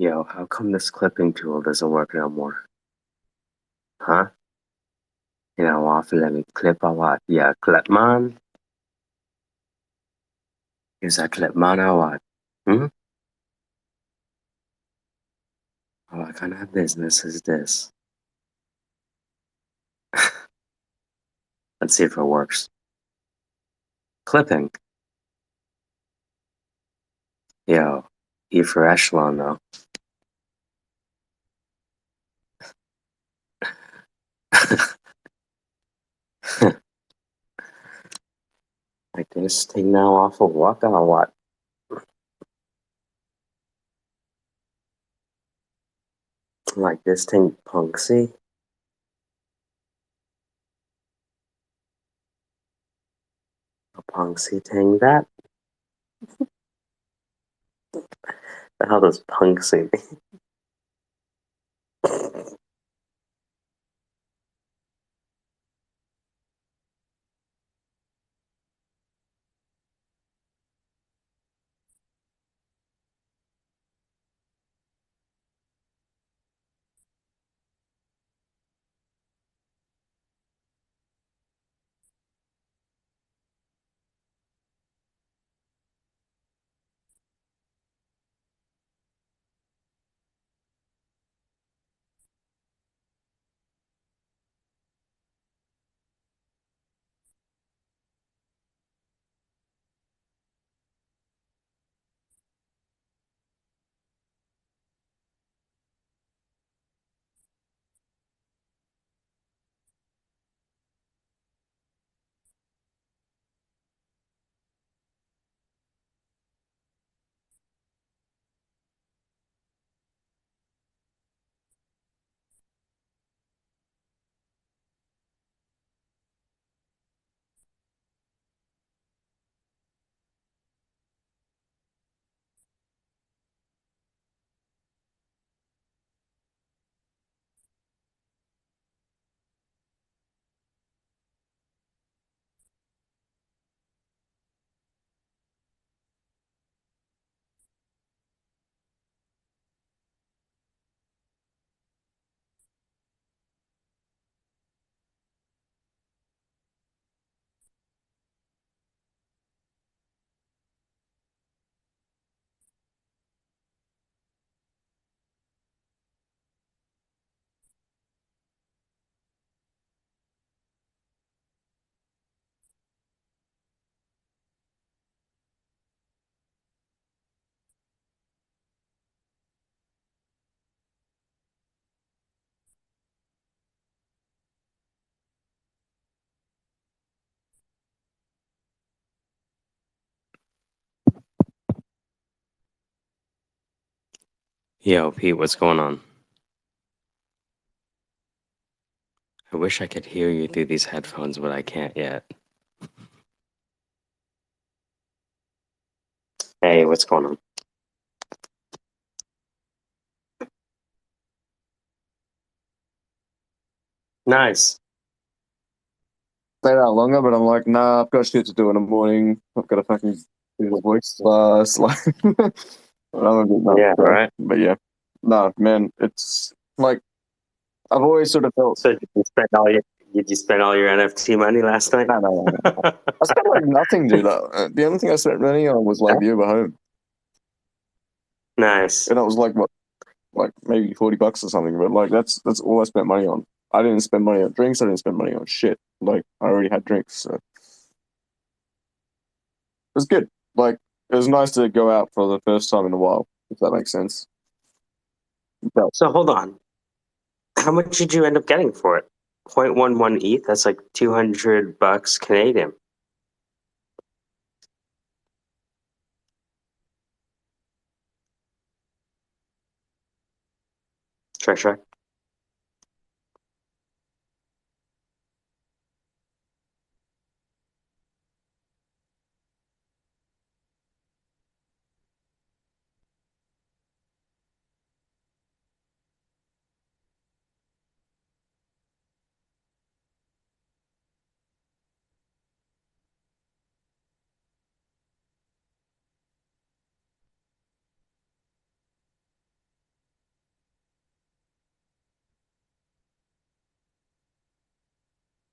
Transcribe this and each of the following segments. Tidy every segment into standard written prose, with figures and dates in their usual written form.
Yo, how come this clipping tool doesn't work no more? Huh? You know, often let me clip a lot. Yeah, clip man. Is that clip man or what? Hmm? What kind of business is this? Let's see if it works. Clipping. Yo, E for echelon though. Like this thing now off of what or what? Like this thing punksy? A punksy thing that? The hell does punksy mean? Yo, Pete, what's going on? I wish I could hear you through these headphones, but I can't yet. Hey, what's going on? Nice. Stay out longer, but I'm like, nah, I've got shit to do in the morning. I've got to fucking do the voice class. Like, I'm a bit nuts, Yeah, bro. right. But yeah, no, man, it's like I've always sort of felt. So did you spend all your NFT money last night? No, no, no, no. I spent like nothing, dude. The only thing I spent money on was like Yeah. the Uber home, Nice. and it was like what, like maybe $40 or something. But like that's all I spent money on. I didn't spend money on drinks. I didn't spend money on shit. Like I already had drinks, so it was good. Like it was nice to go out for the first time in a while, if that makes sense. But So hold on. How much did you end up getting for it? 0.11 ETH? That's like $200 Canadian. Try.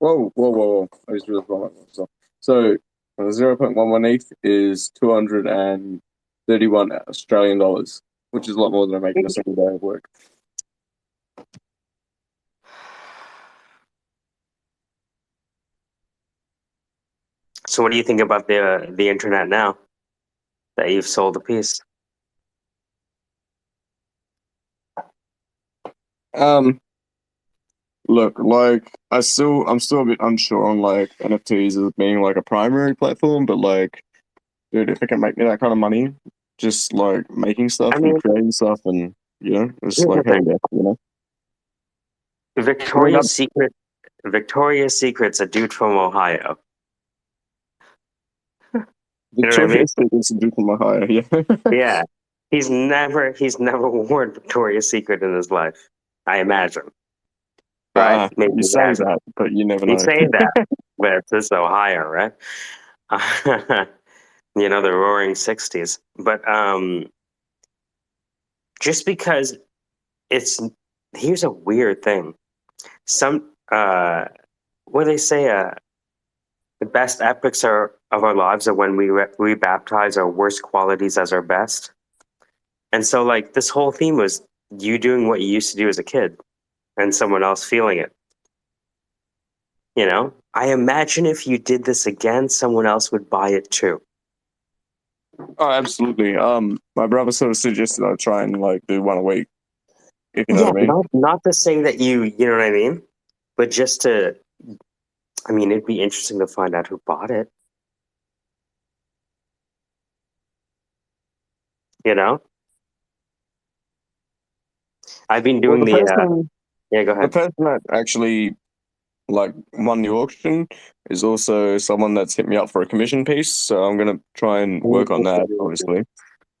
Whoa. I just realized what I was. So 0.118 is 231 Australian dollars, which is a lot more than I make in a single day of work. So what do you think about the internet now that you've sold a piece? Look, like I'm still a bit unsure on like NFTs as being like a primary platform, but like, dude, if it can make me that kind of money, just like making I stuff and mean, creating stuff and it's here's the like hell thing. yeah. I mean, Victoria's Secret Victoria's Secret's a dude from Ohio. You know what I mean? Victoria's Secret's a dude from Ohio, yeah. Yeah. He's never worn Victoria's Secret in his life. I imagine. Right? Maybe You he say hasn't. that, but you never He's know. saying that, but it's just Ohio, right? The roaring 60s. But just because it's here's a weird thing. Some what do they say the best epics are of our lives are when we baptize our worst qualities as our best. And so like this whole theme was you doing what you used to do as a kid and someone else feeling it. I imagine if you did this again, someone else would buy it too. Oh, absolutely. My brother sort of suggested I try and like do one a week, if you know Yeah, what I mean. not to say that you know what I mean, but just to, I mean, it'd be interesting to find out who bought it. You know, I've been Well, doing yeah, go the ahead. person that actually like won the auction is also someone that's hit me up for a commission piece. So I'm gonna try and work on that, obviously.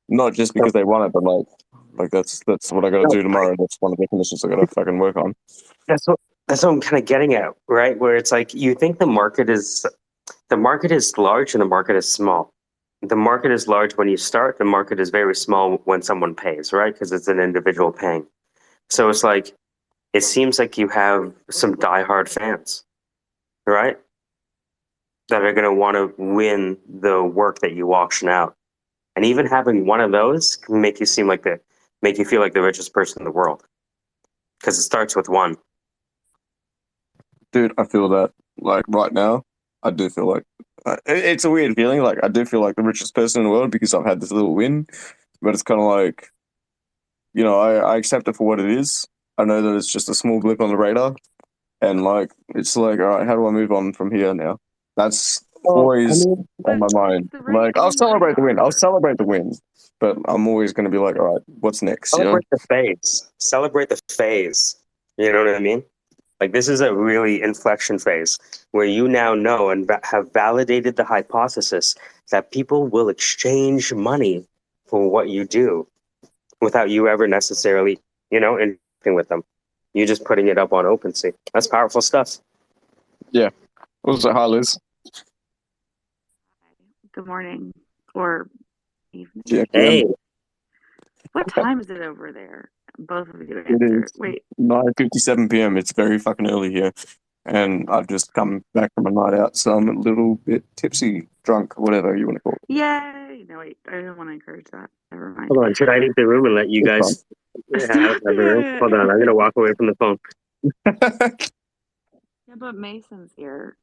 Not just So, because they won it, but like that's what I got to no, do tomorrow. That's one of the commissions I got to fucking work on. that's what I'm kind of getting at, right? Where it's like you think the market is large and the market is small. The market is large when you start. The market is very small when someone pays, right? Because it's an individual paying. So it's like it seems like you have some diehard fans, right? That are going to want to win the work that you auction out. And even having one of those can make you feel like the richest person in the world because it starts with one. Dude, I feel that like right now, I do feel like it's a weird feeling. Like I do feel like the richest person in the world because I've had this little win, but it's kind of like I accept it for what it is. I know that it's just a small blip on the radar, and like it's like all right, how do I move on from here now? That's Well, I always mean, on But my it's mind. the right Like I'll on the celebrate the win. I'll radar. celebrate the win, but I'm always going to be like, all right, what's next? celebrate the phase. Celebrate the phase. You know what I mean? Like this is a really inflection phase where you now know and have validated the hypothesis that people will exchange money for what you do without you ever necessarily, interacting with them. You just putting it up on OpenSea. That's powerful stuff. Yeah. What was it, hi Liz? Good morning or evening. Yeah, yeah. Hey, What time is it over there? Both of you It answer. is Wait, 9:57 p.m. It's very fucking early here, and I've just come back from a night out, so I'm a little bit tipsy, drunk, whatever you want to call yay! No, wait, I didn't want to encourage that. Never mind. hold on. Should I leave the room and let you it. It's fun. guys have Stop the room? Hold on. I'm it! going to walk away from the phone. Yeah, but Mason's here.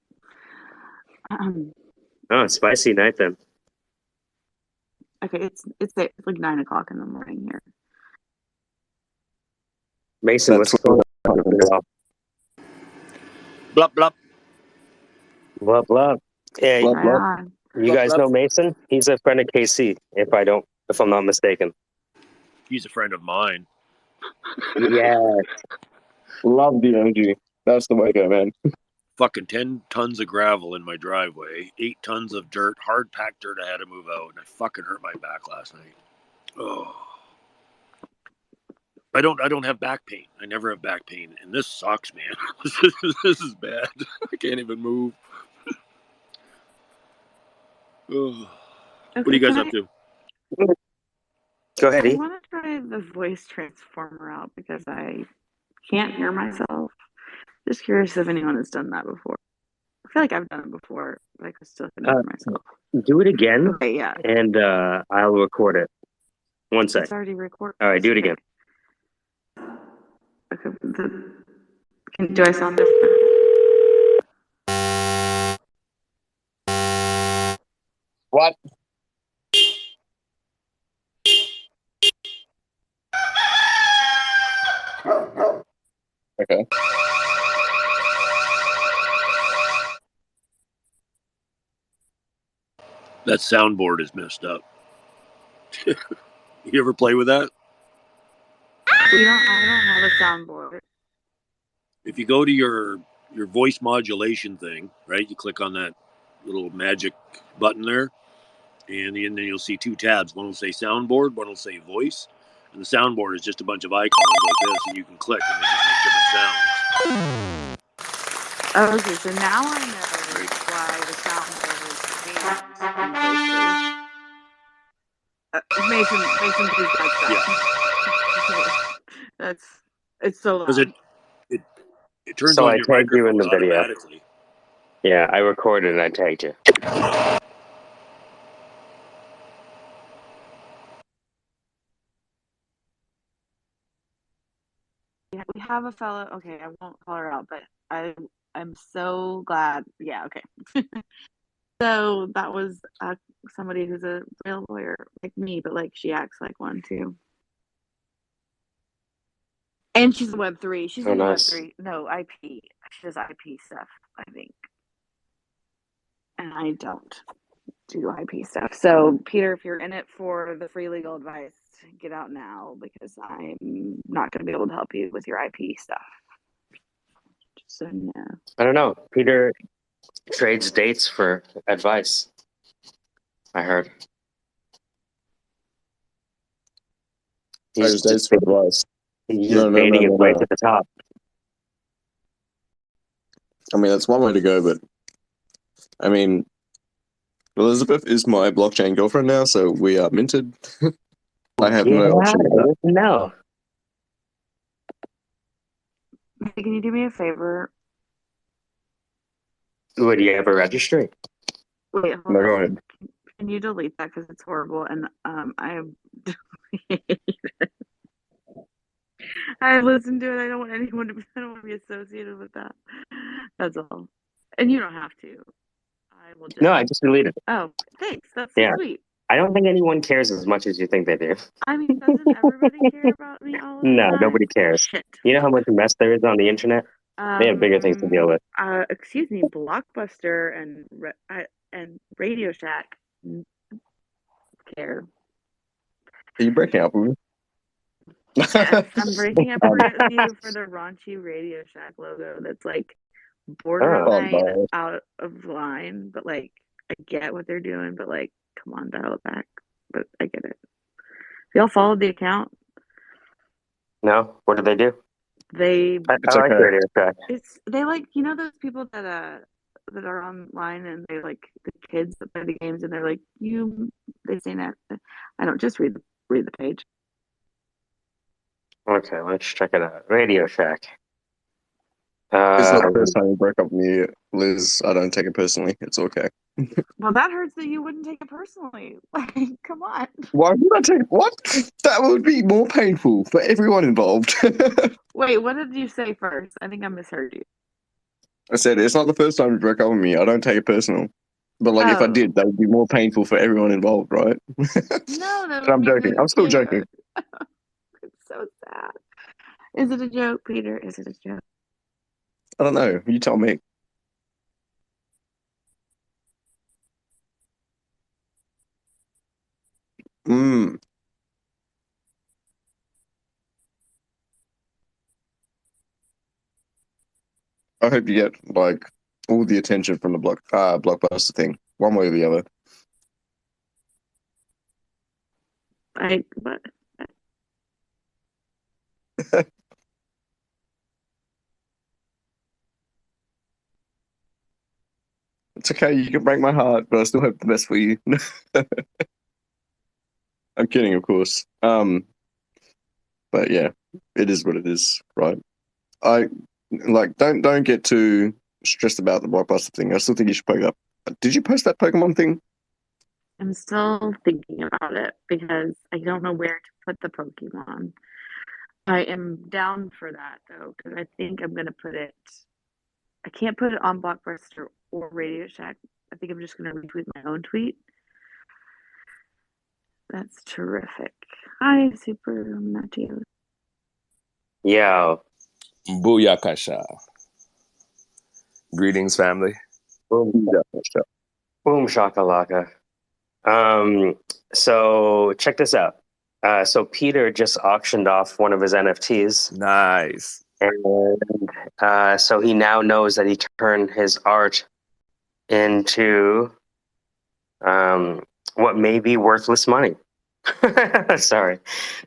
Oh, spicy night then. Okay, it's like 9 o'clock in the morning here. Mason, That's what's going on? Blup blup Blah, blah. Hey, blah Right blah. on. you blup guys blup. know Mason? He's a friend of KC, if I'm not mistaken. He's a friend of mine. Yeah. Love the energy. That's the way to go, man. Fucking 10 tons of gravel in my driveway, 8 tons of dirt, hard packed dirt. I had to move out, and I fucking hurt my back last night. Oh, I don't have back pain. I never have back pain, and this sucks, man. This is bad. I can't even move. Oh. What are Okay, you guys up to? Go ahead, I E. want to try the voice transformer out because I can't hear myself. Just curious if anyone has done that before. feel like I've done it before. Like I still can do it myself. Do it again, Okay, yeah. and I'll record it. One sec. It's already recorded. All right, do it again. Okay. Do I sound different? What? Okay. That soundboard is messed up. You ever play with that? I don't have a soundboard. If you go to your voice modulation thing, right? You click on that little magic button there, and then you'll see two tabs. One will say soundboard, one will say voice. And the soundboard is just a bunch of icons like this, and you can click and they just make different sounds. Oh, okay, so now I know why the soundboard is changed in places. Mason, please don't stop. Yeah. It's so Because loud. it turns So on I your tagged you in microphones the video. automatically. Yeah, I recorded and I tagged you. We have a fellow. Okay, I won't call her out, but I'm so glad. Yeah, okay. So that was somebody who's a real lawyer like me, but like she acts like one too. And she's a Web3. She's Oh, in nice. Web3. No, IP. She does IP stuff, I think. And I don't do IP stuff. So, Peter, if you're in it for the free legal advice, get out now because I'm not going to be able to help you with your IP stuff. Just so you know. I don't know. Peter trades dates for advice. I heard. Those days for advice. He's No, just baiting his way no. to the top. I mean, that's one way to go, but I mean, Elizabeth is my blockchain girlfriend now, so we are minted. I have no option. No. Hey, can you do me a favor? Would you ever register? Wait, hold No, on. go ahead. Can you delete that because it's horrible? And I listened to it. I don't want anyone to. I don't want to be associated with that. That's all. And you don't have to. I will just. No, I just deleted it. Oh, thanks. That's so Yeah. sweet. I don't think anyone cares as much as you think they do. I mean, doesn't everybody care about me all the No, time? nobody cares. Shit. You know how much mess there is on the internet? They have bigger things to deal with. Excuse me, Blockbuster and Radio Shack care. Are you breaking up with me? Yes, I'm breaking up with you for the raunchy Radio Shack logo. That's like borderline no. out of line, but like I get what they're doing, but like come on, dial it back. But I get it. Y'all followed the account? No? What do they do? They I like okay. Radio Shack. they like those people that are online and they like the kids that play the games and they're like they say that I don't just read the page. Okay, let's check it out. Radio Shack. It's not the first time you broke up with me, Liz. I don't take it personally. It's okay. Well, that hurts that you wouldn't take it personally. Like, come on. Why would I take what? That would be more painful for everyone involved. Wait, what did you say first? I think I misheard you. I said it's not the first time you broke up with me. I don't take it personal. But like, if I did, that would be more painful for everyone involved, right? No, that But I'm would be joking. I'm still joking. It's so sad. Is it a joke, Peter? Is it a joke? I don't know. You tell me. I hope you get like all the attention from the blockbuster thing, one way or the other. What? It's okay. You can break my heart, but I still hope the best for you. I'm kidding, of course. But yeah, it is what it is, right? I like don't get too stressed about the blockbuster thing. I still think you should poke up. Did you post that Pokemon thing? I'm still thinking about it because I don't know where to put the Pokemon. I am down for that though, because I think I'm gonna put it. I can't put it on Blockbuster or Radio Shack. I think I'm just gonna retweet my own tweet. That's terrific. Hi, Super Matios. Yo. Booyakasha. Greetings, family. Boom, boom shakalaka. So check this out. So Peter just auctioned off one of his NFTs. Nice. And so he now knows that he turned his art into what may be worthless money. Sorry.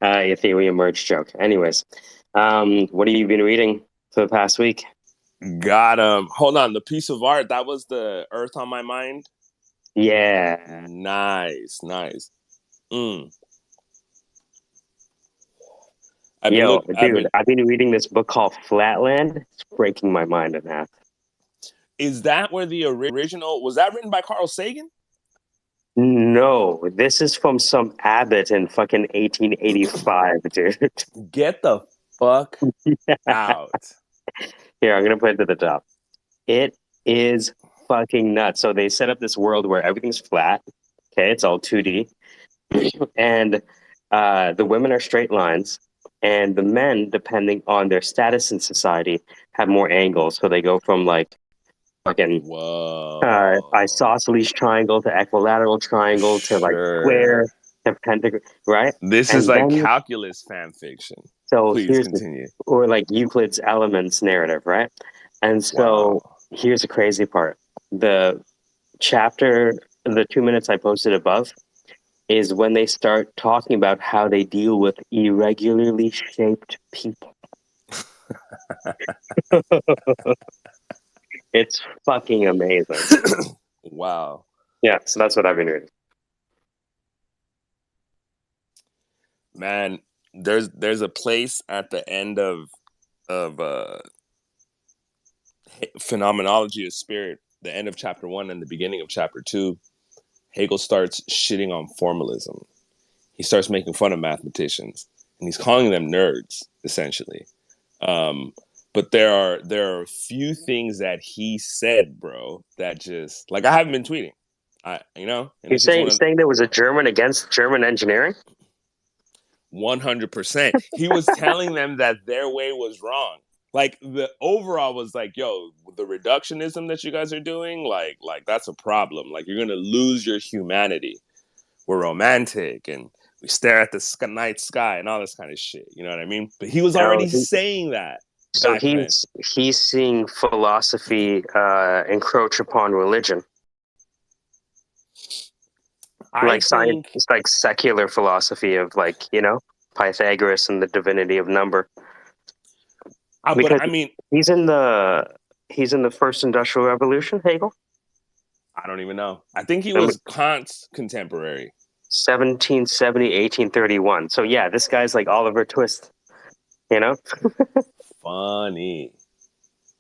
Ethereum merge joke. Anyways, what have you been reading for the past week? Got him. Hold on. The piece of art, that was the Earth on My Mind? Yeah. Nice. I've been reading this book called Flatland. It's breaking my mind in half. Is that where the original, was that written by Carl Sagan? No, this is from some abbot in fucking 1885, dude. Get the fuck out. Here, I'm going to put it to the top. It is fucking nuts. So they set up this world where everything's flat. Okay, it's all 2D. And the women are straight lines. And the men, depending on their status in society, have more angles. So they go from like fucking isosceles triangle to equilateral triangle to like square to pentagon, right? This is like calculus fan fiction. So please continue. Or like Euclid's Elements narrative, right? And so here's the crazy part. The 2 minutes I posted above is when they start talking about how they deal with irregularly shaped people. It's fucking amazing. Wow. Yeah, so that's what I've been reading. Man, there's a place at the end of Phenomenology of Spirit, the end of chapter 1 and the beginning of chapter 2. Hegel starts shitting on formalism. He starts making fun of mathematicians, and he's calling them nerds, essentially. But there are a few things that he said, bro, that just like I haven't been tweeting. You're saying there was a German against German engineering? 100%. He was telling them that their way was wrong. Like the overall was like, yo, the reductionism that you guys are doing, like that's a problem. Like you're gonna lose your humanity. We're romantic and we stare at the night sky and all this kind of shit. You know what I mean? But he was already saying that. So he's seeing philosophy encroach upon religion. It's like secular philosophy of like, Pythagoras and the divinity of number. But I mean, he's in the first industrial revolution, Hegel. I don't even know. I think he was Kant's contemporary. 1770, 1831. So yeah, this guy's like Oliver Twist, Funny.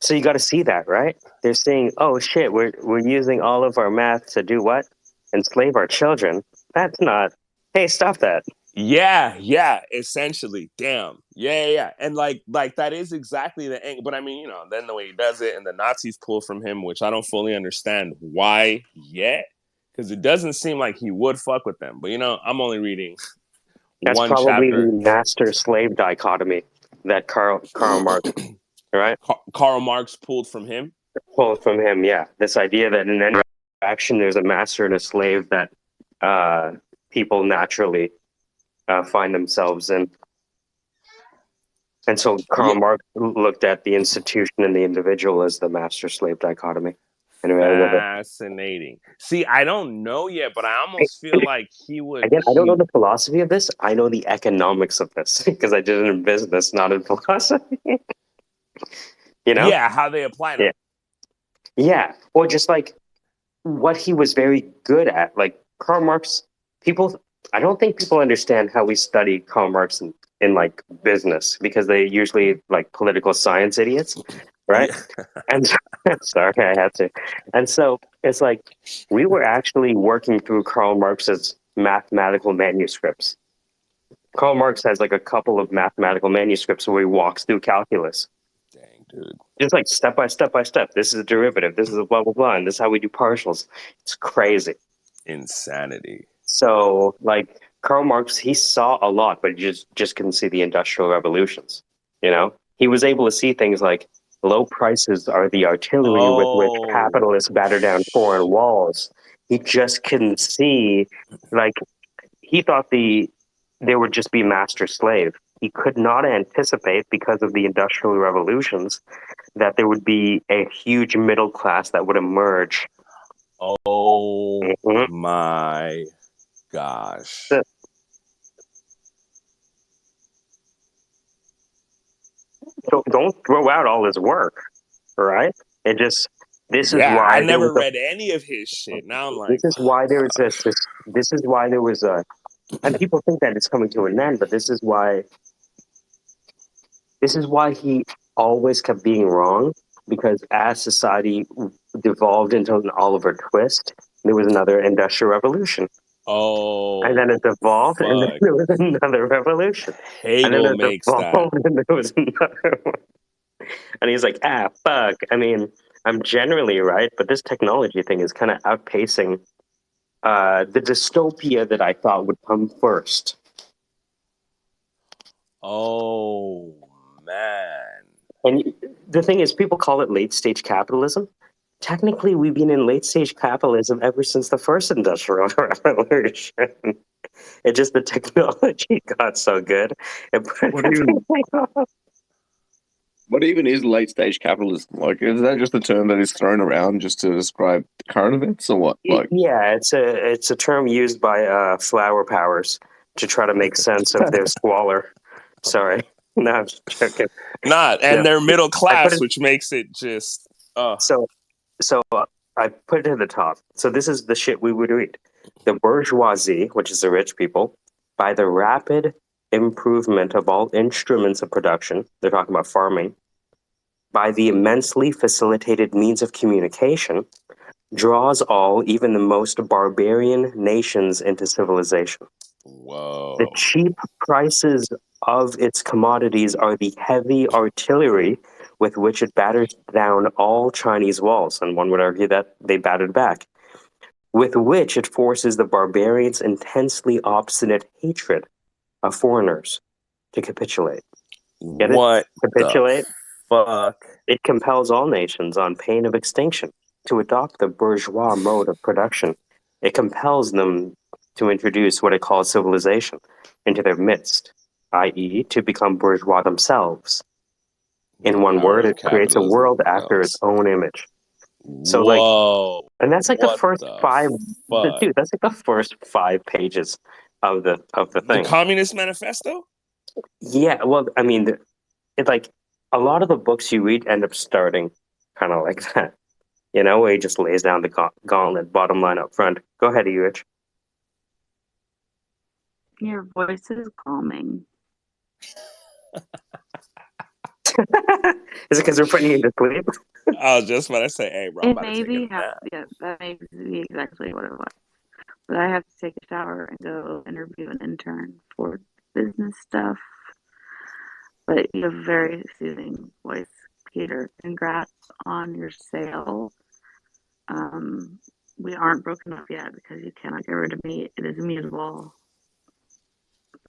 So you got to see that, right? They're saying, "Oh shit, we're using all of our math to do what? Enslave our children." That's not. Hey, stop that. Yeah, essentially. Damn. Yeah. And like that is exactly the angle. But I mean, then the way he does it and the Nazis pull from him, which I don't fully understand why yet. Because it doesn't seem like he would fuck with them. But I'm only reading That's one probably chapter. The master-slave dichotomy that Karl Marx, right? Karl Marx pulled from him? Pulled from him, yeah. This idea that in any action there's a master and a slave that people naturally find themselves in. And so Karl Marx looked at the institution and the individual as the master-slave dichotomy. Fascinating. See, I don't know yet, but I almost feel like he would. Again, I don't know the philosophy of this. I know the economics of this because I did it in business, not in philosophy. Yeah, how they apply it. Yeah, or just like what he was very good at. Like Karl Marx, I don't think people understand how we study Karl Marx in like business because they usually like political science idiots. right? Yeah. And sorry, I had to. And so it's like we were actually working through Karl Marx's mathematical manuscripts. Karl Marx has like a couple of mathematical manuscripts where he walks through calculus. Dang, dude. Just like step by step by step. This is a derivative. This is a blah blah blah. And this is how we do partials. It's crazy. Insanity. So like Karl Marx, he saw a lot, but he just couldn't see the industrial revolutions. You know, he was able to see things like low prices are the artillery with which Oh, capitalists batter down foreign walls. He just couldn't see, like he thought there would just be master slave. He could not anticipate, because of the industrial revolutions, that there would be a huge middle class that would emerge. oh Mhm. my gosh. Don't throw out all his work, right? It just this is Yeah, I why there was never read any of his shit. Now I'm like, this is why there was this is why there was a, and people think that it's coming to an end, but this is why he always kept being wrong, because as society devolved into an Oliver Twist, there was another industrial revolution. oh, And then it devolved, and then fuck. there was another revolution. And then Hegel it makes that. devolved, and there was another one. And he's like, fuck. I mean, I'm generally right, but this technology thing is kind of outpacing the dystopia that I thought would come first. Oh, man. And the thing is, people call it late stage capitalism. Technically, we've been in late stage capitalism ever since the first industrial revolution. It just, the technology got so good. It put What even, what even is late stage capitalism? Like, is that just a term that is thrown around just to describe current events, or what? Like, Yeah, it's a term used by flower powers to try to make sense of their squalor. Sorry, no, I'm just joking. Not, No, and they're middle I put class, it which makes it just, so I put it at the top. So this is the shit we would read. The bourgeoisie, which is the rich people, by the rapid improvement of all instruments of production, they're talking about farming, by the immensely facilitated means of communication, draws all, even the most barbarian nations into civilization. whoa. The cheap prices of its commodities are the heavy artillery with which it batters down all Chinese walls, and one would argue that they battered back, with which it forces the barbarians' intensely obstinate hatred of foreigners to capitulate. Get it? What Capitulate? the fuck? It compels all nations, on pain of extinction, to adopt the bourgeois mode of production. It compels them to introduce what it calls civilization into their midst, i.e., to become bourgeois themselves. In one Power word, of it creates a capitalism world after its compels. own image. So, like, Whoa. and that's like the What first the five, fuck? dude. That's like the first 5 pages of the The thing. Communist Manifesto? Yeah, well, I mean, it like a lot of the books you read end up starting kind of like that. You know, where he just lays down the gauntlet, bottom line up front. Go ahead, Rich. Your voice is calming. Is it because we're putting you to sleep? I was just about to say, hey, bro, I'm It about to may take a be, nap. yeah, that may be exactly what it was. But I have to take a shower and go interview an intern for business stuff. But you have a very soothing voice, Peter. Congrats on your sale. We aren't broken up yet because you cannot get rid of me. It is immutable.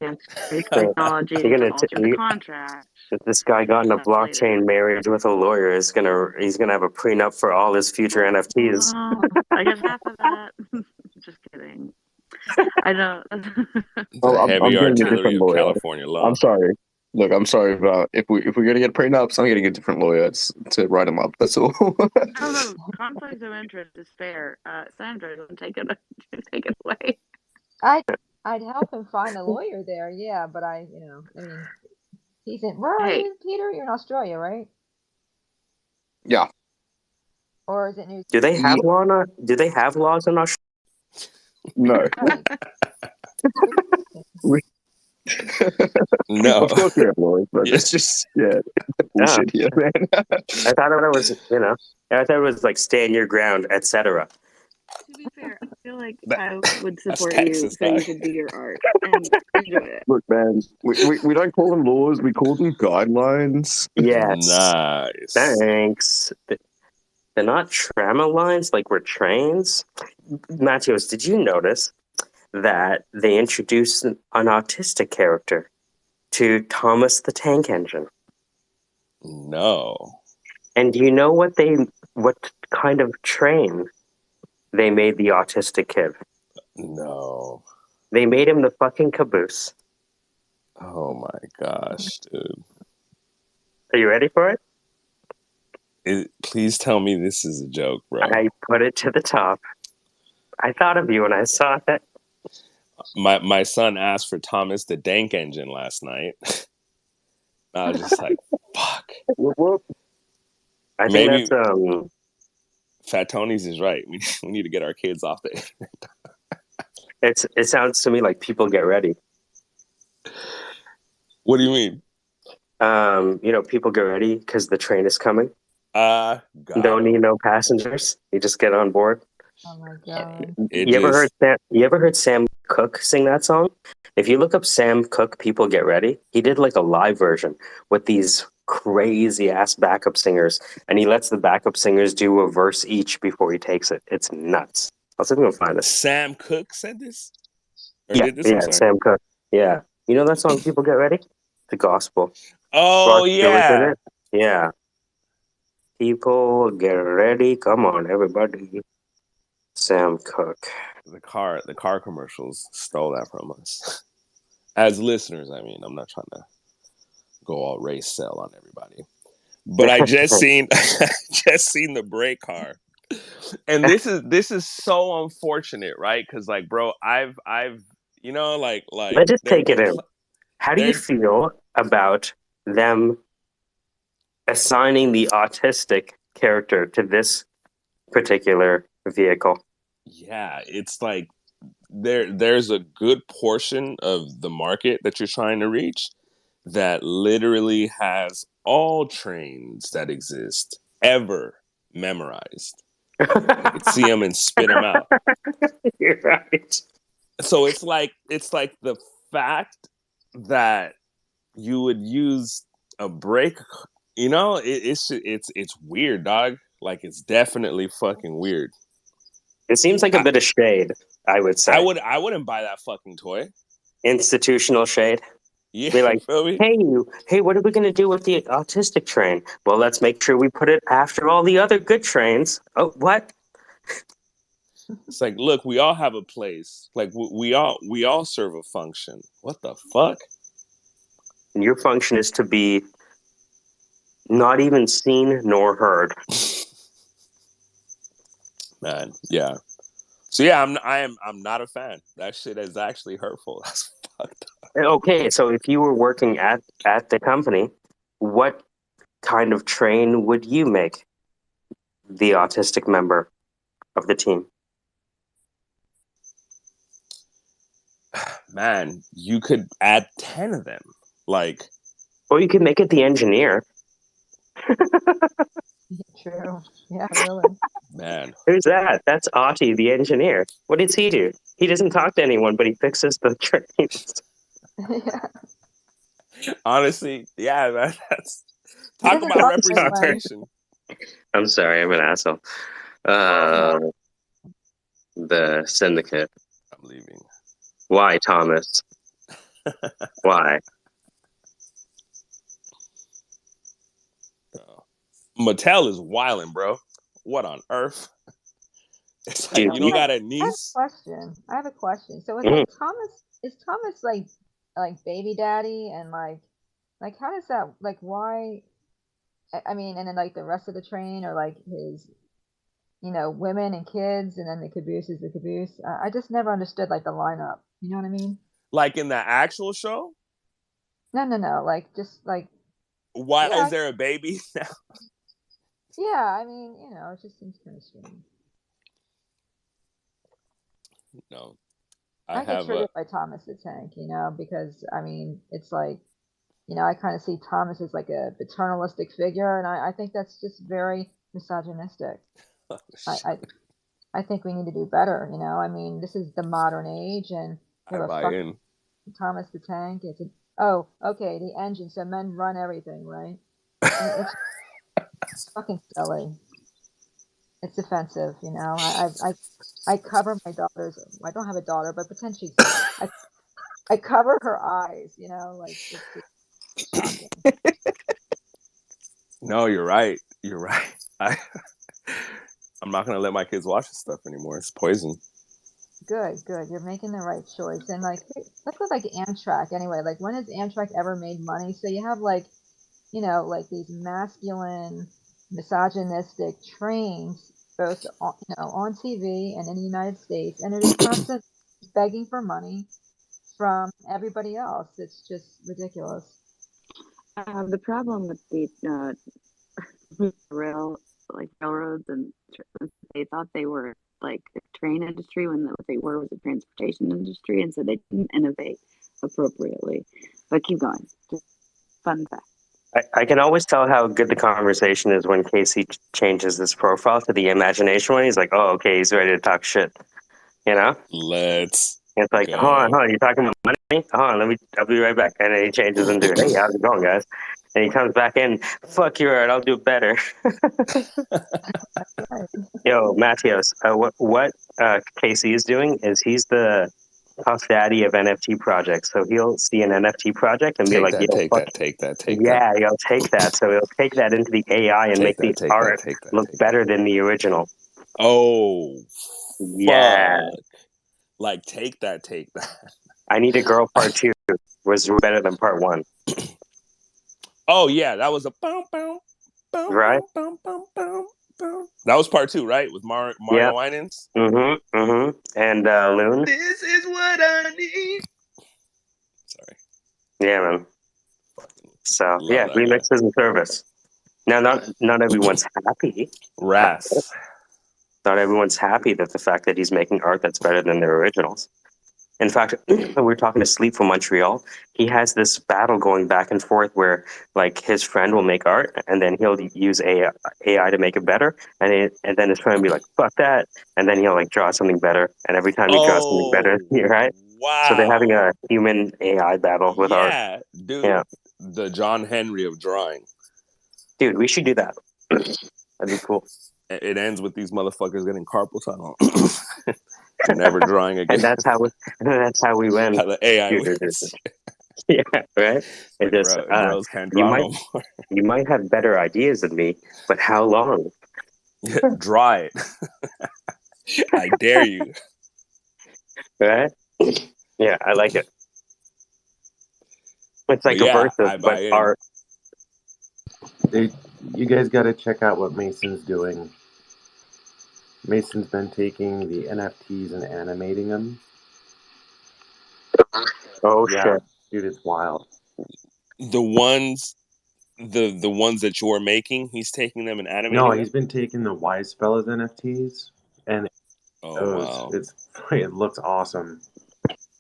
Against great So technology you're to gonna alter the contract. if this guy got in a Much later. blockchain marriage with a lawyer, he's gonna have a prenup for all his future NFTs. I get half of that. Just kidding. I don't. oh, The heavy I'm getting a artillery different of lawyer. California law. I'm sorry. Look, I'm sorry about if we're gonna get prenups, I'm getting a different lawyer to write them up. That's all. No. Conflict of interest is fair. Sandra, don't take it away. I'd help him find a lawyer there, yeah, but I mean, he's in. Where are Hey, you, Peter? You're in Australia, right? Yeah. Or is it New? Do they have laws in Australia? No. Right. No. Of course we have lawyers, but Yeah. it's just bullshit here, man. I thought it was, I thought it was like stand your ground, etc. To be fair, I feel like That- I would that's support you Texas, so you dog. could do your art and enjoy it. Look, man, we don't call them laws, we call them guidelines. Yes. Nice. Thanks. They're not trammer lines like we're trains. Matios, did you notice that they introduced an autistic character to Thomas the Tank Engine? No. And do you know what kind of train they made the autistic kid? No. They made him the fucking caboose. Oh my gosh, dude. Are you ready for it? Please tell me this is a joke, bro. I put it to the top. I thought of you when I saw it. My son asked for Thomas the Dank Engine last night. I was just like, fuck. Whoop, whoop. I Maybe think that's Fat Tony's is right. We need to get our kids off it. it sounds to me like people get ready. What do you mean? People get ready because the train is coming. Got Don't him. need no passengers. You just get on board. Oh my god. You ever heard Sam Cooke sing that song? If you look up Sam Cooke, People Get Ready, he did like a live version with these crazy ass backup singers, and he lets the backup singers do a verse each before he takes it. It's nuts. I'll see if we can find it. Sam Cooke said this? Or Yeah, did this? I'm sorry. Sam Cooke. Yeah. You know that song, People Get Ready? The gospel. Oh, Rod Stewart's in yeah. it? Yeah. People get ready. Come on, everybody. Sam Cooke. The car commercials stole that from us. As listeners, I mean, I'm not trying to go all race sell on everybody. But I just seen the brake car. And this is so unfortunate, right? Because like, bro, I've Let's just take it in. How do you feel about them assigning the autistic character to this particular vehicle? Yeah, it's like there's a good portion of the market that you're trying to reach that literally has all trains that exist ever memorized. You could see them and spit them out. You're right. So it's like the fact that you would use a brake, it's weird, dog. Like it's definitely fucking weird. It seems like a bit of shade, I would say. I wouldn't buy that fucking toy. Institutional shade. Yeah, Be like, feel me? hey, what are we going to do with the autistic train? Well, let's make sure we put it after all the other good trains. Oh, what? It's like, look, we all have a place. Like we all serve a function. What the fuck? And your function is to be not even seen nor heard. Man, yeah. So yeah, I'm not a fan. That shit is actually hurtful. That's fucked up. Okay, so if you were working at the company, what kind of train would you make the autistic member of the team? Man, you could add 10 of them. Like, Or you could make it the engineer. True. Yeah, really. man. Who's that? That's Ati, the engineer. What does he do? He doesn't talk to anyone, but he fixes the trains. Yeah. Honestly, yeah, man, that's He talk doesn't about talk very well. representation. I'm sorry, I'm an asshole. The Syndicate. I'm leaving. Why, Thomas? Why? Mattel is wilding, bro. What on earth? It's like, Dude, you don't got a niece? I have a question. So is Mhm. like Thomas like baby daddy and like how does that like why I mean and then like the rest of the train or like his women and kids and then the caboose is the caboose. I just never understood like the lineup. You know what I mean? Like in the actual show? No. Like just like Why yeah, is there a baby now? yeah. I mean, it just seems kind of strange. No. I get have a. triggered by Thomas the Tank, because I mean, it's like, I kind of see Thomas as like a paternalistic figure, and I think that's just very misogynistic. I, I think we need to do better. I mean, this is the modern age, and I you have a buy fucking in. Thomas the Tank. Oh, okay, the engine. So men run everything, right? I mean, it's fucking silly. It's offensive. I cover my daughter's. I don't have a daughter, but pretend she's. I cover her eyes. Like it's just shocking. No, you're right. You're right. I'm not gonna let my kids watch this stuff anymore. It's poison. Good. You're making the right choice. And like, let's look like Amtrak anyway. Like, when has Amtrak ever made money? So you have like, like these masculine, misogynistic trains, both on TV and in the United States, and it is constantly begging for money from everybody else. It's just ridiculous. The problem with the railroads and they thought they were like the train industry when what they were was the transportation industry, and so they didn't innovate appropriately. But keep going. Just fun fact. I can always tell how good the conversation is when Casey changes his profile to the imagination one. He's like, oh, okay, he's ready to talk shit. Let's It's like, go. hold on, you talking about money? Hold on, I'll be right back. And then he changes into, hey, how's it going, guys? And he comes back in, fuck you, art, I'll do better. Yo, Matios, what Casey is doing is he's the Puff Daddy of NFT projects. So he'll see an NFT project and be Take like, that, yo, take fuck, that, take that, take yeah, that. he'll take that. So he'll take that into the AI and Take make that, the take art that, take that, look take better than the original. Oh, Yeah. fuck. Like, take that, take that. I Need a Girl Part 2 was better than Part 1. Oh, yeah, that was a boom, boom, boom, Right? boom, boom, boom, boom. That was Part 2, right? With Mario Yeah. Winans? And Loon. This is what I need. Sorry. Yeah, man. So, Love yeah, that remixes and service. Now, not everyone's happy. Ras. Not everyone's happy that the fact that he's making art that's better than their originals. In fact, we were talking to Sleep from Montreal. He has this battle going back and forth where, like, his friend will make art and then he'll use AI to make it better, and then his friend will be like, "Fuck that," and then he'll like draw something better. And every time he draws something better, right? Wow. So they're having a human AI battle with art. Yeah, dude. Yeah, The John Henry of drawing. dude, we should do that. That'd be cool. It ends with these motherfuckers getting carpal tunnel. Never drawing again. And that's how we win. How the AI Dude, wins. yeah, right. Like, It just bros can't draw no more. You might have better ideas than me, but how long? Draw it. I dare you. Right? Yeah, I like it. It's like aversive, but art. You guys got to check out what Mason's doing. Mason's been taking the NFTs and animating them. Oh yeah, shit, dude, it's wild. The ones that you're making, he's taking them and animating. No, them? he's been taking the Wise Fellas NFTs, and wow, it looks awesome.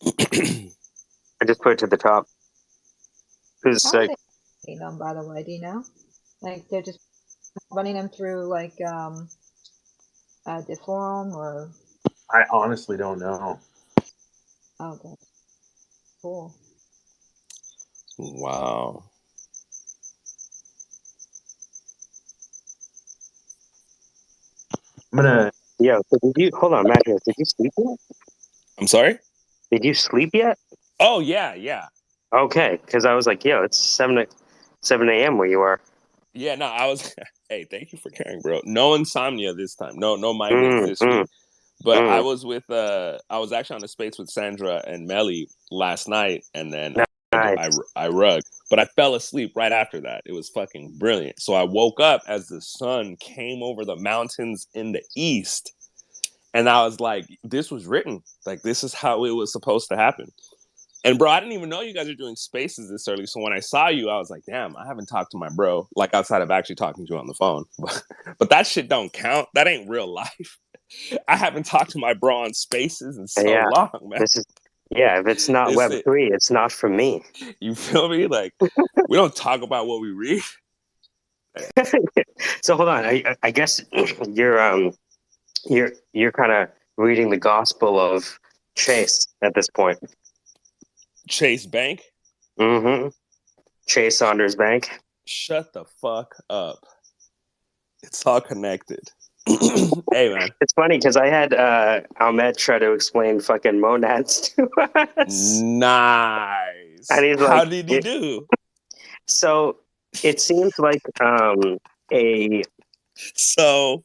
I just put it to the top. Who's How are they making them, by the way? Do you know? Like, they're just running them through like Deform, or I honestly don't know. okay, cool. Wow. I'm gonna. So did you hold on, Matthew? Did you sleep yet? I'm sorry? Did you sleep yet? Oh yeah. Okay, because I was like, it's 7 a.m. where you are. Yeah, no, I was. Hey, thank you for caring, bro. No insomnia this time. No migraines this week. But I was I was actually on a space with Sandra and Melly last night, and then I rugged. But I fell asleep right after that. It was fucking brilliant. So I woke up as the sun came over the mountains in the east. And I was like, this was written. Like, this is how it was supposed to happen. And bro, I didn't even know you guys are doing spaces this early. So when I saw you, I was like, damn, I haven't talked to my bro, like outside of actually talking to you on the phone. But that shit don't count. That ain't real life. I haven't talked to my bro on spaces in so long, man. Yeah, if it's not It's it. Web3, it's not for me. You feel me? Like, we don't talk about what we read. So hold on. I guess you're kind of reading the gospel of Chase at this point. Chase Bank? Mm-hmm. Chase Saunders Bank. Shut the fuck up. It's all connected. Hey, man. It's funny because I had Ahmed try to explain fucking monads to us. Nice. And he's How like, did he do? So it seems like a So,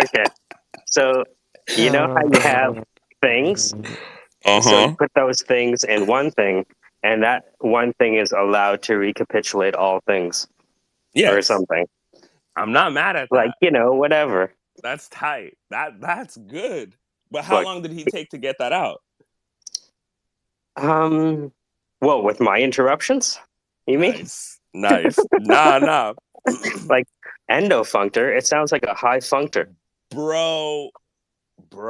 okay. So you know how you have things. So you put those things in one thing, and that one thing is allowed to recapitulate all things or yes. something. I'm not mad at Like, that. whatever. That's tight. That's good. But how Look, long did he take to get that out? well, with my interruptions, you mean? Nice. Nah. Like endofunctor, it sounds like a high functor. Bro.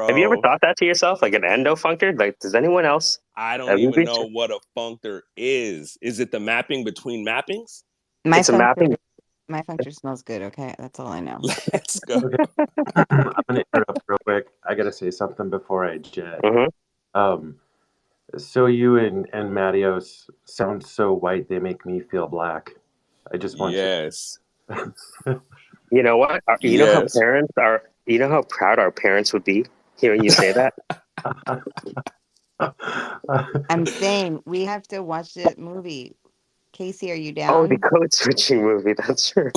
Have you ever thought that to yourself? Like an endofunctor? Like, does anyone else? I Have don't you even been- know what a functor is. Is it the mapping between mappings? My It's a mapping. my functor smells good. Okay, that's all I know. Let's go. Okay. I'm gonna interrupt real quick. I gotta say something before I jet. Mhm. So you and Matios sound so white they make me feel black. I just want Yes. You know what? You know how Yes. parents are. You know how proud our parents would be hearing you say that. I'm saying we have to watch the movie. Casey, are you Oh, the down? code switching movie. That's right.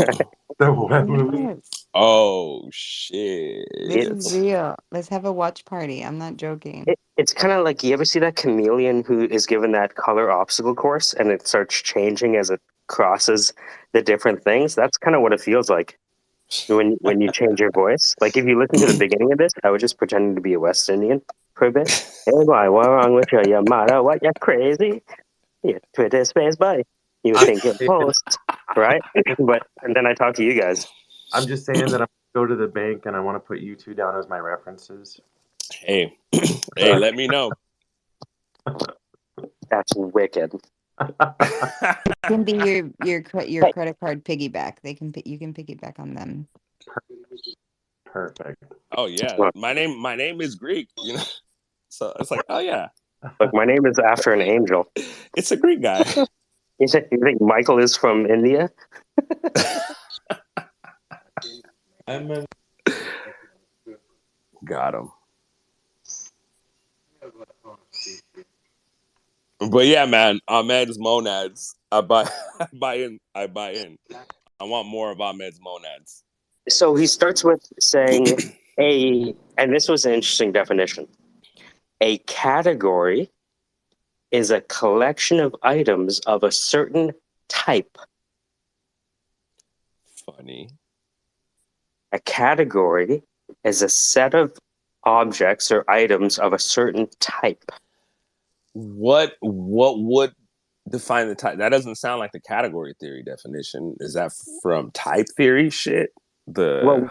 The what movie? Yes. Oh shit. This is It's real. Let's have a watch party. I'm not joking. it's kind of like, you ever see that chameleon who is given that color obstacle course and it starts changing as it crosses the different things? That's kind of what it feels like when you change your voice. Like if you listen to the beginning of this, I was just pretending to be a West Indian for a bit. Hey boy, what wrong with you? You mother, what, you crazy? You Twitter space boy. You think it post, right? But and then I talk to you guys. I'm just saying that I'm gonna go to the bank and I want to put you two down as my references. Hey. Hey, let me know. That's wicked. Can be your credit card piggyback. You can piggyback on them. Perfect. Oh yeah. My name is Greek, So it's like, oh yeah. Look, my name is after an angel. It's a Greek guy. You think Michael is from India? Got him. But yeah, man, Ahmed's monads. I buy in. I want more of Ahmed's monads. So he starts with saying and this was an interesting definition. A category is a collection of items of a certain type. Funny. A category is a set of objects or items of a certain type. What would define the type? That doesn't sound like the category theory definition. Is that from type theory shit? Well,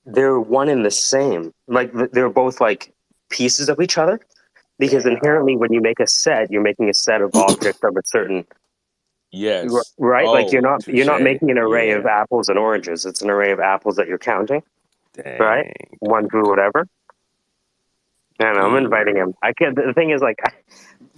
they're one and the same. Like they're both like pieces of each other, because inherently, when you make a set, you're making a set of objects of a certain. Yes. Right. Like you're Oh, not touche. making an array of Yeah. apples and oranges. It's an array of apples that you're counting. Dang. Right. One through whatever. And I'm inviting him. I can't. The thing is, like,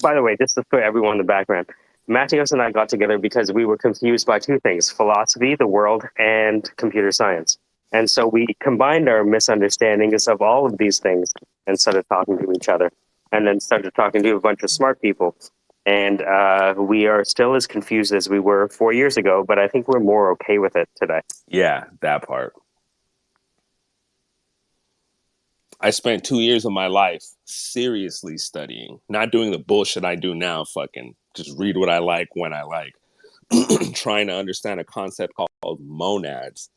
by the way, just to put everyone in the background, Matthias and I got together because we were confused by two things: philosophy, the world, and computer science. And so we combined our misunderstandings of all of these things and started talking to each other, and then started talking to a bunch of smart people. And we are still as confused as we were 4 years ago, but I think we're more okay with it today. Yeah, that part. I spent 2 years of my life seriously studying, not doing the bullshit I do now, fucking just read what I like when I like, trying to understand a concept called monads.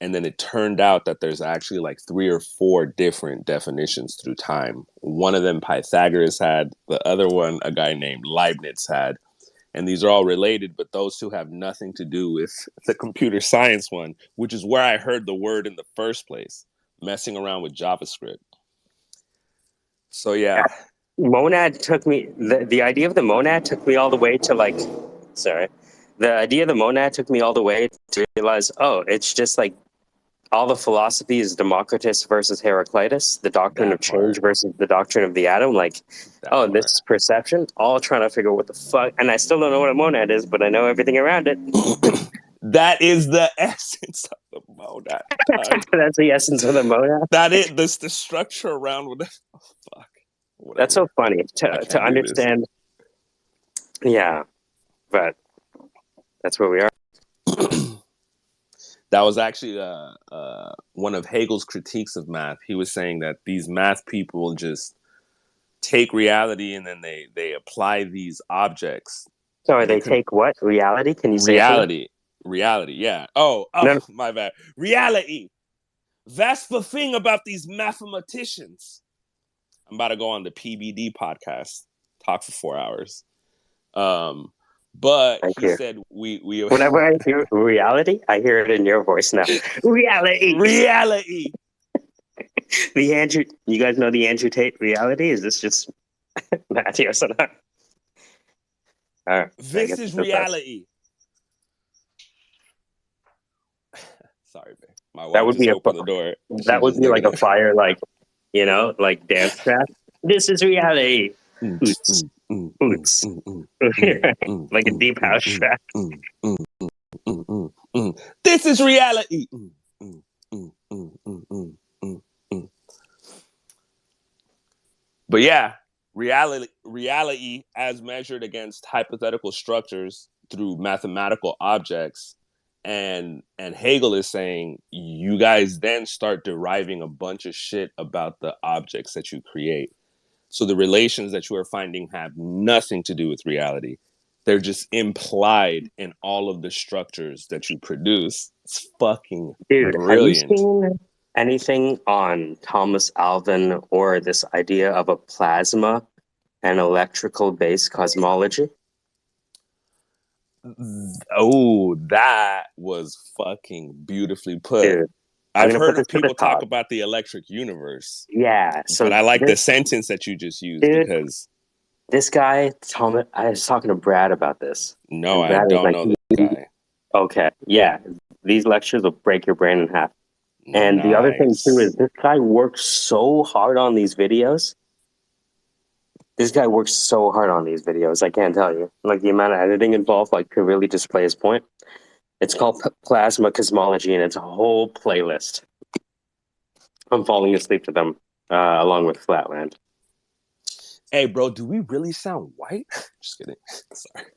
And then it turned out that there's actually like 3 or 4 different definitions through time. One of them Pythagoras had, the other one a guy named Leibniz had. And these are all related, but those two have nothing to do with the computer science one, which is where I heard the word in the first place, messing around with JavaScript. So yeah. Monad took me, the idea of the monad took me all the way to like, sorry. The idea of the monad took me all the way to realize, oh, it's just like all the philosophy is Democritus versus Heraclitus, the doctrine That of change part. versus the doctrine of the atom. Like, That oh, part. this is perception, all trying to figure out what the fuck. And I still don't know what a monad is, but I know everything around it. That is the essence of the monad. That's the essence of the monad. That is this the structure around what oh, fuck. Whatever. That's so funny to understand. Yeah, but that's where we are. That was actually one of Hegel's critiques of math. He was saying that these math people just take reality and then they apply these objects. Sorry, they take what? Reality? Can you say reality? Reality, yeah. Oh, no. My bad. Reality. That's the thing about these mathematicians. I'm about to go on the PBD podcast, talk for 4 hours. But Thank he you. said we whenever I hear reality, I hear it in your voice now. Reality. Reality. The Andrew, you guys know the Andrew Tate reality? Is this just Matthew or something? This is reality. Sorry, man. My wife would just be opened the door. That would be like a fire, like, you know, like dance track. This is reality. Oots. Oots. Like a deep house track. This is reality. But yeah, reality as measured against hypothetical structures through mathematical objects. And Hegel is saying you guys then start deriving a bunch of shit about the objects that you create. So the relations that you are finding have nothing to do with reality. They're just implied in all of the structures that you produce. It's fucking brilliant. Have you seen anything on Thomas Alvin or this idea of a plasma and electrical based cosmology? Oh, that was fucking beautifully put. Dude, I've heard of people talk about the electric universe. Yeah. So but I like the sentence that you just used, because this guy, Thomas, I was talking to Brad about this. No, I don't know this guy. Okay. Yeah. These lectures will break your brain in half. And the other thing too is this guy works so hard on these videos. I can't tell you. Like the amount of editing involved, like to really display his point. It's called Plasma Cosmology, and it's a whole playlist. I'm falling asleep to them, along with Flatland. Hey, bro, do we really sound white? Just kidding. Sorry.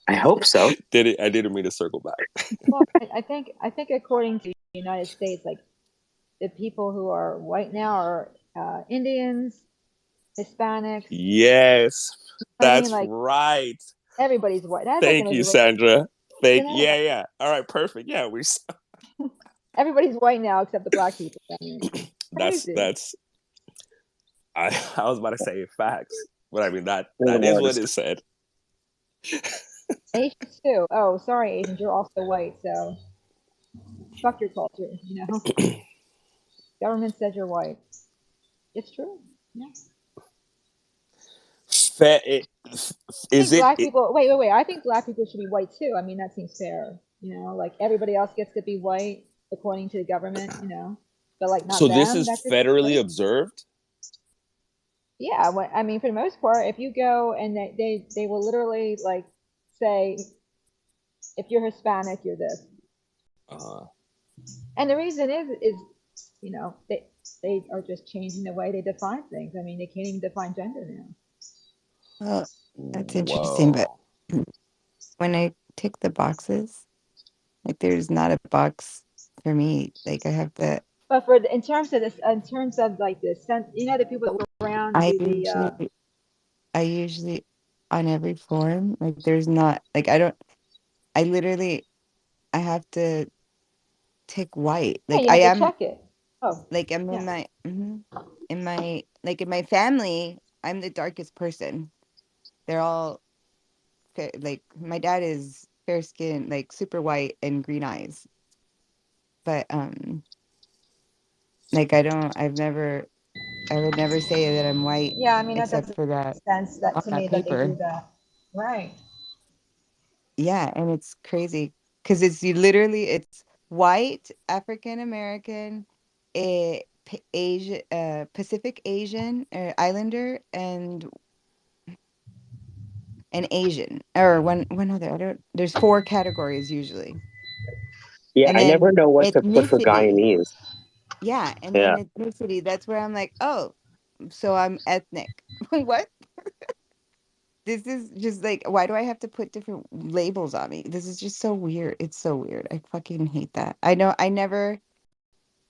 I hope so. I didn't mean to circle back. Well, I think according to the United States, like the people who are white now are Indians, Hispanics. Yes, that's right. Everybody's white. Thank you, Sandra. Yeah. All right, perfect. Yeah, everybody's white now except the black people. I mean, that's. I was about to say facts, but I mean that is what it said. Asians too. Oh, sorry, Asians, you're also white, so fuck your culture. You know, government says you're white. It's true. Yeah. Black people? Wait. I think black people should be white too. I mean, that seems fair. You know, like everybody else gets to be white according to the government. You know, but like not. So this is federally observed. Yeah, I mean, for the most part, if you go and they will literally like say, if you're Hispanic, you're this. And the reason is you know they are just changing the way they define things. I mean, they can't even define gender now. Well, that's interesting, but when I tick the boxes, like there's not a box for me. Like I have to. But in terms of like the sense, you know, the people that were around. I usually on every form, like there's not like I have to tick white. Like you have to check it. Oh, like I'm in my in my family, I'm the darkest person. They're all like my dad is fair skin, like super white and green eyes. But like I've never I would never say that I'm white Yeah, I mean that except doesn't for that make sense that on to that me that they do paper. that. Right. Yeah, and it's crazy because it's white, African American, Asia, Pacific Asian, Islander, and an Asian, or one other. I don't. There's four categories usually, Yeah, and I never then know what to put for ethnicity. Guyanese. Yeah, and then Yeah. ethnicity. That's where I'm like, oh, so I'm ethnic. What? This is just like, why do I have to put different labels on me? This is just so weird. It's so weird. I fucking hate that. I know. I never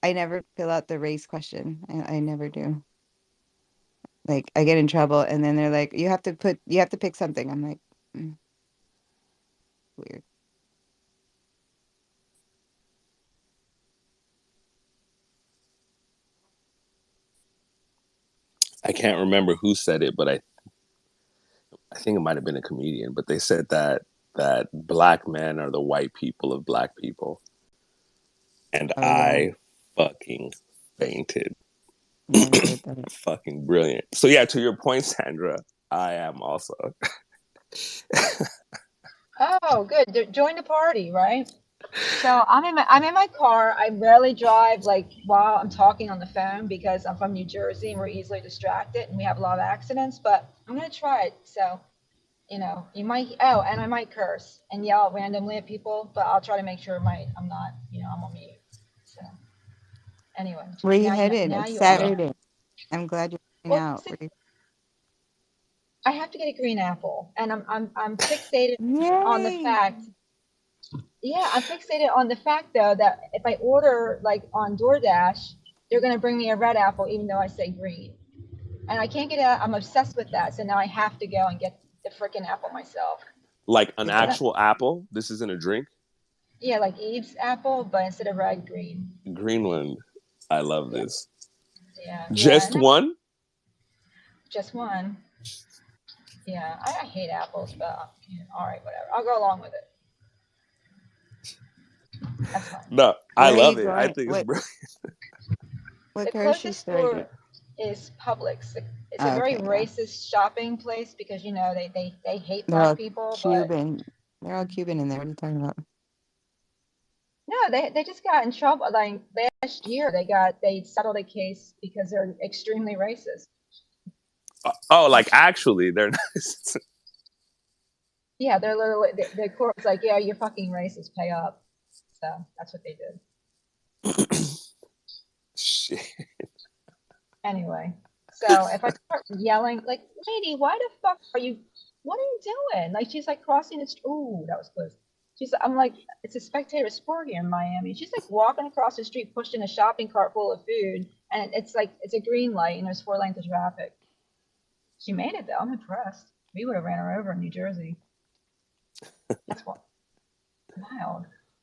fill out the race question. I never do. Like I get in trouble and then they're like, you have to pick something. I'm like, weird. I can't remember who said it, but I think it might have been a comedian, but they said that black men are the white people of black people. And Oh yeah. I fucking fainted. Yeah, I heard that. Fucking brilliant. So yeah, to your point, Sandra, I am also. Oh, good. Join the party, right? So I'm in my car. I rarely drive like while I'm talking on the phone because I'm from New Jersey and we're easily distracted and we have a lot of accidents. But I'm gonna try it. So you might. Oh, and I might curse and yell randomly at people, but I'll try to make sure I'm not. I'm on mute. So anyway, Where you now you know. headed? Now It's you all No. know. Saturday. I'm glad you're going Well, out. I have to get a green apple, and I'm fixated on the Yay! fact. Yeah, I'm fixated on the fact though that if I order like on DoorDash, they're gonna bring me a red apple even though I say green, and I can't get out. I'm obsessed with that, so now I have to go and get the freaking apple myself. Like an Is that? actual apple. This isn't a drink. Yeah, like Eve's apple, but instead of red, green. Greenland. I love Yeah, this. yeah, Just and that's one? just one. Yeah, I hate apples, but all right, whatever. I'll go along with it. That's fine. No, I Where are you love it. I going? think it's brilliant. What The grocery closest store are you? store is Publix. It's a Oh, very okay, yeah. racist shopping place because they hate They're black all people, but Cuban. They're all Cuban in there. What are you talking about? no, they just got in trouble. Like last year, they settled a case because they're extremely racist. Oh, like actually, they're nice. Yeah, they're literally the court's like, yeah, you're fucking racist. Pay up. So that's what they did. Shit. Anyway, so if I start yelling, like, lady, why the fuck are you? What are you doing? Like, she's like crossing the street. Ooh, that was close. I'm like, it's a spectator sport here in Miami. She's like walking across the street, pushing a shopping cart full of food, and it's like it's a green light and there's 4 lanes of traffic. She made it though. I'm impressed. We would have ran her over in New Jersey. That's wild.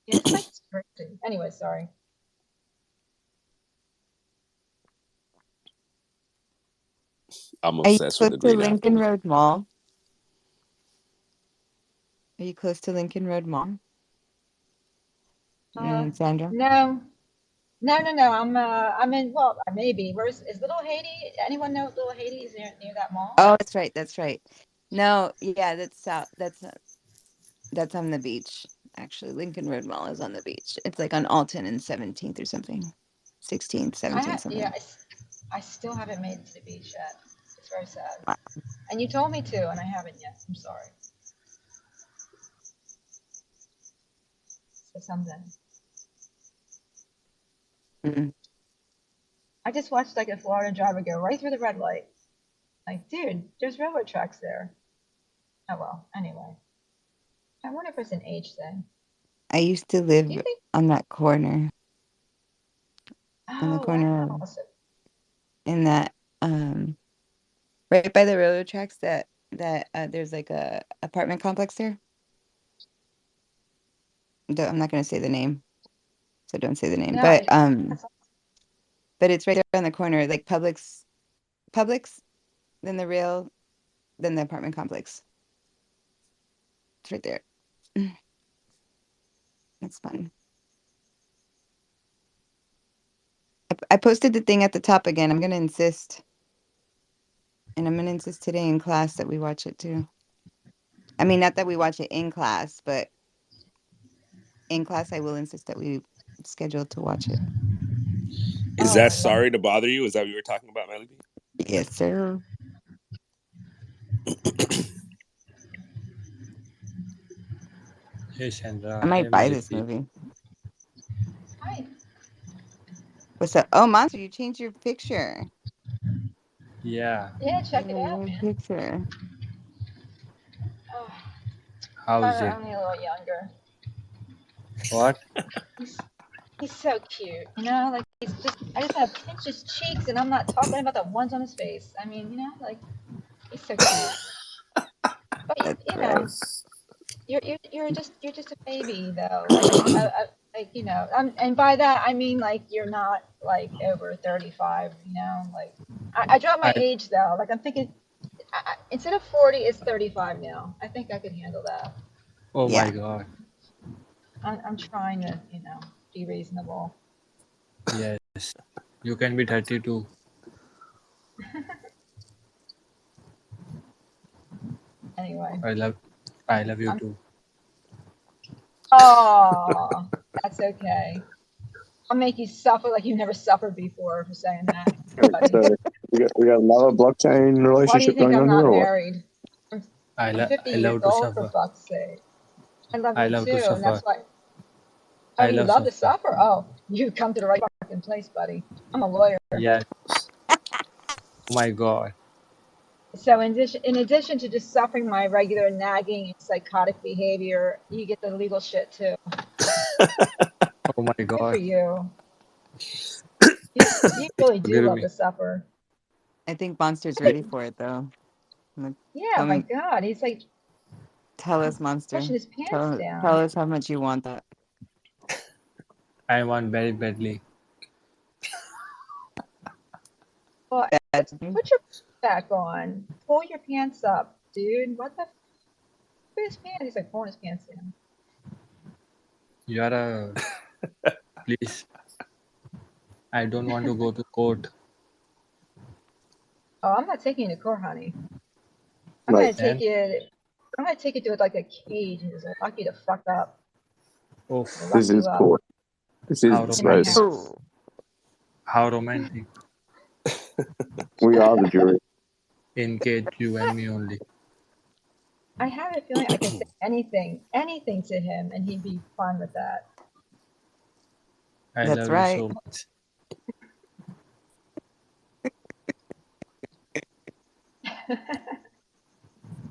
Yeah, this place is crazy. Anyway, sorry. I'm Are you obsessed with close the to green Lincoln apple. Road Mall? Are you close to Lincoln Road Mall? Uh, Sandra? no, no. I'm in. Well, maybe. Is Little Haiti? Anyone know Little Haiti is near that mall? Oh, that's right. That's right. No, yeah, that's south. That's on the beach. Actually, Lincoln Road Mall is on the beach. It's like on Alton and 17th or something. 16th, 17th, Yeah. something. I still haven't made it to the beach yet. It's very sad. Wow. And you told me to, and I haven't yet. I'm sorry. So someday. Mm. I just watched like a Florida driver go right through the red light. Like, dude, there's railroad tracks there. Oh well. Anyway, I wonder if it's an age thing. I used to Do you live think? on that corner, on the Oh corner wow. of, in that, um, right by the railroad tracks that there's like a apartment complex there. I'm not going to say the name, so don't say the name. No, that's But it's right there on the corner, like Publix, then the rail, then the apartment complex. It's right there. It's fun. I posted the thing at the top again. I'm gonna insist, and I'm gonna insist today in class that we watch it too. I mean, not that we watch it in class, but in class, I will insist that we schedule to watch it. Is Oh, that I love sorry to bother you? Is that what you were talking about, Melody? Yes, sir. Hey Sandra, I hey might buy this Melody. movie. Hi. What's up? Oh, Monster, you changed your picture. Yeah, Yeah, check it Your out, new man. picture. Oh, how's it? only a little younger. What? He's so cute, you know. Like I just want to pinch his cheeks, and I'm not talking about the ones on his face. I mean, you know, like he's so cute. But That's you right. know, you're just a baby though. Like you know, and by that I mean like you're not like over 35. You know, like I dropped my I age though. Like I'm thinking instead of 40, it's 35 now. I think I could handle that. oh my Yeah. god. I'm trying to you know be reasonable. Yes. You can be 32. Anyway, I love you I'm too. oh that's okay. I'll make you suffer like you never suffered before for saying that, buddy. So we got another blockchain Why do you relationship think going I'm on here, not or what? married? I'm 50 I years love to old for suffer. fuck's sake. I love I you love to too, and that's suffer. why. Oh, I you love love to suffer. suffer? Oh, you come to the right fucking place, buddy. I'm a lawyer. Yes. Oh my god. So in addition to just suffering my regular nagging and psychotic behavior, you get the legal shit too. Oh my Good for god. you. You really do Forgive love me. to suffer. I think Monster's I think, ready for it, though. Like, yeah, tell my me, God, he's like tell us, Monster. pushing his pants Tell down. us how much you want that. I want very badly. Well, Badly. put your back on. Pull your pants up, dude. What the? Put his pants. He's like pulling his pants down. You are a please. I don't want to go to court. Oh, I'm not taking you to court, honey. I'm gonna Mate, take Then you. I'm gonna take you to like a cage and just lock you the fuck up. oh, I'll lock this you is up court. This is how the in my romantic. space. house. Oh, How romantic. We are the jury. In case you and me only. I have a feeling I could say anything to him, and he'd be fine with that. I that's love you right. so much.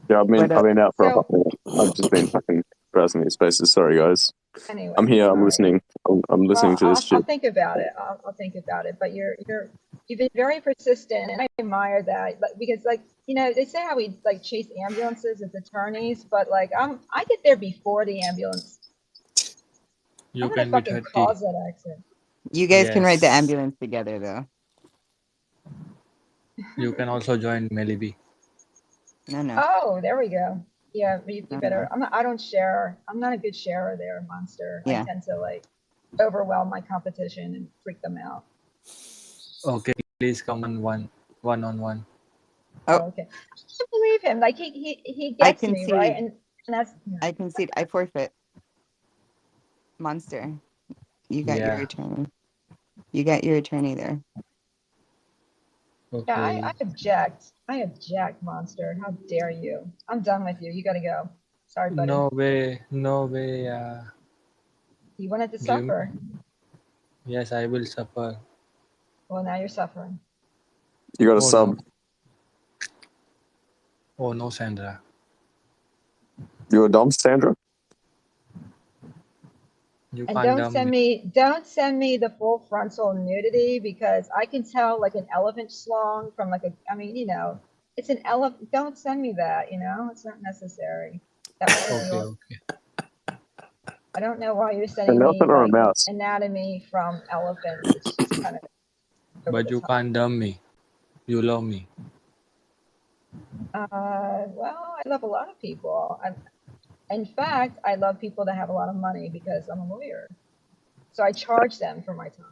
Yeah, What I've up? been out for a hot So minute. I've just been fucking browsing these spaces. Sorry, guys. anyway, I'm here. all I'm right. listening. I'm listening Well, to this I'll shit. think about it. I'll think about it. But you've been very persistent, and I admire that. Because like you know, they say how we like chase ambulances as attorneys, but like I get there before the ambulance. You I'm gonna can be fucking 30. cause that accident. You guys can ride the Yes. ambulance together, though. You can also join Melody. No. Oh, there we go. Yeah, you better. No. I don't share. I'm not a good sharer there, Monster. I Yeah. tend to like overwhelm my competition and freak them out. Okay, please come on one on one. Oh, Oh, okay. I can't believe him. Like he I gets me right, concede. and that's yeah. I concede. I forfeit. Monster, you got your Yeah. attorney. You got your attorney there. Yeah, Okay. I object. I object, Monster. How dare you? I'm done with you. You gotta go. Sorry, buddy. No way. No way. You wanted to Give. suffer. Yes, I will suffer. Well, now you're suffering. You got a Oh no. sub. Oh no, Sandra. You a dom, Sandra? You And can't don't dump me. send me the full frontal nudity because I can tell like an elephant schlong from like a. I mean, you know, it's an elephant. Don't send me that. You know, it's not necessary. That would Okay, really. okay. I don't know why you're An sending me elephant or a like mouse? anatomy from elephants. It's just kind of over But the you top. can't dump me. You love me. Well, I love a lot of people. In fact, I love people that have a lot of money because I'm a lawyer. So I charge them for my time.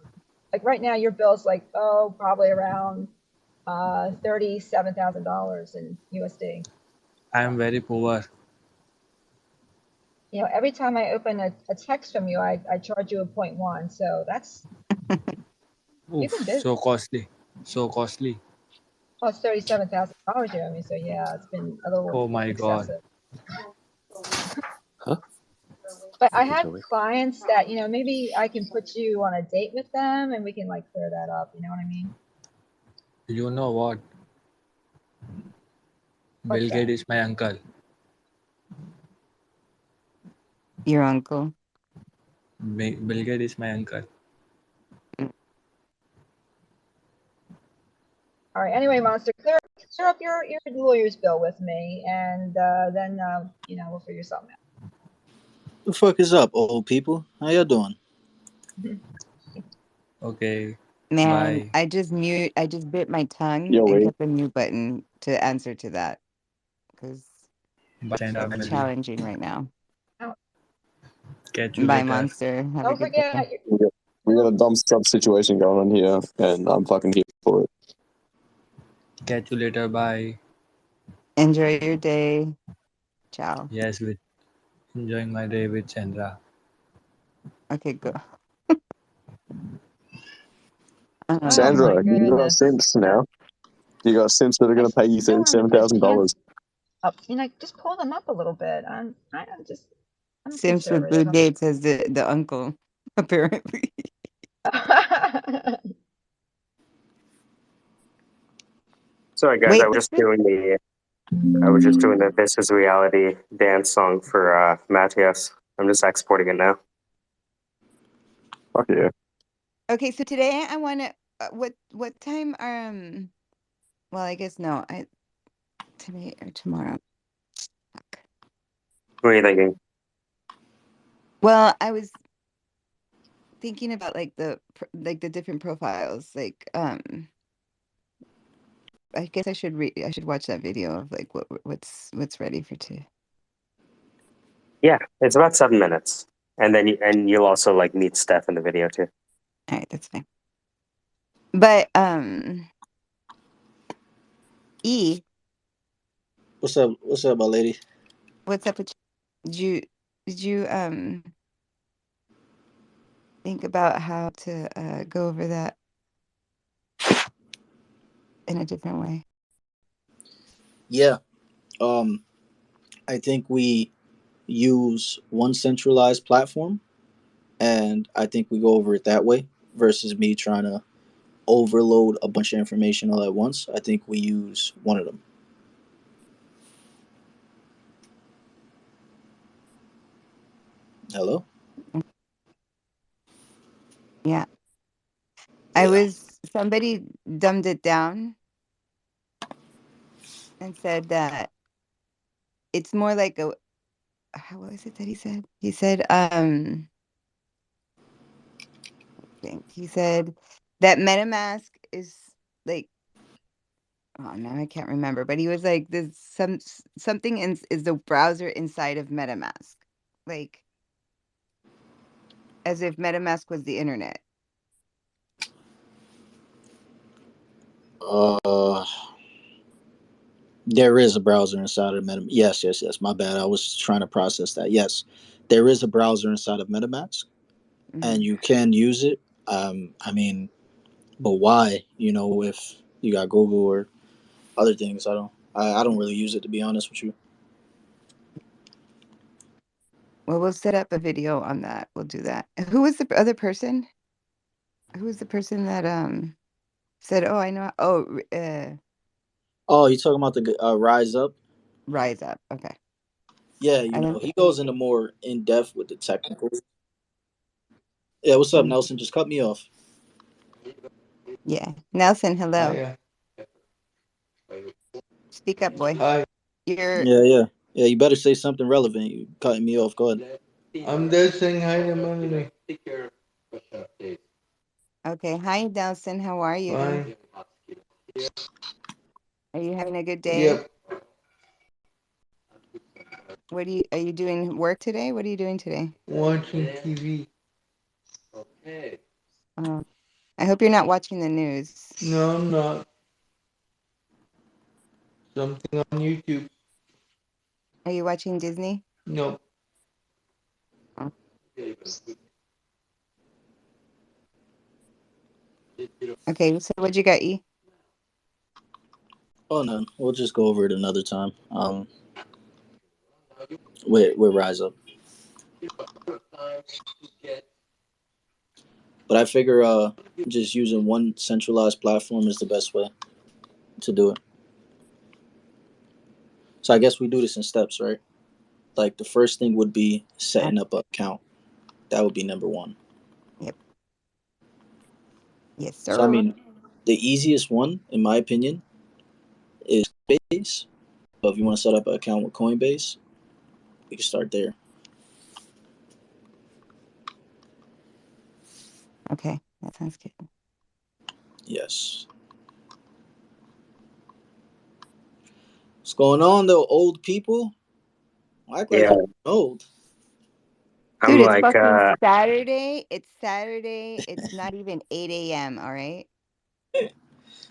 like right now your bill's like, oh, probably around $37,000 in USD. I am very poor. You know, every time I open a text from you, I charge you a 0.1. So that's, you've Oof, been busy. so costly. So costly. Oh, it's $37,000 you owe me. So yeah, it's been a little Oh my god. excessive. Huh? But I have clients that, you know, maybe I can put you on a date with them and we can like clear that up. You know what I mean? You know what? What's Bill that? Gates is my uncle. Your uncle. Bill Gates is my uncle. All right. Anyway, Monster, clear up your lawyer's bill with me, and then you know, we'll figure something The fuck is up, old people? How y'all doing? out. Okay. Man, Bye. I just bit my tongue Yo, and wait. hit the mute button to answer to that because Bye, Sandra it's Melody. challenging right now. Catch you Bye, later. Monster. Have a Don't good day. forget. We got a dumb sub situation going on here, and I'm fucking here for it. Catch you later. Bye. Enjoy your day. Ciao. Yes, with enjoying my day with Sandra. Okay, go. Oh Sandra, my you got goodness. simps now. You got simps that are going to pay you No, just $37,000. up. You know, just pull them up a little bit. I'm Sims with Bill conservative. Gates as the uncle, apparently. Sorry, guys. Wait, what's this? I was just doing the "This Is Reality" dance song for Matias. I'm just exporting it now. Fuck yeah. Okay, so today I want to. What time? Well, I guess no. Today or tomorrow. Fuck. What are you thinking? Well, I was thinking about like the different profiles. Like, I guess I should watch that video of like what's ready for two. Yeah, it's about 7 minutes, and then you'll also like meet Steph in the video too. All right, that's fine. But E, What's up? What's up, my lady? what's up with you? Did you think about how to go over that in a different way? Yeah. I think we use one centralized platform, and I think we go over it that way versus me trying to overload a bunch of information all at once. I think we use one of them. Hello? Yeah. Yeah. Somebody dumbed it down and said that it's more like what was it that he said? He said, he said that MetaMask is like, oh no, I can't remember, but he was like, there's something is the browser inside of MetaMask, like as if MetaMask was the internet. Uh, there is a browser inside of MetaMask. Yes. My bad. I was trying to process that. Yes, there is a browser inside of MetaMask, and you can use it. I mean, but why? You know, if you got Google or other things, I don't really use it, to be honest with you. Well, we'll set up a video on that. We'll do that. Who was the other person? Who was the person that said, "Oh, I know." Oh, Oh, you talking about the Rise Up? Rise Up. Okay. Yeah, I don't. he goes into more in depth with the technical. Yeah, what's up, Nelson? Just cut me off. Yeah, Nelson. Hello. Hi. Speak up, boy. Hi. You're Yeah. You better say something relevant. You cutting me off. Go ahead. I'm just saying hi, Emily. okay. Hi, Nelson. How are you? Fine. Are you having a good day? Yep. Are you doing work today? What are you doing today? Watching TV. Oh, I hope you're not watching the news. No, I'm not. Something on YouTube. Are you watching Disney? No. Oh. Okay, so what'd you got, E? Oh no, we'll just go over it another time. With Rise Up. But I figure just using one centralized platform is the best way to do it. So I guess we do this in steps, right? Like the first thing would be setting up an account. That would be number one. Yep. Yes, sir. So I mean, the easiest one, in my opinion, is Coinbase. So if you want to set up an account with Coinbase, we can start there. Okay, that sounds good. Yes. What's going on though, old people? Act like Yeah, you're old. I'm Dude, it's like, fucking Saturday. It's Saturday. It's not even 8 a.m., all right?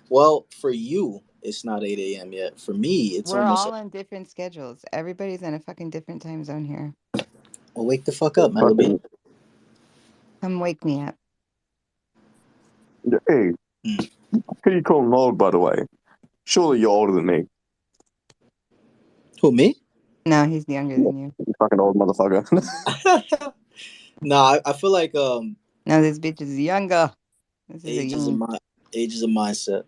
Well, for you, it's not 8 a.m. yet. For me, it's We're almost. all on different schedules. Everybody's in a fucking different time zone here. Well, wake the fuck up, Melody. Fucking, Come wake me up. hey, Hmm. who you calling old, by the way? Surely you're older than me. Who, me? No, he's younger than you. You fucking old motherfucker. Nah, I feel like No, this bitch is younger. This is a age is a young. age is a mindset.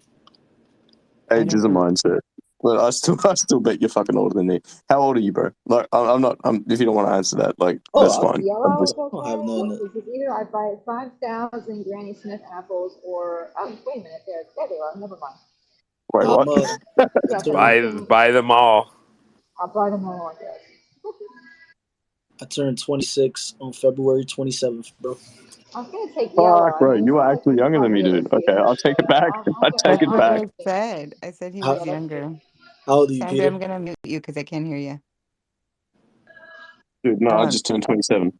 Age is a Whatever. mindset. But I still bet you're fucking older than me. How old are you, bro? Like, I'm not. If you don't want to answer that, like, Oh, that's fine. I'm Yellow just, is don't have okay. none. Because either I buy 5,000 Granny Smith apples or wait a minute, there they are. Never mind. wait, I'm what? I Yeah, turned Buy them all. I'll buy them all like this. I turned 26 on February 27th, bro. I was gonna take yellow. Fuck, I bro, mean, you are I like actually to younger than me, get dude. this Okay, year, I'll take it but back. I take That's it what back. I said. I said he How, was younger. how old are you, Sandra, Peter? I'm gonna mute you because I can't hear you. Dude, no, I Don't. just turned 27.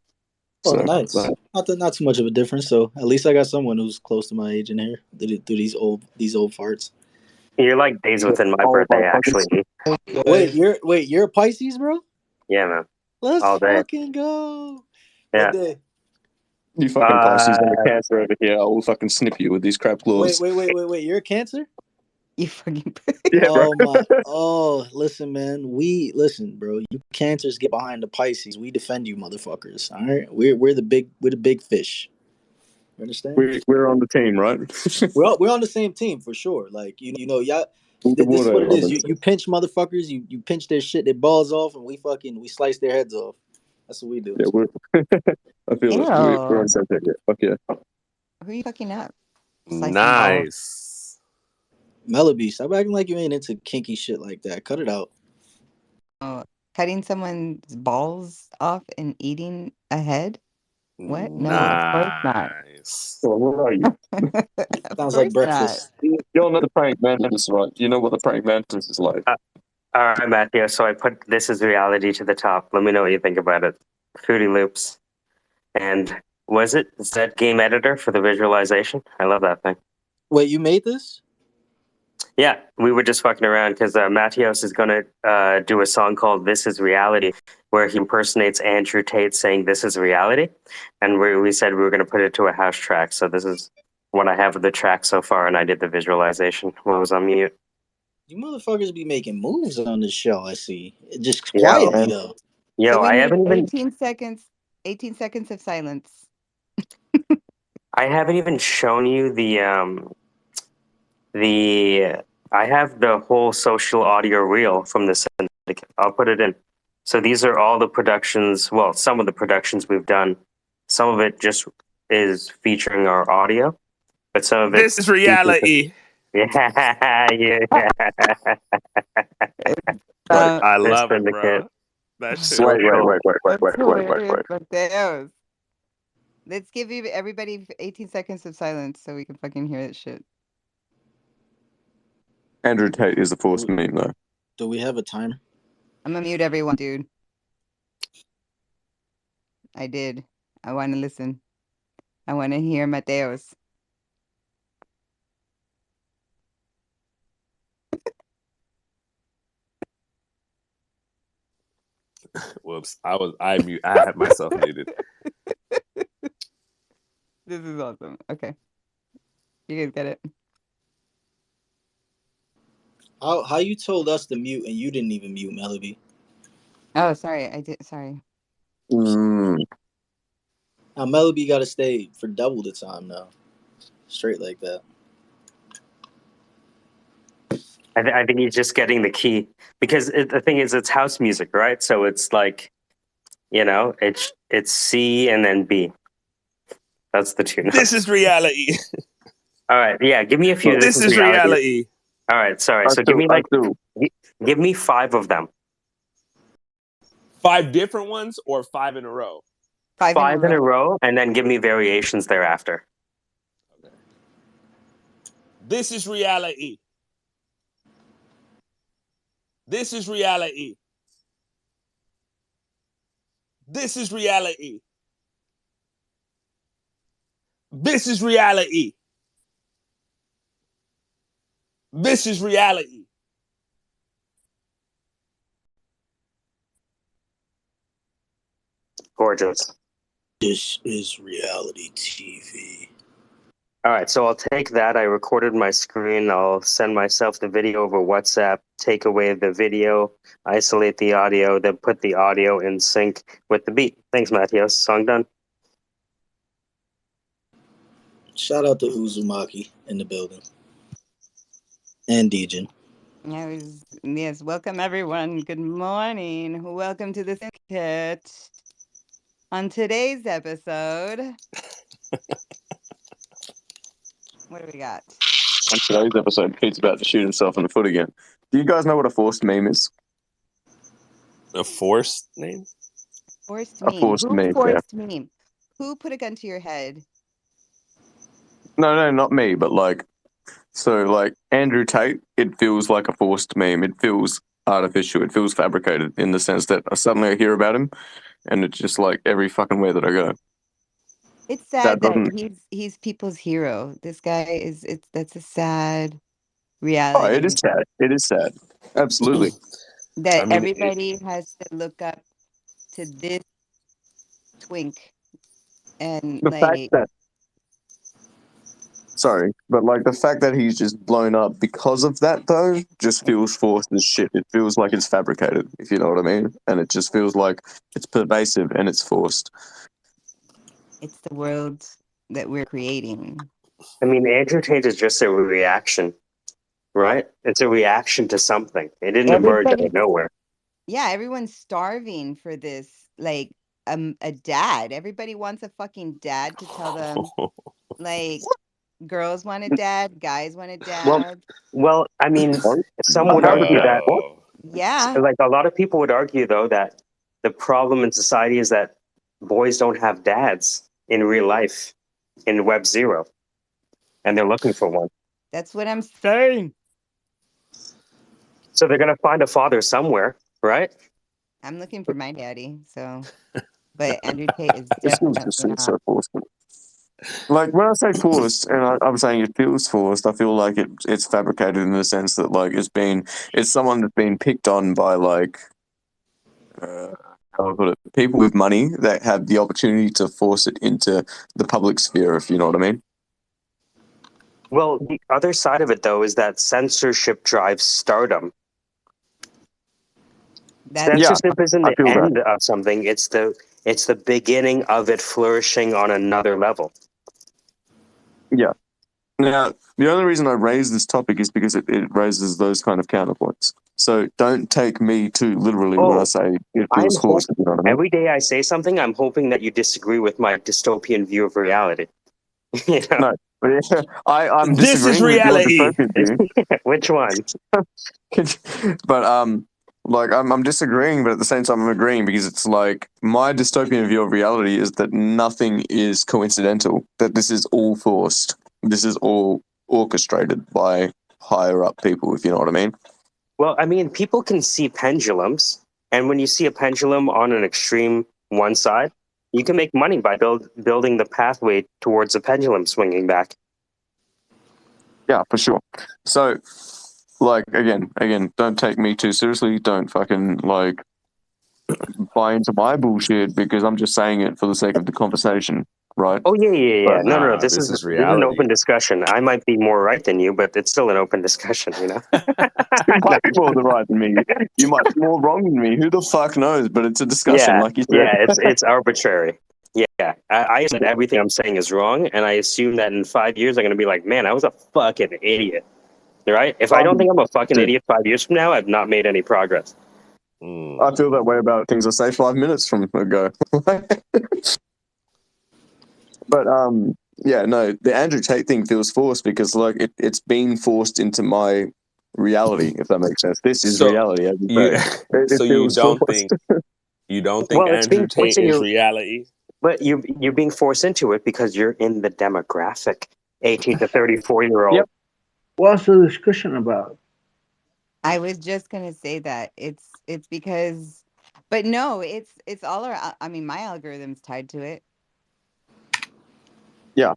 Oh, So, nice. Not too much of a difference. So at least I got someone who's close to my age in here. Do these old farts. you're like days within my old birthday, motherfuckers. actually. You're a Pisces, bro. Yeah, man, Let's all day. fucking go. What Yeah. day? You fucking Pisces and a Cancer over here. I will fucking snip you with these crap claws. Wait. You're a Cancer? You fucking. Yeah, bro. Oh my! Oh, listen, man. Listen, bro. You Cancers get behind the Pisces. We defend you, motherfuckers. All right. We're the big fish. You understand? We're on the team, right? We're on the same team for sure. Like y'all. This is what it is. You pinch motherfuckers. You pinch their shit, their balls off, and we slice their heads off. That's what we do. Yeah, I feel it. We're on Ew. the same team. Fuck yeah. Who are you fucking up? Slicing balls. Nice. Melody, stop acting like you ain't into kinky shit like that. Cut it out. Oh, cutting someone's balls off and eating a head? What? No, of course not. Nice. So where are you? Of Sounds like course not. breakfast. You're not the praying mantis, right? You know what the praying mantis is like. All right, Matthew. So I put "This Is Reality" to the top. Let me know what you think about it. Fruity Loops, and was it Zed Game Editor for the visualization? I love that thing. Wait, you made this? Yeah, we were just fucking around because Matios is going to do a song called "This Is Reality," where he impersonates Andrew Tate saying "This is reality," and we said we were going to put it to a house track. So this is what I have of the track so far, and I did the visualization when I was on mute. You motherfuckers be making moves on this show. I see. Just Yo, quietly though. So yo, we I need haven't even 18 seconds. 18 seconds of silence. shown you the I have the whole social audio reel from the Syndicate. I'll put it in. So these are all the productions, well, some of the productions we've done. Some of it just is featuring our audio, but some of it This is reality. yeah, yeah. Wait, I The love it, Syndicate. bro. That shit So is wait, cool. That's hilarious, wait. Mateos. Let's give everybody 18 seconds of silence so we can fucking hear that shit. Andrew Tate is a forced meme, though. Do we have a timer? I'm gonna mute everyone, dude. I did. I want to listen. I want to hear Mateos. Whoops. I had myself muted. This is awesome. Okay. You guys get it? How you told us to mute and you didn't even mute, Melody? Oh, sorry. I did. Sorry. Mm. Now Melody got to stay for double the time now, straight like that. I think he's just getting the key because the thing is, it's house music, right? So it's like, it's C and then B. That's the tune. This is reality. All right, yeah. Give me a few. This is reality. All right, sorry. I So still, give me 5 of them. 5 different ones or 5 in a row? 5 in a row, and then give me variations thereafter. Okay. This is reality. This is reality. This is reality. This is reality. This is reality. Gorgeous. This is reality TV. All right, so I'll take that. I recorded my screen. I'll send myself the video over WhatsApp, take away the video, isolate the audio, then put the audio in sync with the beat. Thanks, Matios. Song done. Shout out to Uzumaki in the building. And Dejin. Yes, welcome everyone. Good morning. Welcome to the Syndicate. On today's episode, what do we got? On today's episode, Pete's about to shoot himself in the foot again. Do you guys know what a forced meme is? A forced name? Forced A meme. forced Who meme, forced meme? Who put a gun to your head? No, not me, but like Andrew Tate, it feels like a forced meme. It feels artificial. It feels fabricated in the sense that suddenly I hear about him, and it's just like every fucking way that I go. It's sad that he's people's hero. This guy that's a sad reality. Oh, it is sad. It is sad. Absolutely. That everybody has to look up to this twink and the fact that the fact that he's just blown up because of that though just feels forced as shit. It feels like it's fabricated, if you know what I mean, and it just feels like it's pervasive and it's forced. It's the world that we're creating. I mean, Andrew Tate is just a reaction, right? It's a reaction to something. It didn't emerge out of nowhere. Yeah, everyone's starving for this, like a dad. Everybody wants a fucking dad to tell them, like, girls want a dad, guys want a dad. Well, I mean, some would argue that. Yeah. Like a lot of people would argue, though, that the problem in society is that boys don't have dads in real life, in Web 0, and they're looking for one. That's what I'm saying. So they're going to find a father somewhere, right? I'm looking for my daddy, so. But Andrew Tate is definitely not. So forced. Like when I say forced, and I'm saying it feels forced, I feel like it's fabricated in the sense that like it's someone that's been picked on by like how I put it, people with money that have the opportunity to force it into the public sphere, if you know what I mean. Well, the other side of it, though, is that censorship drives stardom. Censorship isn't the end of something; it's the beginning of it flourishing on another level. Yeah. Now, the only reason I raise this topic is because it raises those kind of counterpoints. So don't take me too literally when I say it feels forced. You know what I mean? Every day I say something, I'm hoping that you disagree with my dystopian view of reality. You know? No, I'm This is disagreeing reality. with your dystopian view. Which one? But like I'm disagreeing, but at the same time I'm agreeing because it's like my dystopian view of reality is that nothing is coincidental. That this is all forced. This is all orchestrated by higher up people, if you know what I mean. Well, I mean, people can see pendulums, and when you see a pendulum on an extreme one side, you can make money by building the pathway towards a pendulum swinging back. Yeah, for sure. So, like, again, don't take me too seriously. Don't fucking, like, buy into my bullshit because I'm just saying it for the sake of the conversation, right? Oh yeah. But No. Nah, This this is is an reality. open discussion. I might be more right than you, but it's still an open discussion. You know. you might be more the right than me. You might be more wrong than me. Who the fuck knows? But it's a discussion, like you said. It's arbitrary. Yeah, I said everything I'm saying is wrong, and I assume that in 5 years I'm gonna be like, man, I was a fucking idiot. Right? If I don't think I'm a fucking Dude, idiot 5 years from now, I've not made any progress. I feel that way about things I say 5 minutes from ago. But yeah, no, the Andrew Tate thing feels forced because like it's been forced into my reality, if that makes sense. This is So reality, as you you, say. It so feels forced. you don't think Well, it's Andrew being forced Tate in is you, reality? but you're being forced into it because you're in the demographic, 18 to 34-year-old. Yep. What's the discussion about? I was just gonna say that it's because, but no, it's all our. I mean, my algorithm's tied to it. Yeah.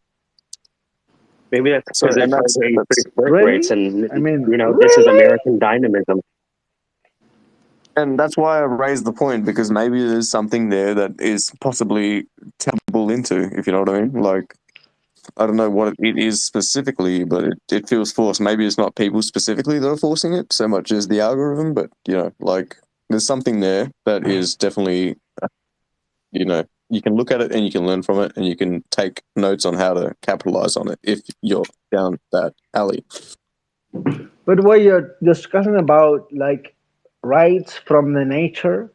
Maybe that's So, because they're and trying that's to increase birth rates, Really? and I mean, this is really? American dynamism. and that's why I raised the point, because maybe there's something there that is possibly tappable into, if you know what I mean. Like, I don't know what it is specifically, but it feels forced. Maybe it's not people specifically that are forcing it so much as the algorithm, but like there's something there that is definitely, you can look at it and you can learn from it and you can take notes on how to capitalize on it if you're down that alley. But what you're discussing about, like rights from the nature,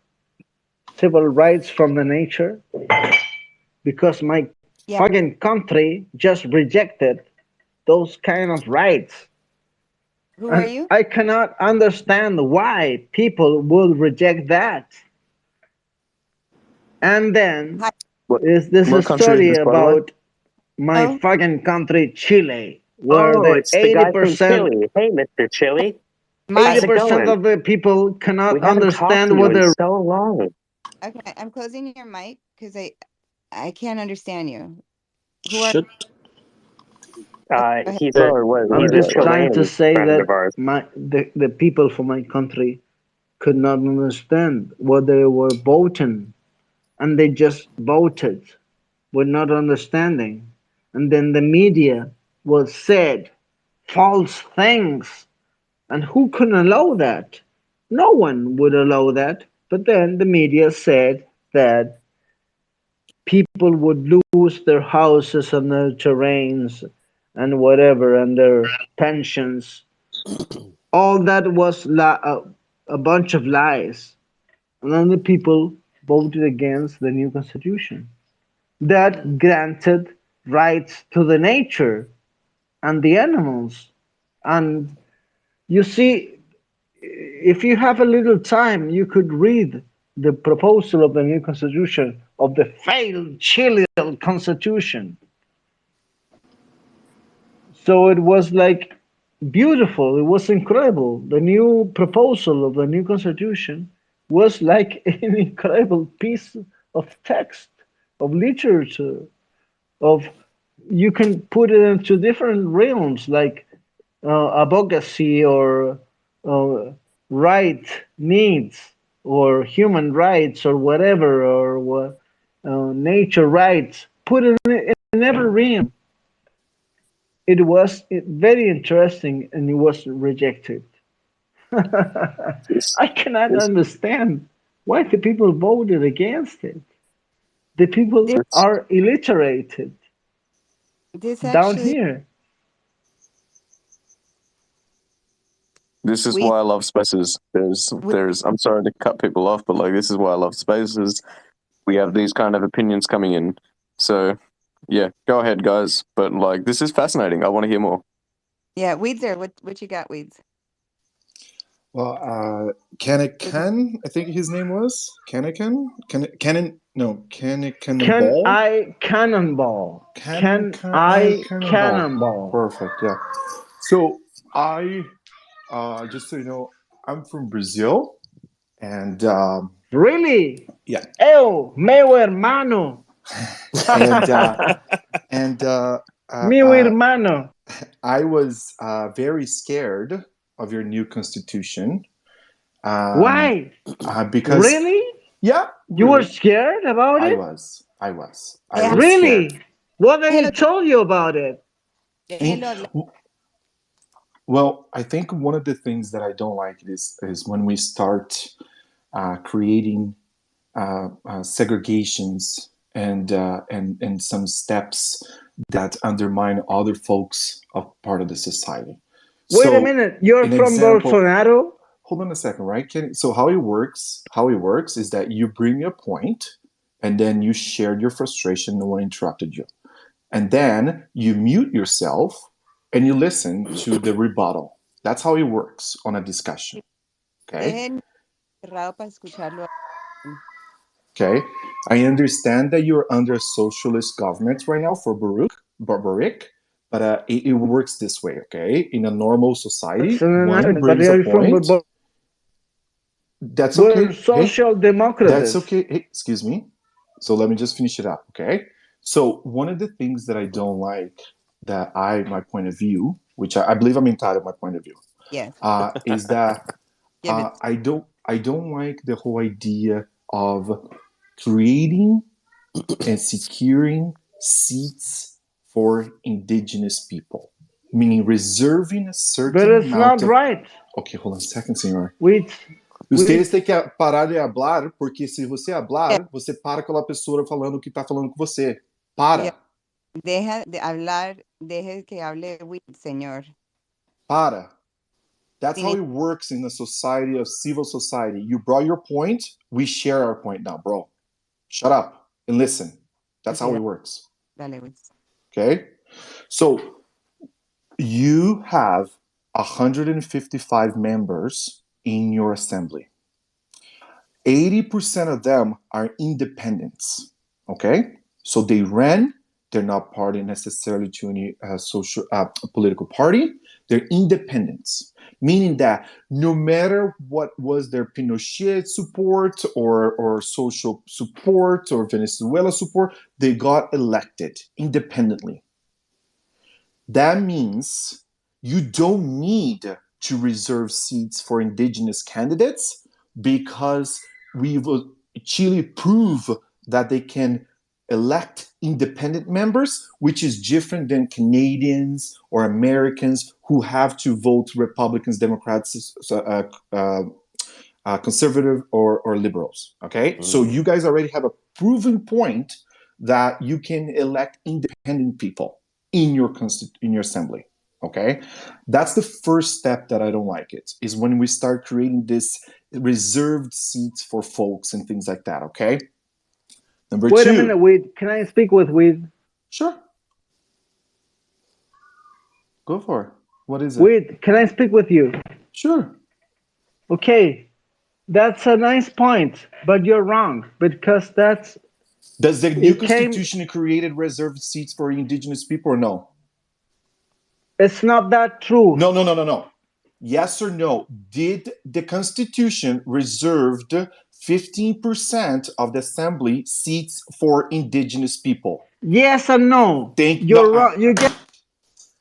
civil rights from the nature, because my Yeah. fucking country just rejected those kind of rights. Who are And you? I cannot understand why people will reject that. And then Hi. is this a What country is story this, by the way? about my Oh, fucking country, Chile, where Oh, the it's the guy from Chile. Hey, Mr. Chile. How's eighty my. it percent going? of the people We cannot haven't talked to understand you what in they're. so long. Okay, I'm closing your mic because I can't understand you. Who are? Shit. Okay, go ahead. He's No, a wait, I'm he's wait, a just wait, wait. trying to Chilean say friend that of ours. the people from my country could not understand what they were voting, and they just voted with not understanding, and then the media was said false things, and who can allow that? No one would allow that. But then the media said that people would lose their houses and their terrains and whatever and their pensions. All that was a bunch of lies. And then the people voted against the new constitution that granted rights to the nature and the animals. And you see, if you have a little time, you could read the proposal of the new constitution of the failed Chilean constitution. So it was like beautiful. It was incredible. The new proposal of the new constitution was like an incredible piece of text, of literature, of you can put it into different realms like advocacy or uh, right needs or human rights or whatever or nature rights. Put it in every realm. It was very interesting and it was rejected. This, I cannot this, understand why the people voted against it. The people This this, are illiterated this down actually here. this is we why I love spaces. we I'm sorry to cut people off, but like, this is why I love spaces. We have these kind of opinions coming in. So, yeah, go ahead, guys. But like, this is fascinating. I want to hear more. yeah, Weeds there. What you got, Weeds? Well, Canacan, I think his name was Canacan. Canacan Can Ball. I cannonball? Can I I Cannonball. cannonball? Perfect. Yeah. So I, just so you know, I'm from Brazil, and Really? yeah, Meu hermano. and Meu hermano. I was very scared of your new constitution, Why? because Really? Yeah, You were really. scared about I it? was. I was. I Yeah. was scared. Really? What they Déjelo, told you about it? déjelo hablar. Well, I think one of the things that I don't like is when we start creating segregations and some steps that undermine other folks of part of the society. Wait a So, minute. You're an from example. Bolsonaro? Hold on a second, right? So how it works is that you bring a point, and then you shared your frustration. No one interrupted you, and then you mute yourself and you listen to the rebuttal. That's how it works on a discussion. Okay. Dejen cerrado para escucharlo. Okay. I understand that you're under a socialist government right now for Barbaric, but it works this way. Okay. In a normal society, one But brings a they're from point. That's we're okay. social Hey, democrats. that's okay. Hey, excuse me. So let me just finish it up, okay? So one of the things that I don't like, my point of view, which I believe I'm entitled my point of view, Yes. is that Give it. I don't like the whole idea of creating and securing seats for indigenous people, meaning reserving a certain But it's amount not of. right. Okay, hold on a second, senor. Wait. Vocês têm que parar de hablar, porque se você hablar, você para aquela pessoa falando que está falando com você. Para. Deja de hablar, deje que hable with, señor. Para. That's how it works in a society, a civil society. You brought your point, we share our point now, bro. Shut up and listen. That's how it works. Dale, Wiz. Okay? So you have 155 members in your assembly. 80% of them are independents. Okay? So they ran. They're not party necessarily to any social political party. They're independents, meaning that no matter what was their Pinochet support or social support or Venezuela support, they got elected independently. That means you don't need to reserve seats for indigenous candidates because Chile prove that they can elect independent members, which is different than Canadians or Americans who have to vote Republicans, Democrats, conservative or liberals. Okay, so you guys already have a proven point that you can elect independent people in your assembly. Okay, that's the first step that I don't like. It is when we start creating this reserved seats for folks and things like that. Okay. Number Wait two. a minute, Weed. Can I speak with Weed? Sure. Go for it. What is it? Weed, can I speak with you? Sure. Okay, that's a nice point, but you're wrong because that's. Does the new constitution created reserved seats for indigenous people or no? It's not that true. No. Yes or no? Did the Constitution reserved 15% of the assembly seats for indigenous people? Yes and no. You're wrong. You get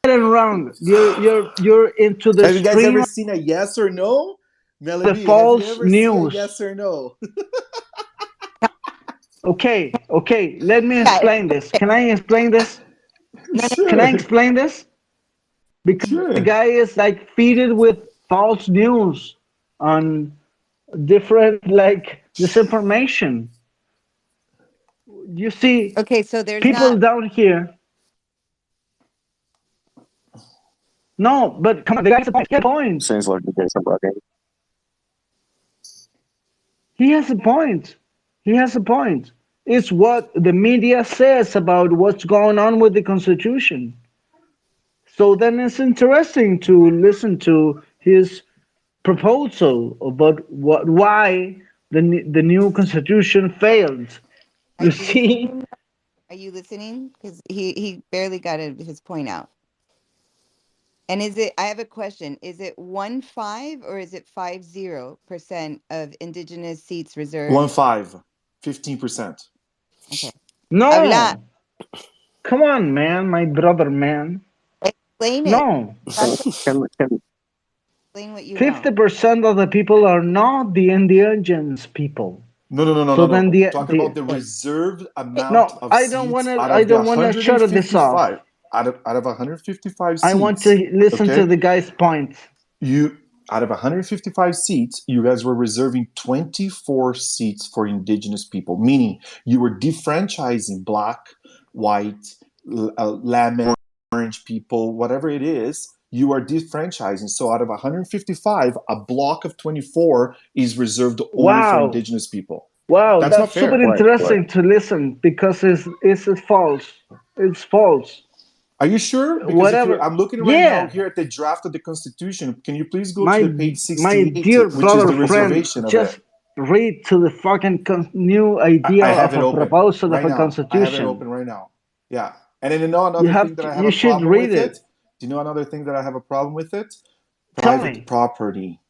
it wrong. You're into the Have you guys stream ever seen a yes or no? Melody, the false have you ever news. seen a yes or no? Okay. Let me explain this. Can I explain this? Sure. Can I explain this? Because the guy is like feeded with false news on different disinformation. You see, okay, so there's people down here. No, but come on, the guy has a point. He has a point. Seems like the case about it. He has a point. He has a point. It's what the media says about what's going on with the Constitution. So then it's interesting to listen to his proposal about why the new Constitution failed. You see? Listening? Are you listening? Because he barely got his point out. And I have a question. Is it 15 or is it 50% of indigenous seats reserved? 15%. Okay. No. Habla. Come on, man, my brother, man. Explain it. No. Explain what you know. 50% of the people are not the indigenous people. So then no. Talking about the reserved amount of I seats don't want to. out I of the don't want to shut this off. 155. Out of 155 seats. I want to listen to the guy's point. Out of 155 seats, you guys were reserving 24 seats for indigenous people, meaning you were defranchising black, white, lemon, orange people, whatever it is, you are defranchising. So out of 155, a block of 24 is reserved only for indigenous people. Wow, That's not fair. super interesting to listen because it's false. It's false. Are you sure? Because I'm looking right now here at the draft of the Constitution. Can you please go to the page 68, my dear which brother is the friend, reservation of just it? read to the fucking new idea of a proposal right of a now. constitution. I have it open right now. Yeah. And then you know another thing that I have a problem with it? Do you know another thing that I have a problem with it? Private property.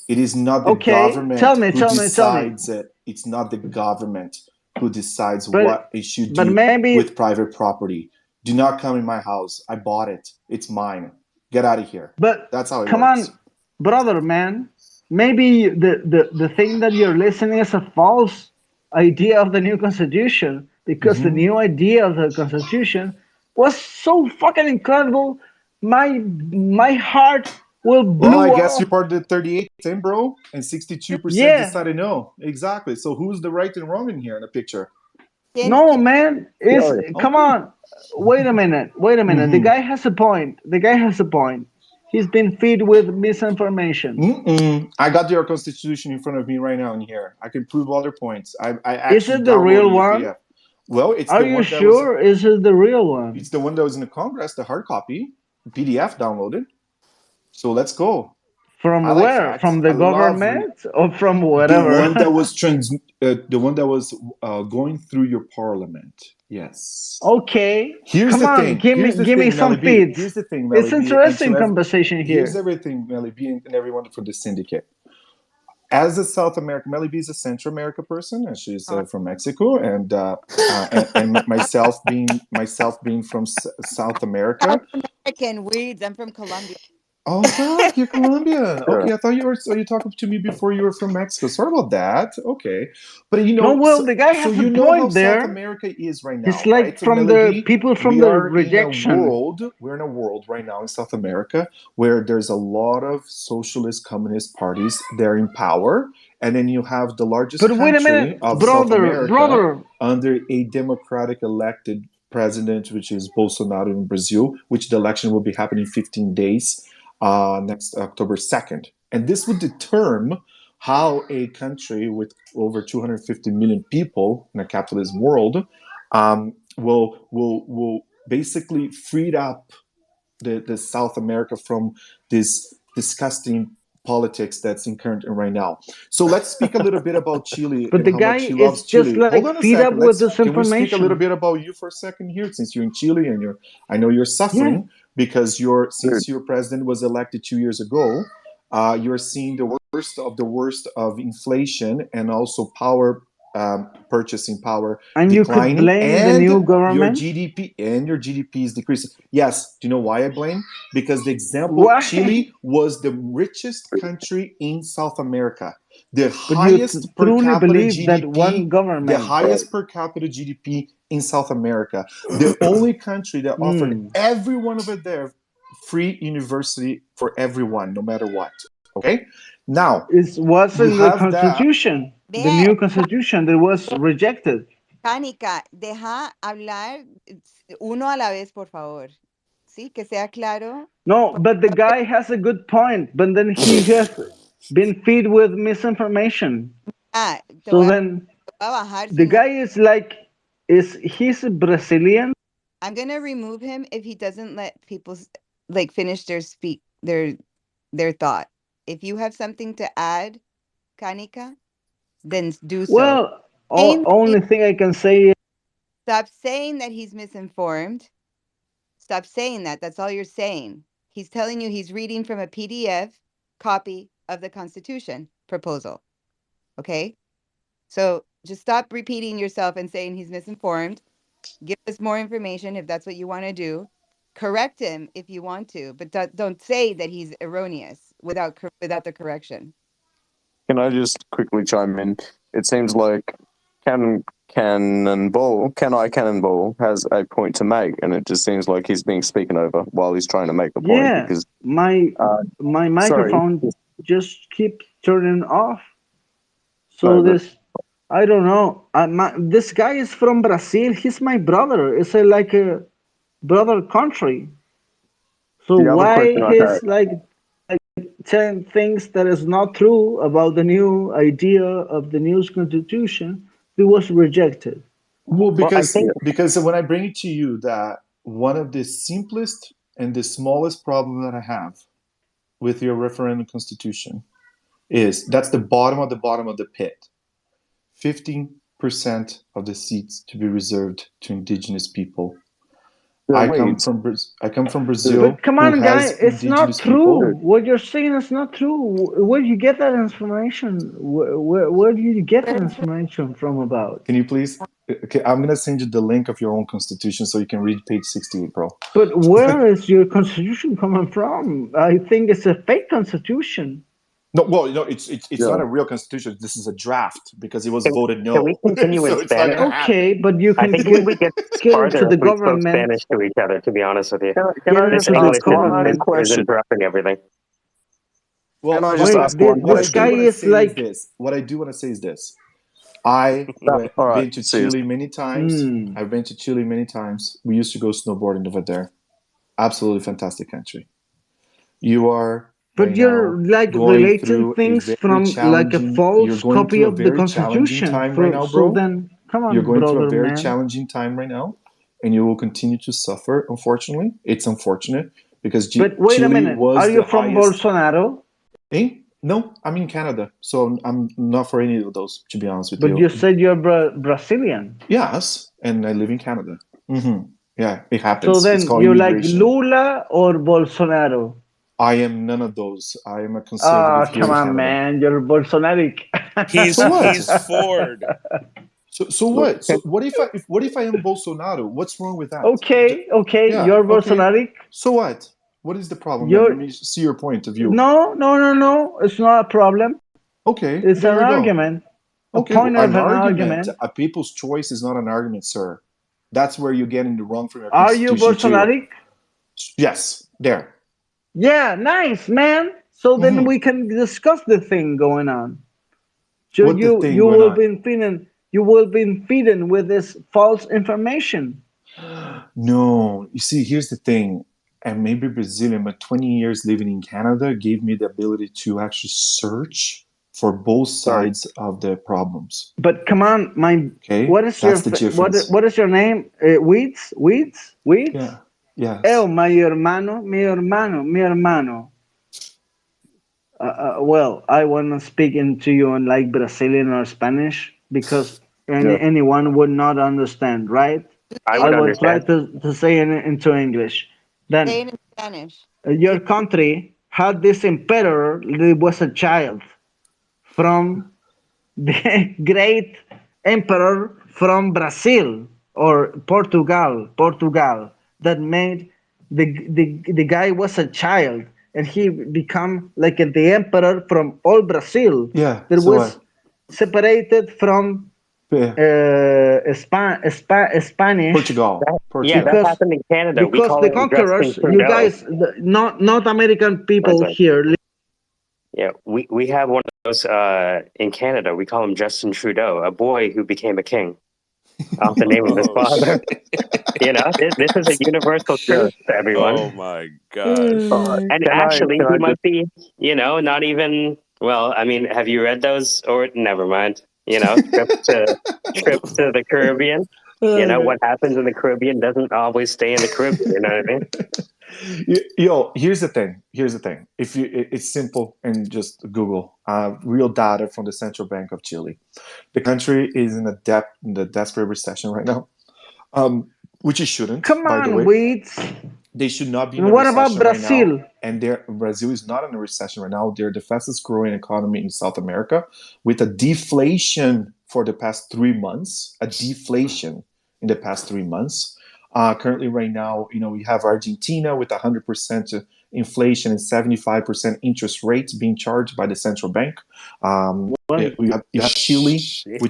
It is not the government who decides it. It's not the government who decides what it should do with private property. Do not come in my house. I bought it. It's mine. Get out of here. But that's how it come works. on, brother, man. Maybe the thing that you're listening is a false idea of the new constitution, because the new idea of the constitution was so fucking incredible. My heart will blow Well, I guess off. you're part of the 38 team, bro, and 62% decided no. Exactly. So who's the right and wrong in here in the picture? No, man. Come on. Wait a minute. The guy has a point. He's been fed with misinformation. I got your constitution in front of me right now in here. I can prove other points. I actually is it the real one? PDF. Well, it's Are the you one sure? Is it the real one? It's the one that was in the Congress, the hard copy, PDF downloaded. So let's go. From where? From the government or from whatever? The one that was going through your parliament. Yes. Okay. Here's Come the on, thing. give me some feeds. Here's the thing, Melly It's interesting conversation here. Here's everything, Melly B, and everyone from the syndicate. As a South American, Melly B is a Central America person, and she's from Mexico, and myself being from South America. South American weeds. I'm from Colombia. Oh, fuck, you're Colombian. Okay, I thought you talking to me before you were from Mexico. Sorry about that. Okay. But you know, the guy has a point there. South America is right now. It's like right? from the people from the rejection. We're in a world right now in South America where there's a lot of socialist communist parties. They're in power. And then you have the largest country of South America under a democratic elected president, which is Bolsonaro in Brazil, which the election will be happening in 15 days. Next October 2nd. And this would determine how a country with over 250 million people in a capitalist world will basically free up the South America from this disgusting politics that's current right now. So let's speak a little bit about Chile. But the guy is just like feed up with this information. Can we speak a little bit about you for a second here, since you're in Chile and I know you're suffering because since your president was elected 2 years ago, you're seeing the worst of inflation and also purchasing power and declining, you could blame the new government. Your GDP is decreasing. Yes. Do you know why I blame? Because the example, Chile was the richest country in South America. The highest per capita GDP. The highest per capita GDP in South America. The only country that offered everyone over there free university for everyone, no matter what. Okay. Now it was in the Constitution. The new constitution that was rejected. Cánica, deja hablar uno a la vez, por favor. Sí, que sea claro. No, but the guy has a good point, but then he has been fed with misinformation. So then the guy is like, he's Brazilian? I'm gonna remove him if he doesn't let people finish their thought. If you have something to add, Cánica, then do so. Well, only thing I can say is stop saying that he's misinformed. Stop saying that. That's all you're saying. He's telling you he's reading from a PDF copy of the Constitution proposal. Okay? So just stop repeating yourself and saying he's misinformed. Give us more information if that's what you want to do. Correct him if you want to, but don't say that he's erroneous without the correction. Can I just quickly chime in? it seems like Cannonball has a point to make, and it just seems like he's being spoken over while he's trying to make the point. Yeah, Because my sorry, microphone just keeps turning off. So no, but this, I don't know. This guy is from Brazil. He's my brother. It's like a brother country. So the other why question I had, he's like saying things that is not true about the new idea of the new constitution? It was rejected. Well, Well, I because think because when I bring it to you that one of the simplest and the smallest problem that I have with your referendum constitution is that's the bottom of the pit. 15% of the seats to be reserved to indigenous people. the I come weeds. from Brazil, But come who on, guy, has it's not indigenous true. people. What you're saying is not true. Where do you get that information? Where do you get that information from about? Can you please? Okay, I'm gonna send you the link of your own constitution so you can read page 68, bro. But where is your constitution coming from? I think it's a fake constitution. No, well, it's not Yeah. a real constitution. This is a draft because it was can, voted can we no, continue in so it's not Spanish? gonna Okay, happen. but you I can think we would get get into farther the if we spoke government, Spanish to each other. To be honest with you, Can I get this just into the ask English one government. is question? interrupting everything. Well, Can I just well, Wait, ask one what I this do guy question? want to is say is like, this. What I do want to say is this. I All right, been to see. Chile many times. hmm. I've been to Chile many times. We used to go snowboarding over there. Absolutely fantastic country. You are But right you're now like going relating through a things very from like a challenging. You're false going copy through a of the very challenging constitution. time right now, So bro. then, come You're on, going through a brother very man. challenging time right now, and you will continue to suffer. Unfortunately, it's unfortunate because But wait a Chile minute, are was you the from highest. Bolsonaro? Eh? No, I'm in Canada, so I'm not for any of those. To be honest with But you, you said you're Brazilian. yes, and I live in Canada. Yeah, it So happens. It's then called you like immigration. Lula or Bolsonaro? I am none of those. I am a conservative Ah, here come in on, Canada. man, you're Bolsonaric. So what? He's Ford. So what? So what if I am Bolsonaro? What's wrong with that? Okay, okay, Yeah, you're okay. Bolsonaric. So what? What is the problem then? You're Let me see your point of view. no, no, no, no. It's not a problem. Okay, It's there an we go. argument, a Okay, point of an an argument. argument. A people's choice is not an argument, sir. That's where you're getting the wrong from your Are you constitution too. Bolsonaric? Yes, there. Yeah, nice, man. So then hmm we can discuss the thing going on. So What the thing you going will on? be feeding with this false information. No, you see, here's the thing. And maybe Brazilian, but 20 years living in Canada gave me the ability to actually search for both Sorry. sides of the problems. But come on, Okay, what is your that's the difference. what is your name? Weeds? Yeah. Oh, Yes. my hermano, mi hermano. Well, I want to speak into you in like Brazilian or Spanish because Yeah. anyone would not understand, right? I Say would I it, will try understand. to say it into English. say Then it in Spanish. your country had this emperor that was a child from the great emperor from Brazil or Portugal, that made the guy was a child and he become like the emperor from all Brazil Yeah. that So was what? separated from Yeah. Spanish Portugal. Yeah, Portugal. that because happened in Canada. We call the him Justin conquerors, you Trudeau. guys, not American people Listen, here. yeah, we have one of those in Canada. We call him Justin Trudeau, a boy who became a king off the name of his Oh father. shit. You know, this is a universal truth to Oh everyone. my gosh. And actually, Can he I just might be, not even. Well, I mean, have you read those? Or never mind. Trips to the Caribbean. What happens in the Caribbean doesn't always stay in the Caribbean. You know what I mean? Yo, here's the thing. If it's simple and just Google real data from the Central Bank of Chile. The country is in the desperate recession right now, which it shouldn't, Come by the on, way. weeds. They should not be in And a what about recession right now. Brazil? And Brazil is not in a recession right now. They're the fastest growing economy in South America with a deflation for the past 3 months. A deflation in the past 3 months. Currently, right now, we have Argentina with 100% inflation and 75% interest rates being charged by the central bank. You have Chile,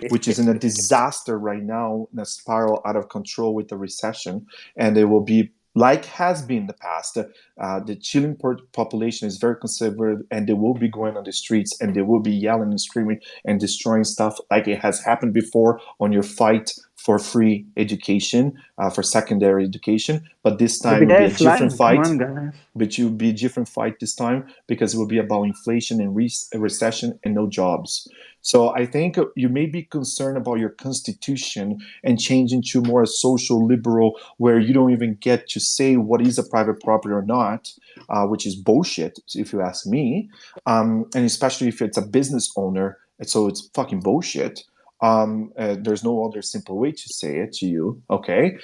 which is in a disaster right now, in a spiral out of control with the recession, and it will be like has been in the past. The Chilean population is very conservative, and they will be going on the streets, and they will be yelling and screaming and destroying stuff like it has happened before on your fight for free education, for secondary education. But this time it will be a different fight. Come on, guys. But it will be a different fight this time because it will be about inflation and recession and no jobs. So I think you may be concerned about your constitution and changing to more social liberal, where you don't even get to say what is a private property or not, which is bullshit, if you ask me. And especially if it's a business owner, so it's fucking bullshit. There's no other simple way to say it to you. Okay,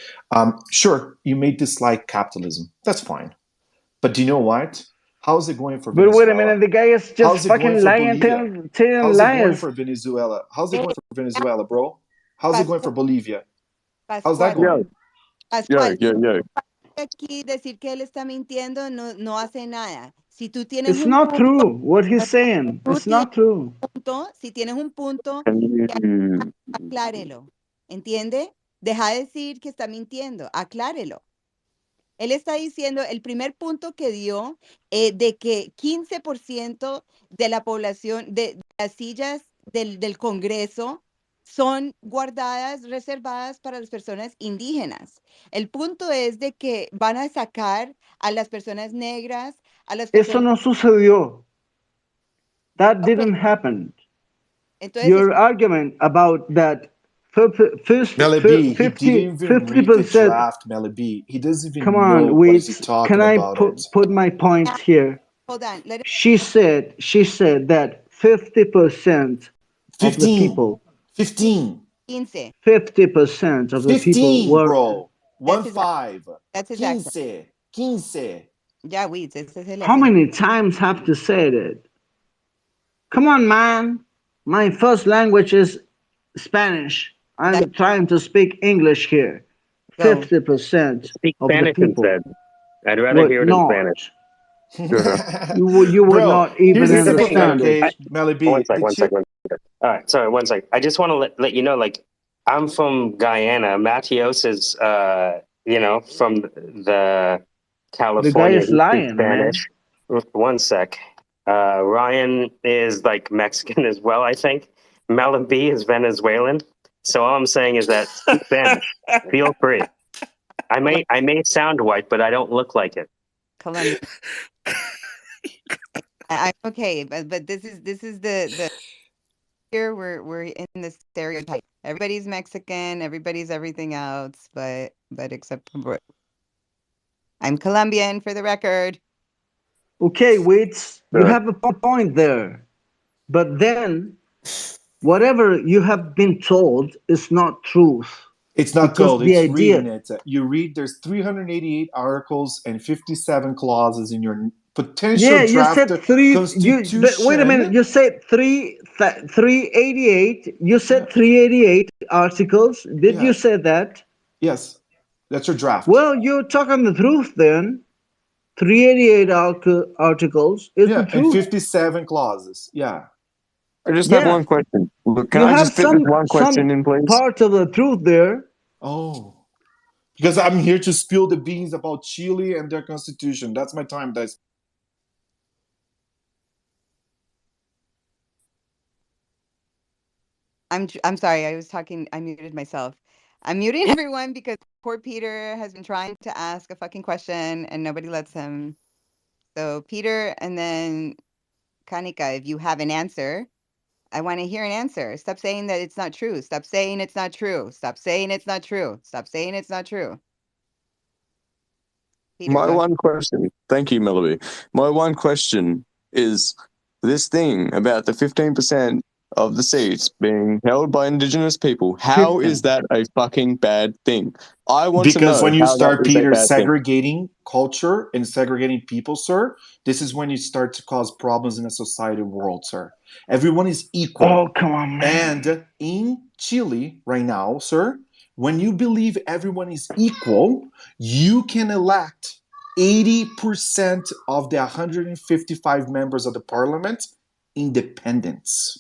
sure, you may dislike capitalism. That's fine. But do you know what? How's it going for But Venezuela? wait a minute, the guy is just How's it going fucking for lying, Bolivia? telling How's it going lies. for Venezuela? How's it going for Venezuela, bro? How's it going for Bolivia? How's that Pascual, going? Pascual, aquí decir que él está mintiendo no hace nada. Si tú tienes It's un not punto, true. What he's saying, tú it's tienes not true. un punto, si tienes un punto, Can you aclárelo. ¿Entiende? Deja de decir que está mintiendo, aclárelo. Él está diciendo, el primer punto que dio, de que 15% de la población, de las sillas del Congreso son guardadas, reservadas para las personas indígenas. El punto es de que van a sacar a las personas negras, a las Eso personas... no sucedió. That Ok, didn't happen. entonces, Your argument about that Melody, he 50, didn't even read the 50%. draft, Melody. He doesn't Come even know on, what is he wait. talking Can I about it. put my points here? hold on, let him... She said that 50% of the 15. people, 15. 15. 50% of the people 15, were. bro. That's 1-5. That's his accent. 15. Ya, Weeds, ese es el How acento. many times have to say it? Come on, man. My first language is Spanish. I'm trying to speak English here. Go. 50% Speak of the Spanish people instead. I'd rather would hear it in Spanish. not. You would Bro, not even here's the simple thing, understand okay, it. Melody. One sec. All right, sorry, one sec. I just want to let you know, like, I'm from Guyana. Matios is, from the The guy California. is He speaks lying, man. Spanish. One sec. Ryan is like Mexican as well, I think. Malabi is Venezuelan. So all I'm saying is that speak Spanish. Feel free. I may sound white, but I don't look like it. Colombia. I'm okay, but this is the here we're in the stereotype. Everybody's Mexican, everybody's everything else, but except for I'm Colombian for the record. Okay, wait. You have a point there. But then, whatever you have been told is not truth. It's not Because told, the it's idea- reading it. You read, there's 388 articles and 57 clauses in your potential Yeah, you draft said three. constitution. Wait a minute. You said 388. You said 388 articles. Did you say that? Yes, that's your draft. Well, you're talking the truth then. 388 articles is the and truth. 57 clauses. Yeah. I just have one question. Look, can You I have just fit this one question in, please? Part of the truth there. Oh. Because I'm here to spill the beans about Chile and their constitution. That's my time, guys. I'm sorry, I was talking, I muted myself. I'm muting everyone because poor Peter has been trying to ask a fucking question and nobody lets him. So Peter and then Kanika, if you have an answer, I want to hear an answer. Stop saying that it's not true. Stop saying it's not true. Stop saying it's not true. Stop saying it's not true. Peter, My go. one question, thank you, Melody. My one question is this thing about the 15% of the seats being held by Indigenous people. How is that a fucking bad thing? I want to know. Because when you how start, that is a Peter, bad thing. segregating culture and segregating people, sir, this is when you start to cause problems in a society world, sir. Everyone is equal. Oh, come on, man. And in Chile right now, sir, when you believe everyone is equal, you can elect 80% of the 155 members of the parliament, independents.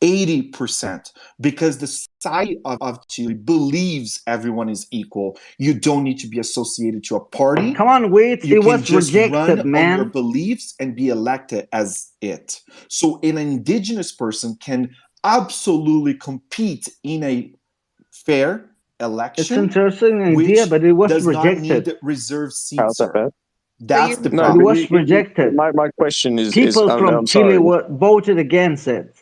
80%, because the society of Chile believes everyone is equal. You don't need to be associated to a party. Come on, wait. You It can was just rejected, run on your man. beliefs and be elected as it. So an indigenous person can absolutely compete in a fair It's election, interesting idea, which but it was does not need rejected. reserved seats, How's that sir. bad? That's the No, It problem. but was rejected. my question is People from I'm Chile sorry. voted against it.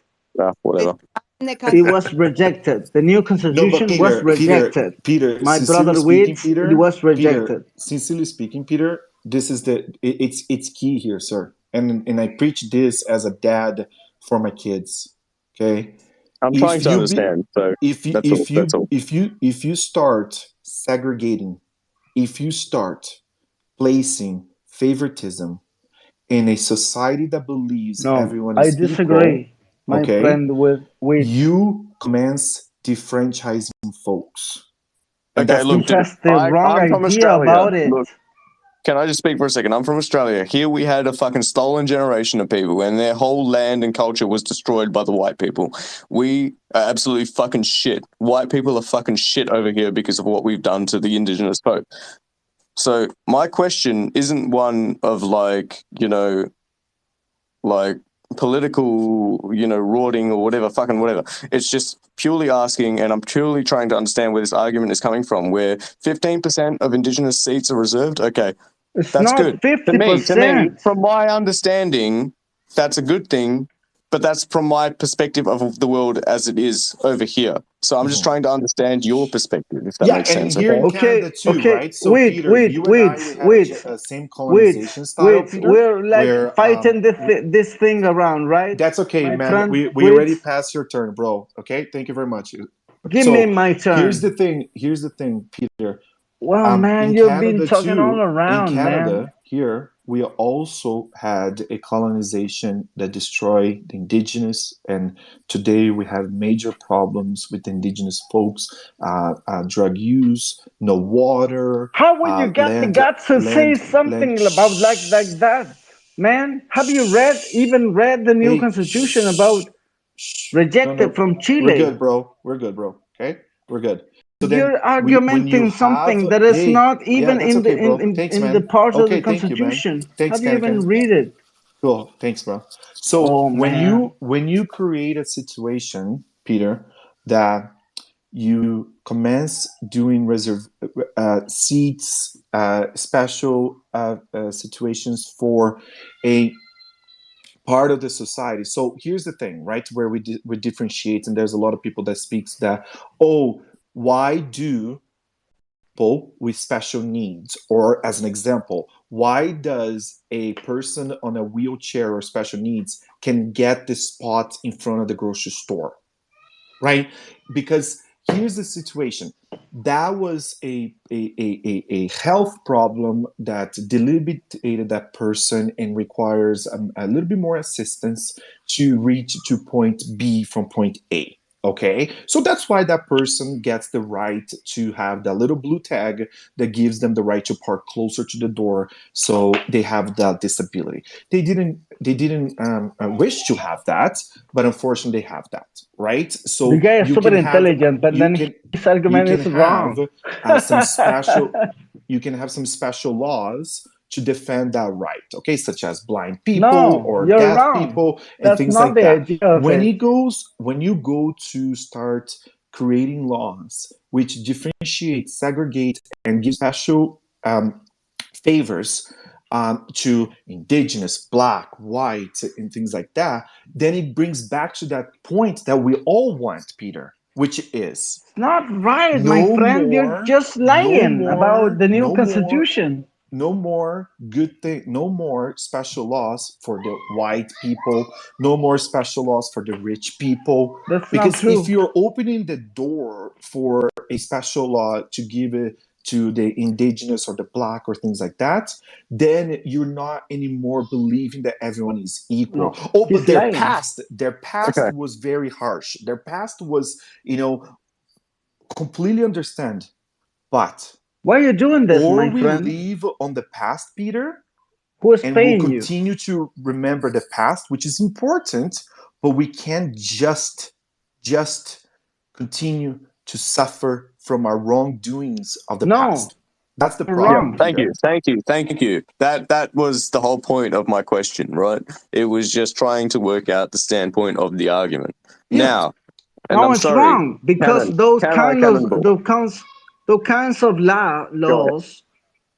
Whatever. It was rejected. The new No, but constitution was rejected. Peter, My sincerely brother speaking, Witt, it was rejected. sincerely speaking, Peter, this is it's key here, sir. And I preach this as a dad for my kids. Okay, I'm trying to understand. So that's all. That's all. if you start segregating, if you start placing favoritism in a society that believes No, everyone I is equal, disagree, my okay, friend with you commence defranchising folks. And Okay, that's look, he dude, has the wrong I'm from idea Australia. about it. Look, can I just speak for a second? I'm from Australia. Here we had a fucking stolen generation of people, and their whole land and culture was destroyed by the white people. We are absolutely fucking shit. White people are fucking shit over here because of what we've done to the indigenous folk. So my question isn't one of like, like political, rorting or whatever, fucking whatever. It's just purely asking, and I'm purely trying to understand where this argument is coming from, where 15% of Indigenous seats are reserved. Okay, It's that's not good. To me, 50%. from my understanding, that's a good thing, but that's from my perspective of the world as it is over here. So I'm just trying to understand your perspective, if that makes sense. Here in Okay. Canada too, Okay, right? So wait, Peter, wait, you and I, we have a same colonization style, Peter. We're like where fighting this thing around, right? that's okay, My man. friend, We already passed your turn, bro. Okay, thank you very much. Give So me my turn. here's the thing, Peter. Well, man, In you've Canada been talking too, all around, in Canada man. here, we also had a colonization that destroyed the indigenous, and today we have major problems with indigenous folks, drug use, no water. How would you get the guts to say something about like that, man? Have you even read the new constitution about rejected from Chile? We're good, bro. We're good, bro. Okay, we're good. So then You're when you argumenting something have, that is not even that's in the okay, bro. Thanks, in man. the part of the Okay, thank you, man. constitution. Thanks, Have you even read it? Cool. Thanks, bro. So Oh, man. when you create a situation, Peter, that you commence doing seats, special situations for a part of the society. So here's the thing, right? Where we differentiate, and there's a lot of people that speaks that, oh, why do people with special needs, or as an example, why does a person on a wheelchair or special needs can get the spot in front of the grocery store, right? Because here's the situation. That was a health problem that debilitated that person and requires a little bit more assistance to reach to point B from point A. Okay, so that's why that person gets the right to have that little blue tag that gives them the right to park closer to the door, so they have that disability. They didn't wish to have that, but unfortunately they have that, right? So The guy is you super can have intelligent, but then his argument is wrong. some special you can have some special laws to defend that right, okay, such as blind people No, or you're deaf wrong. people and That's things not like the that. idea of When it. you go to start creating laws which differentiate, segregate, and give special favors to indigenous, black, white, and things like that, then it brings back to that point that we all want, Peter, which is It's not right, my no friend. You're more, just lying about the new constitution. no more good thing, no more special laws for the white people, no more special laws for the rich people. That's not Because true. if you're opening the door for a special law to give it to the indigenous or the black or things like that, then you're not anymore believing that everyone is equal. No, Oh, but he's lying. their past Okay. was very harsh. Their past was, completely understand. But Why are you doing this, or my we friend? live on the past, Peter, Who is and we'll paying you? continue to remember the past, which is important, but we can't just continue to suffer from our wrongdoings of the No, past. That's the you're problem, wrong. Thank Peter. you, thank you. That was the whole point of my question, right? It was just trying to work out the standpoint of the argument. Yeah. Now, and No, I'm it's sorry, wrong because Canon, those Cannonball. kinds of laws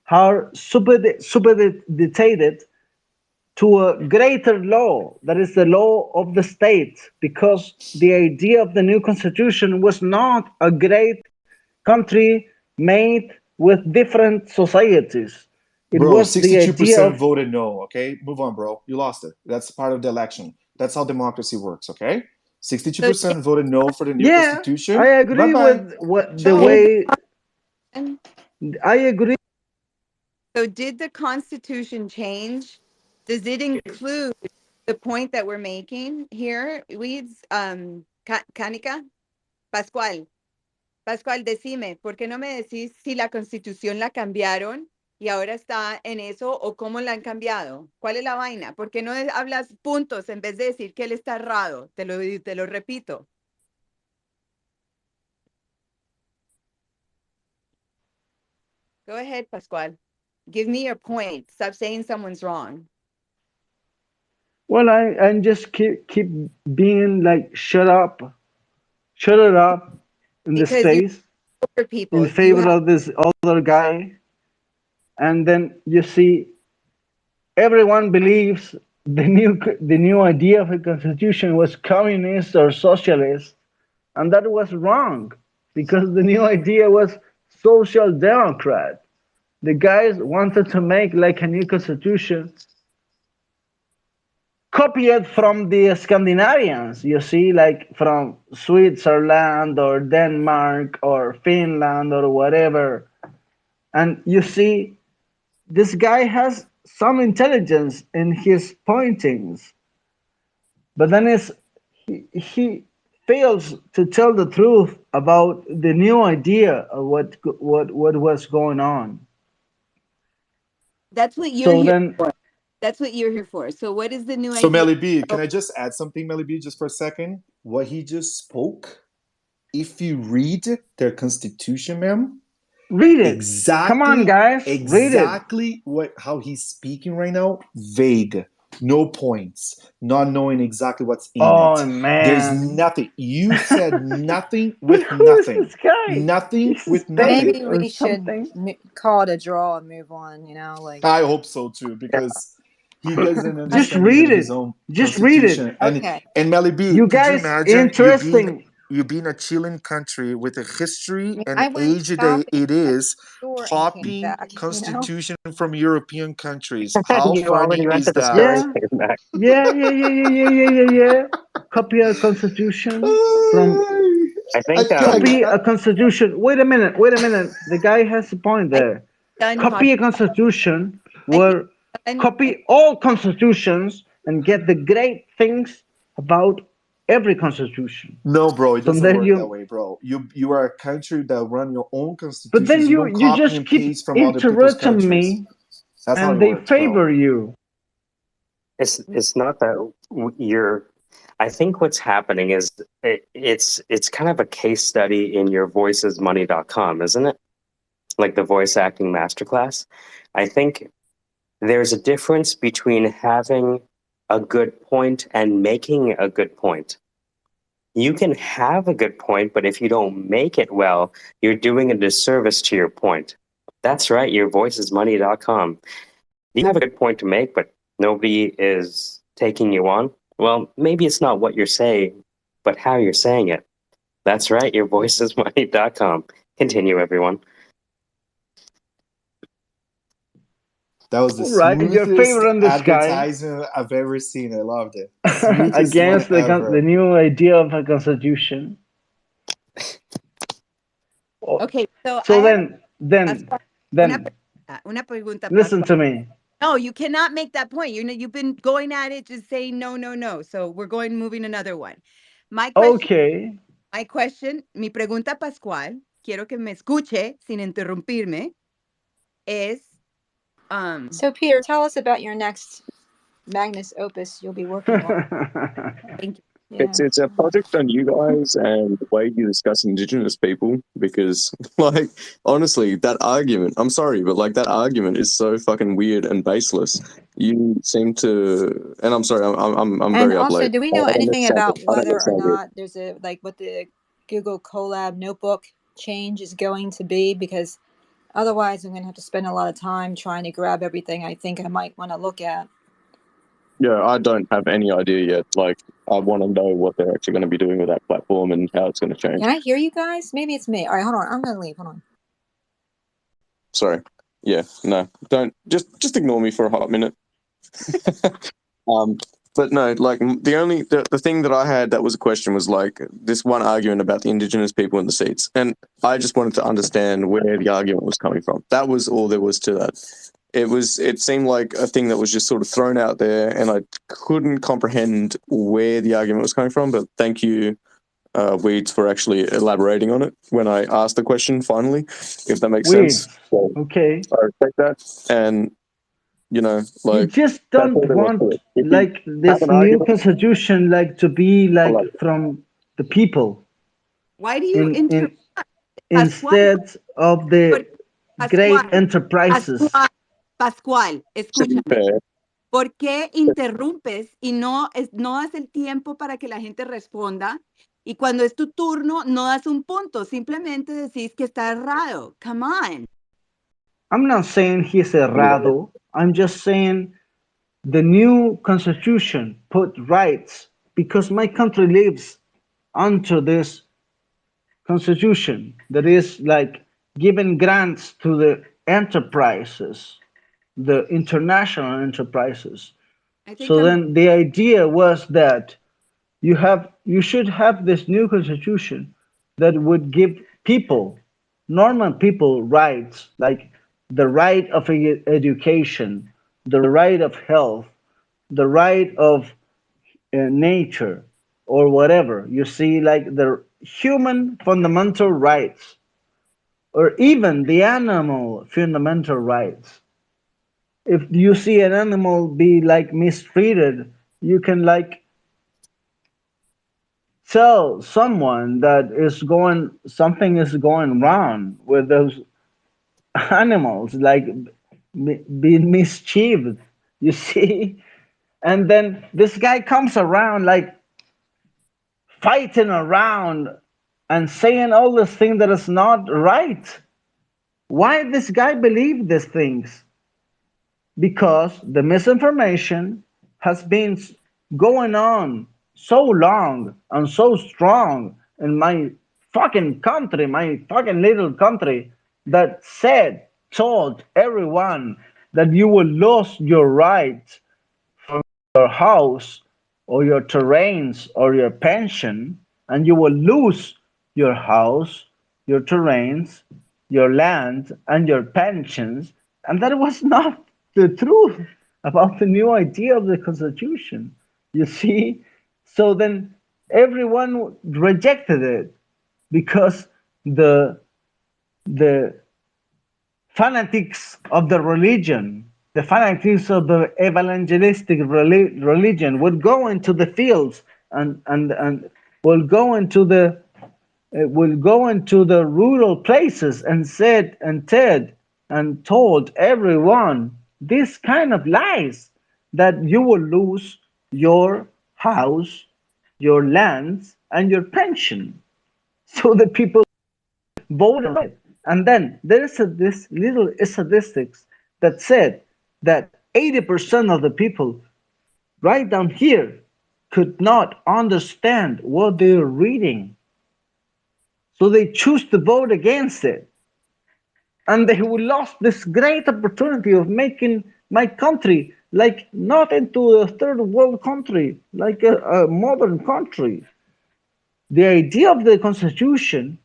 are supeditated to a greater law, that is the law of the state, because the idea of the new constitution was not a great country made with different societies. It Bro, was the idea 62% of voted no, okay? Move on, bro. You lost it. That's part of the election. That's how democracy works, okay? 62% voted no for the new yeah. constitution. I agree Bye-bye. with what the Ciao. way I agree. So did the Constitution change? Does it include the point that we're making here? Cánica, Pascual, decime, ¿por qué no me decís si la Constitución la cambiaron y ahora está en eso o cómo la han cambiado? ¿Cuál es la vaina? ¿Por qué no hablas puntos en vez de decir que él está errado? Te lo repito. Go ahead, Pascual. Give me your point. Stop saying someone's wrong. Well, I just keep being like, shut it up in this Because you're space over people. in favor of this other guy, and then you see everyone believes the new idea of a constitution was communist or socialist, and that was wrong because the new idea was social democrat. The guys wanted to make like a new constitution copied from the Scandinavians, you see, like from Switzerland or Denmark or Finland or whatever. And you see, this guy has some intelligence in his pointings, but then he fails to tell the truth about the new idea of what was going on. That's what you're So here then, for. That's what you're here for. So what is the new So, idea? Melly B, can I just add something, Melly B, just for a second? What he just spoke, if you read their constitution, ma'am, read it. exactly, Come on, guys, read it. exactly how he's speaking right now, vague, no points, not knowing exactly what's in Oh it. man, There's nothing. You said nothing with Who is nothing. this guy? Nothing He's with Hispanic nothing. Maybe or we should something. call it a draw and move on. You know, like I hope so too, because he doesn't Just understand read even it. his own Just read it. constitution. okay. And Melly B, You could you guys, imagine interesting. you being a Chilean country with a history and I went age that shopping it at is the store and came copying back. You know. constitution from European countries? How You already funny went to is the store and that? Yeah, came back. yeah. Copy a constitution from I I think can't, copy a constitution. Wait a minute. The guy has a point I there. done Copy talking. a constitution I think where copy all constitutions and get the great things about every constitution. no, bro, it So doesn't then work that you, way, bro. You are a country that run your own but then constitutions. You don't you copy just and keep paste from other people's interrupting countries. me, That's how it and they works, bro. favor you. it's not that you're. I think what's happening is it's kind of a case study in your voicesmoney.com, isn't it? Like the voice acting masterclass. I think there's a difference between having a good point and making a good point. You can have a good point, but if you don't make it well, you're doing a disservice to your point. That's right, your voicesmoney.com. You have a good point to make, but nobody is taking you on. Well, maybe it's not what you're saying, but how you're saying it. That's right, your voicesmoney.com. Continue, everyone. That was the All right, you're smoothest favoring this guy advertisement I've ever seen. I loved it. Smoothest one against the ever. new idea of a constitution. Okay, so So I have then, una pregunta, listen Pascual. to me. No, you cannot make that point. You've been going at it, just saying no. So we're moving another one. My question, Okay. mi pregunta, Pascual, quiero que me escuche sin interrumpirme, es So, Peter, tell us about your next Magnus opus you'll be working on. thank you. Yeah. It's a project on you guys and the way you discuss Indigenous people because, like, honestly, that argument, I'm sorry, but, like, that argument is so fucking weird and baseless. You seem to, and I'm sorry, I'm And very up also, late. do we I know don't anything sound about good. I don't whether or sound good. not there's a, like, what the Google Colab notebook change is going to be? Because otherwise, I'm going to have to spend a lot of time trying to grab everything I think I might want to look at. Yeah, I don't have any idea yet. Like, I want to know what they're actually going to be doing with that platform and how it's going to change. Can I hear you guys? Maybe it's me. All right, hold on. I'm going to leave. Hold on. Sorry. Yeah, no, don't. Just ignore me for a hot minute. But no, like the thing that I had that was a question was like this one argument about the Indigenous people in the seats, and I just wanted to understand where the argument was coming from. That was all there was to that. It seemed like a thing that was just sort of thrown out there, and I couldn't comprehend where the argument was coming from. But thank you, Weeds, for actually elaborating on it when I asked the question finally, if that makes sense. Weeds. So Okay. I respect that, and you know, You like just that's all don't there was to want it. If you like have this an new argument, constitution like to be I like love it. from the people Why do you interrupt? Pascual, instead of the great Pascual, enterprises. Pascual, To be escúchame. fair, ¿Por qué interrumpes y no das el tiempo para que la gente responda? Y cuando es tu turno, no das un punto. Simplemente decís que está errado. Come on. I'm not saying he's errado. I'm just saying the new constitution put rights because my country lives under this constitution that is like giving grants to the enterprises, the international enterprises. I think So then the idea was that you should have this new constitution that would give people, normal people, rights like the right of education, the right of health, the right of nature, or whatever. You see, like the human fundamental rights, or even the animal fundamental rights. If you see an animal be like mistreated, you can like tell someone that is going something is going wrong with those animals, like being mischieved, you see. And then this guy comes around like fighting around and saying all this thing that is not right. Why this guy believe these things? Because the misinformation has been going on so long and so strong in my fucking country, my fucking little country, that told everyone that you will lose your right for your house or your terrains or your pension, and you will lose your house, your terrains, your land, and your pensions. And that was not the truth about the new idea of the Constitution. You see? So then everyone rejected it because the fanatics of the religion, the fanatics of the evangelistic religion would go into the fields and will go into the rural places and said and told everyone this kind of lies that you will lose your house, your lands, and your pension. So the people voted on it. And then there is this little statistics that said that 80% of the people right down here could not understand what they're reading. So they choose to vote against it. And they lost this great opportunity of making my country like not into a third world country, like a modern country. The idea of the constitution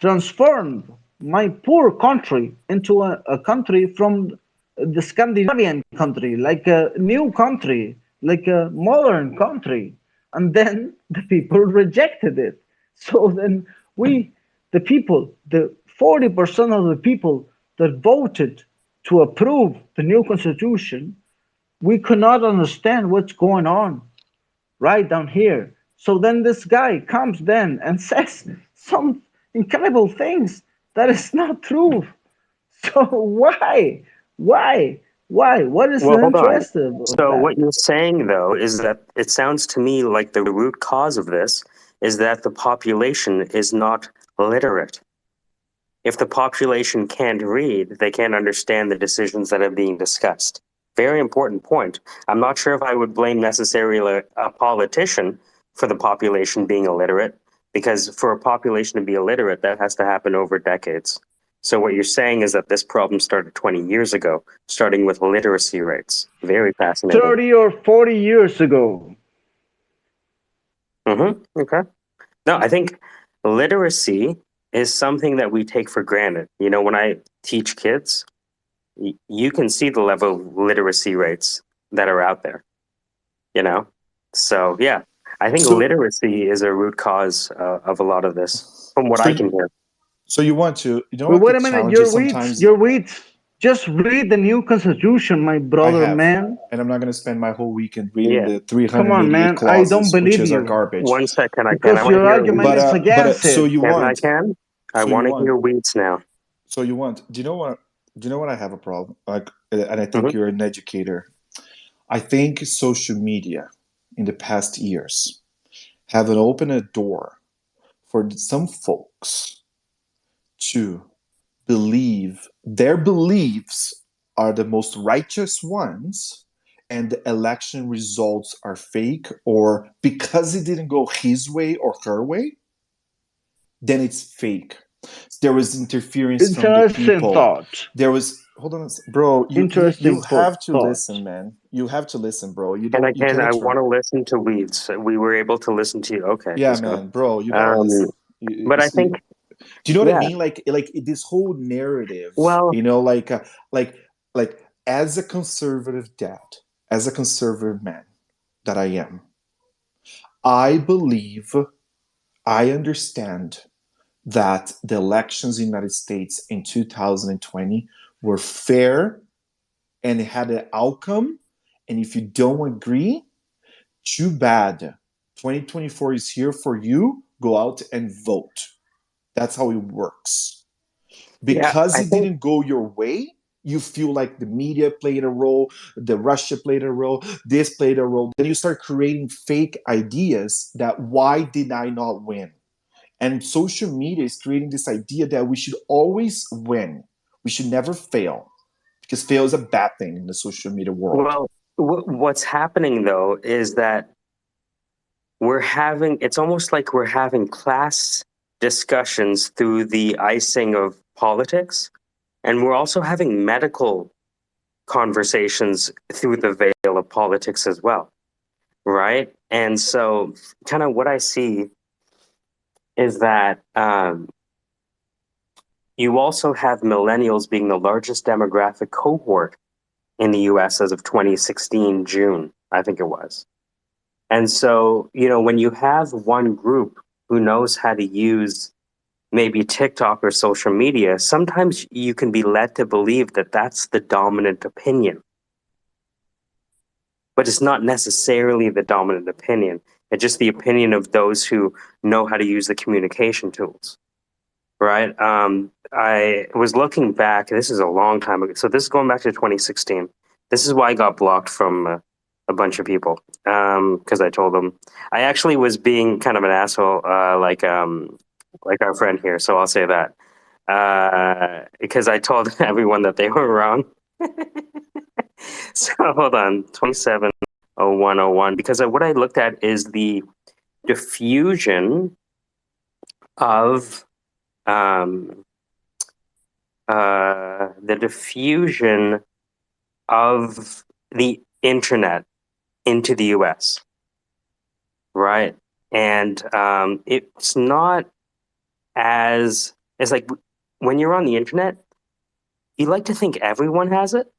transformed my poor country into a country from the Scandinavian country, like a new country, like a modern country. And then the people rejected it. So then we the people, the 40% of the people that voted to approve the new constitution, we could not understand what's going on right down here. So then this guy comes then and says some incredible things that is not true. So why, why? What is Well, the hold on. interest of So that? what you're saying though is that it sounds to me like the root cause of this is that the population is not literate. If the population can't read, they can't understand the decisions that are being discussed. Very important point. I'm not sure if I would blame necessarily a politician for the population being illiterate, because for a population to be illiterate, that has to happen over decades. So what you're saying is that this problem started 20 years ago, starting with literacy rates. Very fascinating. 30 or 40 years ago. Okay. No, I think literacy is something that we take for granted. You know, when I teach kids, you can see the level of literacy rates that are out there, you know? So, yeah, I think So, literacy is a root cause of a lot of this, from what so, I can hear. so you don't Wait, like wait the a minute, challenges sometimes, your weeds. Just read the new constitution, my I brother, have, man. and I'm not going to spend my whole weekend reading Yeah. the Come on, 388 man. I don't clauses, which believe is our you. garbage. One sec, can I Because want to your hear argument weeds? is against So it. you want, I so you want to hear want, weeds now. so you want. Do you know what? Do you know what I have a problem? Like, and I think Mhm. you're an educator. I think social media in the past years have opened a door for some folks to believe their beliefs are the most righteous ones and the election results are fake, or because it didn't go his way or her way, then it's fake. There was interference from the Interesting people. thought. There was, hold on, bro. You Interesting have to thought. listen, man. You have to listen, bro. You And don't. You I cannot. want to listen to weeds. We were able to listen to you. Okay, Yeah, let's go. man, bro. You gotta listen. But I think, Do you know what I yeah, mean? Like this whole narrative. well, You know, like like as a conservative dad, as a conservative man that I am, I believe, I understand that the elections in the United States in 2020 were fair and had an outcome. And if you don't agree, too bad. 2024 is here for you. Go out and vote. That's how it works. yeah, Because I it think, didn't go your way, you feel like the media played a role, the Russia played a role, this played a role. Then you start creating fake ideas that why did I not win? And social media is creating this idea that we should always win. We should never fail because fail is a bad thing in the social media world. well, what's happening though is that it's almost like we're having class discussions through the icing of politics. And we're also having medical conversations through the veil of politics as well. Right. And so, kind of what I see is that you also have millennials being the largest demographic cohort in the US as of 2016, June, I think it was. And so, you know, when you have one group who knows how to use maybe TikTok or social media, sometimes you can be led to believe that that's the dominant opinion. But it's not necessarily the dominant opinion. It's just the opinion of those who know how to use the communication tools, right? I was looking back, this is a long time ago. So this is going back to 2016. This is why I got blocked from a bunch of people because I told them I actually was being kind of an asshole, like our friend here. So I'll say that because I told everyone that they were wrong. So hold on, 270101. Because what I looked at is the diffusion of the diffusion of the internet into the US, right? And it's not as it's like when you're on the internet, you like to think everyone has it.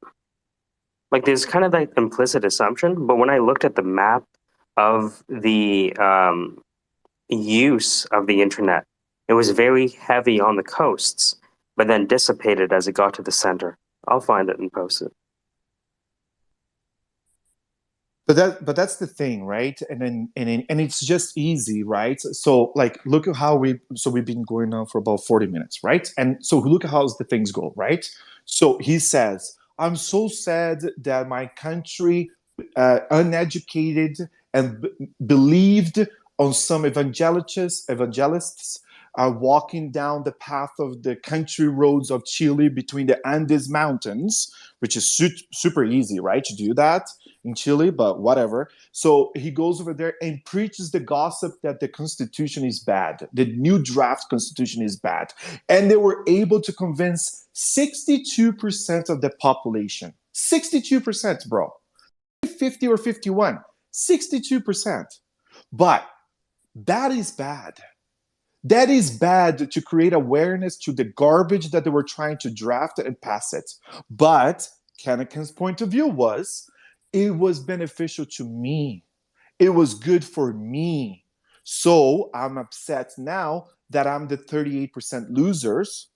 Like there's kind of like implicit assumption, but when I looked at the map of the use of the internet It was very heavy on the coasts, but then dissipated as it got to the center. I'll find it and post it. But that's the thing, right? And it's just easy, right? So like look at how we've been going now for about 40 minutes, right? And so look at how the things go, right? So he says, I'm so sad that my country uneducated and believed on some evangelists are walking down the path of the country roads of Chile between the Andes Mountains, which is super easy, right, to do that in Chile, but whatever. So he goes over there and preaches the gossip that the Constitution is bad. The new draft Constitution is bad. And they were able to convince 62% of the population. 62%, bro. 50 or 51. 62%. But that is bad. That is bad to create awareness to the garbage that they were trying to draft and pass it. But Kenneken's point of view was, it was beneficial to me. It was good for me. So I'm upset now that I'm the 38% losers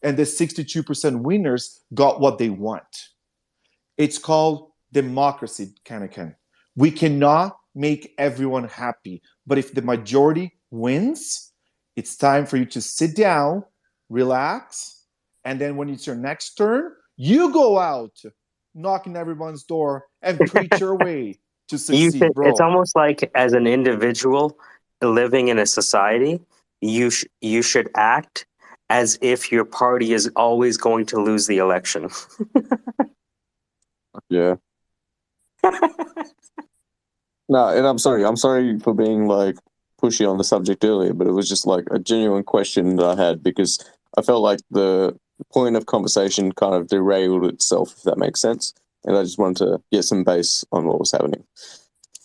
and the 62% winners got what they want. It's called democracy, Kenneken. We cannot make everyone happy. But if the majority wins, it's time for you to sit down, relax, and then when it's your next turn, you go out knocking everyone's door and preach your way to succeed, bro. It's almost like as an individual living in a society, you should act as if your party is always going to lose the election. Yeah. No, and I'm sorry for being like pushy on the subject earlier, but it was just like a genuine question that I had because I felt like the point of conversation kind of derailed itself, if that makes sense. And I just wanted to get some base on what was happening.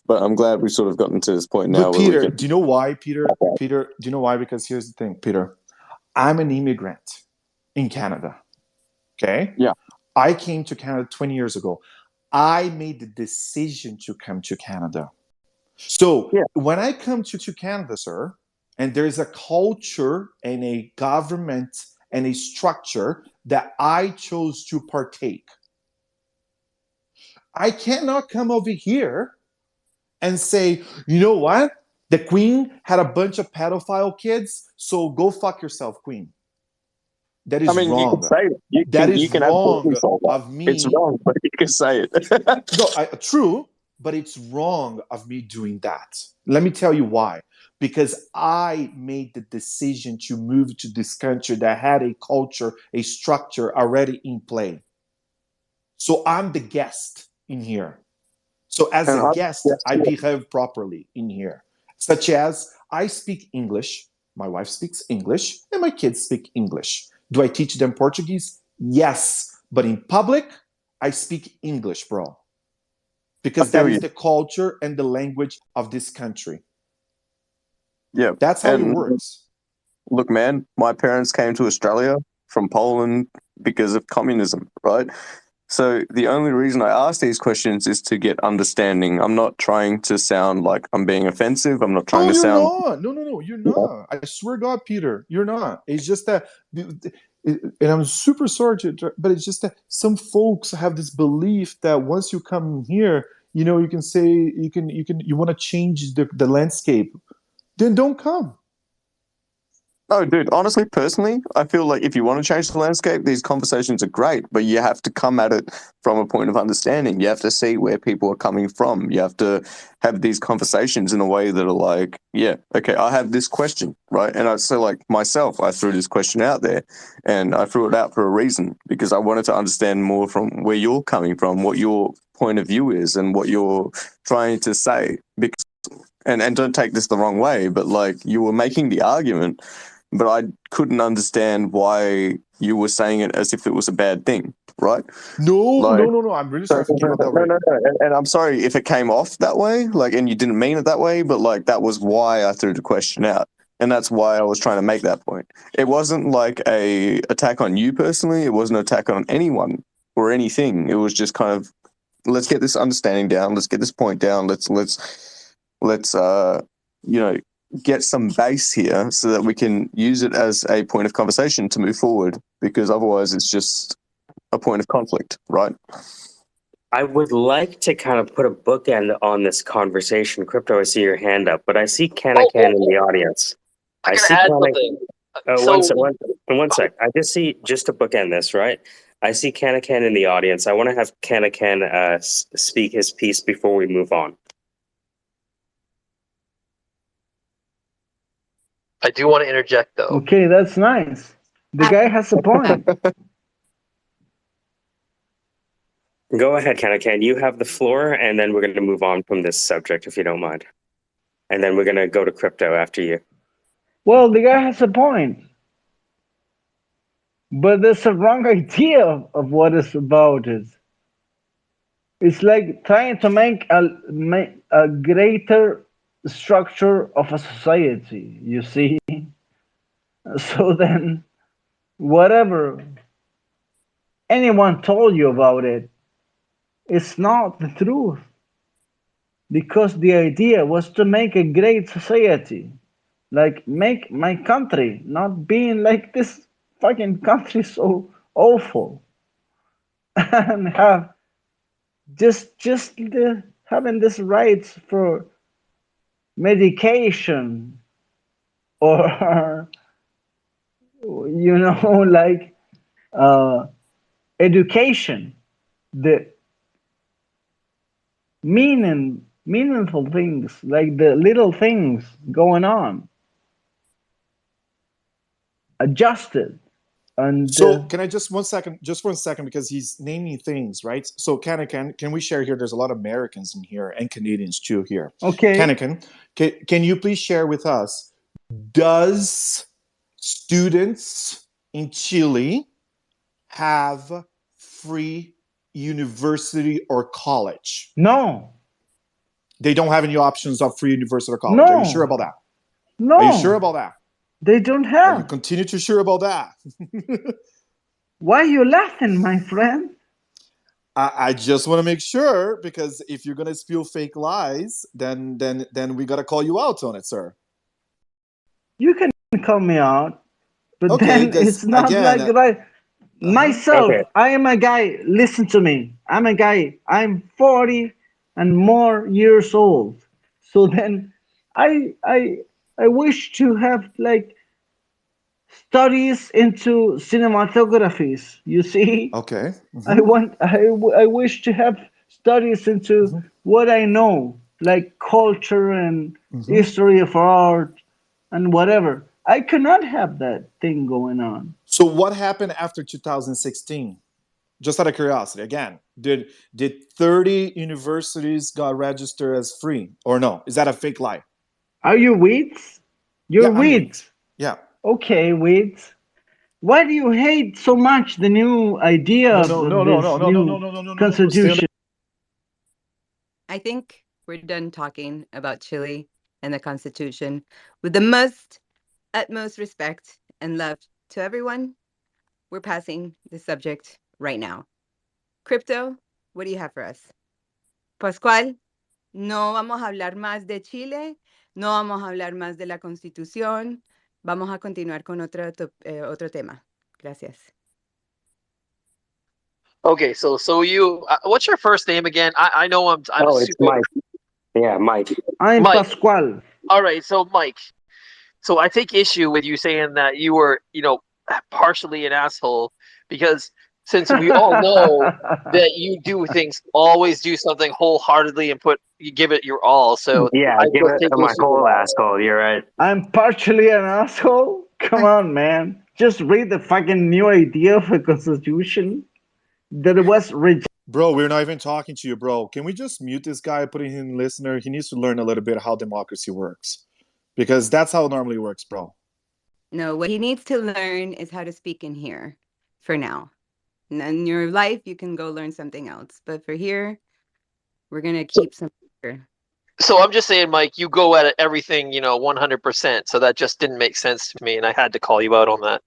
But I'm glad we've sort of gotten to this point now. But Peter, do you know why, Peter? Peter, do you know why? Because here's the thing, Peter. I'm an immigrant in Canada. Okay? Yeah. I came to Canada 20 years ago. I made the decision to come to Canada. So when I come to Canada, sir, and there's a culture and a government and a structure that I chose to partake, I cannot come over here and say, you know what? The Queen had a bunch of pedophile kids, so go fuck yourself, Queen. That is wrong. You can say it. That is wrong of me. It's wrong, but you can say it. No, true, but it's wrong of me doing that. Let me tell you why. Because I made the decision to move to this country that had a culture, a structure already in play. So I'm the guest in here. So as a guest, I behave properly in here. Such as I speak English, my wife speaks English, and my kids speak English. Do I teach them Portuguese? Yes. But in public, I speak English, bro. Because that is the culture and the language of this country. Yeah. That's how it works. Look, man, my parents came to Australia from Poland because of communism, right? So the only reason I ask these questions is to get understanding. I'm not trying to sound like I'm being offensive. I'm not trying to sound... No, you're not. I swear to God, Peter, you're not. It's just that, and I'm super sorry but it's just that some folks have this belief that once you come here, you know, you can say, you want to change the landscape. Then don't come. No, dude, honestly, personally, I feel like if you want to change the landscape, these conversations are great, but you have to come at it from a point of understanding. You have to see where people are coming from. You have to have these conversations in a way that are like, yeah, okay, I have this question, right? And so like myself, I threw this question out there and I threw it out for a reason because I wanted to understand more from where you're coming from, what your point of view is and what you're trying to say. Because, and don't take this the wrong way, but like you were making the argument, but I couldn't understand why you were saying it as if it was a bad thing, right? No. I'm really sorry if it came out that way. No. And I'm sorry if it came off that way, like, and you didn't mean it that way, but like that was why I threw the question out. And that's why I was trying to make that point. It wasn't like a attack on you personally. It wasn't an attack on anyone or anything. It was just kind of, let's get this understanding down. Let's get this point down. Let's get some base here so that we can use it as a point of conversation to move forward, because otherwise it's just a point of conflict, right? I would like to kind of put a bookend on this conversation. Crypto, I see your hand up, but I see Canacan in the audience. I see gotta add Cana- something. One sec. I just see, just to bookend this, right? I see Canacan in the audience. I want to have Canacan speak his piece before we move on. I do want to interject though. Okay, that's nice. The guy has a point. Go ahead, Canacan. You have the floor, and then we're going to move on from this subject, if you don't mind. And then we're going to go to crypto after you. Well, the guy has a point. But there's a wrong idea of what it's about. It's like trying to make a greater structure of a society, you see? So then, whatever anyone told you about it, it's not the truth. Because the idea was to make a great society. Like, make my country not being like this fucking country so awful. And have having this rights for medication or like education, the meaningful things, like the little things going on, adjusted. And so can I just for 1 second, because he's naming things, right? So can we share here? There's a lot of Americans in here and Canadians too here. Okay. Can you please share with us, does students in Chile have free university or college? No. They don't have any options of free university or college. No. Are you sure about that? No. Are you sure about that? They don't have. Are you continue to sure about that? Why are you laughing, my friend? I just want to make sure, because if you're gonna spew fake lies, then we gotta call you out on it, sir. You can call me out, but Okay, then it's not again, like right. Myself, Okay. I am a guy. Listen to me. I'm a guy. I'm 40 and more years old. So then, I wish to have like studies into cinematographies. You see. Okay. I wish to have studies into what I know, like culture and history of art and whatever. I cannot have that thing going on. So what happened after 2016? Just out of curiosity, again, did 30 universities got registered as free or no? Is that a fake lie? Are you weeds? You're I'm weeds. Yeah. Okay, weeds. Why do you hate so much the new idea of this new constitution? I think we're done talking about Chile and the Constitution. With the utmost respect and love to everyone, we're passing the subject right now. Crypto, what do you have for us? Pascual, no vamos a hablar más de Chile, no vamos a hablar más de la Constitución. Vamos a continuar con otro tema. Gracias. Okay, so you, what's your first name again? I know I'm it's Mike. Yeah, Mike. I'm Mike. Pascual. All right, so Mike. So I take issue with you saying that you were, partially an asshole, because since we all know that you always do something wholeheartedly and you give it your all. So yeah, give it my whole asshole. You're right. I'm partially an asshole. Come on, man. Just read the fucking new idea of a constitution that was rejected. Bro, we're not even talking to you, bro. Can we just mute this guy, putting him in listener? He needs to learn a little bit how democracy works, because that's how it normally works, bro. No, what he needs to learn is how to speak in here for now. And in your life, you can go learn something else. But for here, we're going to keep some here. So I'm just saying, Mike, you go at everything, 100%. So that just didn't make sense to me, and I had to call you out on that.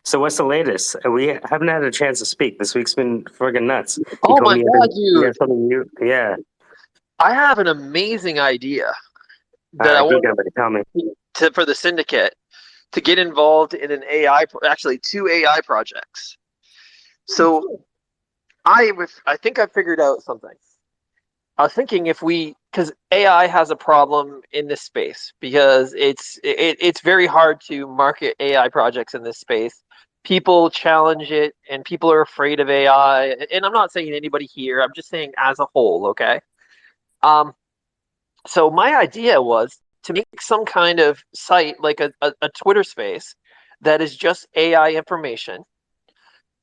So what's the latest? We haven't had a chance to speak. This week's been friggin' nuts. Oh my God, dude. Yeah. I have an amazing idea All that I right, want Google, tell me. for the syndicate to get involved in an actually 2 AI projects. So I think I figured out something. I was thinking because AI has a problem in this space because it's very hard to market AI projects in this space. People challenge it, and people are afraid of AI. And I'm not saying anybody here. I'm just saying as a whole. Okay. Um. So my idea was to make some kind of site like a Twitter space that is just AI information,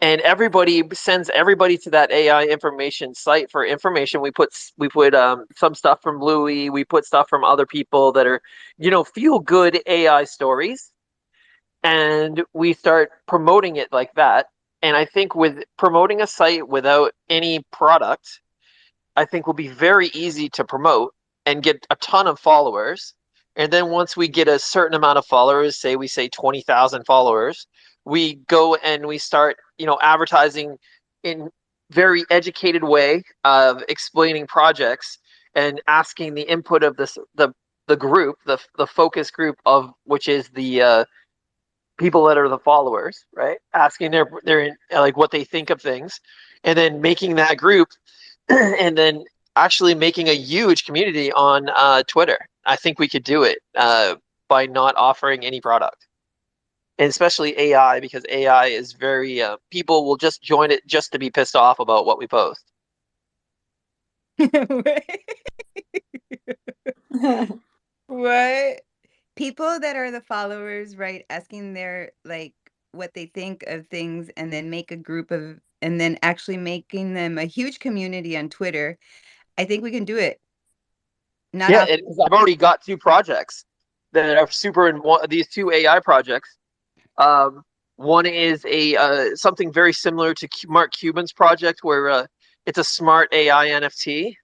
and everybody sends everybody to that AI information site for information. We put some stuff from Louis. We put stuff from other people that are, feel good AI stories, and we start promoting it like that. And I think with promoting a site without any product, I think will be very easy to promote and get a ton of followers. And then once we get a certain amount of followers, say we say 20,000 followers, we go and we start, advertising in very educated way of explaining projects and asking the input of the group, the focus group of which is the people that are the followers, right? Asking their like what they think of things, and then making that group and then actually making a huge community on Twitter. I think we could do it by not offering any product, and especially AI, because AI is very people will just join it just to be pissed off about what we post. What? People that are the followers, right? Asking their like what they think of things and then make a group of and then actually making them a huge community on Twitter. I think we can do it. Not Yeah, off. I've already got 2 projects that are super in these 2 AI projects. Um, One is a something very similar to Mark Cuban's project, where it's a smart AI NFT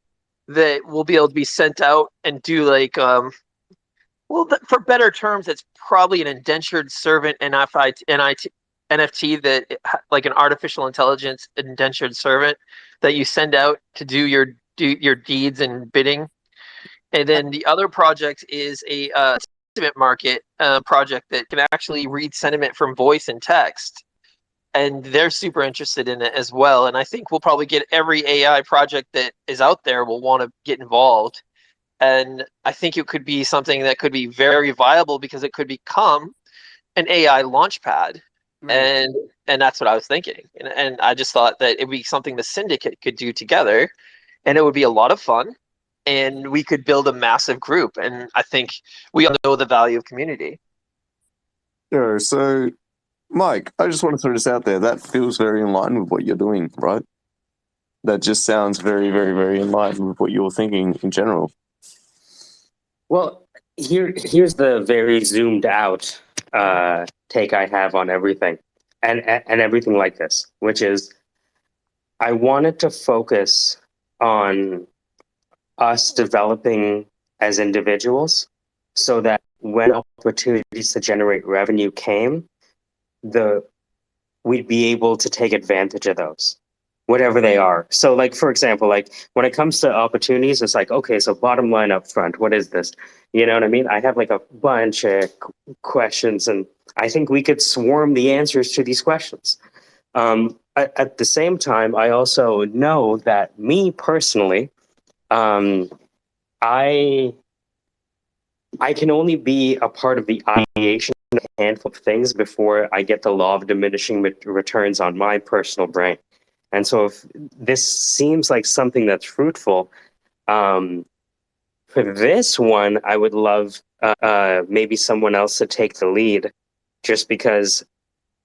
that will be able to be sent out and do like for better terms, it's probably an indentured servant NFT that like an artificial intelligence indentured servant that you send out to do your deeds and bidding. And then the other project is a sentiment market project that can actually read sentiment from voice and text. And they're super interested in it as well. And I think we'll probably get every AI project that is out there will want to get involved. And I think it could be something that could be very viable because it could become an AI launchpad. Right. And that's what I was thinking. And I just thought that it'd be something the syndicate could do together, and it would be a lot of fun, and we could build a massive group. And I think we all know the value of community. Yeah, so Mike, I just want to throw this out there. That feels very in line with what you're doing, right? That just sounds very, very, very in line with what you're thinking in general. Well, here's the very zoomed out take I have on everything, and everything like this, which is I wanted to focus on us developing as individuals, so that when opportunities to generate revenue came, we'd be able to take advantage of those, whatever they are. So like, for example, like when it comes to opportunities, it's like, okay, so bottom line up front, what is this? You know what I mean? I have like a bunch of questions, and I think we could swarm the answers to these questions. At the same time, I also know that me personally, I can only be a part of the ideation of a handful of things before I get the law of diminishing returns on my personal brain. And so if this seems like something that's fruitful, for this one, I would love maybe someone else to take the lead, just because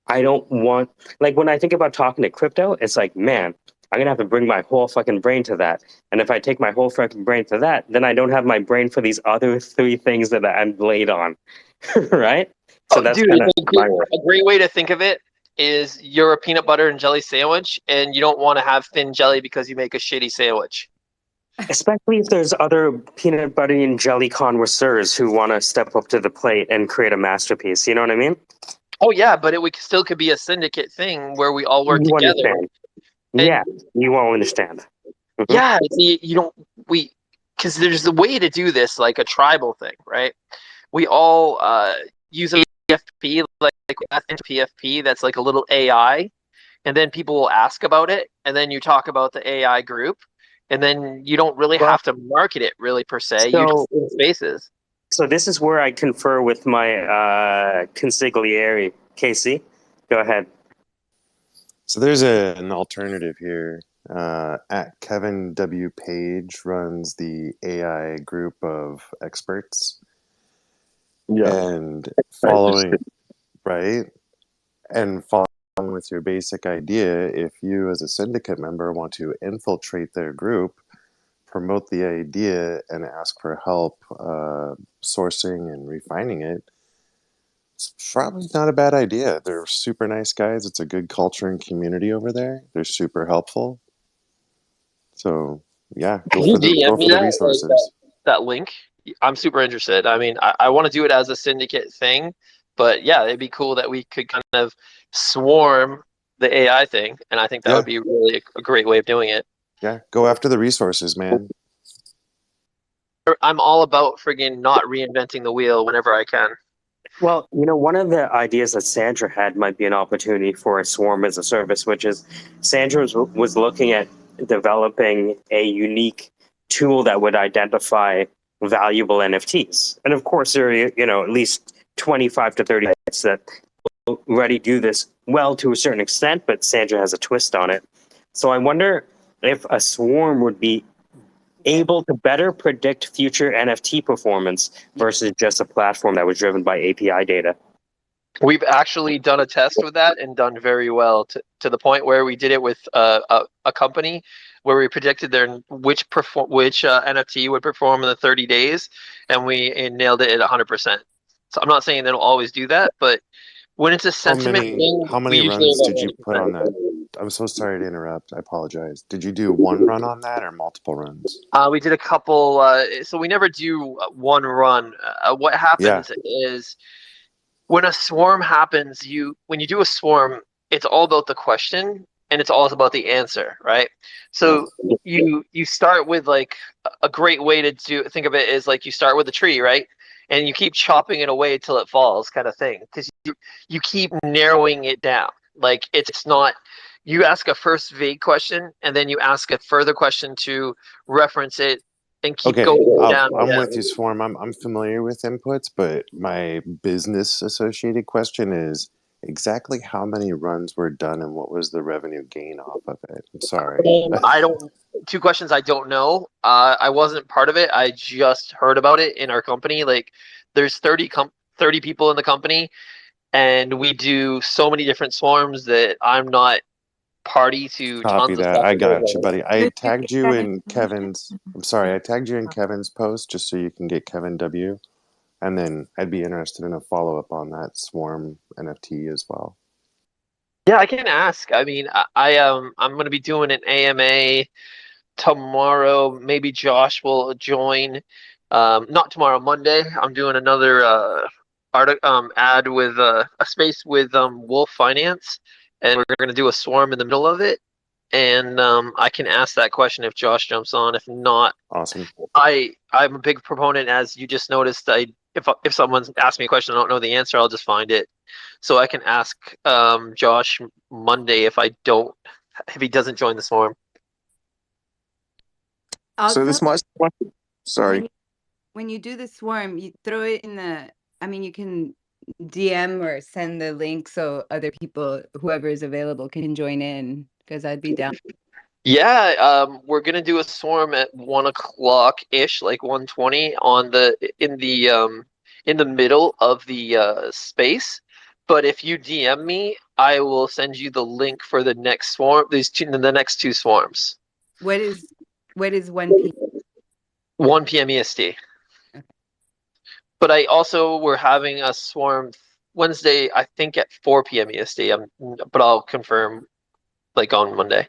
I don't want, like when I think about talking to crypto, it's like, man, I'm going to have to bring my whole fucking brain to that. And if I take my whole fucking brain to that, then I don't have my brain for these other 3 things that I'm laid on. Right? So Oh, that's dude, kind of my way. a great way to think of it is you're a peanut butter and jelly sandwich, and you don't want to have thin jelly because you make a shitty sandwich. Especially if there's other peanut butter and jelly connoisseurs who want to step up to the plate and create a masterpiece. You know what I mean? Oh yeah, but still could be a syndicate thing where we all work You together. understand. And Yeah, you won't understand. Mhm. yeah, you don't we because there's a way to do this like a tribal thing, right? We all use a PFP, like PFP that's like a little AI, and then people will ask about it, and then you talk about the AI group, and then you don't really Well, have to market it really per se. You so just in spaces. so this is where I confer with my consigliere, Casey. Go ahead. So there's an alternative here. At Kevin W. Page runs the AI group of experts, Yeah. and following right and following with your basic idea, if you as a syndicate member want to infiltrate their group, promote the idea, and ask for help sourcing and refining it, it's probably not a bad idea. They're super nice guys. It's a good culture and community over there. They're super helpful. So yeah, Can you DM go me for the that, like resources. that link? I'm super interested. I mean, I want to do it as a syndicate thing, but yeah, it'd be cool that we could kind of swarm the AI thing, and I think that would Yeah, be really a great way of doing it. yeah. Go after the resources, man. I'm all about friggin' not reinventing the wheel whenever I can. Well, one of the ideas that Sandra had might be an opportunity for a swarm as a service, which is Sandra was looking at developing a unique tool that would identify valuable NFTs. And of course, there are, at least 25 to 30 sites that already do this well to a certain extent, but Sandra has a twist on it. So I wonder if a swarm would be able to better predict future NFT performance versus just a platform that was driven by API data. We've actually done a test with that and done very well to the point where we did it with a company where we predicted which NFT would perform in the 30 days, and we nailed it at 100%. So I'm not saying they'll always do that, but when it's a sentiment thing, How we many usually runs are did you put on that? I'm so sorry to interrupt. I apologize. Did you do one run on that or multiple runs? We did a couple. So we never do one run. What Yeah. happens is when a swarm happens, when you do a swarm, it's all about the question and it's all about the answer, right? So you start with like a great way to think of it is like you start with a tree, right? And you keep chopping it away till it falls, kind of thing, because you keep narrowing it down. Like it's not. You ask a first vague question and then you ask a further question to reference it and keep Okay, going down. I'm with you, Swarm. I'm familiar with inputs, but my business associated question is exactly how many runs were done and what was the revenue gain off of it? I'm sorry. I don't. Two questions I don't know. I wasn't part of it. I just heard about it in our company. Like, there's 30 people in the company, and we do so many different swarms that I'm not party to Copy tons of that. stuff I that goes got you, on. buddy. I Good to tagged get you that in information. Kevin's. I'm sorry. I tagged you in Kevin's post just so you can get Kevin W. And then I'd be interested in a follow up on that Swarm NFT as well. Yeah, I can ask. I mean, I'm gonna be doing an AMA tomorrow. Maybe Josh will join. Not tomorrow, Monday. I'm doing another ad with a space with Wolf Finance, and we're going to do a swarm in the middle of it. And I can ask that question if Josh jumps on. If not, Awesome. I'm a big proponent, as you just noticed. If someone asks me a question I don't know the answer, I'll just find it. So I can ask Josh Monday if he doesn't join the swarm. So Also, this might. Sorry. when you do the swarm, you throw it in I mean, you can DM or send the link so other people, whoever is available, can join in, because I'd be down. Yeah, we're gonna do a swarm at 1:00 ish, like 1:20 in the middle of the space. But if you DM me, I will send you the link for the next swarm. The next two swarms. What is 1 p.m.? 1 p.m. EST. But we're having a swarm Wednesday, I think at 4 p.m. EST. But I'll confirm like on Monday.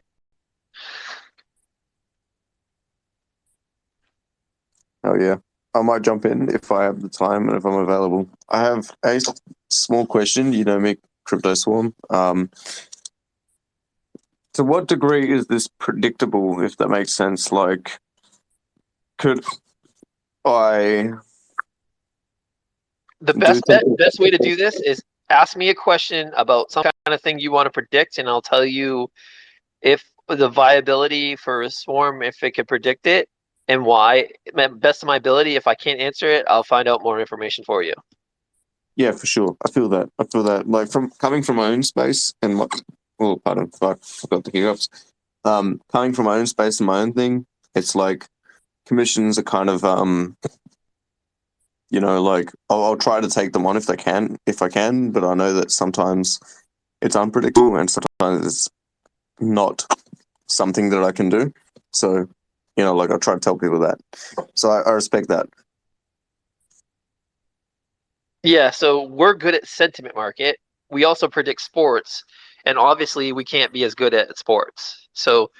Oh yeah, I might jump in if I have the time and if I'm available. I have a small question. You know me, Crypto Swarm. To what degree is this predictable, if that makes sense? Like, could I The do best way to do this is ask me a question about some kind of thing you want to predict, and I'll tell you if the viability for a swarm, if it could predict it, and why. Best of my ability. If I can't answer it, I'll find out more information for you. Yeah, for sure. I feel that. Like from coming from my own space and what. Oh, pardon. Fuck, I forgot the hiccups. Coming from my own space and my own thing, it's like commissions are kind of like I'll try to take them on if I can, but I know that sometimes it's unpredictable and sometimes it's not something that I can do. So, like I try to tell people that. So I respect that. Yeah, so we're good at sentiment market. We also predict sports, and obviously we can't be as good at sports. So,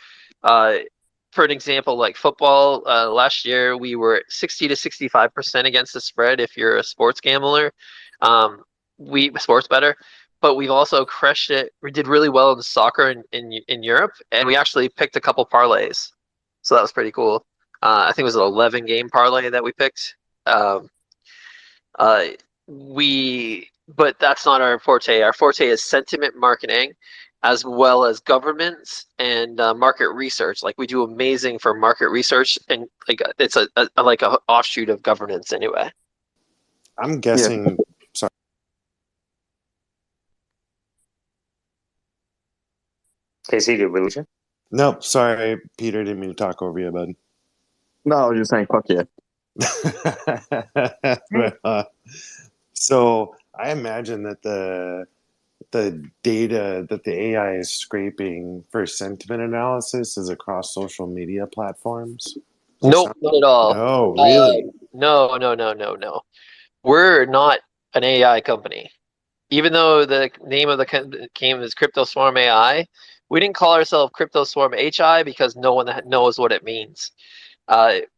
for an example, like football, last year we were 60 to 65% against the spread if you're a sports gambler. We sports better, but we've also crushed it. We did really well in soccer in Europe, and we actually picked a couple parlays. So that was pretty cool. I think it was an 11 game parlay that we picked. Um, uh, but that's not our forte. Our forte is sentiment marketing, as well as governments and market research. Like we do amazing for market research, and like it's a like a offshoot of governance anyway. I'm guessing. Sorry. Casey, did we lose you? Nope. Sorry, Peter. Didn't mean to talk over you, bud. No, I was just saying, fuck yeah. So I imagine that the data that the AI is scraping for sentiment analysis is across social media platforms. Nope, not at all. No, really. No. We're not an AI company. Even though the name of the game is Crypto Swarm AI, we didn't call ourselves Crypto Swarm HI because no one knows what it means.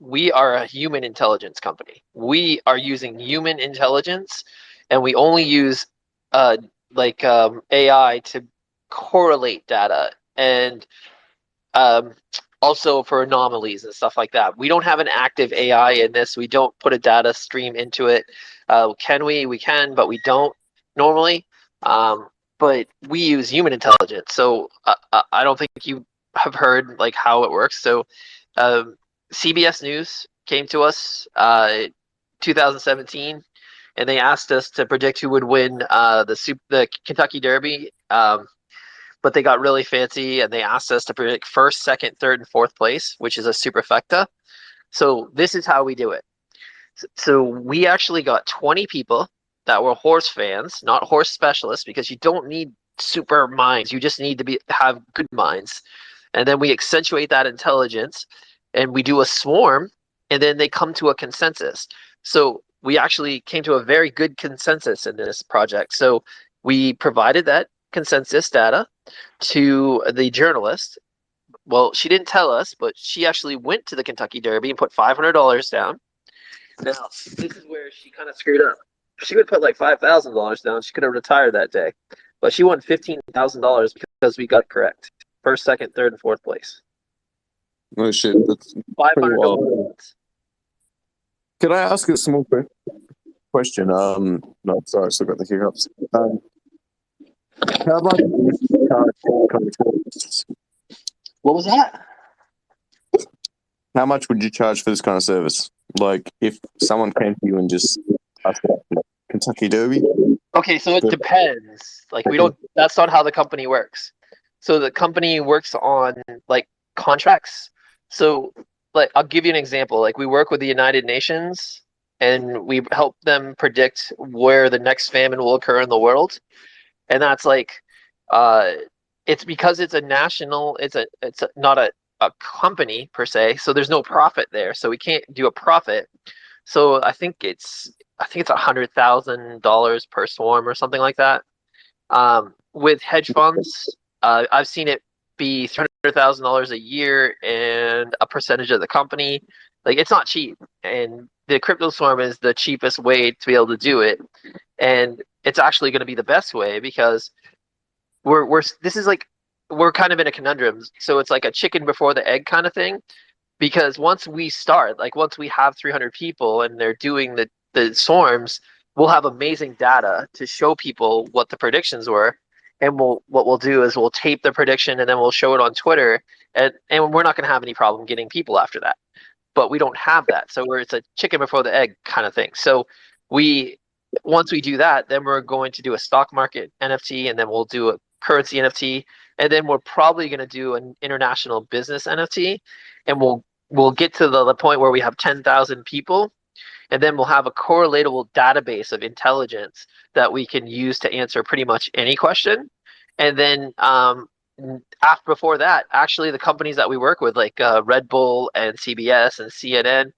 We are a human intelligence company. We are using human intelligence, and we only use AI to correlate data and also for anomalies and stuff like that. We don't have an active AI in this. We don't put a data stream into it. Can we? We can, but we don't normally. But we use human intelligence. So I don't think you have heard like how it works. So CBS News came to us 2017, and they asked us to predict who would win the Kentucky Derby. But they got really fancy and they asked us to predict first, second, third, and fourth place, which is a superfecta. So this is how we do it. So we actually got 20 people that were horse fans, not horse specialists, because you don't need super minds. You just need to have good minds. And then we accentuate that intelligence and we do a swarm, and then they come to a consensus. So we actually came to a very good consensus in this project. So we provided that consensus data to the journalist. Well, she didn't tell us, but she actually went to the Kentucky Derby and put $500 down. Now, this is where she kind of screwed up. She would put like $5,000 down. She could have retired that day, but she won $15,000 because we got it correct. First, second, third, and fourth place. Oh shit, that's pretty wild. $500. Could I ask a small question? No, sorry, I still got the hiccups. How much would you charge? What was that? How much would you charge for this kind of service? Like, if someone came to you and just asked about Kentucky Derby? Okay, so it depends. Like we don't. That's not how the company works. So the company works on like contracts. So like I'll give you an example. Like we work with the United Nations, and we help them predict where the next famine will occur in the world. And that's like it's because it's a national, not a company per se, so there's no profit there, so we can't do a profit. So I think it's $100,000 per swarm or something like that. With hedge funds, I've seen it be $300,000 a year and a percentage of the company. Like it's not cheap, and the crypto swarm is the cheapest way to be able to do it, and it's actually going to be the best way because we're kind of in a conundrum. So it's like a chicken before the egg kind of thing. because once we start, like once we have 300 people and they're doing the swarms, we'll have amazing data to show people what the predictions were. And what we'll do is we'll tape the prediction and then we'll show it on Twitter, and we're not going to have any problem getting people after that. But we don't have that, so it's a chicken before the egg kind of thing. So once we do that, then we're going to do a stock market NFT, and then we'll do a currency NFT, and then we're probably going to do an international business NFT, and we'll get to the point where we have 10,000 people, and then we'll have a correlatable database of intelligence that we can use to answer pretty much any question. And then before that, actually, the companies that we work with, like Red Bull and CBS and CNN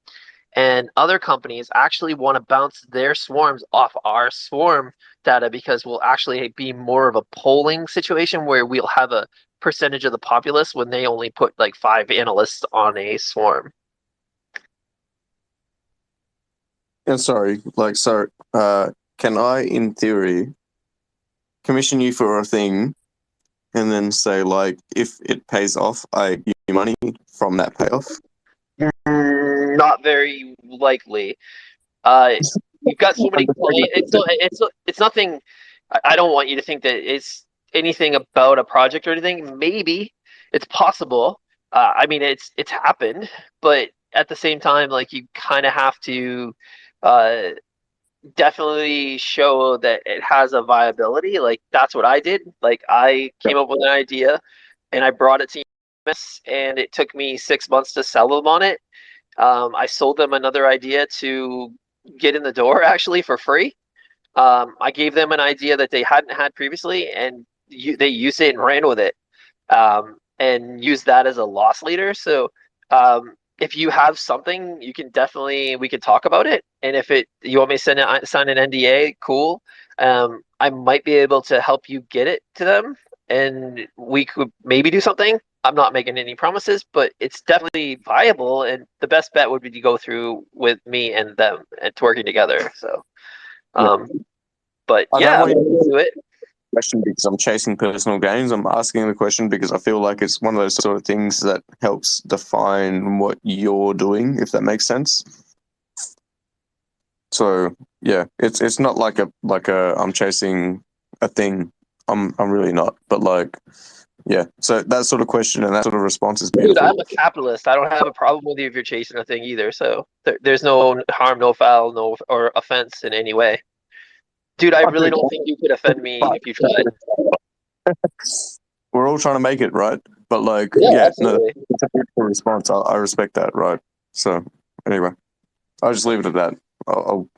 and other companies, actually want to bounce their swarms off our swarm data, because we'll actually be more of a polling situation where we'll have a percentage of the populace when they only put like 5 analysts on a swarm. And sorry, can I, in theory, commission you for a thing and then say, like, if it pays off, I give you money from that payoff? Not very likely. We've got so many clients. It's nothing. I don't want you to think that it's anything about a project or anything. Maybe it's possible. I mean, it's happened, but at the same time, like, you kind of have to definitely show that it has a viability. Like, that's what I did. Like, I came up with an idea and I brought it to UMass, and it took me 6 months to sell them on it. I sold them another idea to get in the door, actually, for free. I gave them an idea that they hadn't had previously, and they used it and ran with it, and used that as a loss leader. So if you have something, we can talk about it. And if you want me to sign an NDA, cool. I might be able to help you get it to them, and we could maybe do something. I'm not making any promises, but it's definitely viable. And the best bet would be to go through with me and them and working together. So, but yeah, I'm open to it. Question because I'm chasing personal gains. I'm asking the question because I feel like it's one of those sort of things that helps define what you're doing, if that makes sense. So yeah, it's not like I'm chasing a thing. I'm really not, but like, yeah. So that sort of question and that sort of response is beautiful. Dude, I'm a capitalist. I don't have a problem with you if you're chasing a thing either. So there's no harm, no foul, or offense in any way. Dude, I really don't think you could offend me if you tried. We're all trying to make it, right? But like, it's a beautiful response. I respect that, right? So anyway, I'll just leave it at that. I'll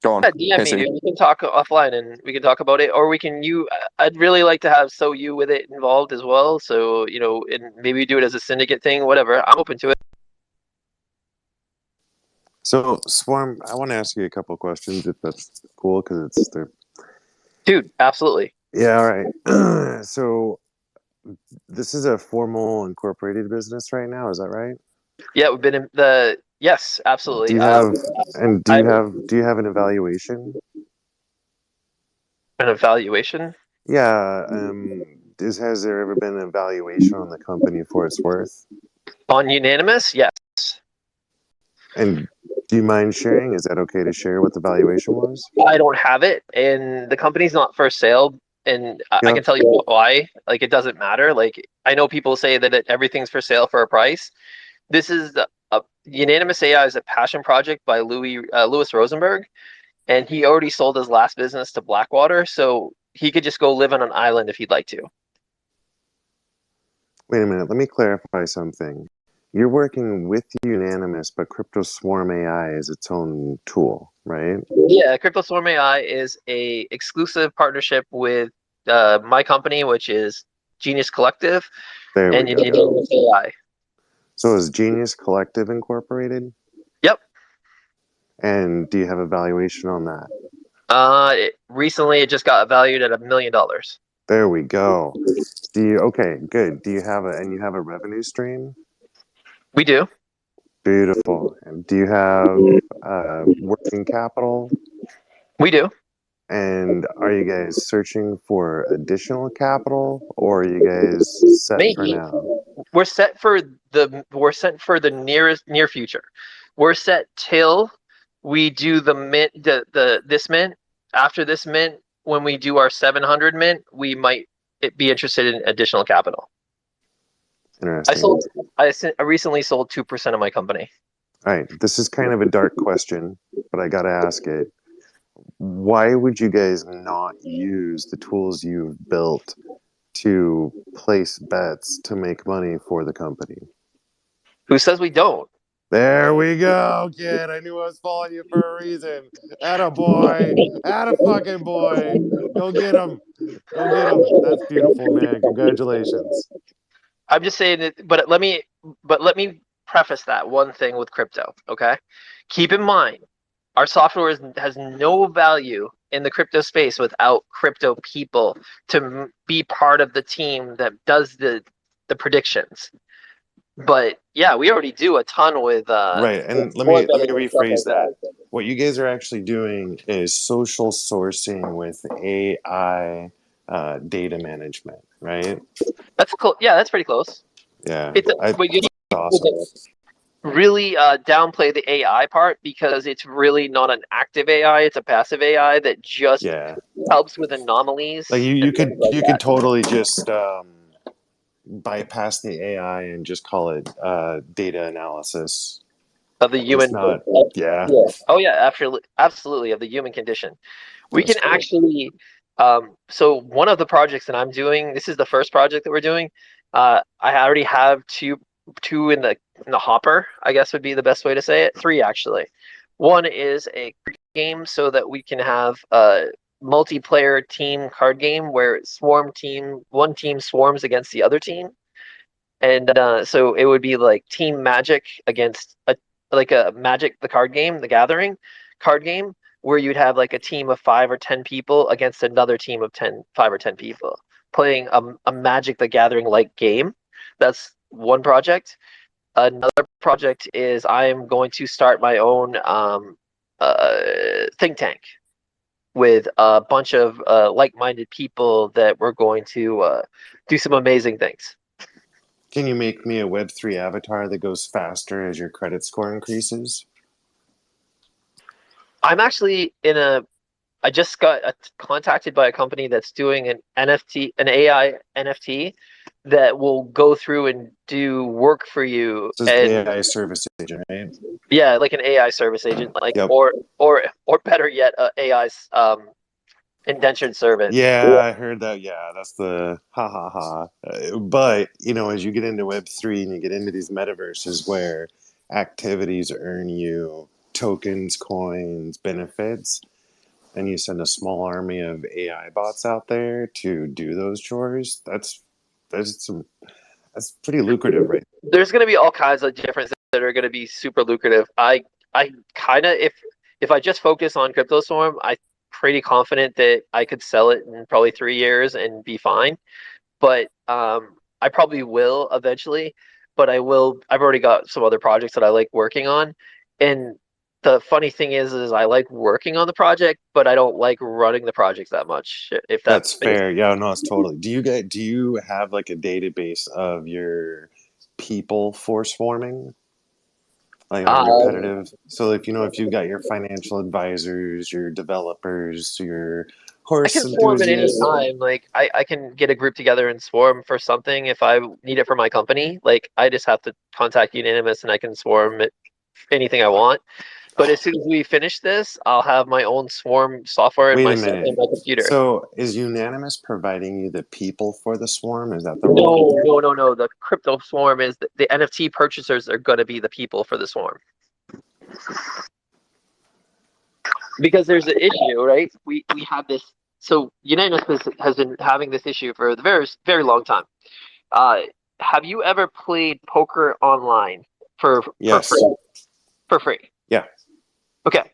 go on. Yeah, DM me, dude. We can talk offline and we can talk about it, or I'd really like to have you with it involved as well. So, and maybe do it as a syndicate thing, whatever. I'm open to it. So, Swarm, I want to ask you a couple of questions, if that's cool, because Dude, absolutely. Yeah, all right. So, this is a formal incorporated business right now, is that right? Yeah, we've been yes, absolutely. Do you have an evaluation? An evaluation? Yeah. Has there ever been an evaluation on the company for its worth? On Unanimous? Yes. And do you mind sharing? Is that okay to share what the valuation was? I don't have it, and the company's not for sale, and I can tell you why. Like, it doesn't matter. Like, I know people say that everything's for sale for a price. This is Unanimous AI is a passion project by Louis Rosenberg, and he already sold his last business to Blackwater, so he could just go live on an island if he'd like to. Wait a minute. Let me clarify something. You're working with Unanimous, but Crypto Swarm AI is its own tool, right? Yeah, Crypto Swarm AI is a exclusive partnership with my company, which is Genius Collective, and Unanimous AI. So is Genius Collective Incorporated? Yep. And do you have a valuation on that? Recently, it just got valued at $1 million. There we go. Okay, good. Do you have a revenue stream? We do. Beautiful. And do you have working capital? We do. And are you guys searching for additional capital, or are you guys set for Maybe now? we're set for the near future. We're set till we do the mint, this mint. After this mint, when we do our 700 mint, we might be interested in additional capital. Interesting. I recently sold 2% of my company. All right, this is kind of a dark question, but I got to ask it. Why would you guys not use the tools you've built to place bets to make money for the company? Who says we don't? There we go, kid. I knew I was following you for a reason. Atta boy. Atta fucking boy. Go get him. Go get him. That's beautiful, man. Congratulations. I'm just saying it, but let me preface that one thing with crypto, okay? Keep in mind, our software has no value in the crypto space without crypto people to be part of the team that does the predictions. But yeah, we already do a ton with right, and let me rephrase that. What you guys are actually doing is social sourcing with AI data management, right? That's cool. Yeah, that's pretty close. Yeah, But you awesome. really downplay the AI part because it's really not an active AI; it's a passive AI that just helps with anomalies. Like you could totally just bypass the AI and just call it data analysis of the human. It's not, yeah. Oh yeah, absolutely of the human condition. We That's can cool. actually. So one of the projects that I'm doing, this is the first project that we're doing. I already have two in the hopper, I guess would be the best way to say it. Three actually. One is a game so that we can have a multiplayer team card game where one team swarms against the other team, and so it would be like Team Magic against a Magic the card game, the Gathering card game, where you'd have like a team of 5 or 10 people against another team of 5 or 10 people playing a Magic the Gathering like game. That's one project. Another project is I am going to start my own think tank with a bunch of like-minded people that we're going to do some amazing things. Can you make me a Web3 avatar that goes faster as your credit score increases? I'm actually I just got contacted by a company that's doing an AI NFT that will go through and do work for you. This is AI service agent, right? Yeah, like an AI service agent, like or better yet, AI's indentured servant. Yeah, I heard that. Yeah, that's the ha ha ha. But as you get into Web3 and you get into these metaverses where activities earn you tokens, coins, benefits, and you send a small army of AI bots out there to do those chores, that's pretty lucrative, right? There's going to be all kinds of different things that are going to be super lucrative. I kind of if I just focus on CryptoSwarm, I'm pretty confident that I could sell it in probably 3 years and be fine. But I probably will eventually. But I've already got some other projects that I like working on, and the funny thing is I like working on the project, but I don't like running the projects that much. If that's fair. Yeah, no, it's totally. Do you have like a database of your people for swarming? Like repetitive. So if you've got your financial advisors, your developers, your horse I can swarm at any enthusiasts. time. Like I can get a group together and swarm for something if I need it for my company. Like I just have to contact Unanimous and I can swarm it anything I want. But as soon as we finish this, I'll have my own swarm software in my computer. So is Unanimous providing you the people for the swarm? Is that the role? No. The crypto swarm is the NFT purchasers are going to be the people for the swarm. Because there's an issue, right? We have this. So Unanimous has been having this issue for the very, very long time. Have you ever played poker online for free? Yeah. Okay.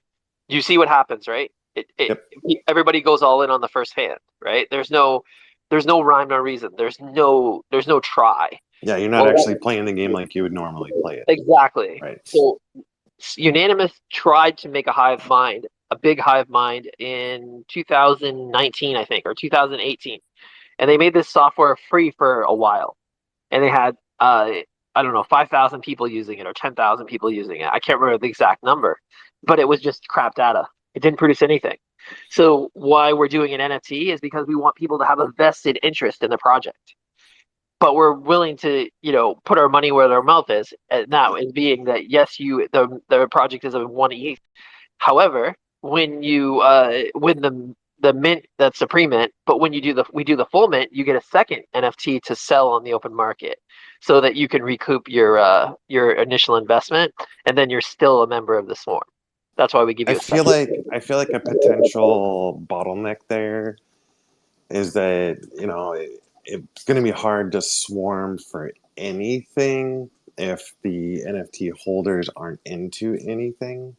You see what happens, right? Everybody goes all in on the first hand, right? There's no rhyme, no reason. There's no try. Yeah, you're not actually playing the game like you would normally play it. Exactly. Right. So Unanimous tried to make a hive mind a big hive mind in 2019, I think, or 2018, and they made this software free for a while, and they had I don't know, 5,000 people using it or 10,000 people using it. I can't remember the exact number, but it was just crap data. It didn't produce anything. So why we're doing an NFT is because we want people to have a vested interest in the project. But we're willing to, put our money where their mouth is. And that is being that yes, the project is of 1 ETH. However, when you win the mint, that's the pre-mint, but when we do the full mint, you get a second NFT to sell on the open market, so that you can recoup your initial investment, and then you're still a member of the swarm. That's why we give you a second. I feel like a potential bottleneck there is that it's going to be hard to swarm for anything if the NFT holders aren't into anything.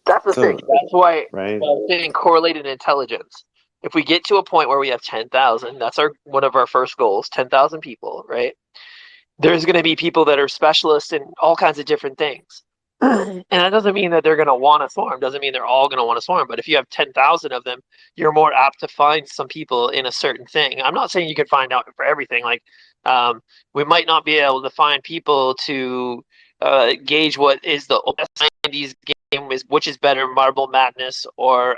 That's the thing. That's why right? I'm saying correlated intelligence. If we get to a point where we have 10,000, that's one of our first goals, 10,000 people, right? There's going to be people that are specialists in all kinds of different things. And that doesn't mean that they're going to want to swarm. Doesn't mean they're all going to want to swarm. But if you have 10,000 of them, you're more apt to find some people in a certain thing. I'm not saying you can find out for everything. Like, we might not be able to find people to gauge what is the best 90s game, which is better, Marble Madness or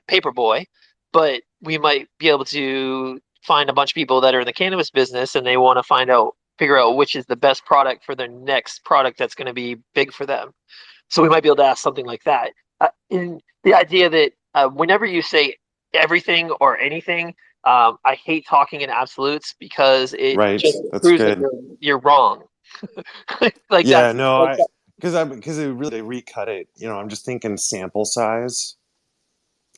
Paperboy. But we might be able to find a bunch of people that are in the cannabis business, and they want to figure out which is the best product for their next product that's going to be big for them. So we might be able to ask something like that. In the idea that whenever you say everything or anything, I hate talking in absolutes because it just That's proves good. that you're wrong. Because it really they recut it. I'm just thinking sample size.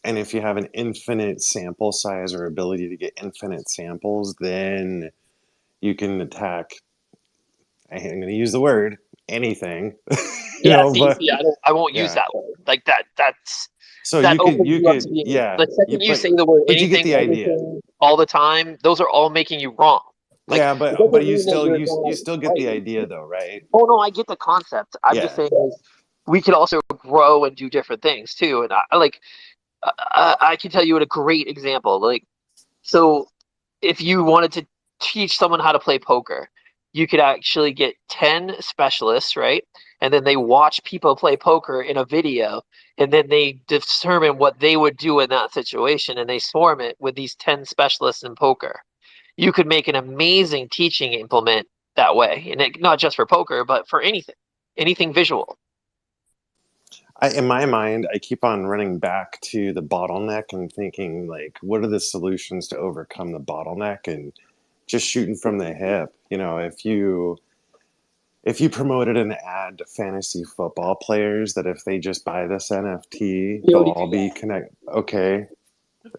And if you have an infinite sample size or ability to get infinite samples, then you can attack. I'm going to use the word anything. I won't use that word. Like that. That's so that you opens could you up to being. The second you say the word but you get anything, the idea. everything, all the time, those are all making you wrong. Like, but you still get the idea though, right? Oh no, I get the concept. I'm just saying we could also grow and do different things too. And I can tell you a great example. Like, so if you wanted to teach someone how to play poker, you could actually get 10 specialists, right? And then they watch people play poker in a video, and then they determine what they would do in that situation, and they swarm it with these 10 specialists in poker. You could make an amazing teaching implement that way, and not just for poker, but for anything visual. In my mind, I keep on running back to the bottleneck and thinking, like, what are the solutions to overcome the bottleneck? And just shooting from the hip. If you promoted an ad to fantasy football players that if they just buy this NFT, they'll all be connected. Okay.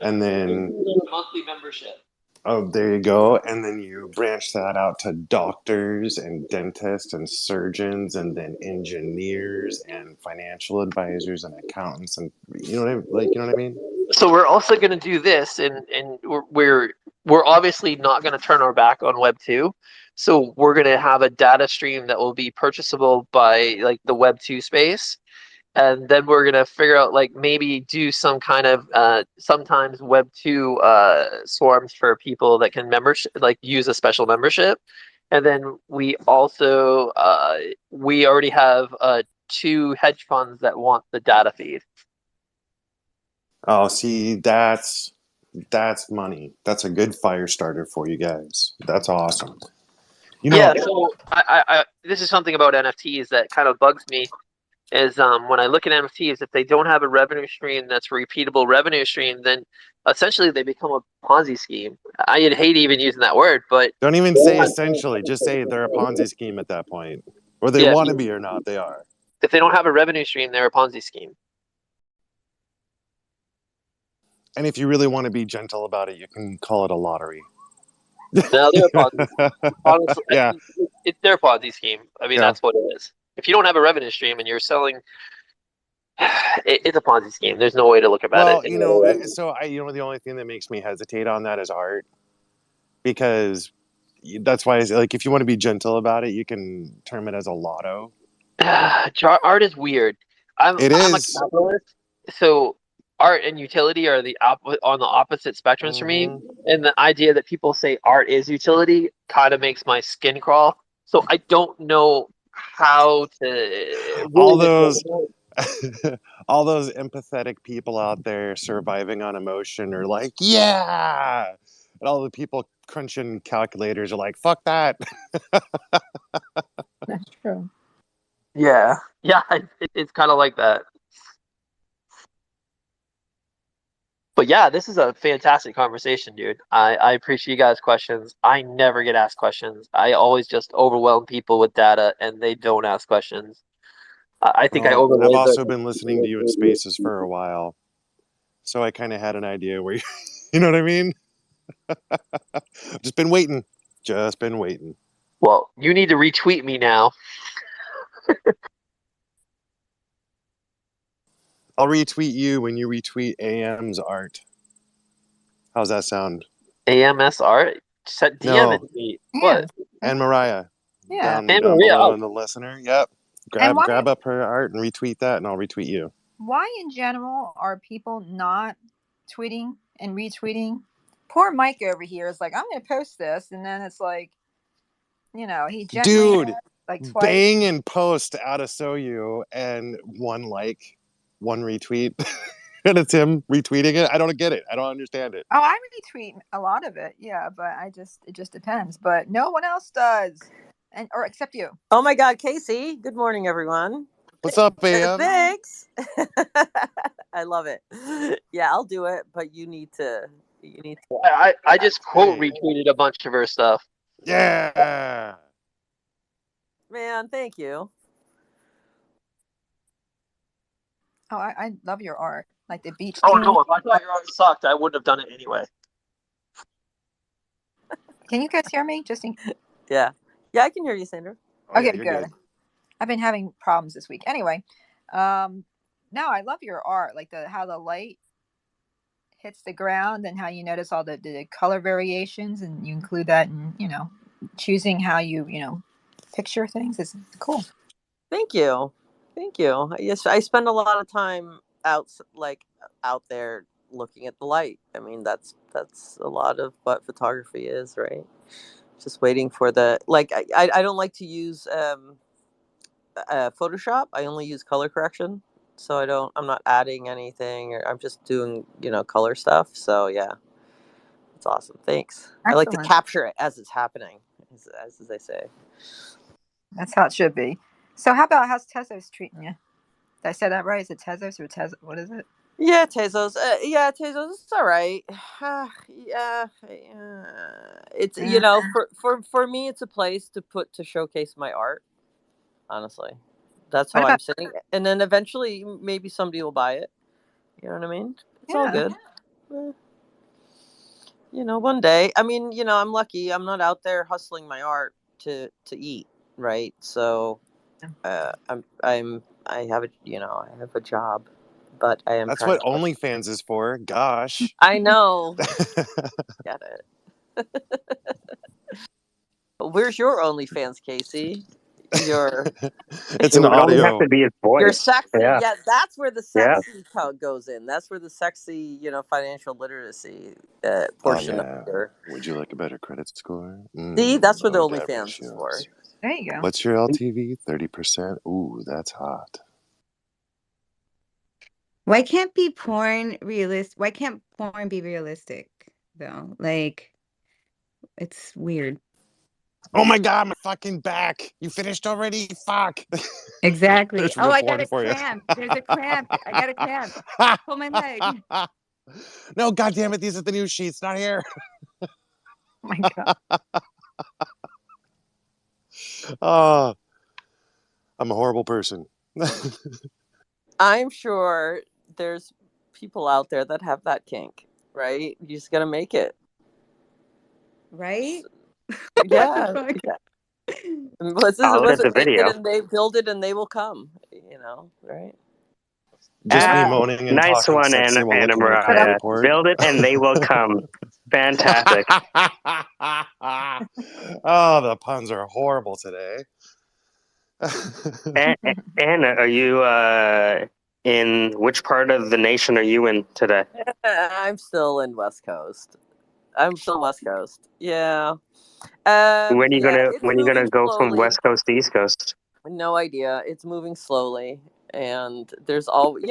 And then a monthly membership. Oh, there you go. And then you branch that out to doctors and dentists and surgeons and then engineers and financial advisors and accountants and you know what I mean? So we're also going to do this, and we're obviously not going to turn our back on Web 2. So we're going to have a data stream that will be purchasable by like the Web 2 space. And then we're gonna figure out maybe do some kind of sometimes Web 2 swarms for people that can use a special membership. And then we also we already have 2 hedge funds that want the data feed. Oh, see, that's money. That's a good fire starter for you guys. That's awesome. So I this is something about NFTs that kind of bugs me. Is when I look at NFTs, if they don't have a revenue stream that's a repeatable revenue stream, then essentially they become a Ponzi scheme. I'd hate even using that word, but don't even say essentially. Just say they're a Ponzi scheme at that point, or they want to be or not. They are. If they don't have a revenue stream, they're a Ponzi scheme. And if you really want to be gentle about it, you can call it a lottery. No, they're a Ponzi scheme. Honestly, they're a Ponzi scheme. I mean, that's what it is. If you don't have a revenue stream and you're selling, it's a Ponzi scheme. There's no way to look at it. Well, the only thing that makes me hesitate on that is art, because that's why if you want to be gentle about it, you can term it as a lotto. Art is weird. I'm a capitalist, so art and utility are on the opposite spectrums for me, and the idea that people say art is utility kind of makes my skin crawl. So I don't know how to All really. those all those empathetic people out there surviving on emotion are like, yeah, and all the people crunching calculators are like, fuck that. That's true. Yeah, it's kind of like that. But yeah, this is a fantastic conversation, dude. I appreciate you guys' questions. I never get asked questions. I always just overwhelm people with data and they don't ask questions. I think I Well, I've overload also been listening to you in the. spaces for a while, so I kind of had an idea where you know what I mean. Just been waiting. Just been waiting. Well, you need to retweet me now. I'll retweet you when you retweet AM's art. How's that sound? AMSR? DM it No, to me. Yeah. What? and Mariah Yeah. And down Maria. below Oh, in the listener. Yep. And Grab up her art and retweet that, and I'll retweet you. why in general are people not tweeting and retweeting? Poor Mike over here is like, I'm going to post this, and then it's like, he gently Dude, like twice. bang and post out of So You and one like, one retweet. And it's him retweeting it. I don't get it. I don't understand it. Oh, I retweet a lot of it, yeah, but it just depends. But no one else does, or except you. Oh my God, Casey! Good morning, everyone. What's up, AM? Thanks. I love it. Yeah, I'll do it, but you need to. I just quote retweeted a bunch of her stuff. Yeah. Man, thank you. Oh, I love your art, like the beach. Oh theme. no, if I thought your art sucked, I wouldn't have done it anyway. Can you guys hear me? Yeah, I can hear you, Sandra. Oh, Okay, yeah, you're good. I've been having problems this week. Anyway, no, I love your art, like how the light hits the ground and how you notice all the color variations, and you include that in choosing how you picture things. It's cool. Thank you. Yes, I spend a lot of time out there looking at the light. I mean, that's a lot of what photography is, right? Just waiting for I don't like to use Photoshop. I only use color correction, so I'm not adding anything, or I'm just doing color stuff. So yeah, it's awesome. Thanks. Excellent. I like to capture it as it's happening, as they say. That's how it should be. So how's Tezos treating you? Did I say that right? Is it Tezos or Tez? What is it? Yeah, Tezos. Tezos. It's all right. Yeah. It's for me, it's a place to showcase my art. Honestly, that's how I'm sitting. And then eventually, maybe somebody will buy it. You know what I mean? It's all good. One day. I mean, I'm lucky. I'm not out there hustling my art to eat, right? So, I have a job, but I am. That's trying what to OnlyFans is for. Gosh. I know. Get it. Where's your OnlyFans, Casey? It's It an would only have audio. to be his voice. You're sexy. Yeah. Yeah, that's where the sexy code goes in. That's where the sexy, financial literacy portion of your. Would you like a better credit score? See, that's where the debt OnlyFans is for. ratios. There you go. What's your LTV? 30%. Ooh, that's hot. Why can't porn be realistic though? Like, it's weird. Oh my God, my fucking back. You finished already? Fuck. Exactly. There's Oh, real I porn got a for you. cramp. There's a cramp. I got a cramp. Pull my leg. No, God damn it. These are the new sheets, not here. Oh my God. Oh, I'm a horrible person. I'm sure there's people out there that have that kink, right? You just got to make it. Right? Yeah. Let's I'll look at the make it video. and they build it and they will come, right? Just me moaning and Nice talking one, sexy while Anna looking at a credit Mariah. report. Build it and they will come. Fantastic. Oh, the puns are horrible today. Anna, are you In which part of the nation are you in today? I'm still in West Coast. I'm still West Coast. Yeah. When are you Yeah, gonna it's when are you gonna moving go from slowly. West Coast to East Coast? No idea. It's moving slowly, and there's all it's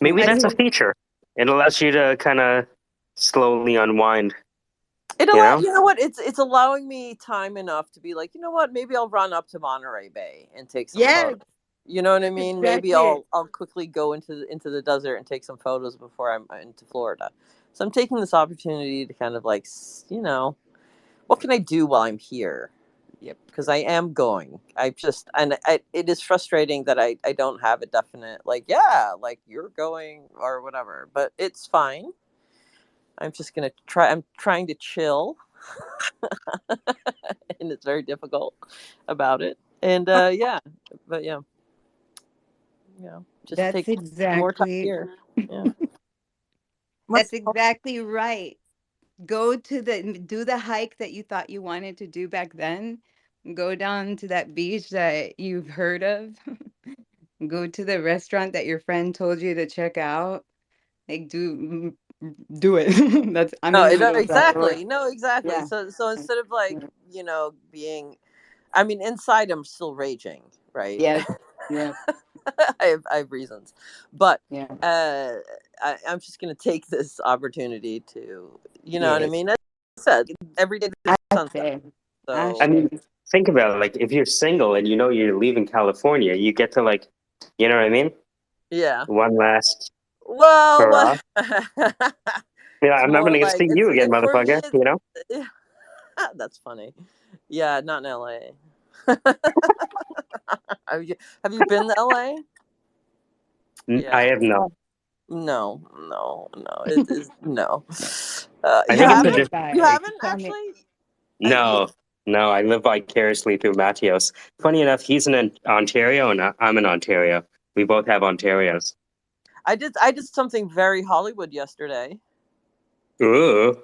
Maybe moving that's a slowly. feature. It allows you to kind of slowly unwind. You know what? It's allowing me time enough to be like, you know what? Maybe I'll run up to Monterey Bay and take some Yes, photos. You know what I that's mean? Maybe exactly it. I'll quickly go into the desert and take some photos before I'm into Florida. So I'm taking this opportunity to kind of like, what can I do while I'm here? Yep. Because I am going. It is frustrating that I don't have a definite like, yeah, like you're going or whatever. But it's fine. I'm just gonna try. I'm trying to chill, and it's very difficult about it. And yeah, but yeah, just That's take more time exactly here. Yeah. that's exactly right. Do the hike that you thought you wanted to do back then. Go down to that beach that you've heard of. Go to the restaurant that your friend told you to check out. Like do it. I'm No, in the middle of that. exactly. No, exactly. Yeah. So instead of like, Yeah. being, I mean, inside I'm still raging, right? Yes. Yeah. I have reasons, but Yeah. I'm just gonna take this opportunity to, you know what I Yes. mean? As I said, every day there's sunset. Ashe. So I mean, Ashe. think about it. Like, if you're single and you know you're leaving California, you get to like, you know what I mean? yeah. One last Well, hurrah. Yeah, it's I'm not more gonna get to like see you again, for me. motherfucker. You know? That's funny. Yeah, not in LA. Have you been to LA? I Yeah. have not. No, no, no. It is no. I You think Tell it's a me haven't? about You it. haven't Tell me. actually? Yeah. no, no. I live vicariously through Matios. Funny enough, he's in Ontario and I'm in Ontario. We both have Ontarios. I did something very Hollywood yesterday. Ooh.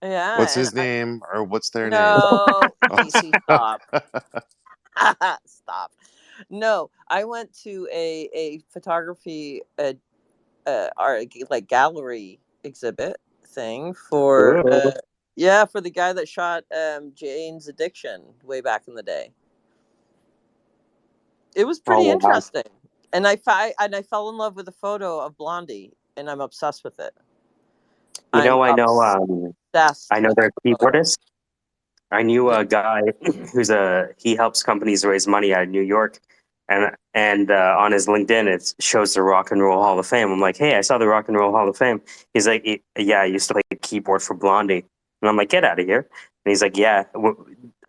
What's Yeah, and his name or what's their name? no, Oh, Casey, stop. Stop. No, I went to a photography art like gallery exhibit thing for Ooh. for the guy that shot Jane's Addiction way back in the day. It was Oh pretty wow. interesting, and I fell in love with a photo of Blondie, and I'm obsessed with it. You I'm know, I obsessed know with they're that photo. keyboardists. I knew a guy he helps companies raise money out of New York, and on his LinkedIn it shows the Rock and Roll Hall of Fame. I'm like, hey, I saw the Rock and Roll Hall of Fame. He's like, yeah, I used to play keyboard for Blondie, and I'm like, get out of here. And he's like, yeah,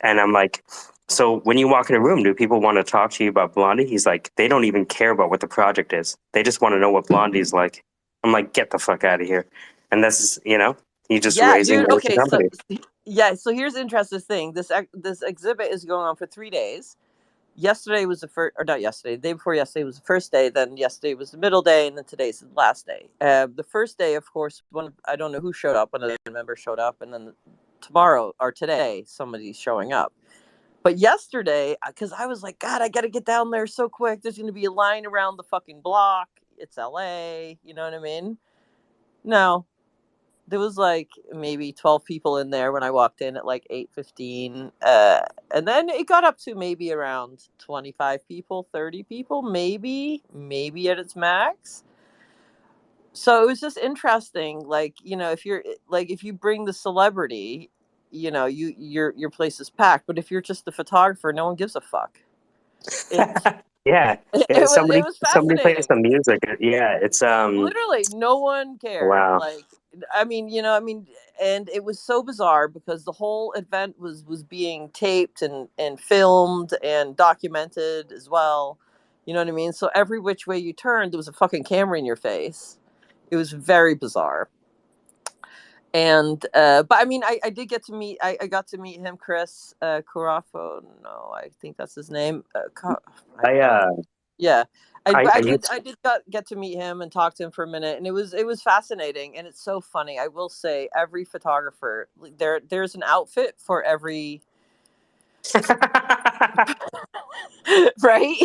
and I'm like, so when you walk in a room, do people want to talk to you about Blondie? He's like, they don't even care about what the project is. They just want to know what Blondie's like. I'm like, get the fuck out of here. And this is, he's just Yeah, raising dude. money for Okay, so companies. yeah, so here's the interesting thing. This exhibit is going on for 3 days. Yesterday was the first, or not yesterday. The day before yesterday was the first day. Then yesterday was the middle day, and then today's the last day. The first day, of course, I don't know who showed up. One of the members showed up, and then tomorrow or today, somebody's showing up. But yesterday, because I was like, God, I got to get down there so quick. There's going to be a line around the fucking block. It's LA. You know what I mean? No, there was like maybe 12 people in there when I walked in at like 8:15, and then it got up to maybe around 25 people, 30 people, maybe at its max. So it was just interesting, like, if you bring the celebrity, your place is packed, but if you're just the photographer, no one gives a fuck. It's Yeah, it somebody was plays fascinating. some music. Yeah, it's Literally no one cared. wow. Like, and it was so bizarre because the whole event was being taped and filmed and documented as well. You know what I mean? So every which way you turned, there was a fucking camera in your face. It was very bizarre. And but I mean, I did get to meet. I got to meet him, Chris Carafo. No, I think that's his name. I Yeah, I I did get to meet him and talk to him for a minute, and it was fascinating, and it's so funny. I will say, every photographer, there's an outfit for every right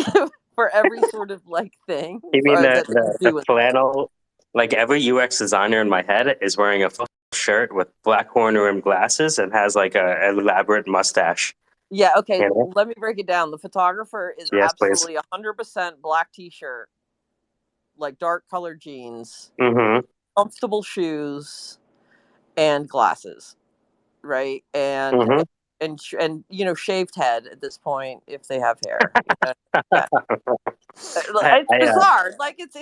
for every sort of like thing You mean that they the do in there. flannel? Like every UX designer in my head is wearing a full shirt with black horn rimmed glasses and has like a elaborate mustache. Yeah, okay, You know? let me break it down. The photographer is Yes, please. absolutely 100% black t-shirt, like dark colored jeans, Mm-hmm. comfortable shoes, and glasses, right? Mm-hmm. And you know, shaved head at this point if they have hair. You know? Yeah. It's I bizarre. Like it's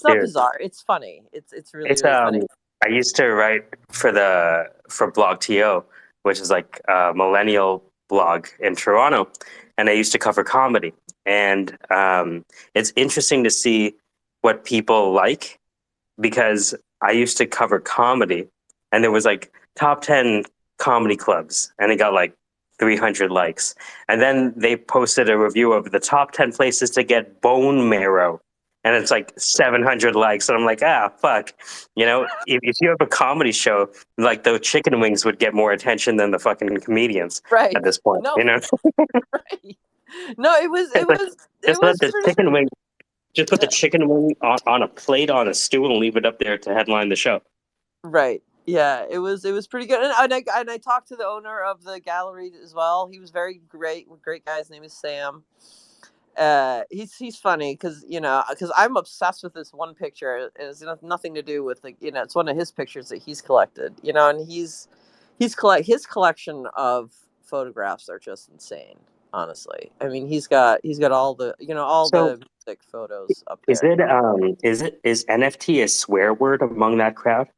not dude, bizarre. It's funny. It's really it's really funny. I used to write for Blog TO, which is like a millennial blog in Toronto, and I used to cover comedy. And it's interesting to see what people like because I used to cover comedy, and there was like top 10 comedy clubs, and it got like 300 likes. And then they posted a review of the top 10 places to get bone marrow, and it's like 700 likes. And I'm like, fuck. You know, if you have a comedy show, like the chicken wings would get more attention than the fucking comedians Right. at this point, No, you know? right. No, it Just let was the pretty chicken wing, just put the yeah. chicken wing on a plate on a stool and leave it up there to headline the show. Right. Yeah, it was pretty good. And I talked to the owner of the gallery as well. He was very great guy. His name is Sam. He's funny because I'm obsessed with this one picture. It has nothing to do with it's one of his pictures that he's collected. And his collection of photographs are just insane. Honestly, I mean he's got all the all So the music photos up is there. is NFT a swear word among that crowd?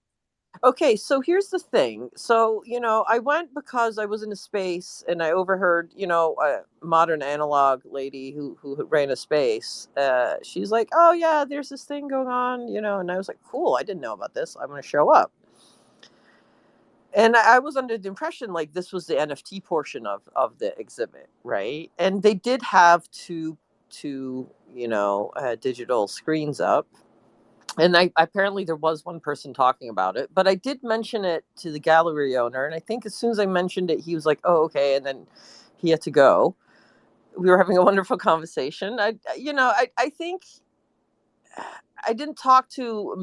Okay, so here's the thing. So, I went because I was in a space and I overheard, a modern analog lady who ran a space. She's like, "Oh yeah, there's this thing going on," and I was like, "Cool, I didn't know about this. I'm going to show up." And I was under the impression like this was the NFT portion of the exhibit, right? And they did have two digital screens up, and I apparently there was one person talking about it, but I did mention it to the gallery owner, and I think as soon as I mentioned it, he was like, "Oh, okay," and then he had to go. We were having a wonderful conversation. I think I didn't talk to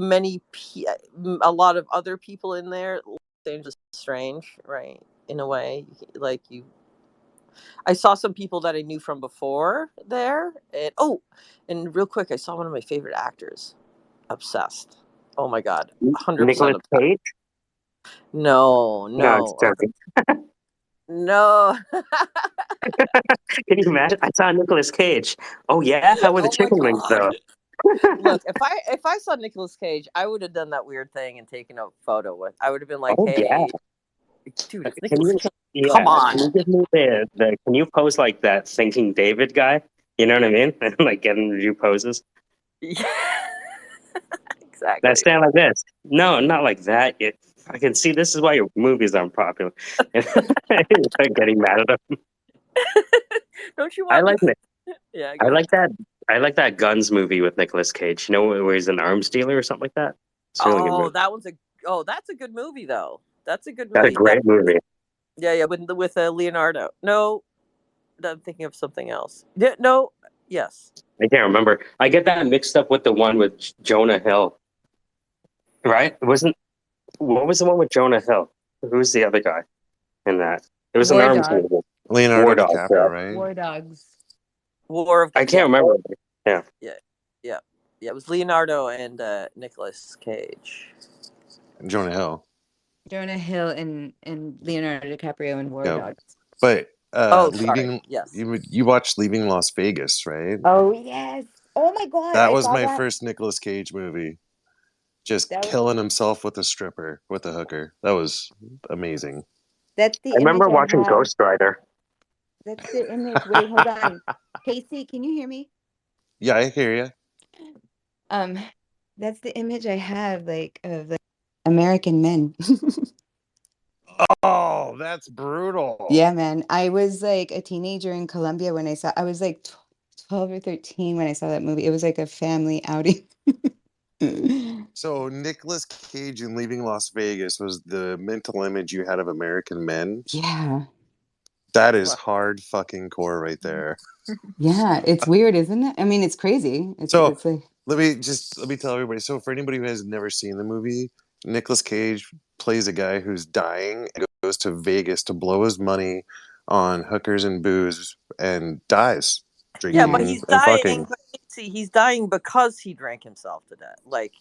a lot of other people in there. Los Angeles is strange, right? In a way, like I saw some people that I knew from before there, and real quick, I saw one of my favorite actors. Obsessed. Oh my god, 100% Nicholas obsessed. Cage? No, No, it's no, joking. no. Can you imagine? I saw Nicholas Cage. Oh yeah, how were the Oh my chicken wings god. though? Look, if I saw Nicolas Cage, I would have done that weird thing and taken a photo with. I would have been like, Oh yeah. "Hey, dude, it's Can Nicolas you? Cage. Come Yeah. Can on." you give me the? Can you pose like that thinking David guy? You know what I mean? Like getting to do poses. Yeah, That exactly. stand like this. No, not like that. I can see this is why your movies aren't popular. Getting mad at them. Don't you I want? like it. Yeah, I go ahead. like that. I like that Guns movie with Nicolas Cage. You know, where he's an arms dealer or something like that. It's a really good Oh, movie. that one's a. Oh, that's a good movie though. That's a good That's a movie. Yeah, great movie. yeah. With Leonardo. No, I'm thinking of something else. Yeah, no. Yes. I can't remember. I get that mixed up with the one with Jonah Hill. Right? It wasn't. What was the one with Jonah Hill? Who's the other guy in that? It was an War arms Dog. movie. Leonardo War Dog. Yeah. DiCaprio, right? War Dogs. War of I yeah. can't remember. Yeah. Yeah, yeah, yeah. It was Leonardo and Nicolas Cage. Jonah Hill. Jonah Hill and Leonardo DiCaprio in War Yep. Dogs. But Oh, sorry. leaving Yes. you watched Leaving Las Vegas, right? Oh yes. Oh my god, That I was saw my that. first Nicolas Cage movie. Just That was killing himself with a stripper, with a hooker. That was amazing. that's I the image remember I watching have. Ghost Rider. That's the image. Wait, hold on. Casey, can you hear me? Yeah, I hear you. Um, that's the image I have, like of like American men. Oh, that's brutal. Yeah, man. I was like a teenager in Colombia when I was like 12 or 13 when I saw that movie. It was like a family outing. So Nicolas Cage in Leaving Las Vegas was the mental image you had of American men. Yeah. That is What? hard fucking core right there. Yeah, it's weird, isn't it? I mean, it's crazy. So It's like let me tell everybody. So for anybody who has never seen the movie, Nicolas Cage plays a guy who's dying and goes to Vegas to blow his money on hookers and booze and dies Yeah, but drinking he's and dying. fucking. But Casey, he's dying because he drank himself to death. Like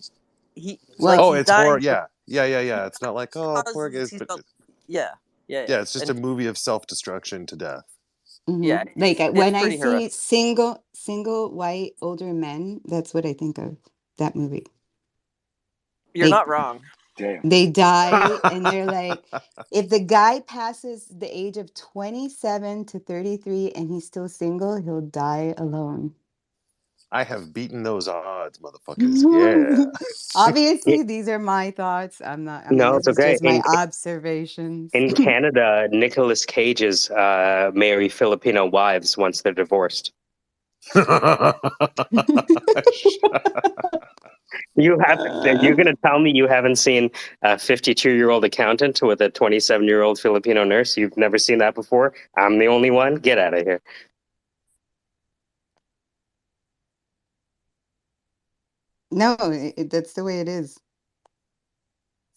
well, Oh, he's it's horror. dying Yeah. It's not like oh poor because guys, he's but yeah, yeah, it's just and a movie of self destruction to death. yeah, like it's when I pretty see horrific. single white older men, that's what I think of that movie. You're Like not wrong. Damn. they die and they're like, if the guy passes the age of 27 to 33 and he's still single, he'll die alone. I have beaten those odds, motherfuckers. Yeah. Obviously, these are my thoughts. I mean, No, this it's is okay. just my observations. In Canada, Nicolas Cages marry Filipino wives once they're divorced. You're gonna tell me you haven't seen a 52-year-old accountant with a 27-year-old Filipino nurse? You've never seen that before? I'm the only one? Get out of here. No, that's the way it is.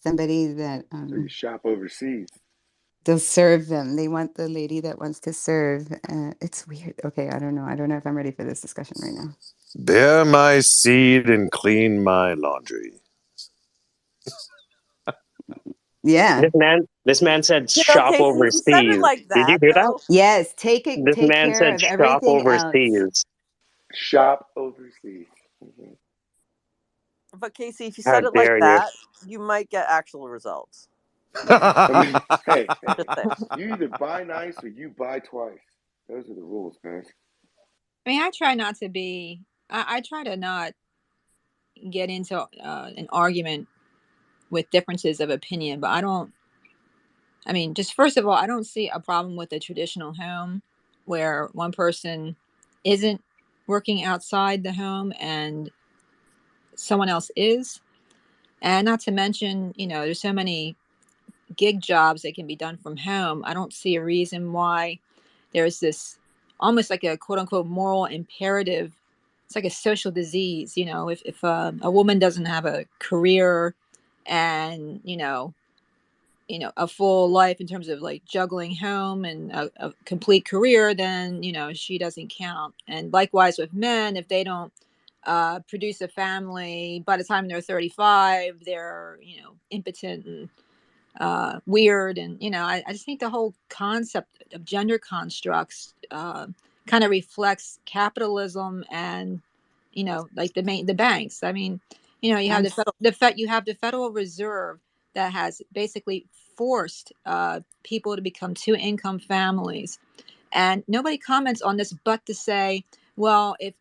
Somebody that So you shop overseas. they'll serve them. They want the lady that wants to serve. It's weird. Okay, I don't know. I don't know if I'm ready for this discussion right now. Bear my seed and clean my laundry. Yeah. This man said You know, shop Casey, if you said it overseas. like Did you that, hear that? though. Yes, This take man care said of shop everything else. overseas. Shop overseas. But Casey, if you How said it like dare you? that, you might get actual results. I mean, hey, Just saying. you either buy nice or you buy twice. Those are the rules, guys. I mean, I try not to be. I try to not get into an argument with differences of opinion, but I don't. I mean, just first of all, I don't see a problem with a traditional home where one person isn't working outside the home and someone else is. And not to mention, there's so many gig jobs that can be done from home. I don't see a reason why there's this almost like a quote unquote moral imperative. It's like a social disease, if a woman doesn't have a career and, a full life in terms of like juggling home and a complete career, then, she doesn't count. And likewise with men, if they don't produce a family by the time they're 35, they're, impotent and weird. And I just think the whole concept of gender constructs kind of reflects capitalism and like the banks. I mean, you have I'm you have the Federal Reserve that has basically forced people to become two income families, and nobody comments on this but to say, well, if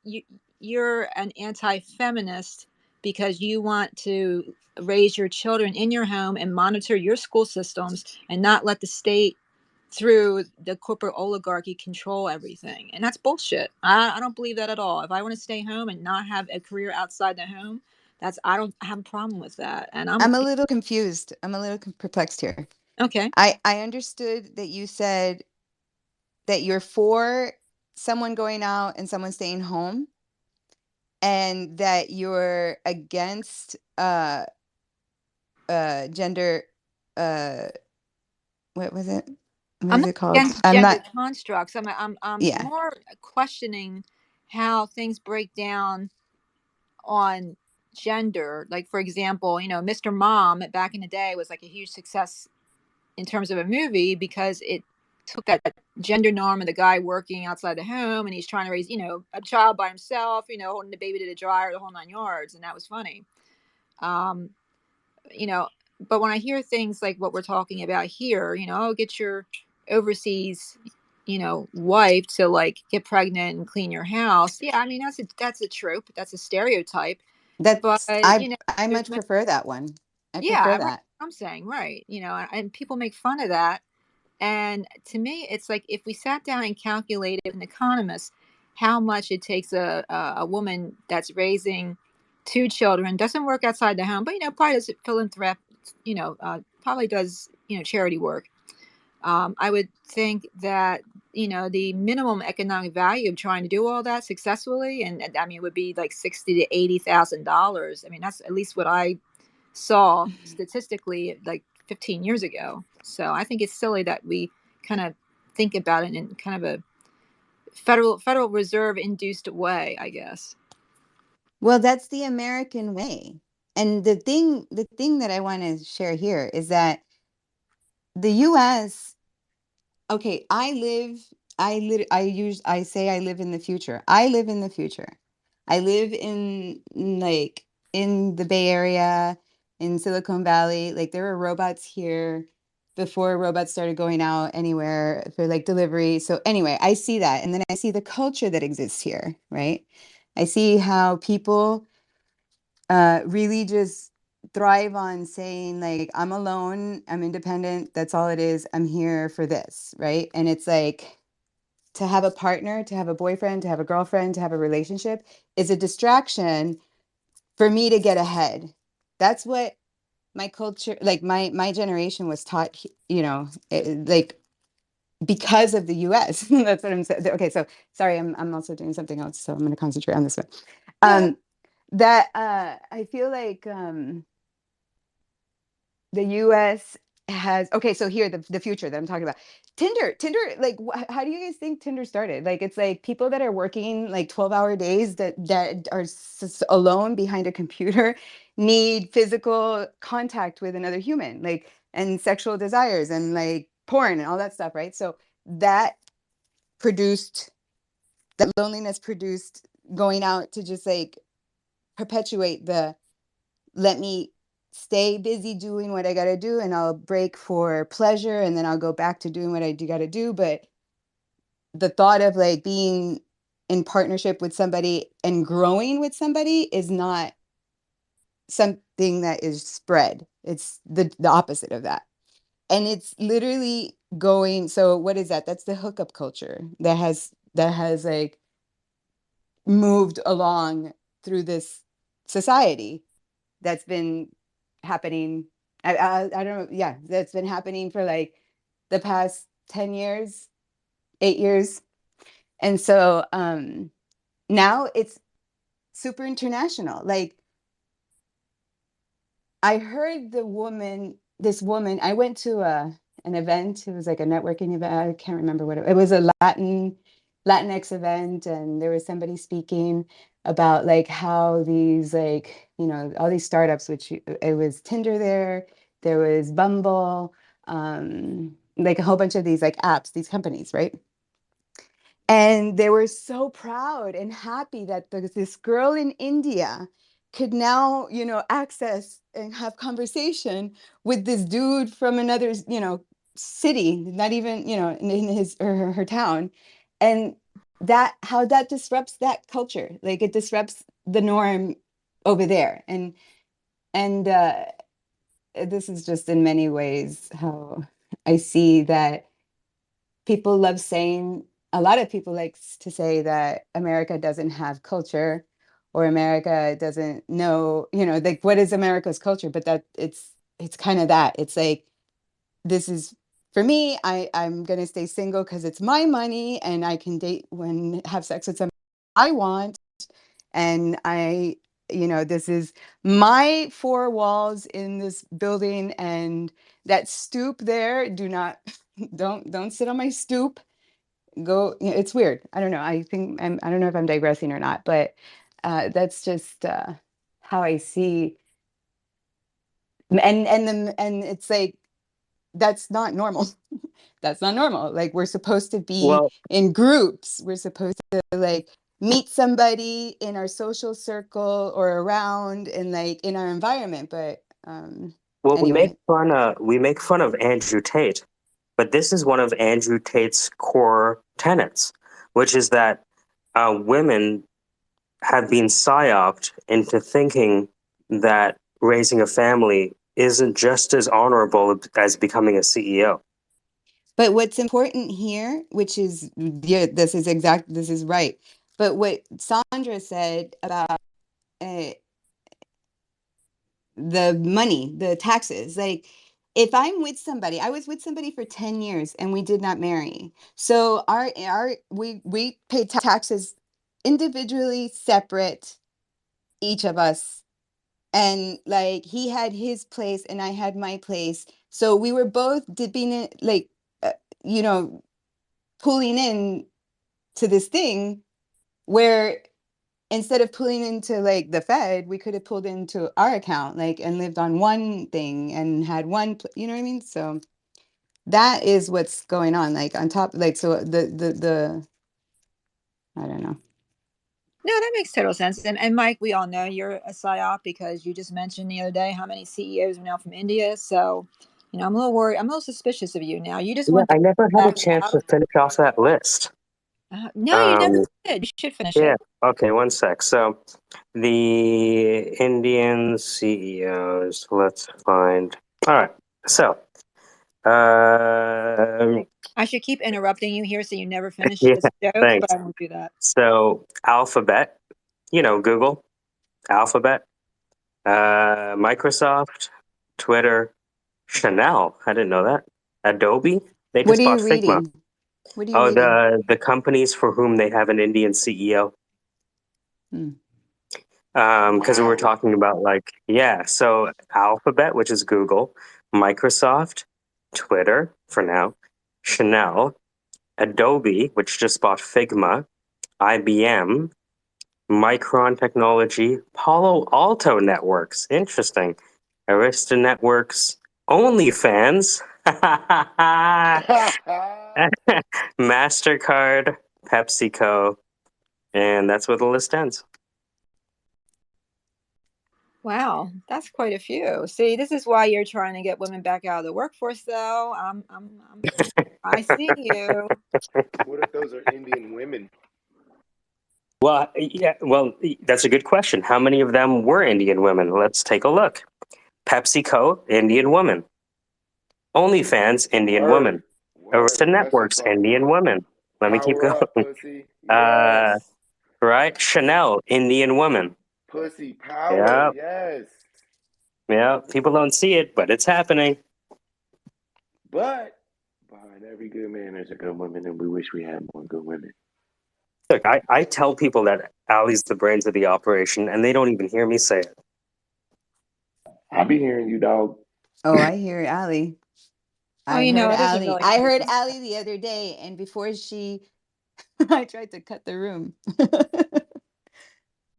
you're an anti-feminist because you want to raise your children in your home and monitor your school systems and not let the state through the corporate oligarchy control everything. And that's bullshit. I don't believe that at all. If I want to stay home and not have a career outside the home, I don't have a problem with that. And a little confused. I'm a little perplexed here. Okay. I understood that you said that you're for someone going out and someone staying home, and that you're against gender what was it? What I'm is not it called? against I'm gender not. constructs. I'm Yeah. more questioning how things break down on gender. Like, for example, Mr. Mom back in the day was like a huge success in terms of a movie because it took that gender norm of the guy working outside the home and he's trying to raise, a child by himself, holding the baby to the dryer, the whole 9 yards, and that was funny. Um, you know, but when I hear things like what we're talking about here, get your overseas, wife to like get pregnant and clean your house. Yeah, I mean that's a trope, that's a stereotype. But That's I there's much prefer that one. I prefer yeah, right. that. I'm saying right, and people make fun of that. And to me, it's like if we sat down and calculated, an economist, how much it takes a woman that's raising two children, doesn't work outside the home, but probably does philanthropy, probably does charity work. I would think that, you know, the minimum economic value of trying to do all that successfully, and I mean, it would be like $60,000 to $80,000. I mean, that's at least what I saw statistically like 15 years ago. So I think it's silly that we kind of think about it in kind of a Federal Reserve induced way, I guess. Well, that's the American way. And the thing that I want to share here is that the US, okay, I say I live in the future. I live in the future. I live in like in the Bay Area, in Silicon Valley. Like there were robots here before robots started going out anywhere for like delivery. So anyway, I see that. And then I see the culture that exists here, right? I see how people really just thrive on saying like, I'm alone, I'm independent, that's all it is, I'm here for this, right? And it's like, to have a partner, to have a boyfriend, to have a girlfriend, to have a relationship is a distraction for me to get ahead. That's what my culture, like my generation was taught, like because of the US. That's what I'm saying. Okay, so sorry, I'm also doing something else, so I'm going to concentrate on this one. That I feel like the US has, okay, so here, the future that I'm talking about. Tinder, like, how do you guys think Tinder started? Like, it's like people that are working like 12-hour days that are alone behind a computer need physical contact with another human, like, and sexual desires and like porn and all that stuff, right? So that loneliness produced going out to just like perpetuate the, let me stay busy doing what I got to do and I'll break for pleasure and then I'll go back to doing what I got to do. But the thought of like being in partnership with somebody and growing with somebody is not something that is spread. It's the opposite of that. And it's literally going, so what is that? That's the hookup culture that has like moved along through this society that's been happening. I don't know. Yeah, that's been happening for like the past 10 years, 8 years. And so now it's super international. Like I heard this woman, I went to an event. It was like a networking event. I can't remember what it was. A Latinx event. And there was somebody speaking about like how these like, all these startups, which it was Tinder there was Bumble, like a whole bunch of these like apps, these companies, right? And they were so proud and happy that this girl in India could now, access and have conversation with this dude from another, city, not even, in his or her town. And how that disrupts that culture. Like it disrupts the norm over there. And this is just in many ways how I see that people love saying, a lot of people like to say that America doesn't have culture or America doesn't know, like what is America's culture? But that it's kind of that. It's like, this is for me, I'm gonna stay single because it's my money and I can date have sex with somebody I want. And this is my four walls in this building, and that stoop there, don't sit on my stoop. Go, it's weird. I don't know. I think I don't know if I'm digressing or not, but that's just how I see. And it's like, that's not normal. That's not normal. Like we're supposed to be Well, in groups. We're supposed to like meet somebody in our social circle or around and like in our environment. But well, anyway. we make fun of Andrew Tate, but this is one of Andrew Tate's core tenets, which is that women have been psyoped into thinking that raising a family isn't just as honorable as becoming a CEO. But what's important here, which is, yeah, this is right. But what Sandra said about the money, the taxes, like if I'm with somebody, I was with somebody for 10 years and we did not marry. So we pay taxes individually, separate, each of us. And like he had his place and I had my place. So we were both dipping in, like, you know, pulling in to this thing where instead of pulling into like the Fed, we could have pulled into our account, like, and lived on one thing and had one, you know what I mean? So that is what's going on. Like on top, like, so the I don't know. No, that makes total sense. And Mike, we all know you're a psyop because you just mentioned the other day how many CEOs are now from India. So, you know, I'm a little worried. I'm a little suspicious of you now. You just Yeah, want I the never had a back chance to out. finish off that list. No, you never Um, did. You should finish yeah. it. Okay, one sec. So the Indian CEOs, let's find. All right. So, I should keep interrupting you here so you never finish yeah, this joke, but thanks. I won't do that. So Alphabet, Google, Alphabet, Microsoft, Twitter, Chanel. I didn't know that. Adobe. They What just are bought you Figma. reading? What are you Oh, reading? the companies for whom they have an Indian CEO. Hmm. Because we were talking about so Alphabet, which is Google, Microsoft, Twitter for now, Chanel, Adobe, which just bought Figma, IBM, Micron Technology, Palo Alto Networks, interesting, Arista Networks, OnlyFans, MasterCard, PepsiCo, and that's where the list ends. Wow, that's quite a few. See, this is why you're trying to get women back out of the workforce, though. I see you. What if those are Indian women? Well, yeah, that's a good question. How many of them were Indian women? Let's take a look. PepsiCo, Indian woman. OnlyFans, Indian woman. Arista Word. That's what I'm Networks, talking Indian about. woman. Let me keep Power going. up, pussy. Yes. Right? Chanel, Indian woman. Pussy power. Yeah, Yes. yeah. People don't see it, but it's happening. But behind every good man, there's a good woman, and we wish we had more good women. Look, I tell people that Ali's the brains of the operation, and they don't even hear me say it. I be hearing you, dog. Oh, I hear Ali. Well, I you know, heard it isn't Ali. really I heard nice. Ali the other day, and before she, I tried to cut the room.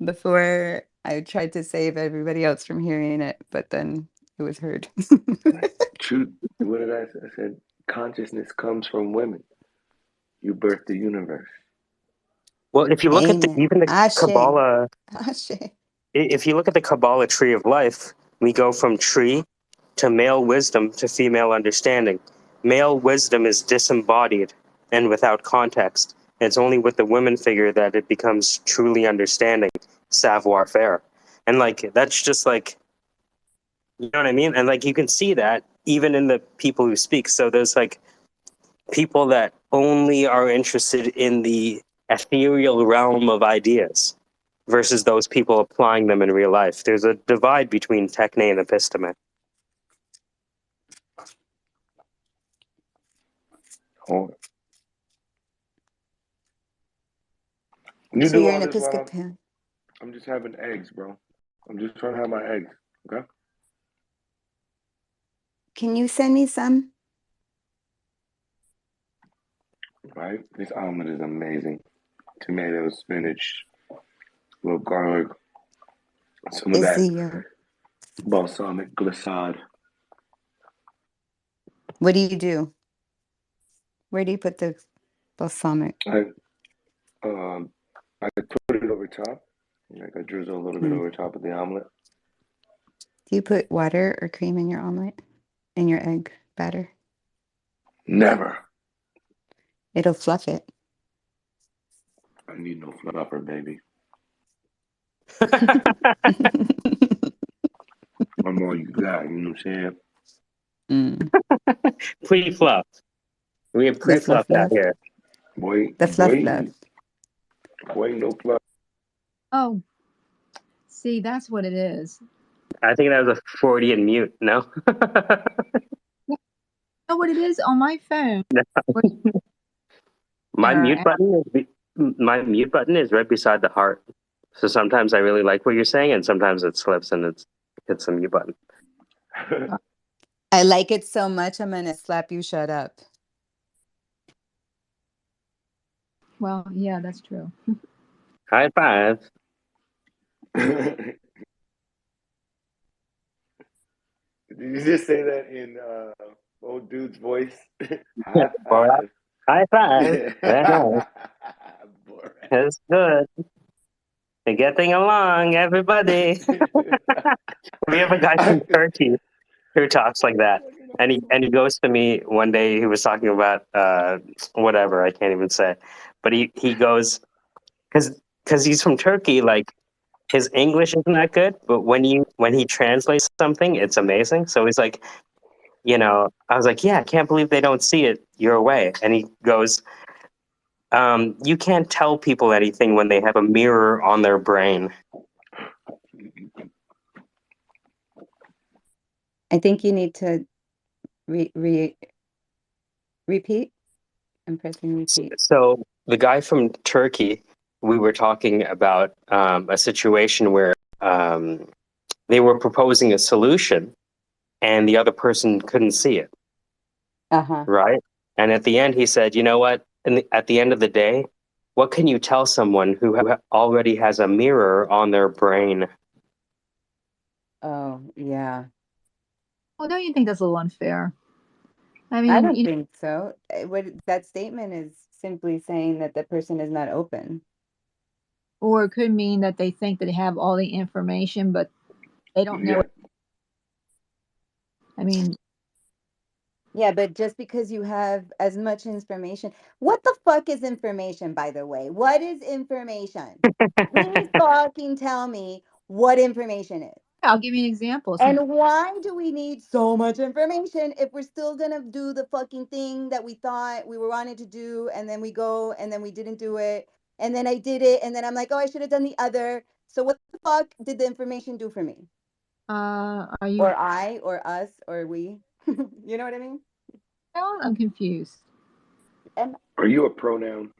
Before I tried to save everybody else from hearing it, but then it was heard. Truth. What did I say? I said consciousness comes from women. You birth the universe. Well, if you look at Amen. even the Ashe. Kabbalah, Ashe. if you look at the Kabbalah tree of life, we go from tree to male wisdom to female understanding. Male wisdom is disembodied and without context. It's only with the women figure that it becomes truly understanding, savoir faire. And that's just you know what I mean? And you can see that even in the people who speak. So there's people that only are interested in the ethereal realm of ideas versus those people applying them in real life. There's a divide between techne and episteme. Oh, you So do you're all an this while Episcopalian. I'm just having eggs, bro. I'm just trying to have my eggs. Okay. Can you send me some? Right. This omelet is amazing. Tomatoes, spinach, little garlic, some of Is that the balsamic glissade. what do you do? Where do you put the balsamic? Um, I put it over top. I drizzle a little bit Hmm. over top of the omelet. Do you put water or cream in your omelet? In your egg batter? Never. It'll fluff it. I need no fluffer, baby. I'm all you got. You know what I'm saying? Pre-fluff. We have The pre-fluff fluff out love. here. Boy, The fluff love. no fluff. Oh, see, that's what it is. I think that was a Freudian mute, no? what it is on my phone? My mute button is right beside the heart. So sometimes I really like what you're saying, and sometimes it slips and it's the mute button. I like it so much, I'm gonna slap you shut up. Well, yeah, that's true. High five. Did you just say that in old dude's voice? High five. High five. That's right. That's good. We're getting along, everybody. We have a guy from Turkey who talks like that, and he goes to me one day. He was talking about whatever, I can't even say, but he goes because he's from Turkey. Like, his English isn't that good, but when he translates something, it's amazing. So he's like, I was like, yeah, I can't believe they don't see it your way. And he goes, you can't tell people anything when they have a mirror on their brain. I think you need to repeat. I'm pressing repeat. So the guy from Turkey, we were talking about a situation where they were proposing a solution and the other person couldn't see it. Right? And at the end, he said, you know what? At the end of the day, what can you tell someone who already has a mirror on their brain? Oh, yeah. Well, don't you think that's a little unfair? I I mean, don't think so. That statement is simply saying that the person is not open. or it could mean that they think that they have all the information, but they don't know. I mean, Yeah, but just because you have as much information, what the fuck is information, by the way? What is information? Please fucking tell me what information is. I'll give you an example. And why do we need so much information if we're still gonna do the fucking thing that we thought we were wanting to do, and then we go and then we didn't do it, and then I did it, and then I'm like, oh, I should have done the other. So what the fuck did the information do for me? Are you? Or I, or us, or we? You know what I mean? No, I'm confused. Are you a pronoun?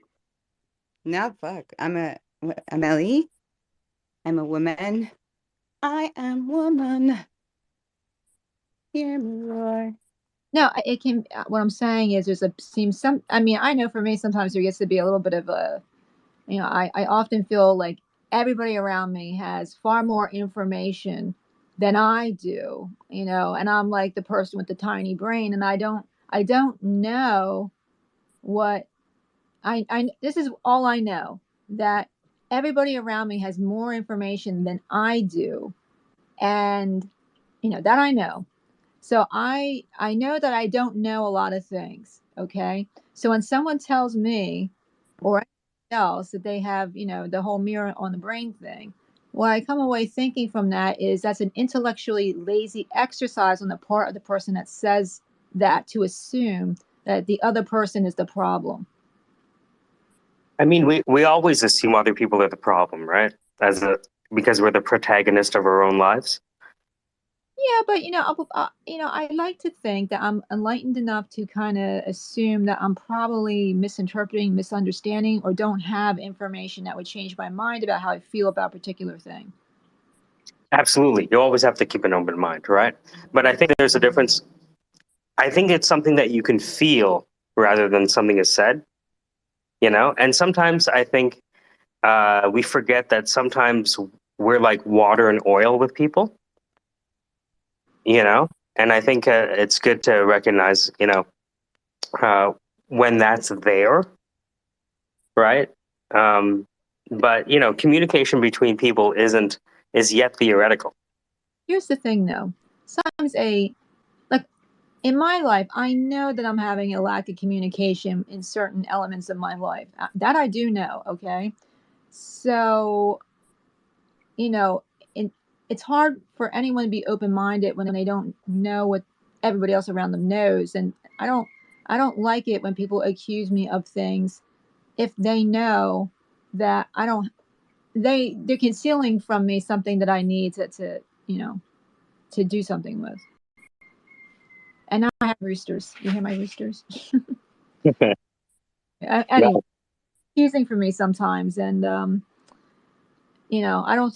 No, fuck. I'm Ellie. I'm a woman. I am woman. Hear me roar. No, it can. What I'm saying is, I mean, I know for me, sometimes there gets to be a little bit of a, I often feel like everybody around me has far more information than I do, and I'm like the person with the tiny brain, and I don't know what this is all I know, that everybody around me has more information than I do, and that I know. So I know that I don't know a lot of things. Okay. So when someone tells me or anyone else that they have, the whole mirror on the brain thing, what I come away thinking from that is that's an intellectually lazy exercise on the part of the person that says that, to assume that the other person is the problem. I mean, we always assume other people are the problem, right? Because we're the protagonist of our own lives. Yeah, but I like to think that I'm enlightened enough to kind of assume that I'm probably misinterpreting, misunderstanding, or don't have information that would change my mind about how I feel about a particular thing. Absolutely. You always have to keep an open mind, right? But I think there's a difference. I think it's something that you can feel rather than something is said, And sometimes I think we forget that sometimes we're like water and oil with people, And I think it's good to recognize, when that's there, right? But communication between people is yet theoretical. Here's the thing, though. Sometimes in my life, I know that I'm having a lack of communication in certain elements of my life. That I do know, okay? So, it's hard for anyone to be open-minded when they don't know what everybody else around them knows. And I don't like it when people accuse me of things if they know that they're concealing from me something that I need to do something with. And now I have roosters. You hear my roosters? No. Anyway, confusing for me sometimes, and you know, I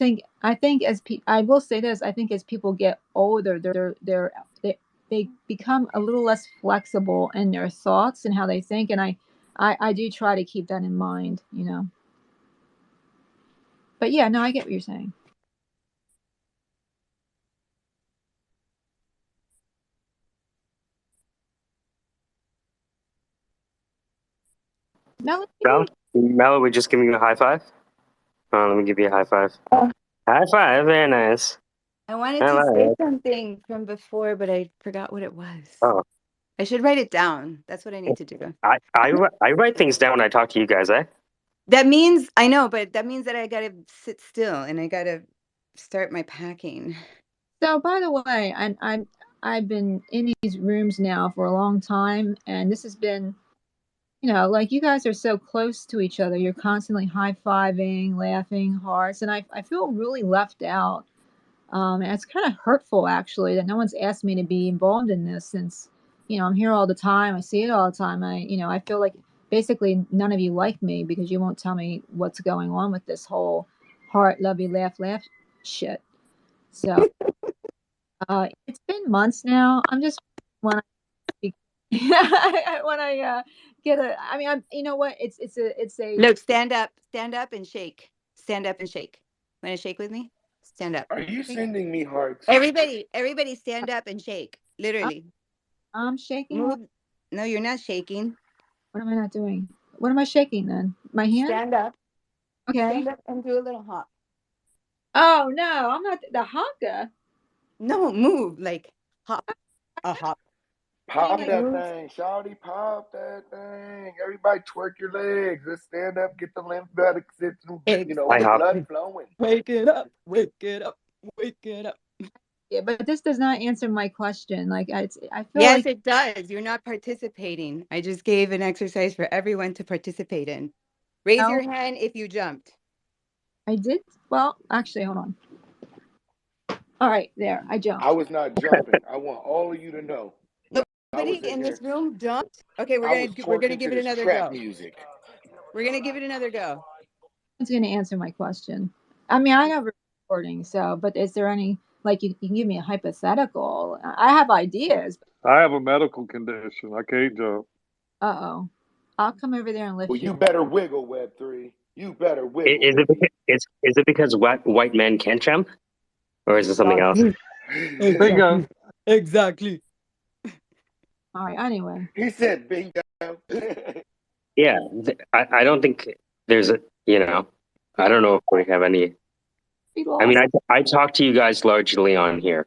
think I will say this, I think as people get older, they become a little less flexible in their thoughts and how they think, and I do try to keep that in mind, you know. But yeah, no, I get what you're saying. Mel, we just giving you a high five. Oh, let me give you a high five. High five, very nice. I wanted I to like say it. something from before, but I forgot what it was. Oh, I should write it down. That's what I need to do. I write things down when I talk to you guys, eh? That means, I know, but that means that I gotta sit still and I gotta start my packing. So by the way, I've been in these rooms now for a long time, and this has been, you know, like you guys are so close to each other. You're constantly high-fiving, laughing, hearts, and I feel really left out. And it's kind of hurtful, actually, that no one's asked me to be involved in this since, you know, I'm here all the time. I see it all the time. You know, I feel like basically none of you like me because you won't tell me what's going on with this whole heart, love you, laugh shit. So it's been months now. I'm just when I when I get a. I mean, you know what? It's a. Look, stand up and shake. Stand up and shake. Want to shake with me? Stand up. Are you sending me hearts? Everybody stand up and shake. Literally. I'm shaking. Move. No, you're not shaking. What am I not doing? What am I shaking then? My hand? Stand up. Okay. Stand up and do a little hop. Oh no, I'm not the haka. No, move like hop. A hop. Pop Like, that thing, shawty, pop that thing. Everybody twerk your legs. Let's stand up, get the lymphatic system, you know, the blood flowing. Wake it up, wake it up, wake it up. Yeah, but this does not answer my question. Like I feel yes, like it does. You're not participating. I just gave an exercise for everyone to participate in. Raise your hand if you jumped. I did. Well, actually, hold on. All right, there. I jumped. I was not jumping. I want all of you to know. Nobody in this room jumped. Okay, we're gonna give it another go. Music. We're gonna give it another go. It's going to answer my question. I mean, I have a recording, so. But is there any like you can give me a hypothetical? I have ideas. I have a medical condition. I can't jump. Uh-oh. I'll come over there and lift Well, you better wiggle, Web3. You better wiggle. Is it because white men can't jump, or is it something else? Bingo. Exactly. All right. Anyway. He said bingo. Yeah, I don't think there's a, you know, I don't know if we have any. I mean, I talk to you guys largely on here.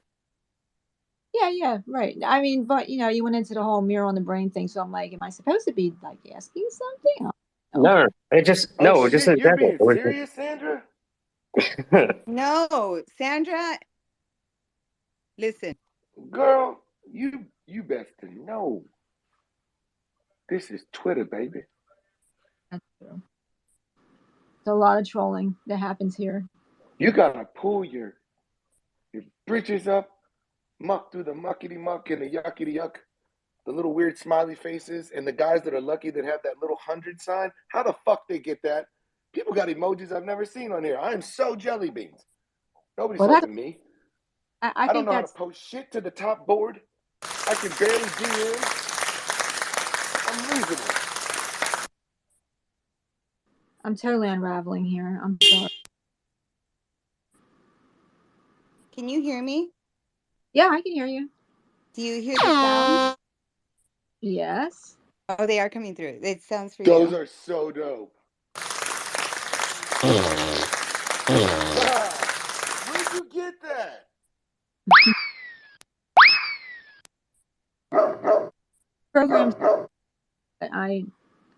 Yeah, right. I mean, but you know, you went into the whole mirror on the brain thing, so I'm like, am I supposed to be like asking something? No, it just no, just an You're example. being serious, Sandra? No, Sandra. Listen, girl, you best to know. This is Twitter, baby. That's true. There's a lot of trolling that happens here. You gotta pull your britches up, muck through the muckety muck and the yuckety yuck, the little weird smiley faces, and the guys that are lucky that have that little 100 sign. How the fuck they get that? People got emojis I've never seen on here. I am so jelly beans. Nobody's helping me. I don't know how to post shit to the top board. I can barely DM. I'm losing it. I'm totally unraveling here. I'm sorry. can you hear me? Yeah, I can hear you. Do you hear the sounds? Yes. Oh, they are coming through. It sounds for Those you. are so dope. Where'd you get that? Programs. I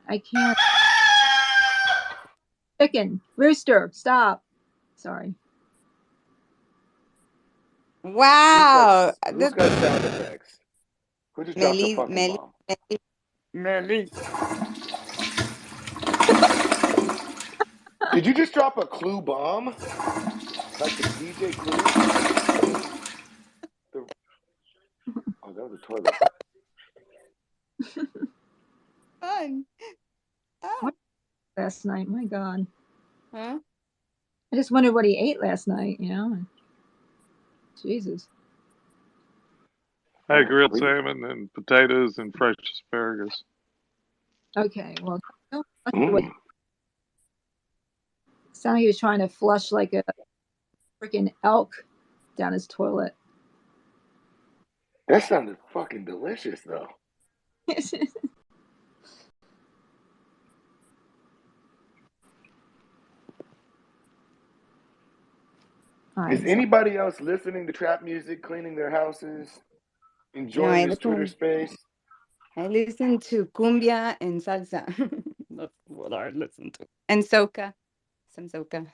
can't. Chicken, rooster, stop. Sorry. Wow. Who's got sound effects? Who just dropped a fucking bomb? Melly. Did you just drop a clue bomb? Like the DJ clue? Oh, that was a toilet. last night. My God. Huh? I just wondered what he ate last night, you know? Jesus. I had grilled salmon and potatoes and fresh asparagus. Okay, well, don't flush it with. Mm. Sounded like he was trying to flush like a freaking elk down his toilet. That sounded fucking delicious, though. All Is right, so anybody else listening to trap music, cleaning their houses, No, enjoying this Twitter space? I listen to cumbia and salsa. That's what I listen to. And soca. Some soca.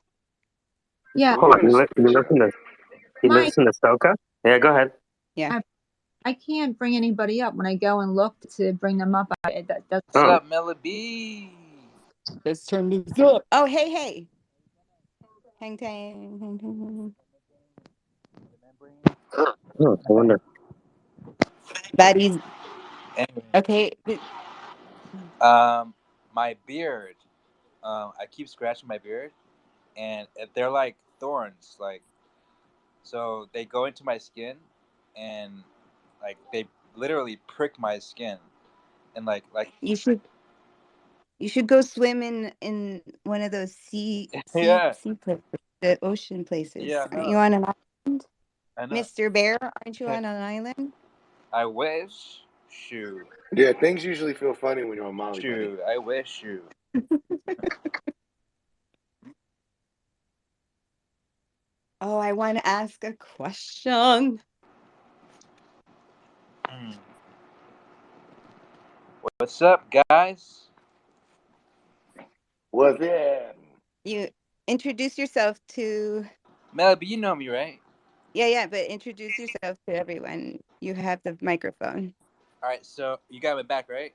yeah, Hold on, What is you my listen to Soka? Yeah, go ahead. Yeah. I can't bring anybody up when I go and look to bring them up. That What's Oh. up, Mela B? Let's turn this up. Oh, hey. Hang tang. Hang tang. Oh, I wonder. Baddies. Anyway, Okay. my beard. I keep scratching my beard, and they're like thorns. Like, so they go into my skin, and like they literally prick my skin, and like You should go swim in one of those sea yeah, places, the ocean places. yeah, Aren't no, you on an island? I know. Mr. Bear, aren't you on an island? I wish. Shoot, Yeah, things usually feel funny when you're on Molly, buddy. I wish you. Oh, I want to ask a question. What's up, guys? What's that? You introduce yourself to. Mela B, you know me, right? Yeah, but introduce yourself to everyone. You have the microphone. All right, so you got my back, right?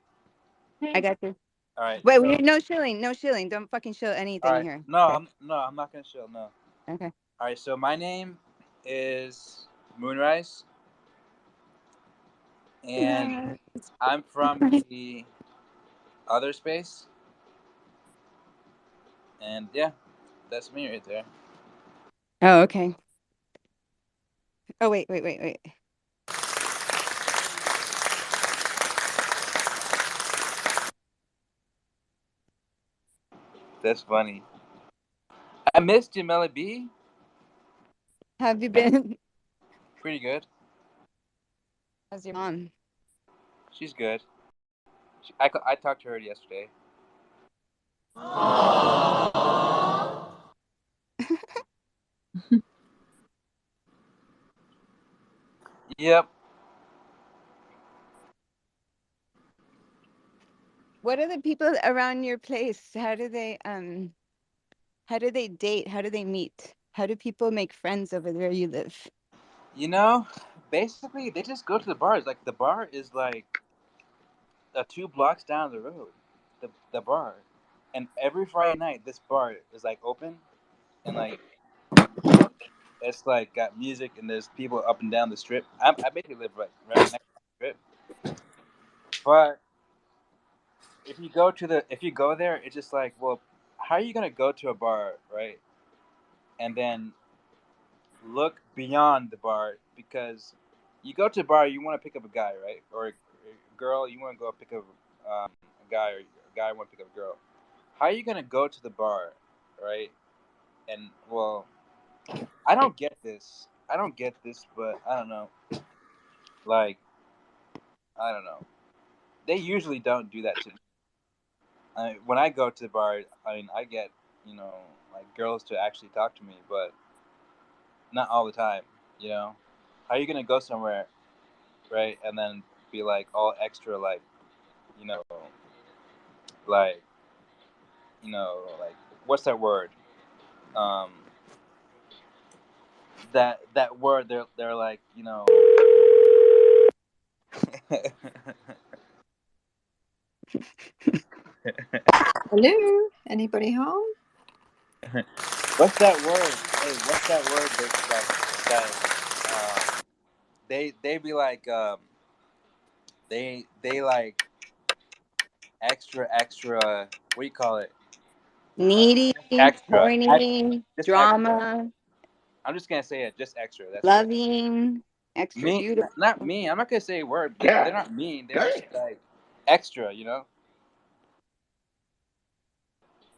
I got you. All right. Wait, no shilling. Don't fucking shill All anything right. here. No, Okay. I'm not gonna show. No. Okay. All right. So my name is Moonrise, and I'm from the other space, and yeah, that's me right there. Oh, okay. Oh, wait. That's funny. I missed you, Melly B. How have you been? Pretty good. How's your mom? She's good. I talked to her yesterday. Yep. What are the people around your place? How do they date? How do they meet? How do people make friends over there you live? You know, basically they just go to the bars. Like the bar is like 2 blocks down the road. The bar, and every Friday night this bar is like open, and like it's like got music and there's people up and down the strip. I basically live right next to the strip. But if you go there, it's just like, well, how are you gonna go to a bar, right? And then look beyond the bar, because you go to a bar, you want to pick up a guy, right? Or a girl, you want to go pick up a guy, or a guy want to pick up a girl. How are you gonna go to the bar, right? And well, I don't get this, but I don't know. Like, I don't know. They usually don't do that to me. When I go to the bar, I mean, I get, like girls to actually talk to me, but not all the time. You know, how are you gonna go somewhere, right, and then be like all extra, like, you know, like, like what's that word? Um, that word they're like, Hello? Anybody home? What's that word? Hey, what's that word that they be like they like extra, what do you call it? Needy, Extra. horny, Just extra. drama, I'm just gonna say it. Just extra. That's it. loving, extra Me, beautiful. not me. I'm not gonna say a word. They're God not mean. They're damn. just like extra. You know.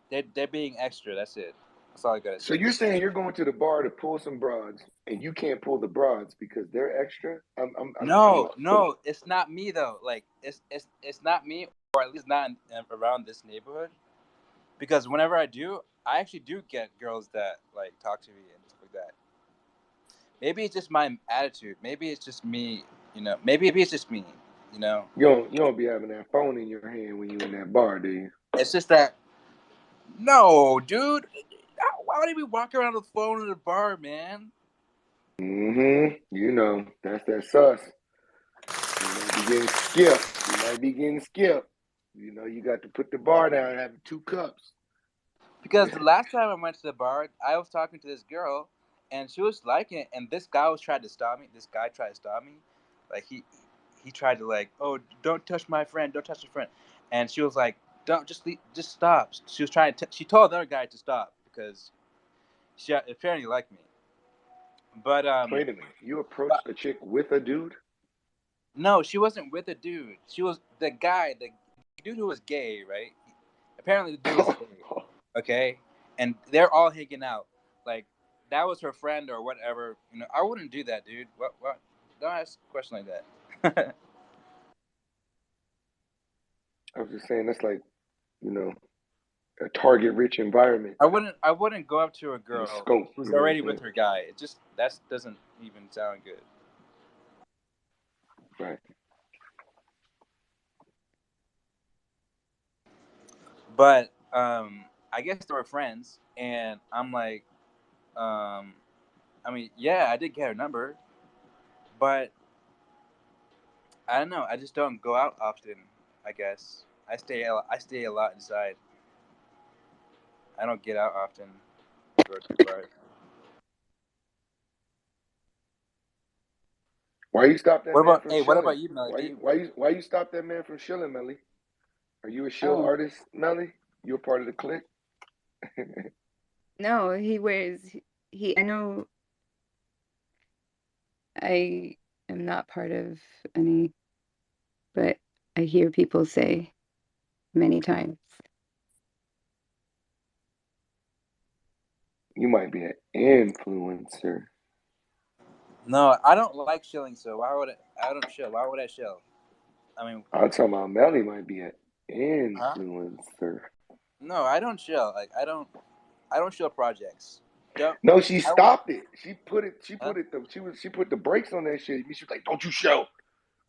They're being extra. That's it. That's all I gotta So say. you're saying you're going to the bar to pull some broads, and you can't pull the broads because they're extra? I'm No, lost. no, it's not me though. Like it's not me, or at least not around this neighborhood. Because whenever I actually do get girls that like talk to me and stuff like that. Maybe it's just my attitude. Maybe it's just me. You know. Maybe it's just me. You know. You don't be having that phone in your hand when you in that bar, do you? It's just that. No, dude. Why would we walk around with a phone in the bar, man? Mm-hmm. You know, that's that sus. You might be getting skipped. You might be getting skipped. You know, you got to put the bar down and have 2 cups. Because the last time I went to the bar, I was talking to this girl, and she was liking it, and this guy was trying to stop me. This guy tried to stop me, like he tried to like, oh, don't touch my friend, don't touch your friend, and she was like, don't just leave, just stop. She was trying to. She told the other guy to stop because she apparently liked me. But Wait a minute. You but approached a chick with a dude? no, she wasn't with a dude. She was the guy, the dude who was gay, right? Apparently, the dude was gay. Okay, and they're all hanging out. Like that was her friend or whatever. You know, I wouldn't do that, dude. What? Don't ask a question like that. I was just saying that's like, you know, a target-rich environment I wouldn't go up to a in the girl scope. who's You know what already I'm with saying? her guy. It just that doesn't even sound good. Right. But I guess they were friends, and I'm like, I mean, yeah, I did get her number, but I don't know. I just don't go out often. I guess I stay a lot inside. I don't get out often. Go to the bar. Why you stop that man from What shilling? about you, Melody? Why you stop that man from shilling, Melly? Are you a shill Oh, artist, Melly? You a part of the clique? no, he wears, I know I am not part of any, but I hear people say many times. You might be an influencer. No, I don't like shilling. So I don't shill. Why would I shill? I mean, I'm talking about Melly might be an huh? influencer. No, I don't shill. Like I don't shill projects. Don't. No, she I, stopped it. She put it. huh? She put the brakes on that shit. She was like, "Don't you show."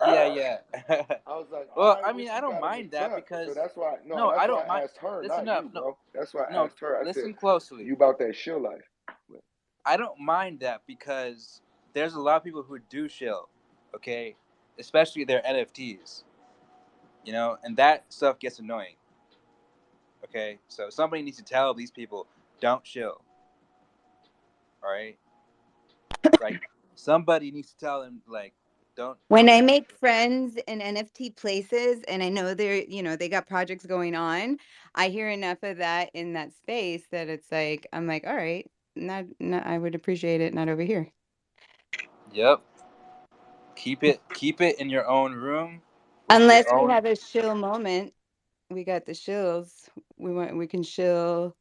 Yeah, I yeah. was like, "All Well, right, I what mean, I you don't got to mind mix that up?" So because no, that's I why don't I mind. asked her, Listen not up. you, No, bro. That's why I no. asked her. I said, Listen closely. "You about that shill life?" I don't mind that because there's a lot of people who do shill, okay? Especially their NFTs, you know, and that stuff gets annoying, okay? So somebody needs to tell these people, don't shill, all right? Like, somebody needs to tell them, like, don't. When I make friends in NFT places and I know they got projects going on, I hear enough of that in that space that it's like, I'm like, all right, not, I would appreciate it, not over here. Yep. Keep it in your own room with Unless your we own. have a shill moment. We got the shills. We can shill,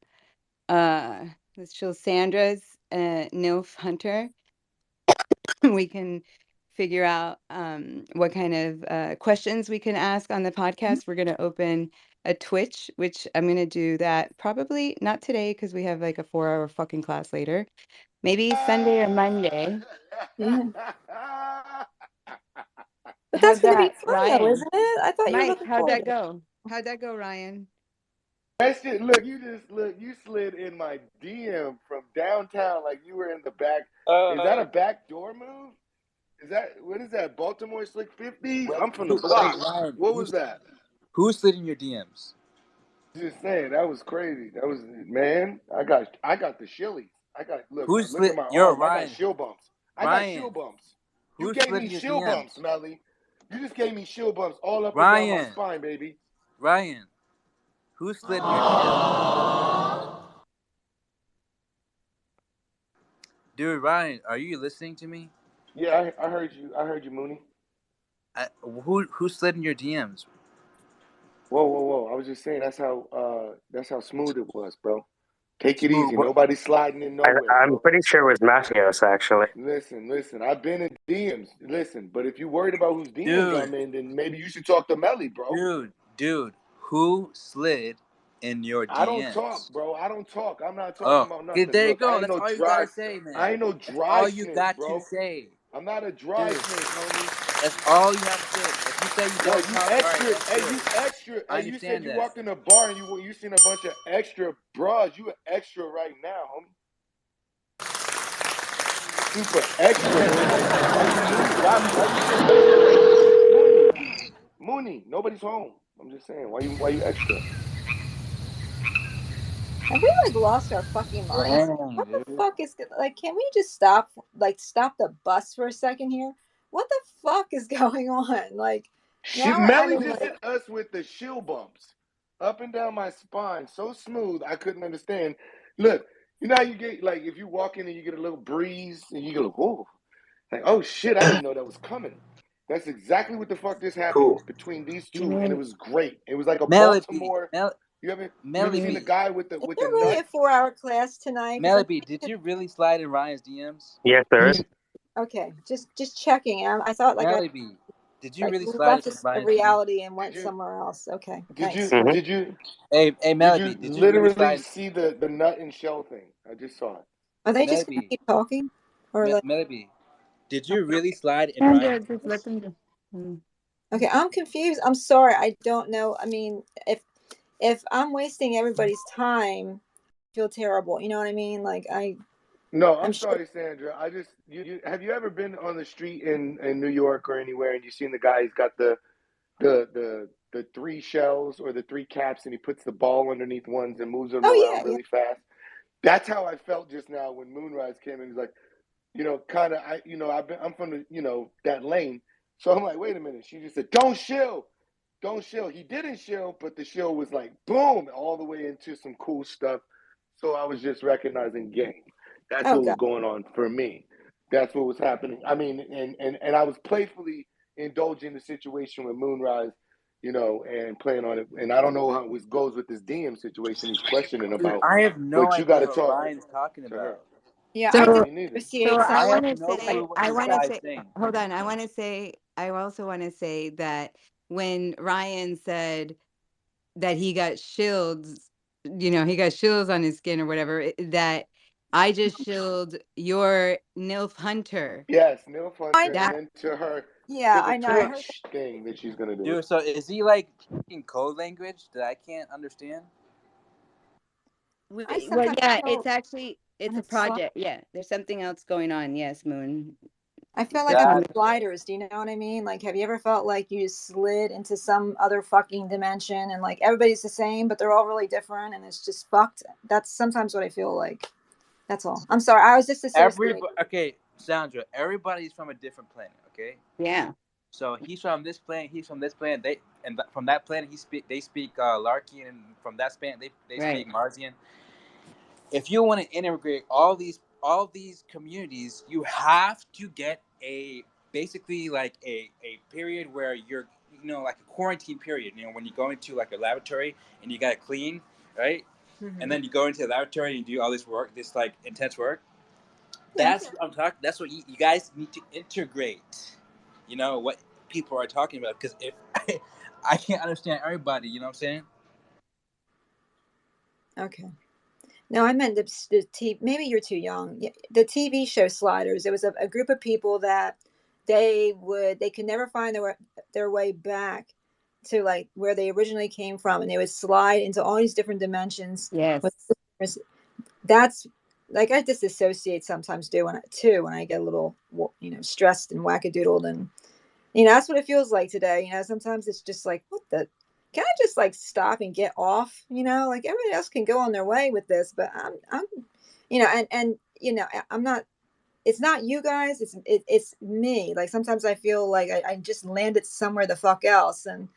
let's chill Sandra's NILF Hunter. We can figure out what kind of questions we can ask on the podcast. We're going to open a Twitch, which I'm going to do that probably not today because we have like a 4-hour fucking class later. Maybe Sunday or Monday. Yeah. But that's How'd going to be that, fun, though, Ryan? isn't it? I thought you were Mike, looking how'd forward that to it. go? How'd that go, Ryan? That shit. Look, you slid in my DM from downtown like you were in the back. Is that a back door move? What is that? Baltimore Slick 50? I'm from the Hey, block. Ryan, What was that? who slid in your DMs? Just saying, that was crazy. That was, man. I got the shillies. Who Look at slid? my You're arm. I got Ryan. shill bumps. I got shill Ryan, bumps. You who gave slid me in your shill bumps, DMs? Melly. You just gave me shill bumps all up and down my Ryan, spine, baby. Ryan, who slid in your DMs? Dude, Ryan, are you listening to me? Yeah, I heard you. I heard you, Mooney. Who slid in your DMs? Whoa! I was just saying that's how smooth it was, bro. Take it Smooth. easy. Nobody's sliding in I, nowhere, I'm bro. pretty sure it was Matios, actually. Listen. I've been in DMs. Listen, but if you're worried about whose DMs Dude, I'm in, then maybe you should talk to Melly, bro. dude, who slid in your I don't talk, DMs? bro. I don't talk. I'm not talking Oh, about okay, nothing. there you Look, go. That's all you gotta say, I man. ain't no That's dry all you snitch, got to bro. say. I'm not a dry Dude, snitch, homie. that's all you have to say. If you say you Well, don't you talk, all right, extra. that's Hey, good. you extra. I Hey, you said understand you that. walked in a bar and you seen a bunch of extra bras. You an extra right now, homie. Super extra, Mooney. Why you so extra? Mooney, nobody's home. I'm just saying. Why you extra? Have we like lost our fucking minds? Dang, What the dude. fuck is like? Can we just stop the bus for a second here? What the fuck is going on? Like now we're Melly acting just like hit us with the shill bumps up and down my spine, so smooth I couldn't understand. Look, you know how you get like if you walk in and you get a little breeze and you go, whoa, like oh shit, I didn't know that was coming. That's exactly what the fuck just happened Cool. between these You two, and it mean was great. It was like a Melody, Baltimore. You ever Melody seen the B, guy with is the there really nut? a 4 hour class tonight? Because I'm Melody B, did you really slide in Ryan's DMs? Yes, there is. okay. Just checking. I thought like I Melody B, did you like really slide left in a Ryan's DMs? reality and Did went you somewhere else. Okay, did thanks. you Hmm. did you Hey, did Melody you B, did you really literally slide? see the nut and shell thing? I just saw it. Are they just gonna Melody, keep talking, or like? Melody B, did you really slide in Sandra, Ryan's just let DMs? them go. Mm. Okay, I'm confused. I'm sorry. I don't know. I mean, if I'm wasting everybody's time, I feel terrible. You know what I mean? Like No, I'm I'm sure. sorry, Sandra. You have you ever been on the street in New York or anywhere and you seen the guy? He's got the three shells or the three caps, and he puts the ball underneath ones and moves them Oh around yeah, yeah. really fast. That's how I felt just now when Moonrise came in. He's like, kind of, I'm from the, that lane. So I'm like, wait a minute. She just said, don't shill. Don't shill. He didn't shill, but the shill was like, boom, all the way into some cool stuff. So I was just recognizing game. That's Oh what was god. going on for me. That's what was happening. I mean, and I was playfully indulging the situation with Moonrise, and playing on it. And I don't know how it goes with this DM situation he's questioning Dude, about, I have no but you got idea to what talk Ryan's talking to her. about. Yeah, I So, Me neither. dissociate I I sometimes. want have to no say, clue Like what I this want to guy's say, saying. hold on. I also want to say that when Ryan said that he got shields, he got shields on his skin or whatever, that I just shielded your NILF Hunter. Yes, Neil Hunter, I and That, then to yeah, the I know. I heard. Twitch thing that she's gonna do. Dude, so is he like speaking code language that I can't understand? I well, sometimes yeah, feel it's a sli- project. Yeah, there's something else going on. Yes, Moon. I feel like I'm Gotcha. sliders. Do you know what I mean? Like, have you ever felt like you just slid into some other fucking dimension and like everybody's the same, but they're all really different and it's just fucked? That's sometimes what I feel like. That's all. I'm sorry. I was just associating. Okay, Sandra, everybody's from a different planet, okay? Yeah. So he's from this planet, he's from this planet. From that planet they speak Larkian, and from that planet they Right. speak Marsian. If you want to integrate all these communities, you have to get basically like a period where you're like a quarantine period. When you go into like a laboratory and you gotta clean, right? Mhm. And then you go into the laboratory and you do all this work, this like intense work. Yeah. That's what I'm talking. That's what you guys need to integrate. What people are talking about, because if I can't understand everybody, you know what I'm saying? Okay. No, I meant the TV. Maybe you're too young. The TV show Sliders. It was a group of people that they could never find their way back to like where they originally came from, and they would slide into all these different dimensions. Yes. That's like I disassociate sometimes when I get a little stressed and wackadoodled, and that's what it feels like today. Sometimes it's just like, what the. Can I just like stop and get off? Like everybody else can go on their way with this, but I'm I'm not. It's not you guys. It's me. Like sometimes I feel like I just landed somewhere the fuck else, and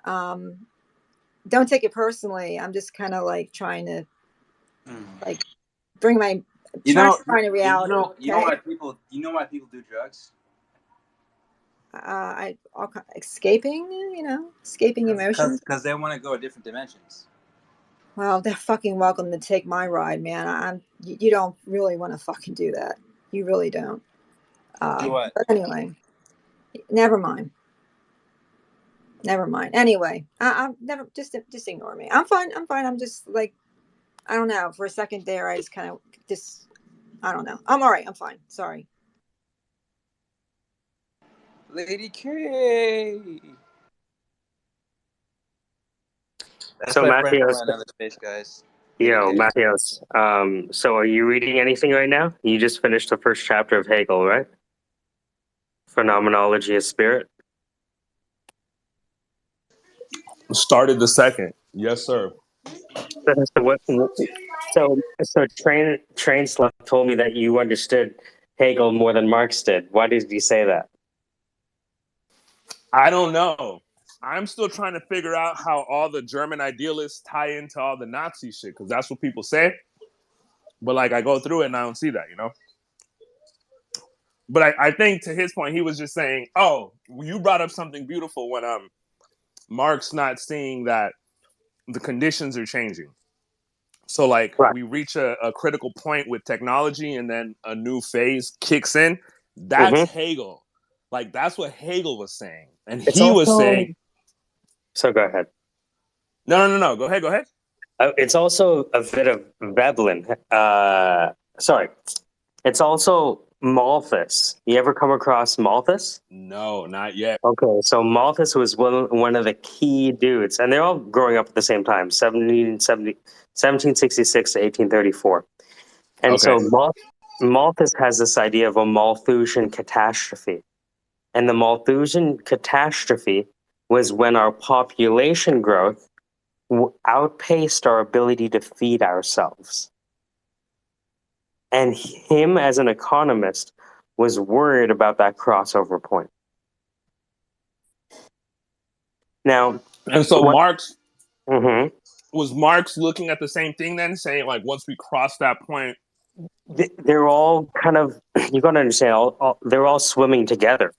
don't take it personally. I'm just kind of like trying to like bring my You Try know, to find a reality. you know Okay. why people, do drugs? Escaping, escaping emotions. Because they want to go to different dimensions. Well, they're fucking welcome to take my ride, man. You don't really want to fucking do that. You really don't. Do what? But anyway, never mind. Never mind. Anyway, I'm never just ignore me. I'm fine. I'm just like, I don't know. For a second there, I just kind of I don't know. I'm all right. I'm fine. Sorry. Lady K. That's So my friend from Matthias, another space, guys. Lady K. Matthias. So are you reading anything right now? You just finished the first chapter of Hegel, right? Phenomenology of Spirit. Started the second. Yes, sir. So what? So train Slut told me that you understood Hegel more than Marx did. Why did you say that? I don't know. I'm still trying to figure out how all the German idealists tie into all the Nazi shit, because that's what people say. But like, I go through it and I don't see that, But I think to his point, he was just saying, "Oh, you brought up something beautiful when Marx not seeing that the conditions are changing. So like Right. we reach a critical point with technology, and then a new phase kicks in. That's Mm-hmm. Hegel. Like that's what Hegel was saying, and It's he was also. saying, So go ahead. no. Go ahead. It's also a bit of Veblen. Sorry. It's also Malthus. You ever come across Malthus? No, not yet. Okay, so Malthus was one of the key dudes, and they're all growing up at the same time, 1766 to 1834. And Okay. so Malthus has this idea of a Malthusian catastrophe. And the Malthusian catastrophe was when our population growth outpaced our ability to feed ourselves. And him, as an economist, was worried about that crossover point. Now, And so Marx Mhm. was Marx looking at the same thing then, saying like once we cross that point, They're all kind of, you got to understand, they're all swimming together.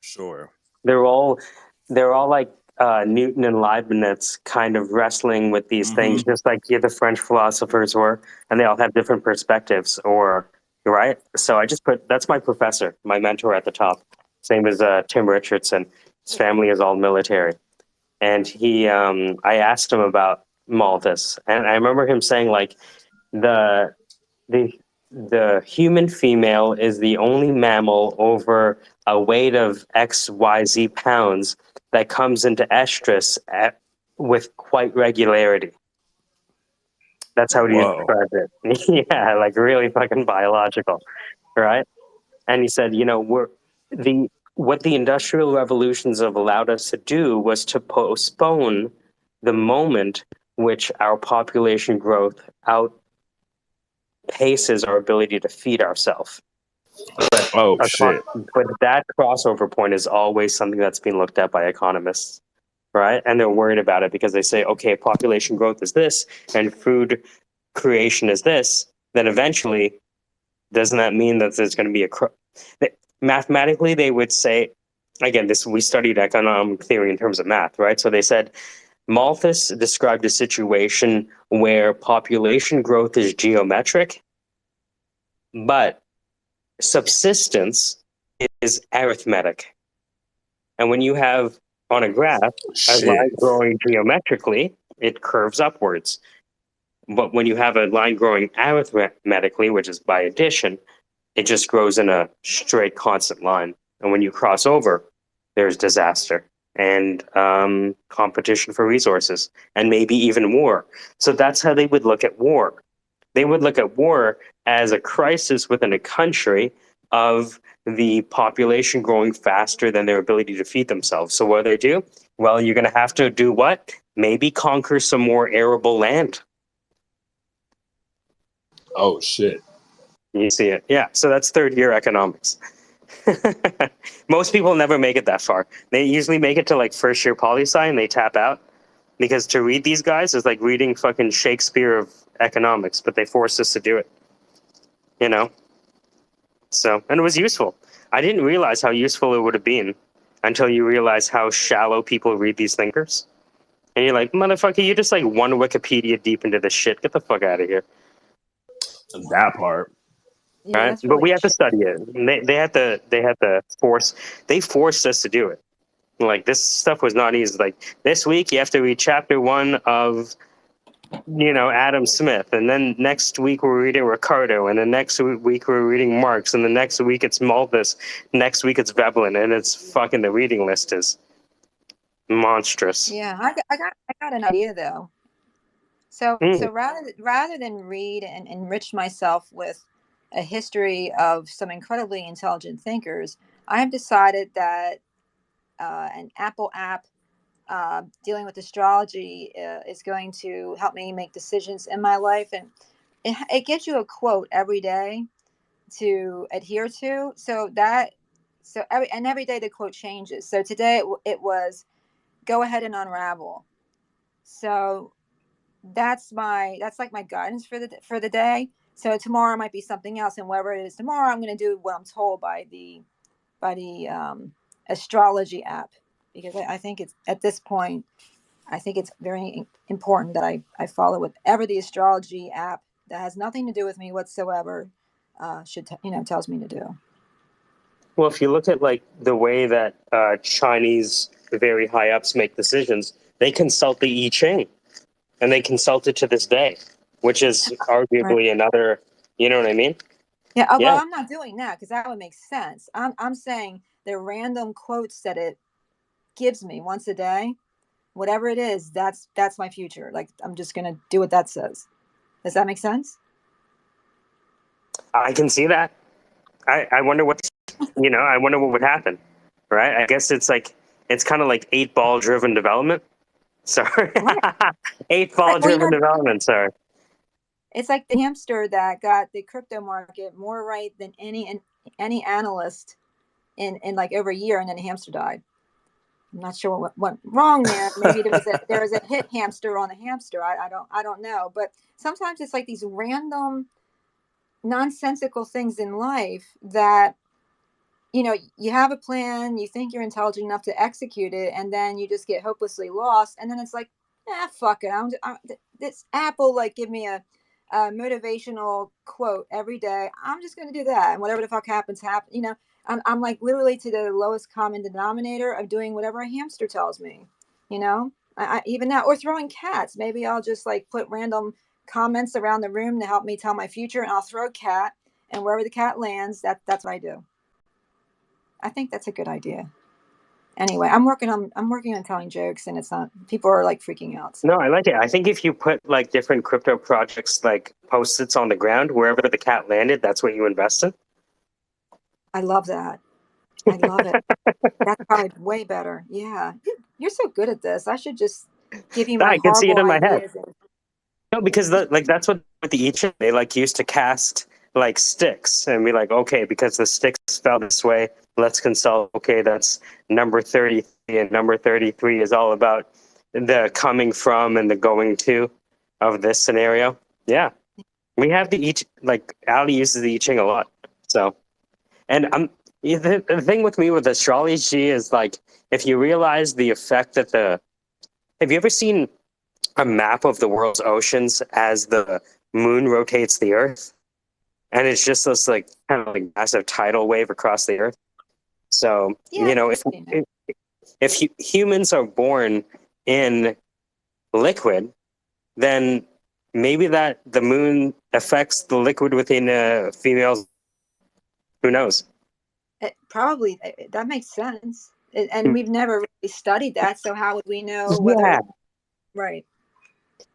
Sure. They're all like Newton and Leibniz kind of wrestling with these things, just like the French philosophers were, and they all have different perspectives, right? So I just that's my professor, my mentor at the top. His name is Tim Richardson. His family is all military. And I asked him about Malthus, and I remember him saying like the the human female is the only mammal over a weight of XYZ pounds that comes into estrus with quite regularity. That's how he Whoa. described it. Yeah, like really fucking biological, right? And he said, what the industrial revolutions have allowed us to do was to postpone the moment which our population growth outpaces our ability to feed ourselves. But Shit. but that crossover point is always something that's being looked at by economists, right? And they're worried about it because they say, okay, population growth is this and food creation is this. Then eventually, doesn't that mean that there's going to be mathematically, they would say, again, we studied economic theory in terms of math, right? So they said Malthus described a situation where population growth is geometric, but subsistence is arithmetic. And when you have on a graph a line growing geometrically, it curves upwards. But when you have a line growing arithmetically, which is by addition, it just grows in a straight constant line. And when you cross over, there's disaster and competition for resources and maybe even war. So that's how they would look at war. They would look at war as a crisis within a country of the population growing faster than their ability to feed themselves. So what do they do? Well, you're going to have to do what? Maybe conquer some more arable land. Oh, shit. You see it. Yeah. So that's third year economics. Most people never make it that far. They usually make it to like first year poli-sci and they tap out. Because to read these guys is like reading fucking Shakespeare of economics, but they forced us to do it. you know. So, and it was useful. I didn't realize how useful it would have been until you realize how shallow people read these thinkers. And you're like, motherfucker, you're just like one Wikipedia deep into this shit. Get the fuck out of here. That part. Yeah, Right? that's But really we had to study it. And they had to forced us to do it. Like, this stuff was not easy. Like, this week you have to read chapter 1 of, Adam Smith, and then next week we're reading Ricardo, and the next week we're reading Marx, and the next week it's Malthus, next week it's Veblen, and it's fucking, the reading list is monstrous. Yeah, I got an idea though. So Mm. so rather than read and enrich myself with a history of some incredibly intelligent thinkers, I have decided that an Apple app dealing with astrology is going to help me make decisions in my life, and it gives you a quote every day to adhere to. Every day the quote changes. So today it was, "Go ahead and unravel." So that's like my guidance for the day. So tomorrow might be something else, and whatever it is tomorrow, I'm going to do what I'm told by the astrology app, because I think it's at this point, I think it's very important that I follow whatever the astrology app that has nothing to do with me whatsoever tells me to do. Well, if you look at like the way that Chinese very high ups make decisions, they consult the I Ching, and they consult it to this day, which is Right. arguably another. You know what I mean? Yeah. Well, Yeah. I'm not doing that because that would make sense. I'm saying the random quotes that it gives me once a day, whatever it is, that's my future. Like, I'm just gonna do what that says. Does that make sense? I can see that. I wonder I wonder what would happen, right? I guess it's kind of like 8-ball driven development. Sorry, Right. 8-ball Well, driven development. Sorry. it's like the hamster that got the crypto market more right than any analyst in like over a year, and then the hamster died. I'm not sure what went wrong there. Maybe there was a hit hamster on the hamster. I don't know. But sometimes it's like these random nonsensical things in life that you have a plan, you think you're intelligent enough to execute it, and then you just get hopelessly lost, and then it's like, fuck it, this app will like give me a motivational quote every day. I'm just going to do that, and whatever the fuck happens. I'm like literally to the lowest common denominator of doing whatever a hamster tells me. Even that, or throwing cats. Maybe I'll just like put random comments around the room to help me tell my future, and I'll throw a cat, and wherever the cat lands, that's what I do. I think that's a good idea. Anyway, I'm working on telling jokes, and it's not, people are like freaking out. So. No, I like it. I think if you put like different crypto projects like post-its on the ground, wherever the cat landed, that's what you invest in. I love that. I love it. That's probably way better. Yeah, you're so good at this. I should just give you my I can see it horrible in my head. ideas. No, because that's what with the I Ching, they like used to cast like sticks and be like, okay, because the sticks fell this way, let's consult. Okay, that's number 33, and number 33 is all about the coming from and the going to of this scenario. Yeah, we have the like Ali uses the I Ching a lot. So, and the thing with me with astrology is like, if you realize the effect that have you ever seen a map of the world's oceans as the moon rotates the Earth, and it's just this like kind of like massive tidal wave across the Earth. So Yeah, if humans are born in liquid, then maybe that the moon affects the liquid within a female's. Who knows? probably that makes sense. And we've never really studied that, so how would we know Yeah. Right?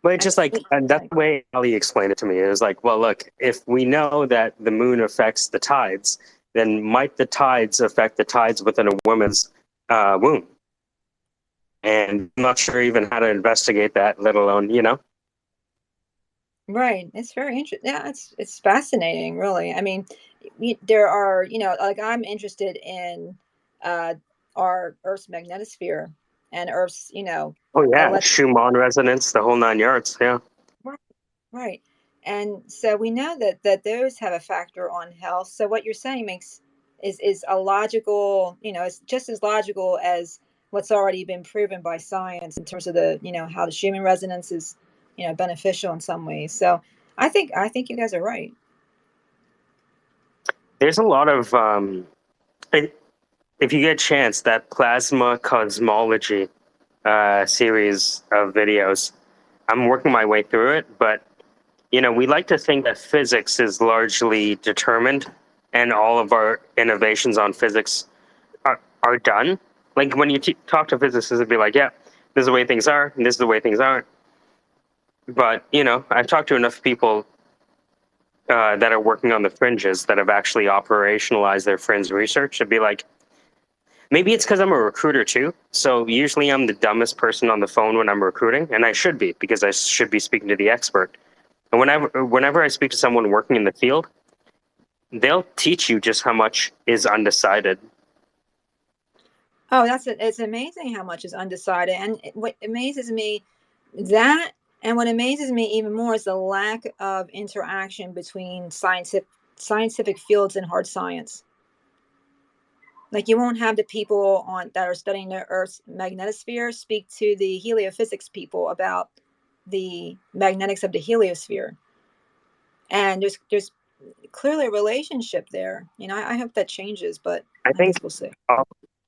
But it's just like, and that's the way Ali explained it to me. It was like, well, look, if we know that the moon affects the tides, then might the tides affect the tides within a woman's womb? And I'm not sure even how to investigate that, let alone, Right. It's very interesting. Yeah, it's fascinating, really. I mean, there are, like, I'm interested in our Earth's magnetosphere and Earth's, Oh yeah, Schumann resonance, the whole 9 yards. Yeah. Right. Right. And so we know that those have a factor on health. So what you're saying is a logical, it's just as logical as what's already been proven by science in terms of the, how the Schumann resonance is, beneficial in some ways. So I think you guys are right. There's a lot of if you get a chance, that plasma cosmology series of videos. I'm working my way through it, but we like to think that physics is largely determined, and all of our innovations on physics are done. Like when you talk to physicists, it'd be like, yeah, this is the way things are, and this is the way things aren't. But I've talked to enough people that are working on the fringes that have actually operationalized their fringe research to be like, maybe it's because I'm a recruiter too. So usually I'm the dumbest person on the phone when I'm recruiting, and I should be, because I should be speaking to the expert. And whenever I speak to someone working in the field, they'll teach you just how much is undecided. Oh, it's amazing how much is undecided. And what amazes me what amazes me even more is the lack of interaction between scientific fields and hard science. Like you won't have the people that are studying the Earth's magnetosphere speak to the heliophysics people about the magnetics of the heliosphere. And there's clearly a relationship there. I hope that changes, but I I think guess we'll see.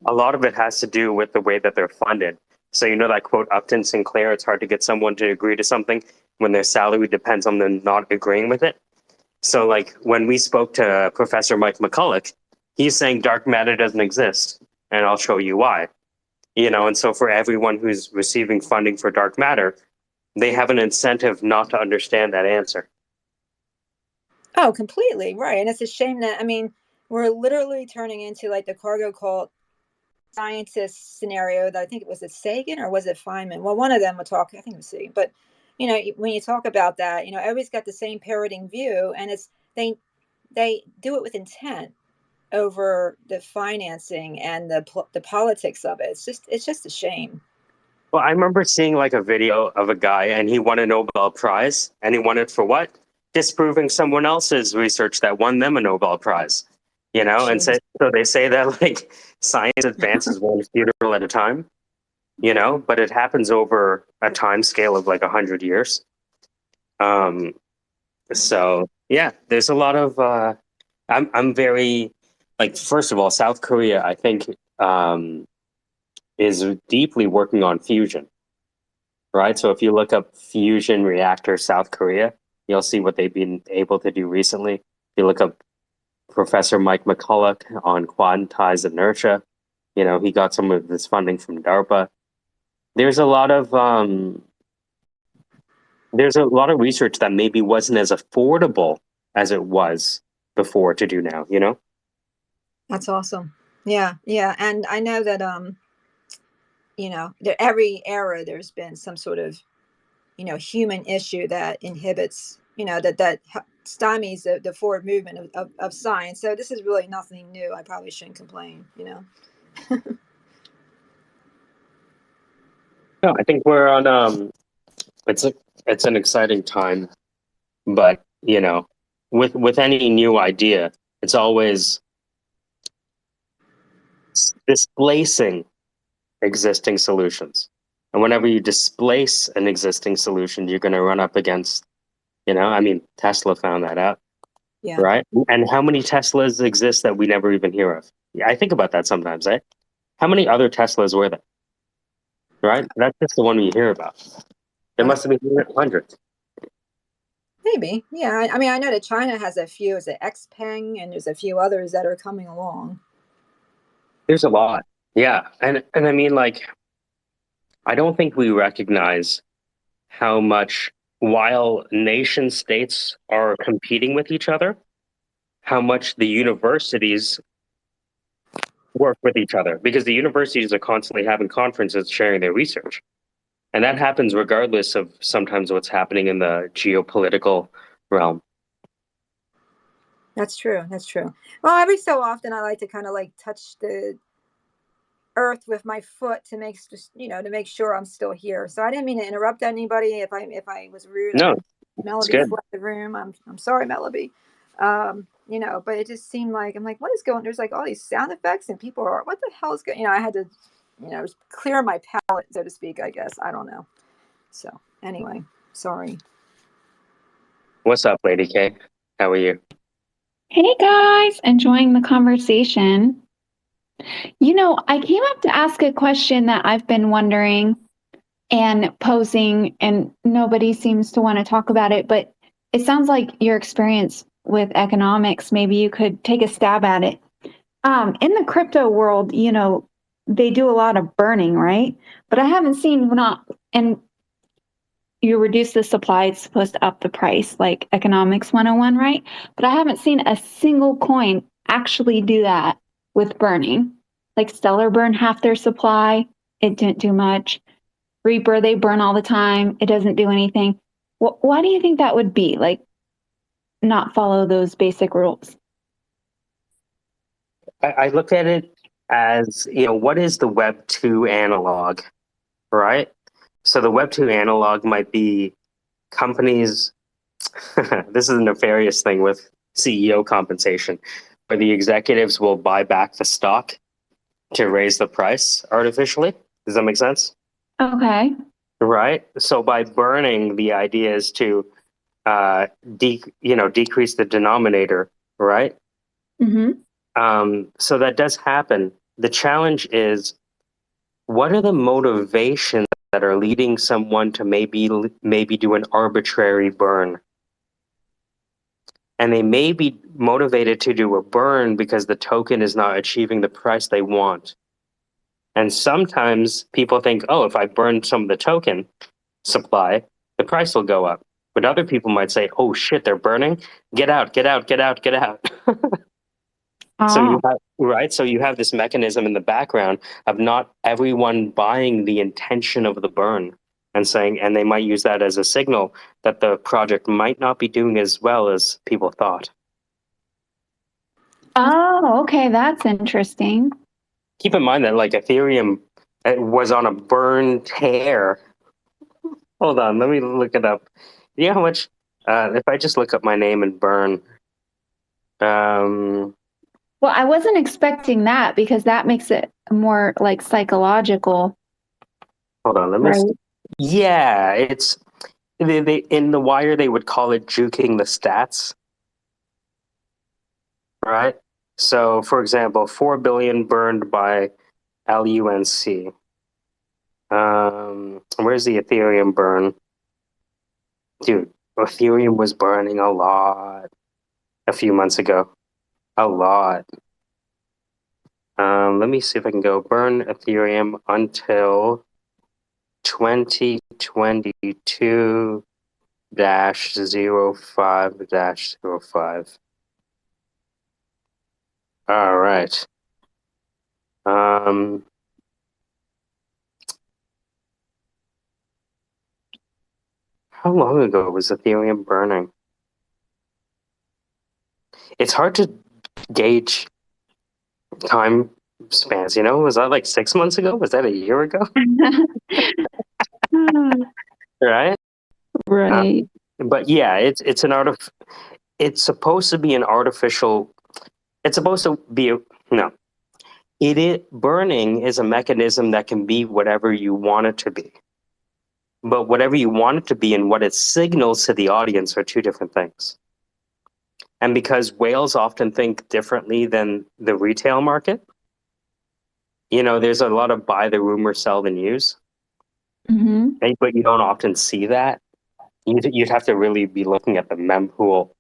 a lot of it has to do with the way that they're funded. So that quote, Upton Sinclair, it's hard to get someone to agree to something when their salary depends on them not agreeing with it. So like when we spoke to Professor Mike McCulloch, he's saying dark matter doesn't exist, and I'll show you why. And so for everyone who's receiving funding for dark matter, they have an incentive not to understand that answer. Oh, completely right. And it's a shame that, we're literally turning into like the cargo cult scientist scenario that I think it was Sagan or was it Feynman? Well, one of them would talk, I think it was Sagan. But, when you talk about that, everybody's got the same parroting view, and they do it with intent over the financing and the politics of it. It's just a shame. Well, I remember seeing like a video of a guy, and he won a Nobel Prize, and he won it for what? Disproving someone else's research that won them a Nobel Prize. And so they say that like science advances one funeral at a time, but it happens over a time scale of like 100 years. So yeah, there's a lot of I'm very, like, first of all, South Korea, I think, is deeply working on fusion, right? So if you look up fusion reactor South Korea, you'll see what they've been able to do recently. If you look up Professor Mike McCulloch on quantized inertia, he got some of this funding from DARPA. There's a lot of research that maybe wasn't as affordable as it was before to do now, That's awesome. Yeah. And I know that every era there's been some sort of human issue that inhibits, that stymies the forward movement of science. So this is really nothing new. I probably shouldn't complain. No, I think we're on it's an exciting time, but with any new idea, it's always displacing existing solutions. And whenever you displace an existing solution, you're going to run up against, Tesla found that out, Yeah. right? And how many Teslas exist that we never even hear of? Yeah, I think about that sometimes, eh? How many other Teslas were there? Right? That's just the one we hear about. There must have been hundreds. Maybe. Yeah. I know that China has a few. Is it Xpeng, and there's a few others that are coming along. There's a lot. Yeah. And I mean, like, I don't think we recognize how much, while nation states are competing with each other, how much the universities work with each other, because the universities are constantly having conferences sharing their research. And that happens regardless of sometimes what's happening in the geopolitical realm. That's true. Well, every so often I like to kind of like touch the earth with my foot to make sure I'm still here. So I didn't mean to interrupt anybody. If I was rude, No, It's Melody good. fled the room. I'm sorry, Melody. You know, but it just seemed like I'm like, what is going? There's like all these sound effects, and people are, what the hell is going? You know, I had to, you know, clear my palate, so to speak. I guess I don't know. So anyway, sorry. What's up, Lady K? How are you? Hey guys, enjoying the conversation. You know, I came up to ask a question that I've been wondering and posing, and nobody seems to want to talk about it, but it sounds like your experience with economics, maybe you could take a stab at it. In the crypto world, you know, they do a lot of burning, right? But I haven't seen and you reduce the supply, it's supposed to up the price, like economics 101, right? But I haven't seen a single coin actually do that with burning. Like Stellar burned half their supply, it didn't do much. Reaper, they burn all the time, it doesn't do anything. Why do you think that would be? Like, not follow those basic rules? I look at it as, you know, what is the Web 2 analog, right? So the Web 2 analog might be companies. This is a nefarious thing with CEO compensation, where the executives will buy back the stock to raise the price artificially. Does that make sense? Okay. Right. So by burning, the idea is to decrease the denominator, right? So that does happen. The challenge is, what are the motivations that are leading someone to maybe do an arbitrary burn? And they may be motivated to do a burn because the token is not achieving the price they want. And sometimes people think, oh, if I burn some of the token supply, the price will go up. But other people might say, oh shit, they're burning. Get out, get out, get out, get out. So you have this mechanism in the background of not everyone buying the intention of the burn and saying, and they might use that as a signal that the project might not be doing as well as people thought. Oh, okay, that's interesting. Keep in mind that like Ethereum was on a burn tear. Hold on, let me look it up. You know how much? If I just look up my name and burn. Well, I wasn't expecting that because that makes it more like psychological. Hold on, let me. Right. Yeah, it's they in the wire they would call it juking the stats, right? So, for example, 4 billion burned by LUNC. Where's the Ethereum burn? Dude, Ethereum was burning a lot a few months ago. A lot. Let me see if I can go burn Ethereum until 2022 -05-05. All right. How long ago was Ethereum burning? It's hard to gauge time spans, you know? Was that like 6 months ago? Was that a year ago? Right? Right. But yeah, it's supposed to be an artificial. It's supposed to be no. Burning is a mechanism that can be whatever you want it to be. But whatever you want it to be and what it signals to the audience are two different things. And because whales often think differently than the retail market, you know, there's a lot of buy the rumor, sell the news. But you don't often see that. You'd have to really be looking at the mempool,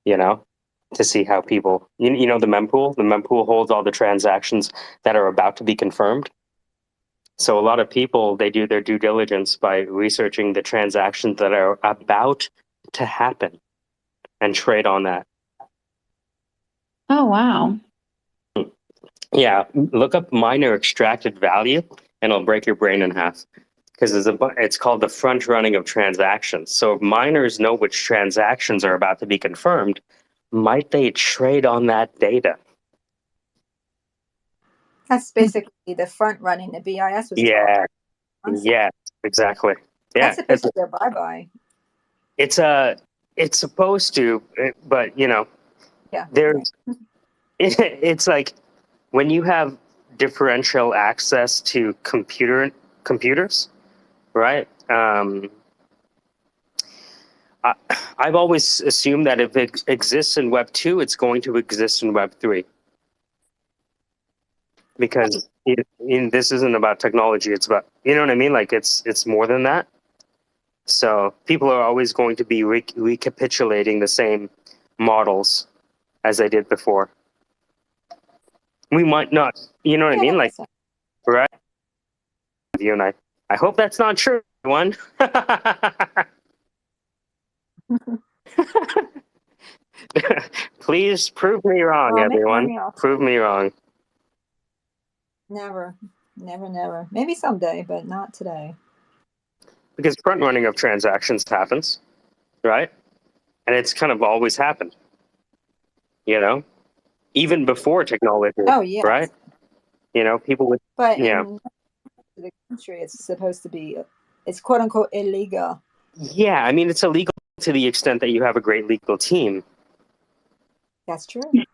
you know, to see how people, you know, the mempool holds all the transactions that are about to be confirmed. So a lot of people, they do their due diligence by researching the transactions that are about to happen and trade on that. Oh, wow. Yeah, look up miner extracted value and it'll break your brain in half. Because it's called the front running of transactions. So if miners know which transactions are about to be confirmed, might they trade on that data? That's basically the front running the BIS was Yeah, called. yeah, exactly. Yeah, That's basically their bye-bye. it's supposed to, but you know, Yeah. there's it's like when you have differential access to computers, right? I've always assumed that if it exists in Web 2, it's going to exist in Web 3. Because this isn't about technology, it's about, you know what I mean? Like it's more than that. So people are always going to be recapitulating the same models as they did before. We might not, you know what I mean? Like, right? You and I hope that's not true, everyone. Please prove me wrong, Well, everyone. maybe I'll Prove me wrong. never, never. Maybe someday, but not today. Because front running of transactions happens, right? And it's kind of always happened, you know, even before technology, Oh yeah. right? You know, people would, But yeah. in the country, it's supposed to be, it's quote unquote illegal. Yeah, I mean, it's illegal to the extent that you have a great legal team. That's true. Yeah.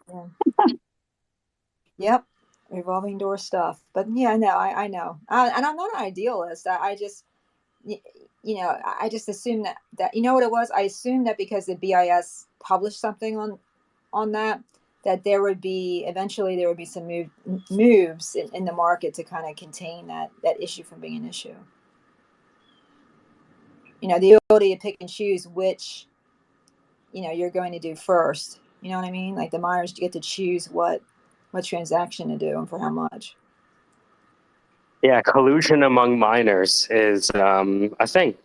Yep. Revolving door stuff. But yeah, no, I know. And I'm not an idealist. I just, you know, I just assumed that, you know what it was? I assumed that because the BIS published something on that there would be, eventually there would be some moves in the market to kind of contain that issue from being an issue. You know, the ability to pick and choose which, you know, you're going to do first. You know what I mean? Like the miners get to choose what transaction to do and for how much. Yeah, collusion among miners is a thing.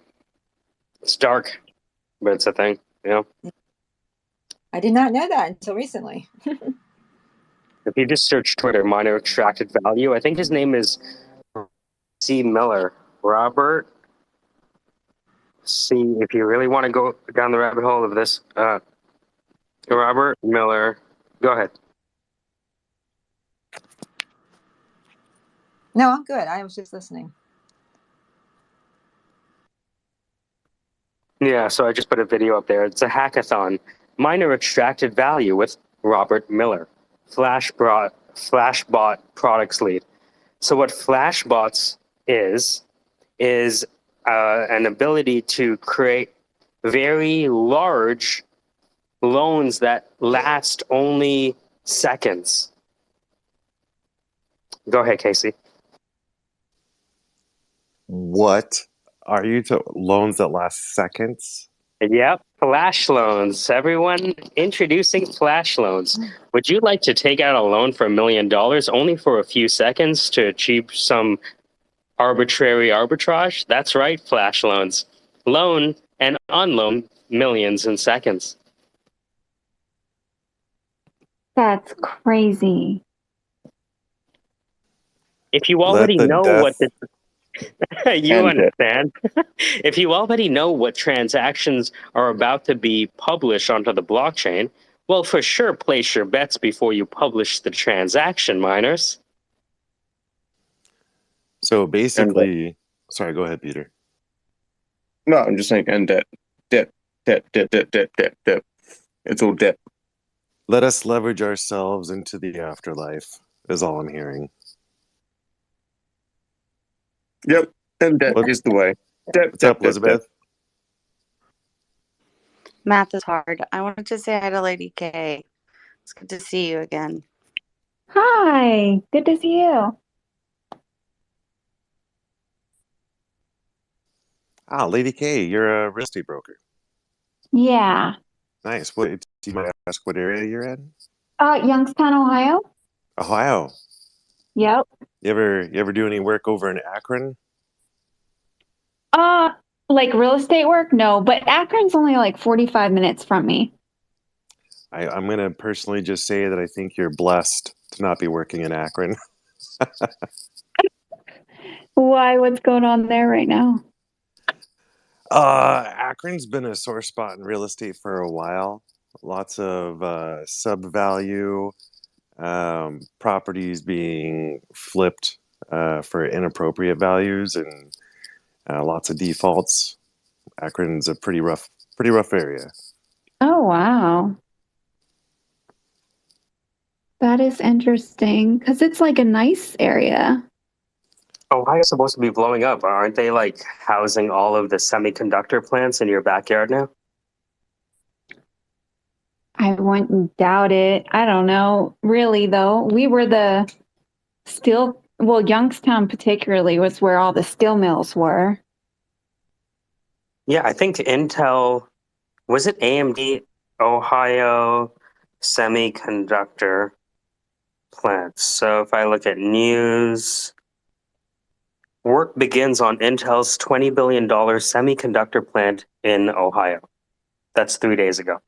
It's dark, but it's a thing, you know? I did not know that until recently. If you just search Twitter, miner extracted value, I think his name is C. Miller. Robert C. If you really want to go down the rabbit hole of this, Robert Miller. Go ahead. No, I'm good. I was just listening. Yeah, so I just put a video up there. It's a hackathon. Miner extracted value with Robert Miller, Flashbot products lead. So what Flashbots is an ability to create very large loans that last only seconds. Go ahead, Casey. What are you to loans that last seconds? Yep, flash loans. Everyone introducing flash loans. Would you like to take out a loan for $1 million only for a few seconds to achieve some arbitrary arbitrage? That's right, flash loans. Loan and unloan millions in seconds. That's crazy. If you already know what this you understand. If you already know what transactions are about to be published onto the blockchain, well, for sure, place your bets before you publish the transaction, miners. So basically, sorry, go ahead, Peter. No, I'm just saying, and debt. It's all debt. Let us leverage ourselves into the afterlife, is all I'm hearing. Yep, and debt is the way. What's up, Elizabeth? Math is hard. I wanted to say hi to Lady K. It's good to see you again. Hi, good to see you. Ah, Lady K, you're a real estate broker. Yeah. Nice. What do you mind ask what area you're in? Youngstown, Ohio. Ohio. Yep. You ever do any work over in Akron? Like real estate work? No, but Akron's only like 45 minutes from me. I'm gonna personally just say that I think you're blessed to not be working in Akron. Why? What's going on there right now? Akron's been a sore spot in real estate for a while. Lots of sub-value properties being flipped for inappropriate values and lots of defaults. Akron's a pretty rough Pretty rough area. Oh, wow. That is interesting because it's like a nice area. Ohio's supposed to be blowing up. Aren't they like housing all of the semiconductor plants in your backyard now? I wouldn't doubt it. I don't know. Really, though, we were the steel, well, Youngstown particularly was where all the steel mills were. Yeah, I think Intel, was it AMD Ohio Semiconductor plants? So if I look at news, work begins on Intel's $20 billion semiconductor plant in Ohio. That's 3 days ago.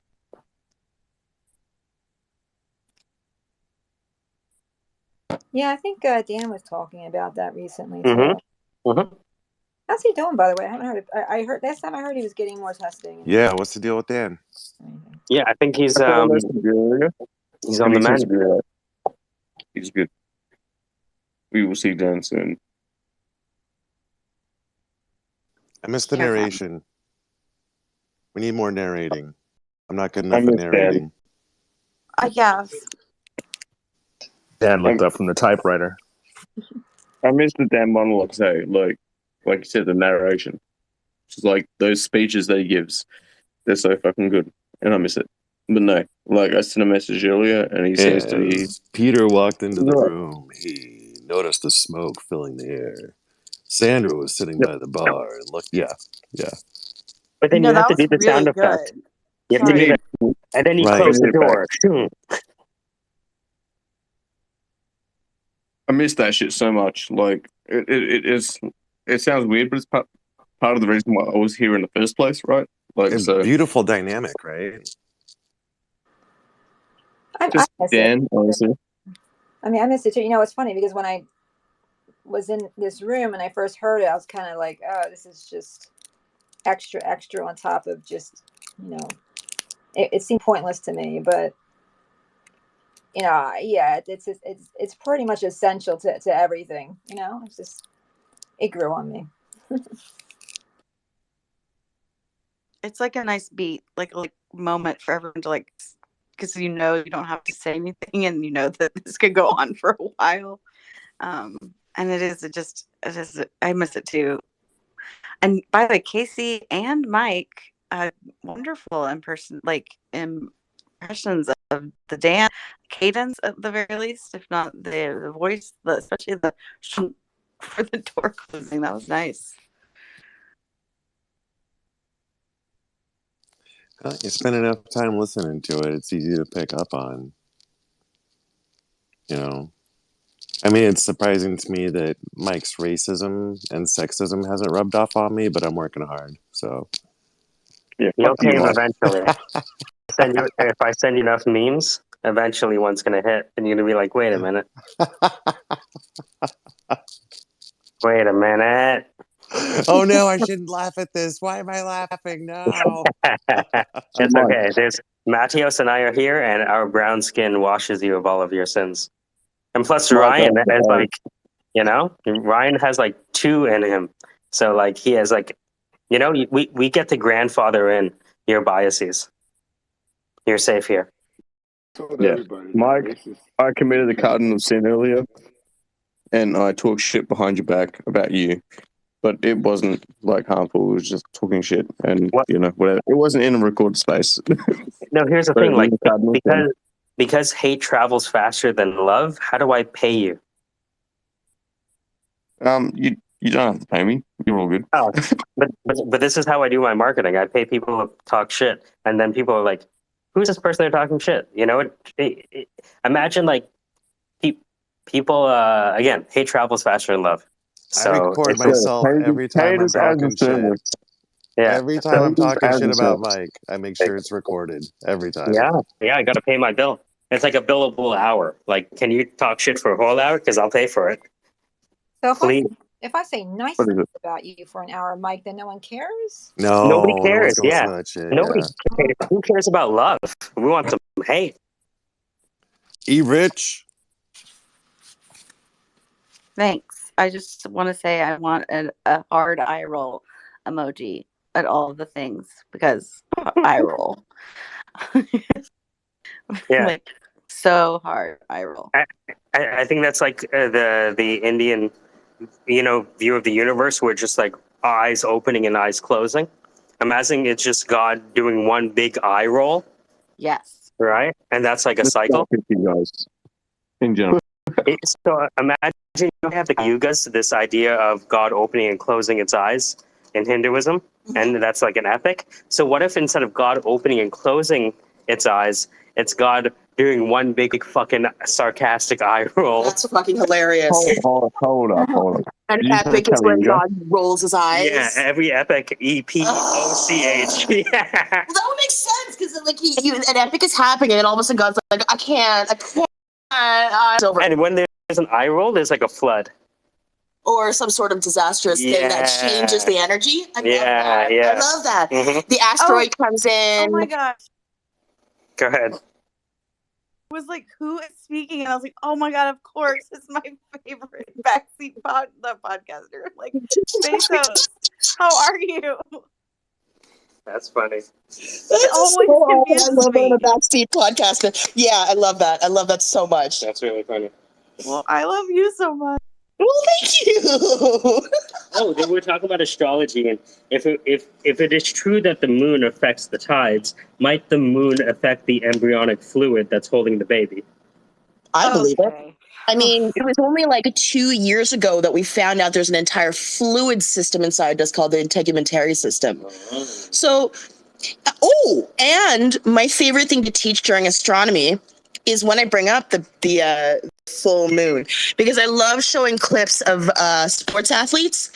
Yeah, I think Dan was talking about that recently too. Mm-hmm. Mm-hmm. How's he doing, by the way? I haven't heard. I heard last time I heard he was getting more testing. Yeah, what's the deal with Dan? Yeah, I think he's He's on and the he seems to mend. be alright. He's good. We will see Dan soon. I missed the Yeah. narration. We need more narrating. I'm not good I enough at miss Dan. narrating. I guess. Dan looked up from the typewriter. I miss the Dan monologues, hey. Like you said, the narration. Just like those speeches that he gives. They're so fucking good. And I miss it. But no, like I sent a message earlier and he seems to be As Peter walked into the right. room, he noticed the smoke filling the air. Sandra was sitting by the bar and looked. Yeah. But then No, you have that to do was the sound really effect. good. You have to do Sorry. that. And then you Right. close the door. I miss that shit so much. Like it sounds weird, but it's part of the reason why I was here in the first place, right? Like It's so beautiful dynamic, right? I just miss Dan, it. honestly. I mean, I miss it too. You know, it's funny because when I was in this room and I first heard it, I was kind of like, oh, this is just extra on top of just, you know, it seemed pointless to me, but you know, yeah, it's pretty much essential to everything. You know, it's just it grew on me. It's like a nice beat, like moment for everyone to like, because you know you don't have to say anything, and you know that this could go on for a while. And it is. It is. I miss it too. And by the way, Casey and Mike, wonderful impressions of the Dan cadence at the very least, if not the voice, especially the for the door closing. That was nice. You spend enough time listening to it, it's easy to pick up on. You know, I mean, it's surprising to me that Mike's racism and sexism hasn't rubbed off on me, but I'm working hard. So Yeah, You'll fuck you, cave Mike. eventually. If I send you enough memes, eventually one's gonna hit, and you're gonna be like, "Wait a minute, wait a minute." Oh no, I shouldn't laugh at this. Why am I laughing? No. It's Mike. okay. There's Matios and I are here, and our brown skin washes you of all of your sins. And plus, Mike, Ryan is like, Ryan has like 2 in him, so like he has like, we get to grandfather in your biases. You're safe here. Told Yeah. everybody that Mike, racist. I committed a cardinal sin earlier and I talked shit behind your back about you. But it wasn't like harmful, it was just talking shit and What? whatever. It wasn't in a recorded space. No, here's the But thing. it Like, was a cardinal sin. because hate travels faster than love. How do I pay you? You don't have to pay me. You're all good. Oh, but this is how I do my marketing. I pay people to talk shit, and then people are like, "Who's this person they're talking shit?" Imagine like people. Again, hate travels faster than love. I So record it's just, myself every time I'm Haters as a talking shit. service. yeah. Every time So I'm talking Haters shit as a about service. Mike, I make sure it's recorded every time. yeah. I got to pay my bill. It's like a billable hour. Like, can you talk shit for a whole hour? Because I'll pay for it. So Please. if I say nice What is things it? about you for an hour, Mike, then no one cares. No, Nobody no cares. one's gonna Yeah. listen to that shit. Nobody Yeah. cares. Who cares about love? We want some hate. E Rich. Thanks. I just want to say I want a hard eye roll emoji at all the things because I roll. Yeah. Like so hard I roll. I think that's like the Indian, view of the universe, where just like eyes opening and eyes closing. Imagine it's just God doing one big eye roll, Yes. right? And that's like a cycle. Guys, in general. So imagine you have the yugas, this idea of God opening and closing its eyes in Hinduism, and that's like an epic. So what if instead of God opening and closing its eyes, it's God doing one big fucking sarcastic eye roll? That's fucking hilarious. Hold up. An You epic is when God rolls his eyes. Yeah, every epic EPOCH. Yeah. Well, that would make sense because like an epic is happening and all of a sudden God's like, I can't. It's over. And when there's an eye roll, there's like a flood. Or some sort of disastrous thing that changes the energy. I love that. Yeah. I love that. Mhm. The asteroid comes in. Oh my gosh. Go ahead. Was like, who is speaking? And I was like, oh my god, of course, it's my favorite backseat podcaster. Like, Bezos, how are you? That's funny. That's always so awesome. I confuses love it on me. a backseat podcast. Yeah, I love that. I love that so much. That's really funny. Well, I love you so much. Well, thank you. Oh, then we're talking about astrology, and if it is true that the moon affects the tides, might the moon affect the embryonic fluid that's holding the baby? I believe it. I mean, it was only like 2 years ago that we found out there's an entire fluid system inside us called the integumentary system. So, and my favorite thing to teach during astronomy is when I bring up the full moon, because I love showing clips of sports athletes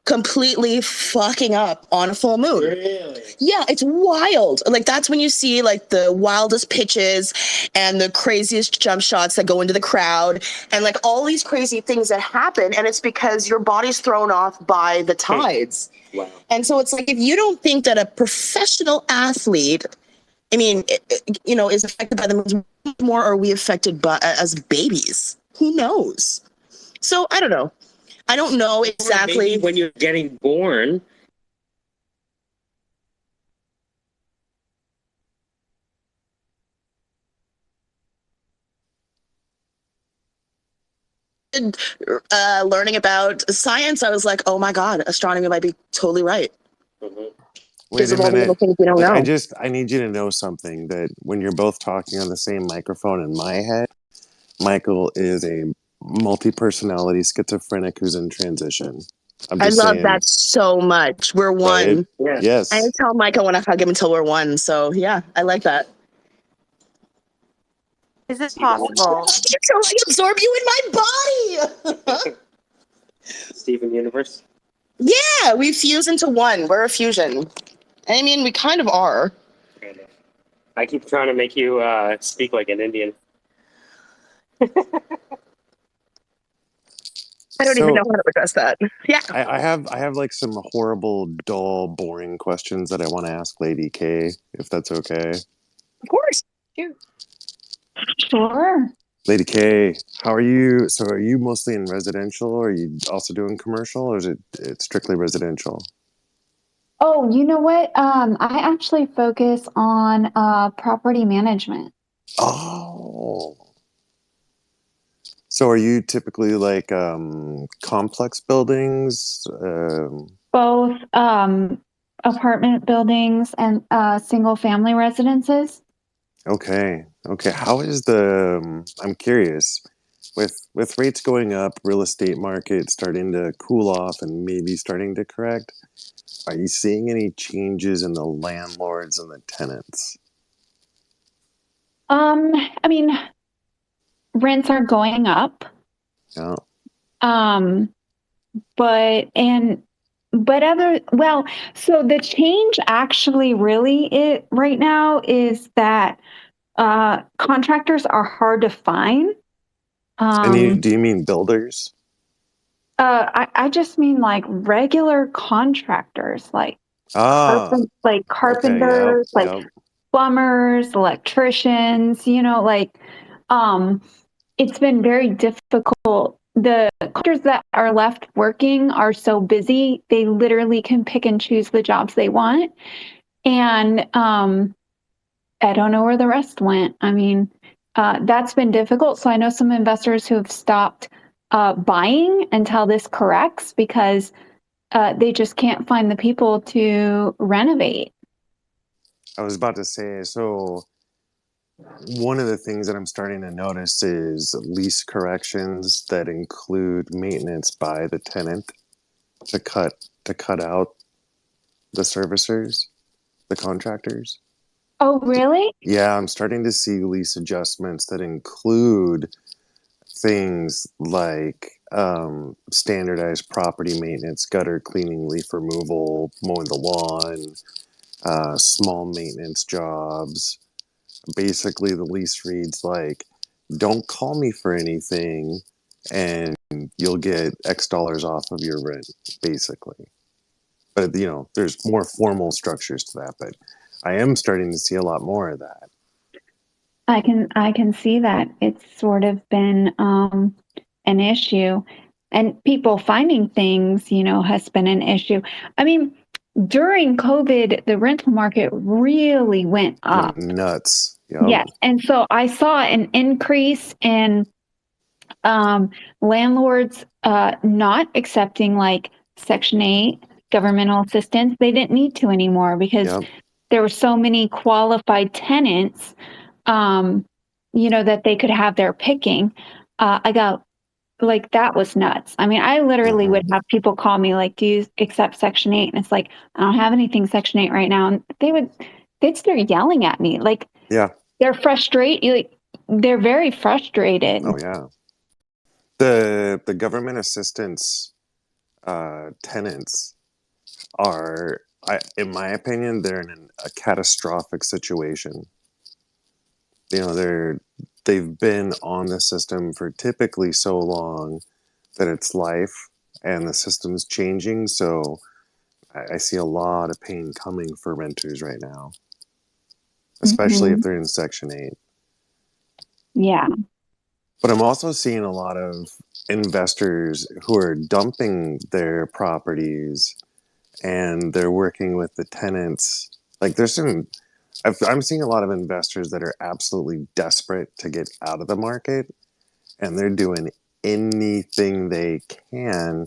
completely fucking up on a full moon. Really? Yeah, it's wild. Like that's when you see like the wildest pitches and the craziest jump shots that go into the crowd and like all these crazy things that happen, and it's because your body's thrown off by the tides. Wow. And so it's like if you don't think that a professional athlete, I mean, is affected by the moon more, or are we affected by as babies? Who knows? So I don't know. I don't know exactly. Maybe when you're getting born. Learning about science, I was like, oh my God, astronomy might be totally right. Wait a All the little minute. things we don't know. I need you to know something, that when you're both talking on the same microphone in my head, Michael is a multi-personality schizophrenic who's in transition. I'm I just love saying, that so much. We're one. right? Yes. I tell Mike I want to hug him until we're one. So yeah, I like that. Is it possible? So I absorb you in my body. Steven Universe. Yeah, we fuse into one. We're a fusion. I mean, we kind of are. I keep trying to make you speak like an Indian. I don't even know how to address that. Yeah. I have like some horrible, dull, boring questions that I want to ask Lady K, if that's okay. Of course. Sure. Lady K, how are you? So are you mostly in residential, or are you also doing commercial, or is it strictly residential? Oh, you know what? I actually focus on property management. Oh. So are you typically like complex buildings? Both apartment buildings and single family residences. Okay. How is I'm curious, with rates going up, real estate market starting to cool off and maybe starting to correct, are you seeing any changes in the landlords and the tenants? I mean, rents are going up. Yeah. So the change actually really right now is that contractors are hard to find. And do you mean builders? I just mean like regular contractors, like carpenters, yep. plumbers, electricians, it's been very difficult the contractors that are left working are so busy, they literally can pick and choose the jobs they want. And I don't know where the rest went. I mean, that's been difficult. So I know some investors who have stopped buying until this corrects because they just can't find the people to renovate. I was about to say, so one of the things that I'm starting to notice is lease corrections that include maintenance by the tenant to cut out the servicers, the contractors. Oh, really? Yeah, I'm starting to see lease adjustments that include things like standardized property maintenance, gutter cleaning, leaf removal, mowing the lawn, small maintenance jobs. Basically, the lease reads like, don't call me for anything and you'll get X dollars off of your rent, basically. But, you know, there's more formal structures to that, but I am starting to see a lot more of that. I can see that. It's sort of been an issue. And people finding things, you know, has been an issue. I mean, during COVID, the rental market really went up. Nuts. Yep. Yes. And so I saw an increase in landlords not accepting like Section 8 governmental assistance. They didn't need to anymore because Yep. there were so many qualified tenants, you know, that they could have their picking. I got like, that was nuts. I mean, I literally would have people call me like, do you accept Section 8? And it's like, I don't have anything Section 8 right now. And they'd start yelling at me. Like, Yeah. they're frustrated. Like, they're very frustrated. Oh, yeah. The government assistance tenants are, in my opinion, they're in a catastrophic situation. You know, they've been on the system for typically so long that it's life, and the system's changing. So I see a lot of pain coming for renters right now, especially if they're in Section 8. Yeah. But I'm also seeing a lot of investors who are dumping their properties and they're working with the tenants. Like I'm seeing a lot of investors that are absolutely desperate to get out of the market, and they're doing anything they can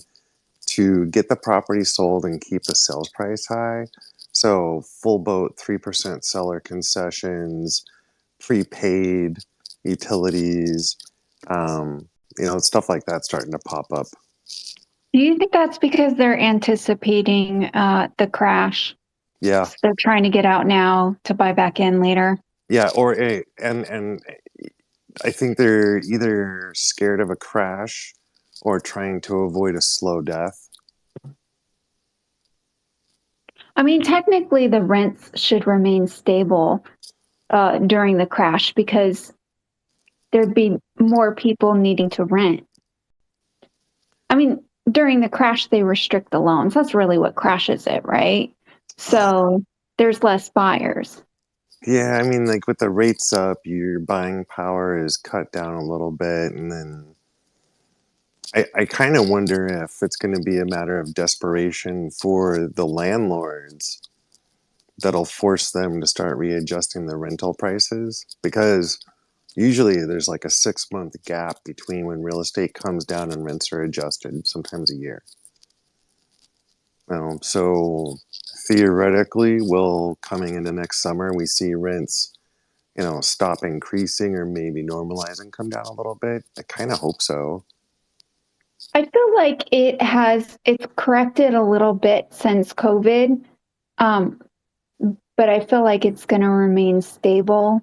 to get the property sold and keep the sales price high. So full boat 3% seller concessions, prepaid utilities, you know, stuff like that starting to pop up. Do you think that's because they're anticipating the crash? Yeah. So they're trying to get out now to buy back in later? Yeah, and I think they're either scared of a crash or trying to avoid a slow death. I mean, technically, the rents should remain stable during the crash because there'd be more people needing to rent. I mean, during the crash, they restrict the loans. That's really what crashes it, right? So there's less buyers. Yeah, I mean, like with the rates up, your buying power is cut down a little bit. And then I kind of wonder if it's going to be a matter of desperation for the landlords that'll force them to start readjusting the rental prices, because usually there's like a 6-month gap between when real estate comes down and rents are adjusted, sometimes a year. So theoretically, coming into next summer, we see rents, you know, stop increasing or maybe normalizing, come down a little bit. I kind of hope so. I feel like it's corrected a little bit since COVID, but I feel like it's going to remain stable.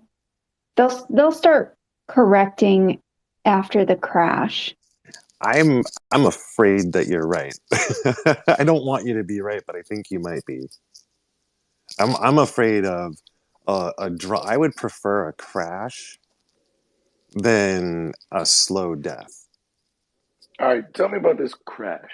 They'll start correcting after the crash. I'm afraid that you're right. I don't want you to be right, but I think you might be. I'm afraid of I would prefer a crash than a slow death. All right, tell me about this crash.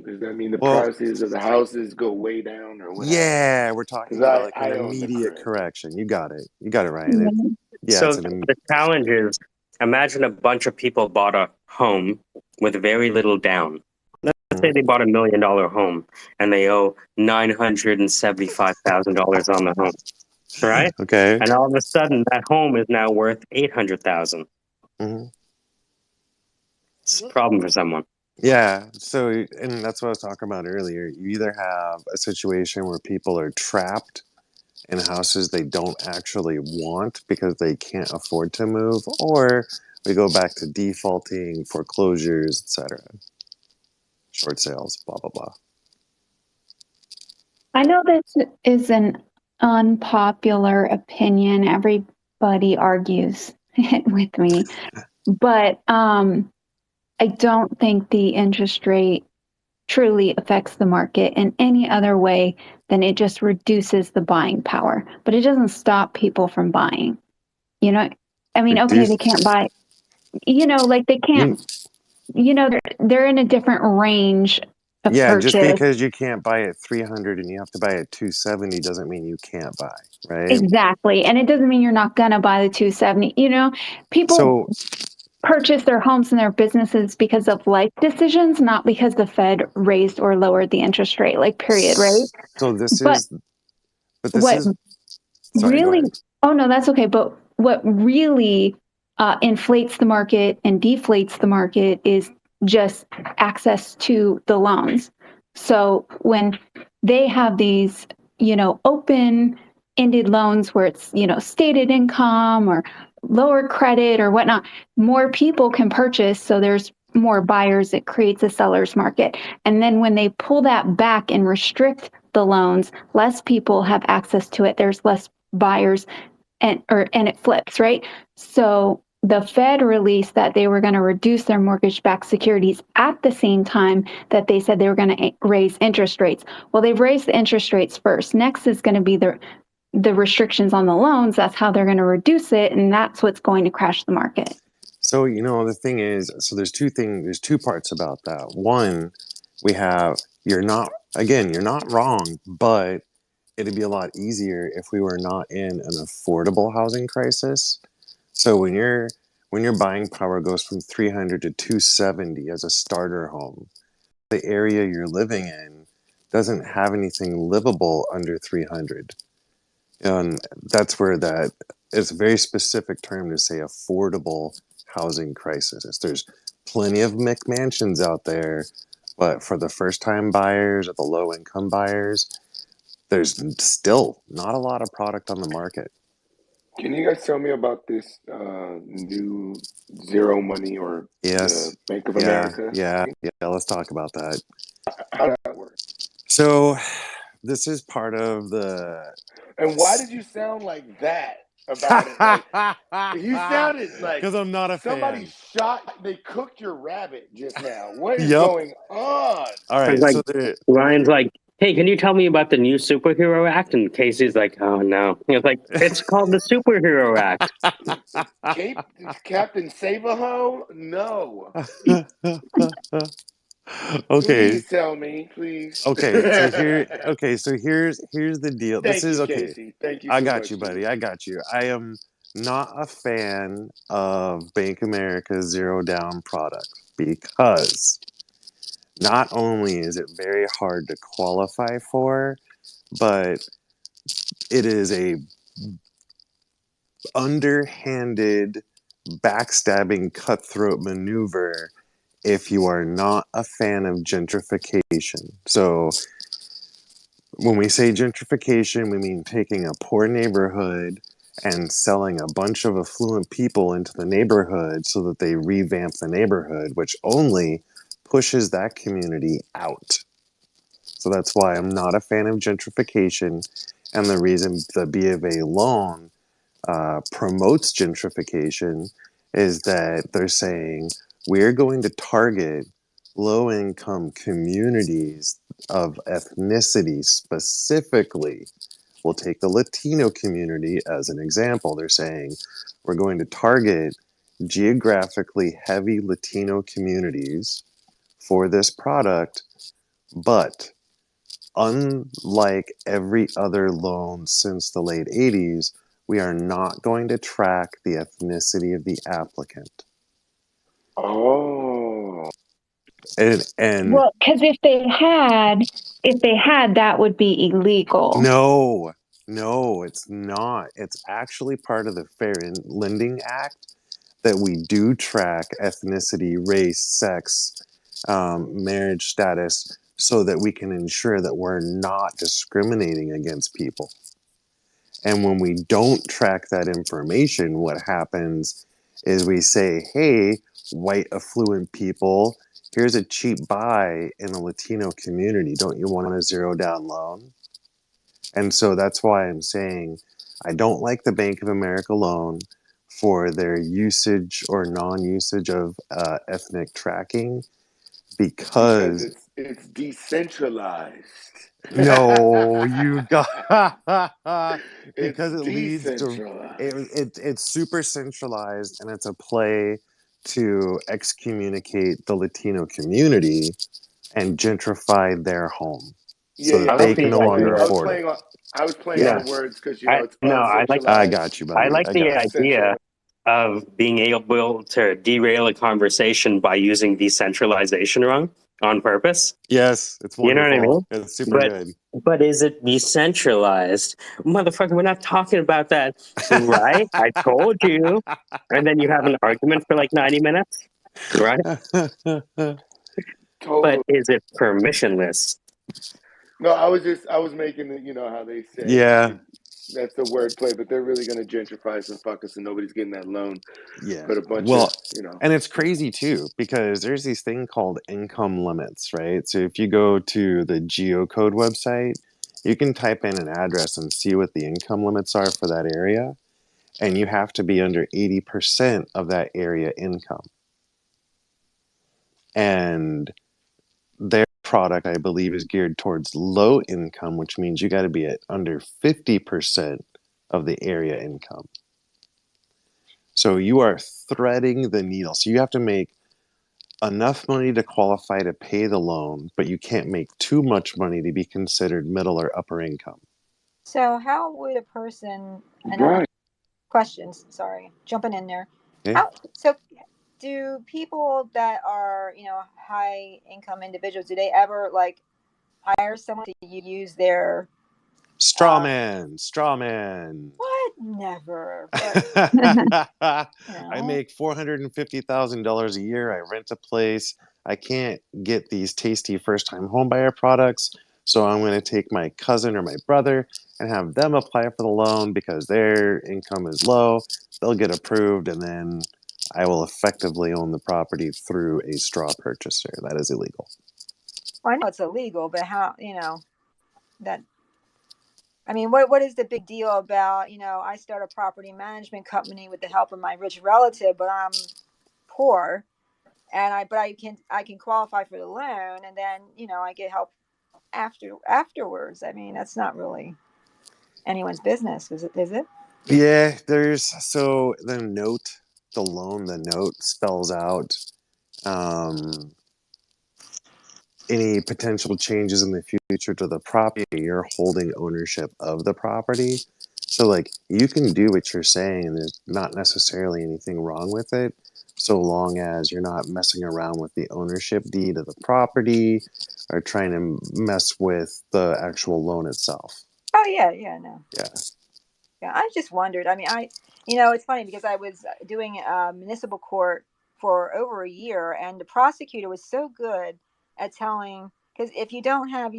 Does that mean the Well, prices of the houses go way down, or what happens? yeah, we're talking Because about like an I own the immediate crib. correction. You got it. You got it, Ryan. It's So an the challenge is, imagine a bunch of people bought a home with very little down. Let's say they bought $1 million home and they owe $975,000 on the home, right? Okay. And all of a sudden, that home is now worth $800,000. Mm-hmm. It's a problem for someone. Yeah. So, and that's what I was talking about earlier. You either have a situation where people are trapped in houses they don't actually want because they can't afford to move, or we go back to defaulting, foreclosures, etc., short sales, blah blah blah. I know this is an unpopular opinion. Everybody argues it with me, but I don't think the interest rate truly affects the market in any other way than it just reduces the buying power. But it doesn't stop people from buying. You know, I mean, okay, they can't buy. Like they can't. They're in a different range of Yeah, just purchase. because you can't buy at 300 and you have to buy at 270 doesn't mean you can't buy, right? Exactly. And it doesn't mean you're not going to buy the 270. People purchase their homes and their businesses because of life decisions, not because the Fed raised or lowered the interest rate, like period, right? So this But is, but this what is, sorry, go really, ahead. oh no, that's okay. But what really inflates the market and deflates the market is just access to the loans. So when they have these, open ended loans where it's, stated income or lower credit or whatnot, more people can purchase. So there's more buyers. It creates a seller's market. And then when they pull that back and restrict the loans, less people have access to it. There's less buyers and it flips, right? So the Fed released that they were going to reduce their mortgage-backed securities at the same time that they said they were going to raise interest rates. Well, they've raised the interest rates first. Next is going to be the restrictions on the loans. That's how they're going to reduce it, and that's what's going to crash the market. So, the thing is, so there's two parts about that. One, we have, you're not wrong, but it'd be a lot easier if we were not in an affordable housing crisis. So when your buying power goes from 300 to 270 as a starter home, the area you're living in doesn't have anything livable under 300. And that's where that it's a very specific term to say affordable housing crisis. There's plenty of McMansions out there, but for the first time buyers or the low income buyers, there's still not a lot of product on the market. Can you guys tell me about this new zero money or Yes. the Bank of Yeah. America? Yeah. Let's talk about that. How does that work? So, this is part of the. And why did you sound like that about it? Like you sounded like because I'm not a somebody fan. they cooked your rabbit just now. What is Yep. going on? All right. Like, So there. Ryan's like, hey, can you tell me about the new superhero act? And Casey's like, oh no. It's like, it's called the Superhero Act. Captain Save-A-Ho? No. Okay. Please tell me, please. Okay. So here's the deal. This Thank is you, okay. Casey. Thank you I so got much, you, buddy. dude. I got you. I am not a fan of Bank America's zero down product because not only is it very hard to qualify for, but it is a underhanded, backstabbing, cutthroat maneuver if you are not a fan of gentrification. So when we say gentrification, we mean taking a poor neighborhood and selling a bunch of affluent people into the neighborhood so that they revamp the neighborhood, which only pushes that community out. So that's why I'm not a fan of gentrification. And the reason the B of A loan promotes gentrification is that they're saying we're going to target low income communities of ethnicity specifically. We'll take the Latino community as an example. They're saying we're going to target geographically heavy Latino communities for this product, but unlike every other loan since the late 80s, we are not going to track the ethnicity of the applicant. Oh. And Well, because if they had, that would be illegal. no, it's not. It's actually part of the Fair Lending Act that we do track ethnicity, race, sex, marriage status, so that we can ensure that we're not discriminating against people. And when we don't track that information, what happens is we say, hey, white affluent people, here's a cheap buy in the Latino community. Don't you want a zero down loan? And so that's why I'm saying I don't like the Bank of America loan for their usage or non-usage of ethnic tracking Because because it's decentralized. no, you got It's because it leads to decentralized. it's super centralized and it's a play to excommunicate the Latino community and gentrify their home Yeah, so yeah. that I they was can playing no on longer word. afford it. I was playing Yeah. on words because it's I like I uncentralized. got you, I buddy. like I the got you. idea of being able to derail a conversation by using decentralization wrong on purpose. Yes, it's You know what I wonderful. mean? It's super good. But is it decentralized? Motherfucker, we're not talking about that, right? I told you. And then you have an argument for like 90 minutes, right? But is it permissionless? No, I was making it, you know how they say Yeah. that's the word play, but they're really gonna gentrify us and fuck us and nobody's getting that loan. Yeah. Put a bunch Well, of, you know. and it's crazy too because there's these thing called income limits, right? So if you go to the geocode website, you can type in an address and see what the income limits are for that area, and you have to be under 80% of that area income. And their product, I believe, is geared towards low income, which means you got to be at under 50% of the area income. So you are threading the needle. So you have to make enough money to qualify to pay the loan, but you can't make too much money to be considered middle or upper income. So how would a person, and Right. questions, sorry, jumping in there. Yeah. So do people that are, high income individuals, do they ever like hire someone to use their Straw man. what? Never. I make $450,000 a year. I rent a place. I can't get these tasty first time homebuyer products. So I'm going to take my cousin or my brother and have them apply for the loan because their income is low. They'll get approved and then I will effectively own the property through a straw purchaser. That is illegal. Well, I know it's illegal, but how, that, I mean, what is the big deal about, I start a property management company with the help of my rich relative, but I'm poor and I can qualify for the loan and then, I get help afterwards. I mean, that's not really anyone's business, is it? Yeah, so the note spells out any potential changes in the future to the property. You're holding ownership of the property. So, like, you can do what you're saying, and there's not necessarily anything wrong with it, so long as you're not messing around with the ownership deed of the property or trying to mess with the actual loan itself. Oh yeah, no. Yeah. Yeah, I just wondered. I mean, it's funny because I was doing municipal court for over a year, and the prosecutor was so good at telling, because if you don't have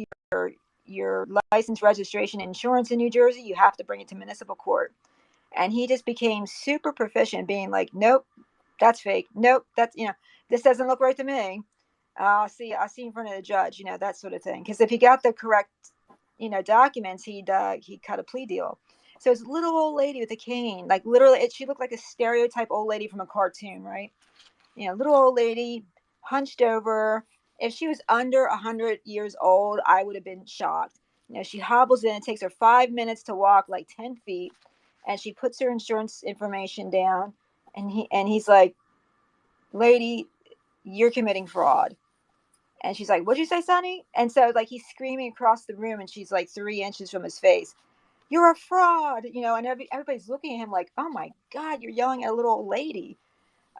your license, registration, insurance in New Jersey, you have to bring it to municipal court. And he just became super proficient, being like, "Nope, that's fake. Nope, that's this doesn't look right to me. I'll see in front of the judge. That sort of thing. Because if he got the correct documents, he'd cut a plea deal." So it's a little old lady with a cane, like literally, she looked like a stereotype old lady from a cartoon, right? Little old lady, hunched over. If she was under 100 years old, I would have been shocked. She hobbles in. It takes her 5 minutes to walk like 10 feet, and she puts her insurance information down. And he's like, "Lady, you're committing fraud." And she's like, "What'd you say, Sonny?" And so like he's screaming across the room, and she's like 3 inches from his face. "You're a fraud," and everybody's looking at him like, "Oh my God, you're yelling at a little old lady."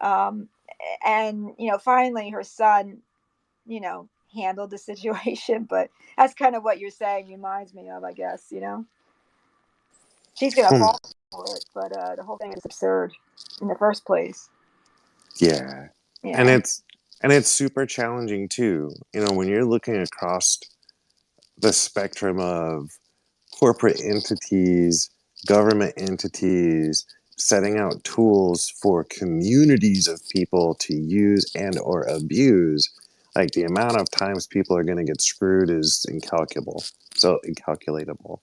And finally her son you know, handled the situation. But that's kind of what you're saying reminds me of, I guess, you know. She's gonna fall for it, but the whole thing is absurd in the first place. Yeah. And Yeah. it's super challenging too. You know, when you're looking across the spectrum of corporate entities, government entities, setting out tools for communities of people to use and or abuse, like the amount of times people are going to get screwed is incalculable. So incalculatable.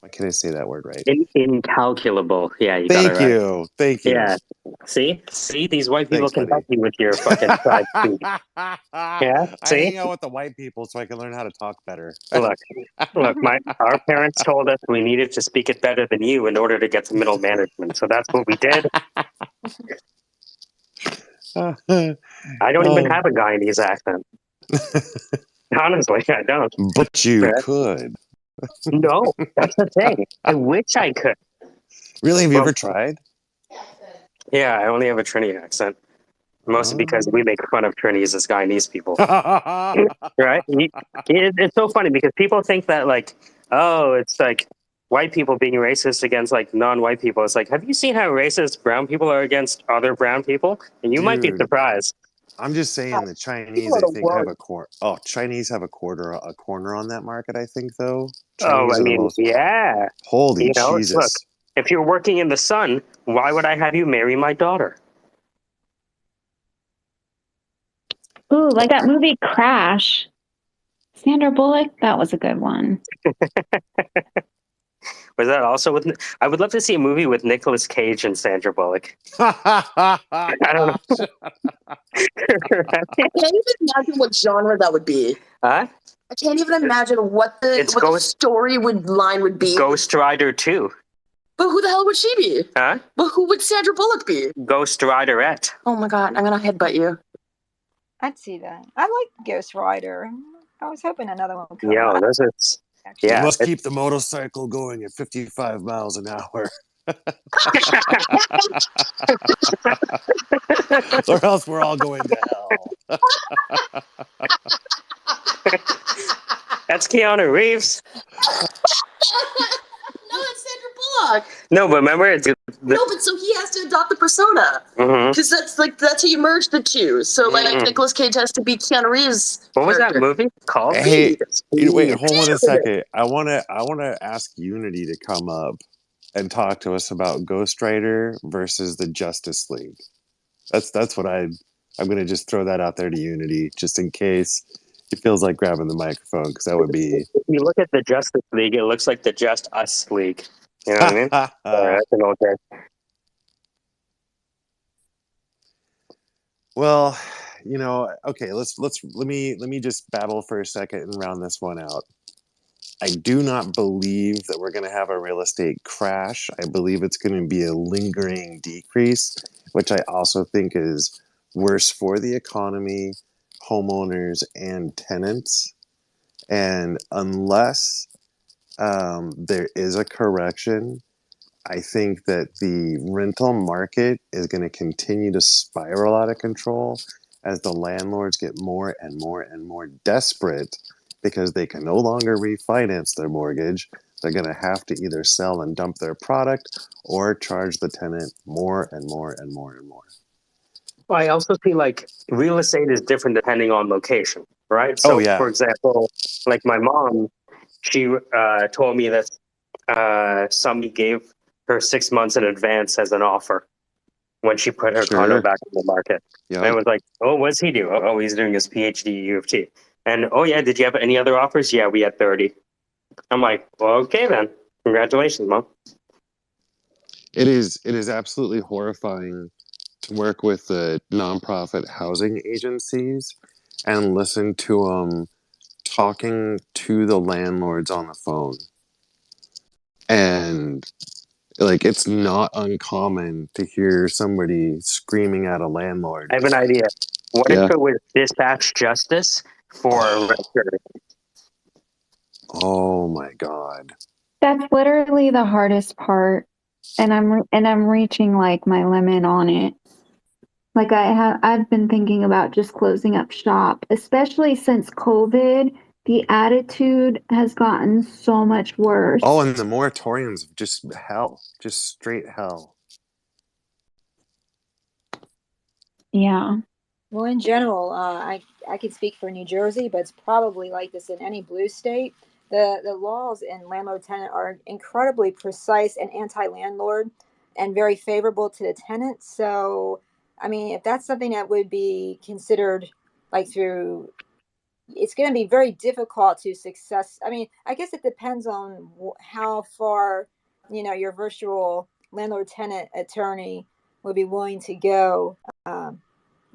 Why can't I say that word right? Incalculable. Yeah, you got it Thank right. you. Thank you. Yeah. See, these white people Thanks, can buddy. help you with your fucking pride speech. Yeah. I See, hang out with the white people so I can learn how to talk better. look, our parents told us we needed to speak it better than you in order to get to middle management. So that's what we did. I don't even have a Guyanese accent. Honestly, I don't. But you Yeah. could. No, that's the thing. I wish I could. Really? Have you Well, ever tried? yeah, I only have a Trini accent. Mostly because we make fun of Trinis as Guyanese people. Right? It's so funny because people think that, like, oh, it's like white people being racist against, like, non-white people. It's like, have you seen how racist brown people are against other brown people? And you might be Dude, surprised. I'm just saying the Chinese, People are I the think, have worst. Chinese have a corner on that market, I think, though. Oh, Chinese I are the mean, most, yeah. holy You know, look, Jesus. if you're working in the sun, why would I have you marry my daughter? Ooh, like that movie Crash. Sandra Bullock, that was a good one. Was that also with? I would love to see a movie with Nicolas Cage and Sandra Bullock. I don't know. I can't even imagine what genre that would be. Huh? I can't even imagine what the story line would be. Ghost Rider 2. But who the hell would she be? Huh? But who would Sandra Bullock be? Ghost Riderette. Oh my god, I'm gonna headbutt you. I'd see that. I like Ghost Rider. I was hoping another one would come Yeah, out. this is. You Yeah. must keep the motorcycle going at 55 miles an hour. Or else we're all going to hell. That's Keanu Reeves. No, that's Sandra Bullock. No, but remember, No, but so he has to adopt the persona. Mhm. Because that's how you merge the two. So like Mhm. Nicolas Cage has to be Keanu Reeves. What was that movie called? Hey, wait, Speed. hold on a second. I wanna ask Unity to come up and talk to us about Ghost Rider versus the Justice League. That's what I'm gonna just throw that out there to Unity just in case he feels like grabbing the microphone, because that would be If you look at the Justice League, it looks like the Just Us League. You know what I mean? That's an old term. well, okay, let me just babble for a second and round this one out. I do not believe that we're going to have a real estate crash. I believe it's going to be a lingering decrease, which I also think is worse for the economy, homeowners, and tenants. And unless there is a correction, I think that the rental market is going to continue to spiral out of control as the landlords get more and more and more desperate because they can no longer refinance their mortgage. They're going to have to either sell and dump their product or charge the tenant more and more and more and more. Well, I also see like real estate is different depending on location, right? So, Oh, yeah. for example, like my mom, she told me that somebody gave her 6 months in advance as an offer when she put her condo Sure. back in the market. Yep. And I was like, oh, what does he do? Oh, he's doing his PhD at U of T. And oh, yeah, did you have any other offers? Yeah, we had 30. I'm like, well, okay, then. Congratulations, Mom. It is absolutely horrifying to work with the nonprofit housing agencies and listen to them talking to the landlords on the phone. And like, it's not uncommon to hear somebody screaming at a landlord. I have an idea. What Yeah. if it was dispatch justice for renters? Oh my God. That's literally the hardest part, and I'm reaching like my limit on it. Like I've been thinking about just closing up shop, especially since COVID. The attitude has gotten so much worse. Oh, and the moratoriums, just hell, just straight hell. Yeah. Well, in general, I could speak for New Jersey, but it's probably like this in any blue state. The laws in landlord tenant are incredibly precise and anti-landlord, and very favorable to the tenant. So, I mean, if that's something that would be considered like through, it's going to be very difficult to success. I mean, I guess it depends on how far, your virtual landlord tenant attorney would be willing to go.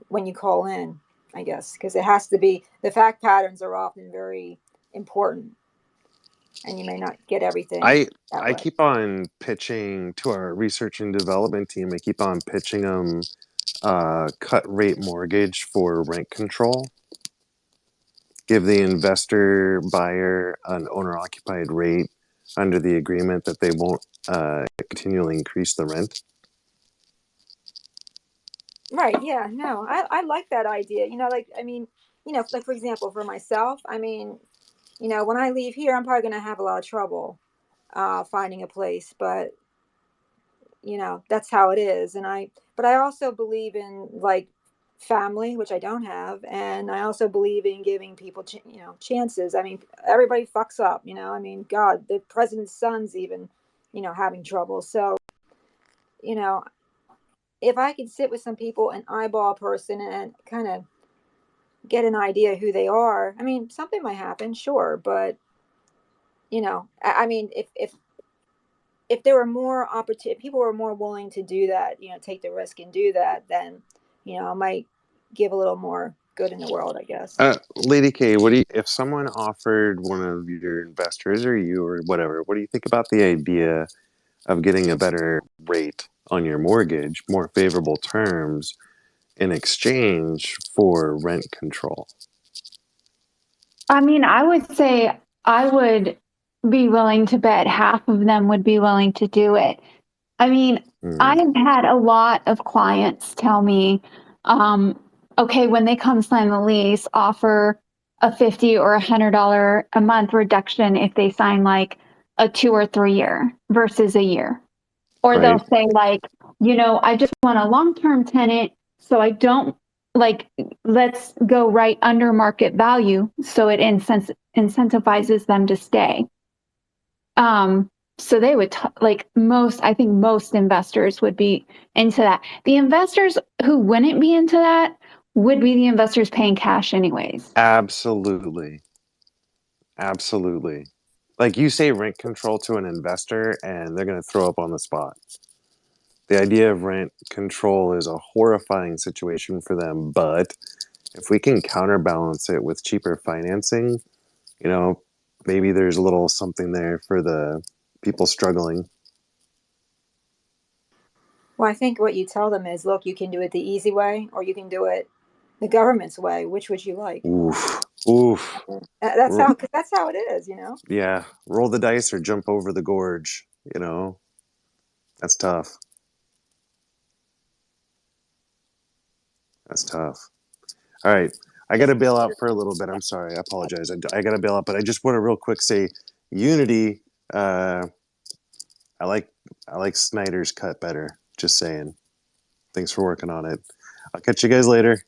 When you call in, I guess, because it has to be, the fact patterns are often very important, and you may not get everything I that I way. keep on pitching to our research and development team. I keep on pitching them cut rate mortgage for rent control. Give the investor buyer an owner occupied rate under the agreement that they won't continually increase the rent. Right. Yeah. No, I like that idea. Like, I mean, like for example, for myself, I mean, when I leave here, I'm probably going to have a lot of trouble finding a place, but that's how it is. But I also believe in like family, which I don't have, and I also believe in giving people chances. I mean, everybody fucks up. I mean, God, the president's son's even having trouble. So you know if I could sit with some people and eyeball a person and kind of get an idea who they are, I mean, something might happen, sure, but I mean, if there were more opportunity, people were more willing to do that, take the risk and do that, then I might give a little more good in the world, I guess. Lady K, if someone offered one of your investors or you or whatever, what do you think about the idea of getting a better rate on your mortgage, more favorable terms in exchange for rent control? I mean, I would say I would be willing to bet half of them would be willing to do it. I mean, I've had a lot of clients tell me, okay, when they come sign the lease, offer a $50 or $100 a month reduction if they sign like a 2 or 3 year versus a year. Or Right. they'll say like, I just want a long-term tenant, so I don't like, let's go right under market value so it incentivizes them to stay. So they would I think most investors would be into that. The investors who wouldn't be into that would be the investors paying cash anyways. Absolutely. Like you say rent control to an investor and they're going to throw up on the spot. The idea of rent control is a horrifying situation for them, but if we can counterbalance it with cheaper financing, maybe there's a little something there for the people struggling. Well, I think what you tell them is, look, you can do it the easy way or you can do it the government's way. Which would you like? Oof. That's how it is. Yeah, roll the dice or jump over the gorge, That's tough. All right, I got to bail out for a little bit. I'm sorry, I apologize. I got to bail out, but I just want to real quick say, Unity. I like Snyder's cut better. Just saying. Thanks for working on it. I'll catch you guys later.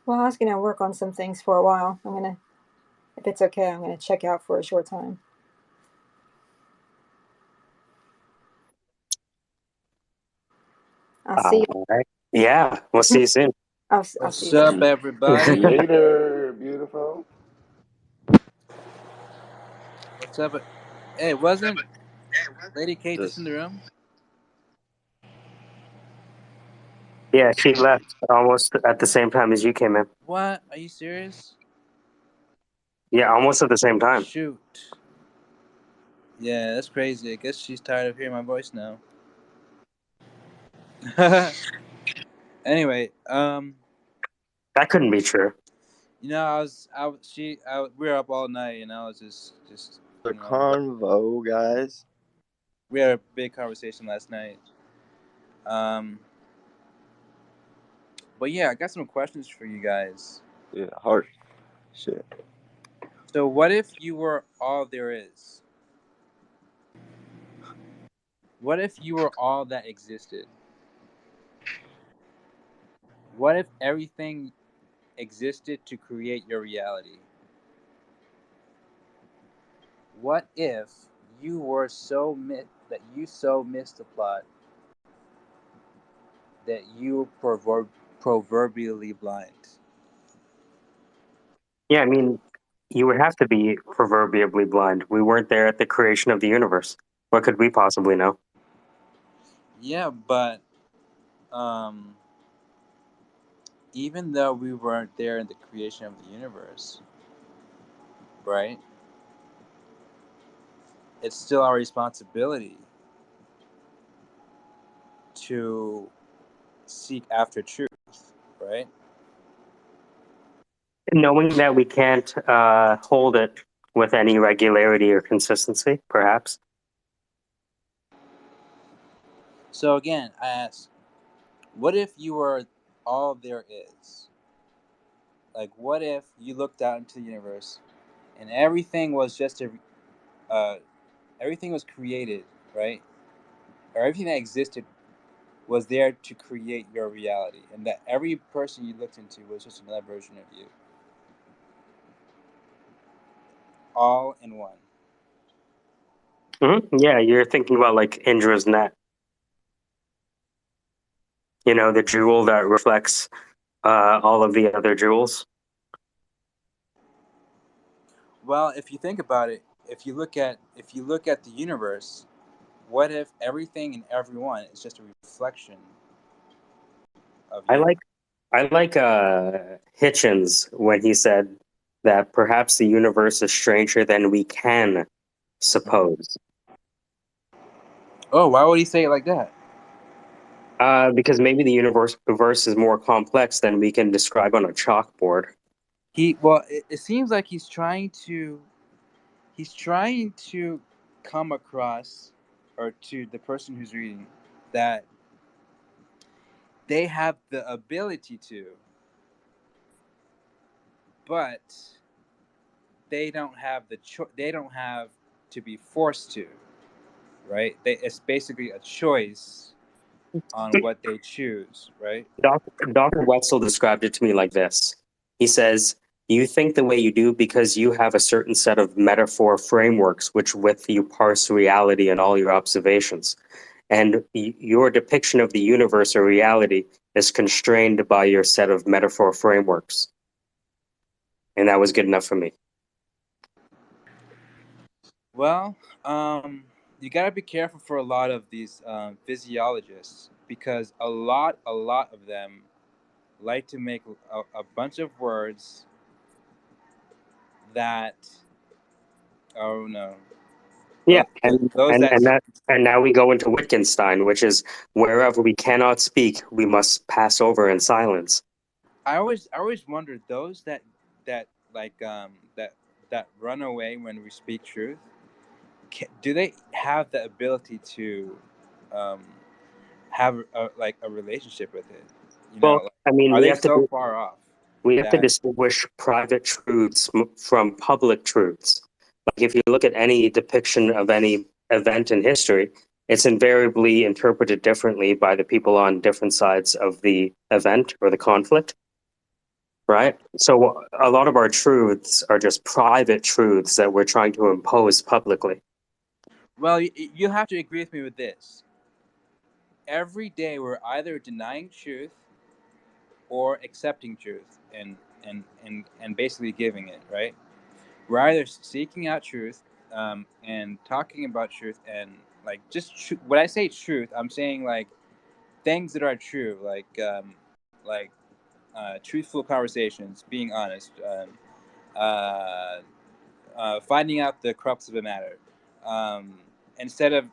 Well, I was going to work on some things for a while. If it's okay, I'm going to check out for a short time. I'll see you. All right. Yeah, we'll see you soon. I'll see What's you up, soon. everybody? Later, beautiful. What's up? Hey, wasn't Lady K just in the room? Yeah, she left almost at the same time as you came in. What? Are you serious? Yeah, almost at the same time. Shoot. Yeah, that's crazy. I guess she's tired of hearing my voice now. Anyway, That couldn't be true. you know, we were up all night, and I was just The you know, convo, guys. we had a big conversation last night. But yeah, I got some questions for you guys. Yeah, hard shit. So, what if you were all there is? What if you were all that existed? What if everything existed to create your reality? What if you were that you so missed the plot that you were proverbially blind? Yeah, I mean, you would have to be proverbially blind. We weren't there at the creation of the universe. What could we possibly know? Yeah, but even though we weren't there in the creation of the universe, right? It's still our responsibility to seek after truth, right? Knowing that we can't hold it with any regularity or consistency, perhaps. So again, I ask, what if you were all there is? Like, what if you looked out into the universe and everything was just everything was created, right? Or everything that existed was there to create your reality, and that every person you looked into was just another version of you, all in one. Yeah, you're thinking about like Indra's net. You know, the jewel that reflects all of the other jewels. Well, if you think about it, if you look at the universe, what if everything and everyone is just a reflection of I you? like Hitchens when he said that perhaps the universe is stranger than we can suppose. Oh, why would he say it like that? Because maybe the universe is more complex than we can describe on a chalkboard. It seems like he's trying to come across, or to the person who's reading, that they have the ability to, but they don't have they don't have to be forced to, right? It's basically a choice on what they choose, right? Dr. Wetzel described it to me like this. He says, you think the way you do because you have a certain set of metaphor frameworks which with you parse reality and all your observations. And your depiction of the universe or reality is constrained by your set of metaphor frameworks. And that was good enough for me. Well, you gotta be careful for a lot of these physiologists, because a lot of them like to make a bunch of words that, oh no, Yeah, those that and now we go into Wittgenstein, which is wherever we cannot speak, we must pass over in silence. I always wondered, those that like that run away when we speak truth. Do they have the ability to have a relationship with it? You know, Well, I mean, are they so far off? We have to that distinguish private truths from public truths. Like if you look at any depiction of any event in history, it's invariably interpreted differently by the people on different sides of the event or the conflict, right? So a lot of our truths are just private truths that we're trying to impose publicly. Well, you have to agree with me with this. Every day we're either denying truth or accepting truth, and basically giving it, right? We're either seeking out truth, and talking about truth, and like just when I say truth, I'm saying like things that are true, like truthful conversations, being honest, uh, finding out the crux of the matter, instead of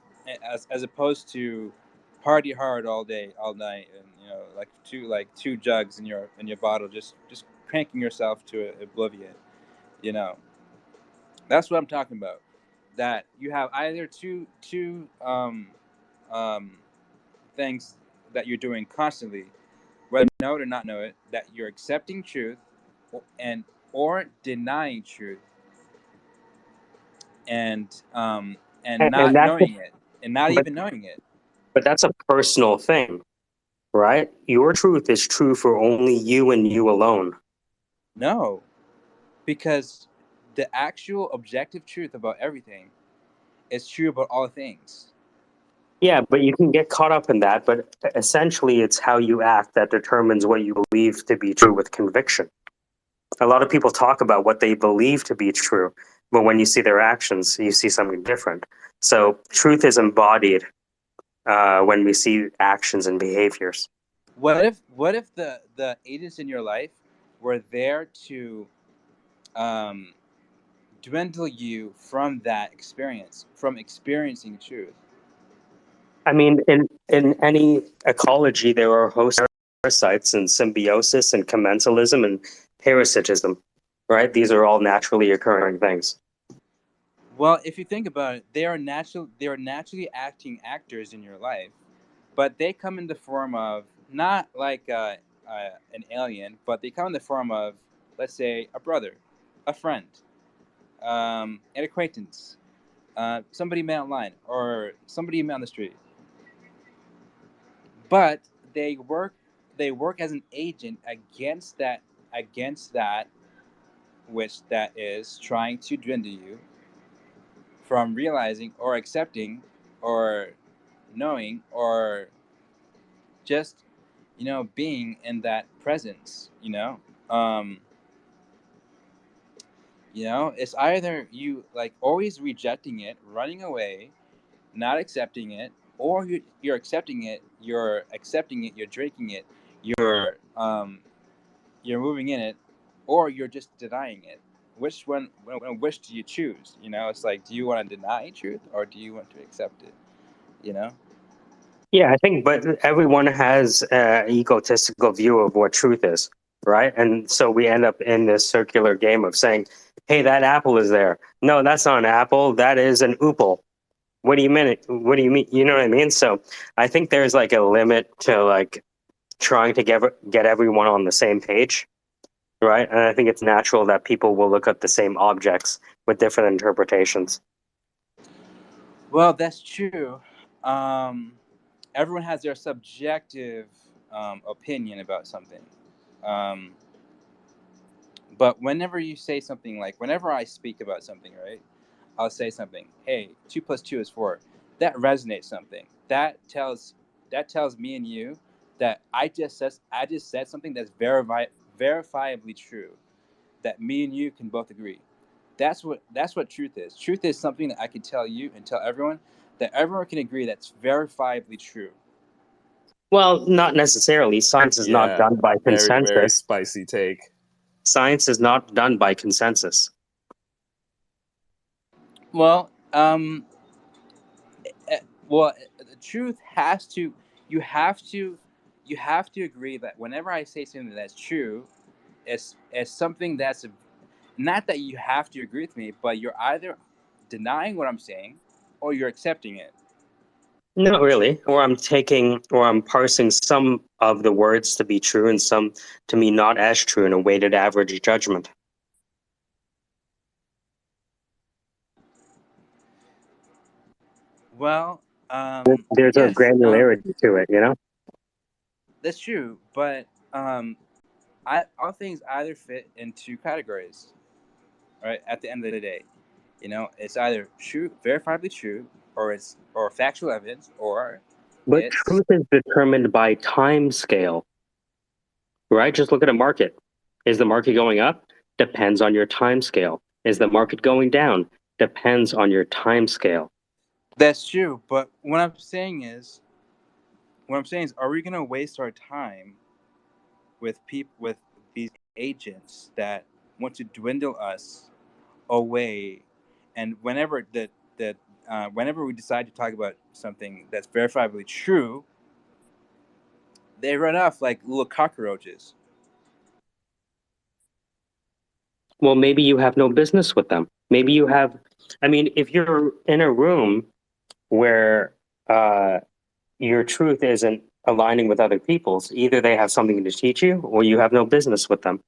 as opposed to party hard all day, all night, and like two jugs in your bottle, just cranking yourself to oblivion. That's what I'm talking about. That you have either two things that you're doing constantly, whether you know it or not know it, that you're accepting truth or denying truth, and And not that's knowing it, and not but even knowing it. but that's a personal thing, right? Your truth is true for only you and you alone. No, because the actual objective truth about everything is true about all things. Yeah, but you can get caught up in that, but essentially it's how you act that determines what you believe to be true with conviction. A lot of people talk about what they believe to be true, but when you see their actions, you see something different. So truth is embodied when we see actions and behaviors. What if the agents in your life were there to um, dwindle you from that experience, from experiencing truth? I mean, in any ecology, there are host parasites and symbiosis and commensalism and parasitism, right? These are all naturally occurring things. Well, if you think about it, they are naturally acting actors in your life, but they come in the form of not like an alien, but they come in the form of, let's say, a brother, a friend, an acquaintance, somebody you met online, or somebody you met on the street. But they work as an agent against that which that is trying to dwindle you from realizing or accepting or knowing or just being in that presence. um it's either you like always rejecting it, running away, not accepting it, or you're drinking it, you're moving in it, or you're just denying it. Which do you choose? It's like, do you want to deny truth or do you want to accept it? you know Yeah, I think, but everyone has an egotistical view of what truth is, right? And so we end up in this circular game of saying, "Hey, that apple is there. No, that's not an apple. That is an oople." What do you mean? What do you mean? You know what I mean? So I think there's like a limit to like trying to get everyone on the same page, right? And I think it's natural that people will look at the same objects with different interpretations. Well, that's true. um Everyone has their subjective opinion about something. um but whenever you say something, like whenever I speak about something, right, I'll say something, hey, 2 + 2 is 4. That resonates something. That tells me and you that I just said something that's verifiably true, that me and you can both agree. That's what truth is. Truth is something that I can tell you and tell everyone, that everyone can agree that's verifiably true. Well, not necessarily. Science is not Yeah, done by very, very consensus. spicy take. Science is not done by consensus. Well, the truth has to. You have to. You have to agree that whenever I say something that's true, it's something that's not that you have to agree with me, but you're either denying what I'm saying or you're accepting it. Not really. Or I'm parsing some of the words to be true and some to me not as true in a weighted average judgment. Well, There's a yes, granularity to it, you know? that's true, but all things either fit in two categories, right? At the end of the day, it's either true, verifiably true, or factual evidence, or But it's truth is determined by time scale, right? Just look at a market. Is the market going up? Depends on your time scale. Is the market going down? Depends on your time scale. that's true. But what I'm saying is, are we gonna waste our time with these agents that want to dwindle us away? And whenever we decide to talk about something that's verifiably true, they run off like little cockroaches. Well, maybe you have no business with them. Maybe you have, I mean, if you're in a room where your truth isn't aligning with other people's, either they have something to teach you or you have no business with them.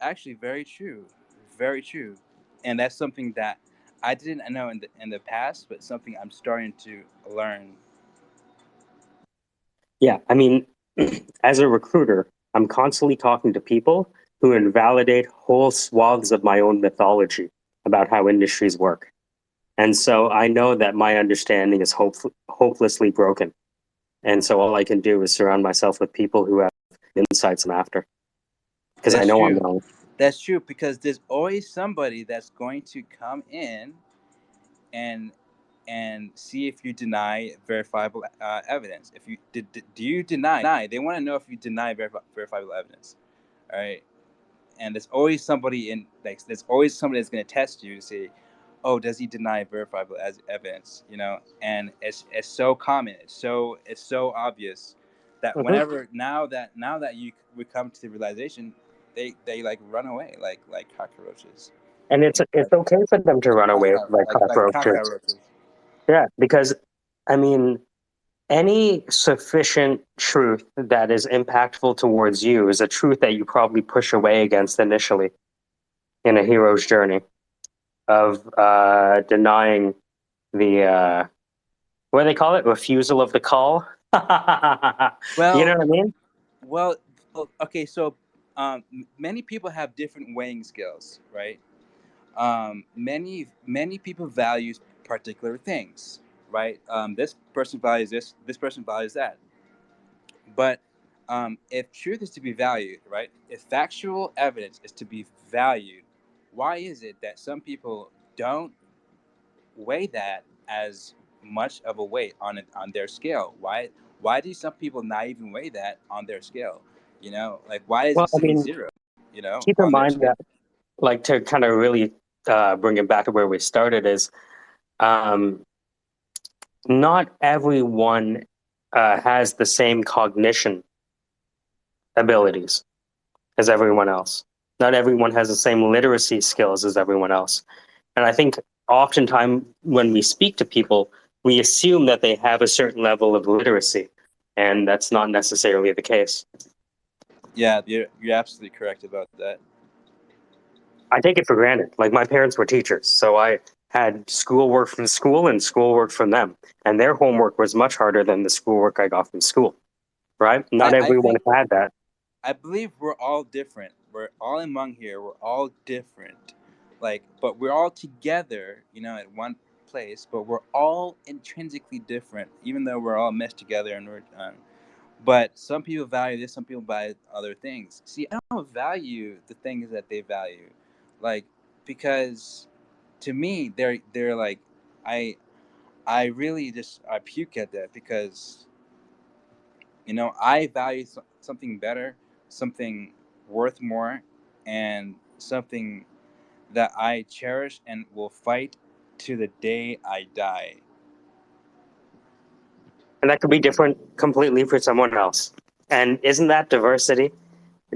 Actually, very true, very true, and that's something that I didn't know in the past, but something I'm starting to learn. Yeah, I mean, as a recruiter, I'm constantly talking to people who invalidate whole swaths of my own mythology about how industries work. And so I know that my understanding is hopelessly broken. And so all I can do is surround myself with people who have insights I'm after. Because I That's know I'm true. wrong. That's true because there's always somebody that's going to come in and see if you deny verifiable evidence. If you do you deny? They want to know if you deny verifiable evidence. All right, and there's always somebody there's always somebody that's going to test you to say, oh, does he deny verifiable as evidence? You know, and it's so common, it's so obvious that Mhm. whenever now that you would come to the realization, they like run away like cockroaches. And it's okay for them to run away like Like cockroaches. cockroaches. Yeah, because I mean, any sufficient truth that is impactful towards you is a truth that you probably push away against initially in a hero's journey of denying the what do they call it? Refusal of the call. You know Well, what I mean? well, okay. So, many people have different weighing skills, right? Many people value particular things, right? This person values this. This person values that. But if truth is to be valued, right? If factual evidence is to be valued, why is it that some people don't weigh that as much of a weight on their scale? Why do some people not even weigh that on their scale? You know, like why does Well, it I say mean, 0? You know, keep in on their mind scale. that, like, to kind of really bring it back to where we started is um, not everyone has the same cognition abilities as everyone else. Not everyone has the same literacy skills as everyone else. And I think oftentimes when we speak to people, we assume that they have a certain level of literacy, and that's not necessarily the case. Yeah, you're absolutely correct about that. I take it for granted. Like, my parents were teachers, so I had schoolwork from school and schoolwork from them, and their homework was much harder than the schoolwork I got from school. Right? Not I everyone think had that. I believe we're all different. We're all among here. We're all different. Like, but we're all together, you know, at one place. But we're all intrinsically different, even though we're all meshed together. And we're, but some people value this. Some people value other things. See, I don't value the things that they value, like because to me they're like I really just I puke at that because you know, I value something better, something worth more, and something that I cherish and will fight to the day I die. And that could be different completely for someone else. And isn't that diversity?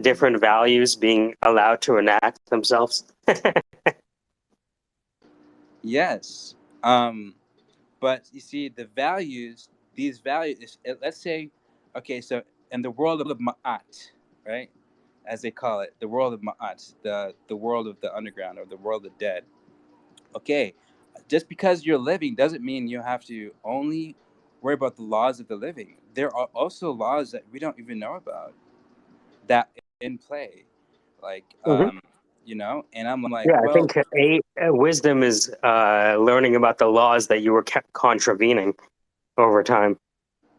Different values being allowed to enact themselves? Yes. But you see, these values, let's say, okay, so in the world of Ma'at, right? As they call it, the world of Ma'at, the world of the underground or the world of dead. Okay, just because you're living doesn't mean you have to only worry about the laws of the living. There are also laws that we don't even know about that in play, like Hmm. you know. And I'm like, Yeah, I well, think wisdom is learning about the laws that you were contravening over time.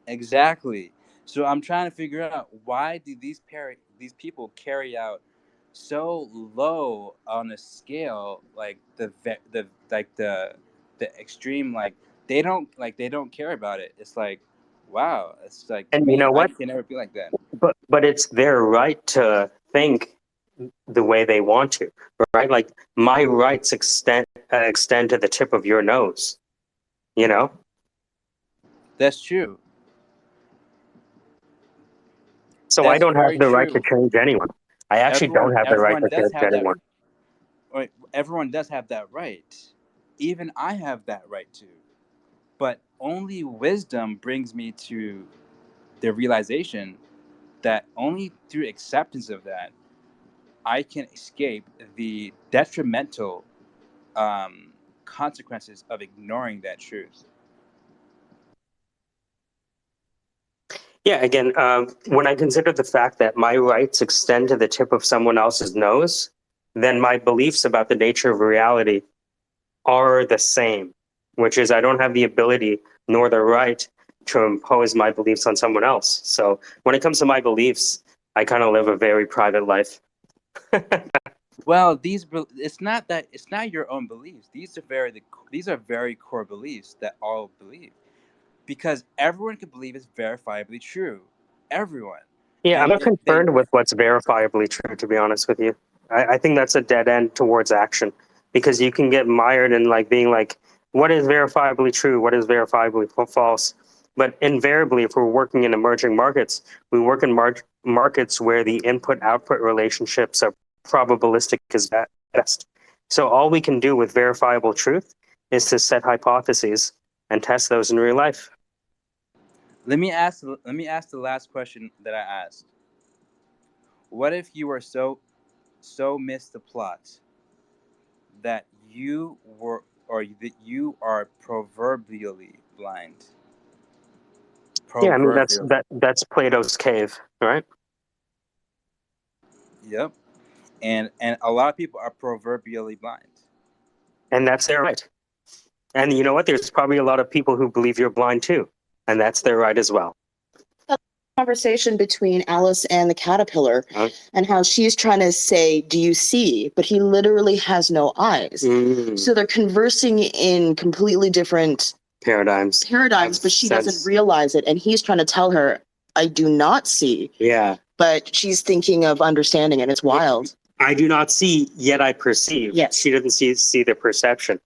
exactly. So I'm trying to figure out why do these people carry out so low on a scale, like the extreme, like they don't care about it. It's like, wow, it's like to And you me, know I what? can never be like that. But it's their right to think the way they want to, right? Like, my rights extend to the tip of your nose. You know? That's true. So I That's don't have very the right to true. change anyone. I actually don't have the right Everyone to does change have that. anyone. Right, everyone does have that right. Even I have that right too. But only wisdom brings me to the realization that only through acceptance of that I can escape the detrimental consequences of ignoring that truth. Yeah, again, when I consider the fact that my rights extend to the tip of someone else's nose, then my beliefs about the nature of reality are the same, which is I don't have the ability nor the right to impose my beliefs on someone else. So when it comes to my beliefs, I kind of live a very private life. Well, it's not your own beliefs. These are very core beliefs that all believe, because everyone can believe it's verifiably true. Everyone. Yeah, I'm And not concerned with what's verifiably true, to be honest with you. I think that's a dead end towards action because you can get mired in like being like, what is verifiably true? What is verifiably false? But invariably, if we're working in emerging markets, we work in markets where the input-output relationships are probabilistic as best. So all we can do with verifiable truth is to set hypotheses and test those in real life. let me ask the last question that I asked. What if you were so missed the plot that you were, or that you are proverbially blind? Yeah, I mean Proverbially. that's Plato's cave, right? Yep. And a lot of people are proverbially blind. And that's their right. And you know what? There's probably a lot of people who believe you're blind too, and that's their right as well. Conversation between Alice and the caterpillar, and how she's trying to say, "Do you see?" But he literally has no eyes. So they're conversing in completely different Paradigms, but she doesn't realize it, and he's trying to tell her, "I do not see." Yeah. But she's thinking of understanding it. It's wild. I do not see, yet I perceive. Yes. She doesn't see the perception.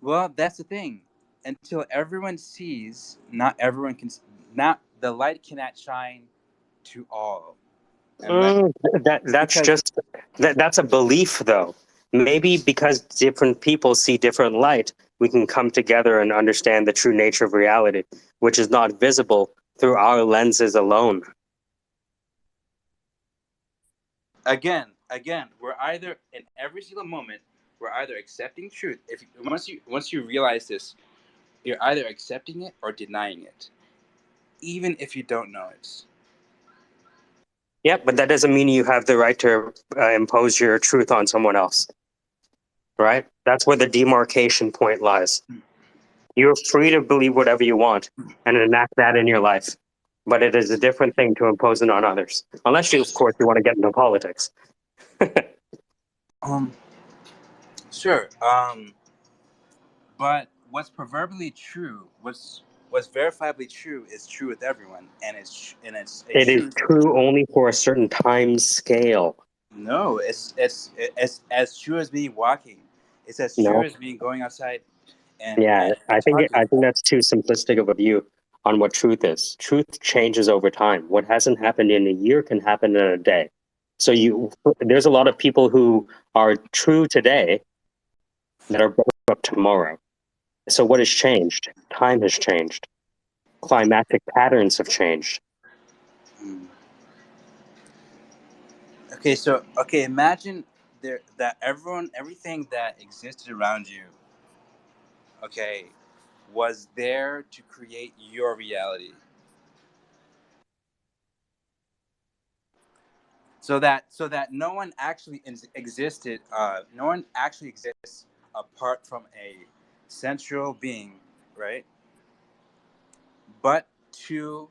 Well, that's the thing. Until everyone sees, not everyone can. Not the light cannot shine to all. That's a belief, though. Maybe because different people see different light, we can come together and understand the true nature of reality, which is not visible through our lenses alone. Again, we're either in every single moment, we're either accepting truth. If once you realize this, you're either accepting it or denying it, even if you don't know it. Yeah, but that doesn't mean you have the right to impose your truth on someone else, right? That's where the demarcation point lies. You're free to believe whatever you want and enact that in your life, but it is a different thing to impose it on others, unless you, of course, you want to get into politics. Sure. But what's proverbially true, what's verifiably true, is true with everyone, and it's a It is truth. true only for a certain time scale. No, it's as true as me walking. It's as true No. as me going outside Yeah, and I think talking. that's too simplistic of a view on what truth is. Truth changes over time. What hasn't happened in a year can happen in a day. So there's a lot of people who are true today that are broke up tomorrow. So what has changed? Time has changed. Climatic patterns have changed. Okay, imagine that everything that existed around you, okay, was there to create your reality. So that no one actually existed. No one actually exists apart from a central being, right? But to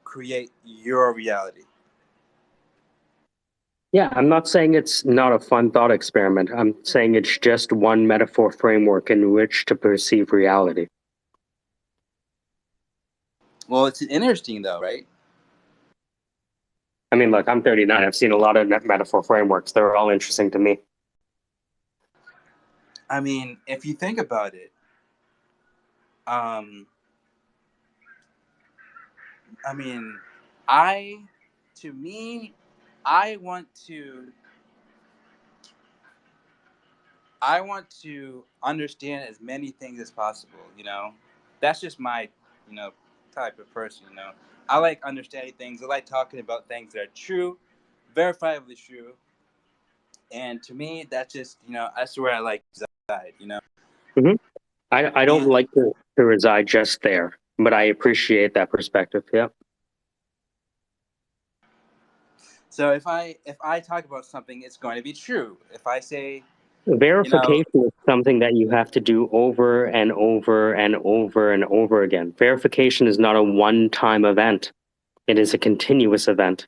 create your reality. Yeah, I'm not saying it's not a fun thought experiment. I'm saying it's just one metaphor framework in which to perceive reality. Well, it's interesting though, right? I mean, look, I'm 39. I've seen a lot of metaphor frameworks. They're all interesting to me. I mean, if you think about it, I mean, to me, I want to understand as many things as possible, you know. That's just my, you know, type of person, you know. I like understanding things. I like talking about things that are true, verifiably true. And to me, that's just, you know, that's where I like to reside, you know. Hmm. I don't And like to reside just there, but I appreciate that perspective. Yeah. so if I talk about something, it's going to be true. If I say, you know, Verification is something that you have to do over and over and over and over again. Verification is not a one-time event. It is a continuous event.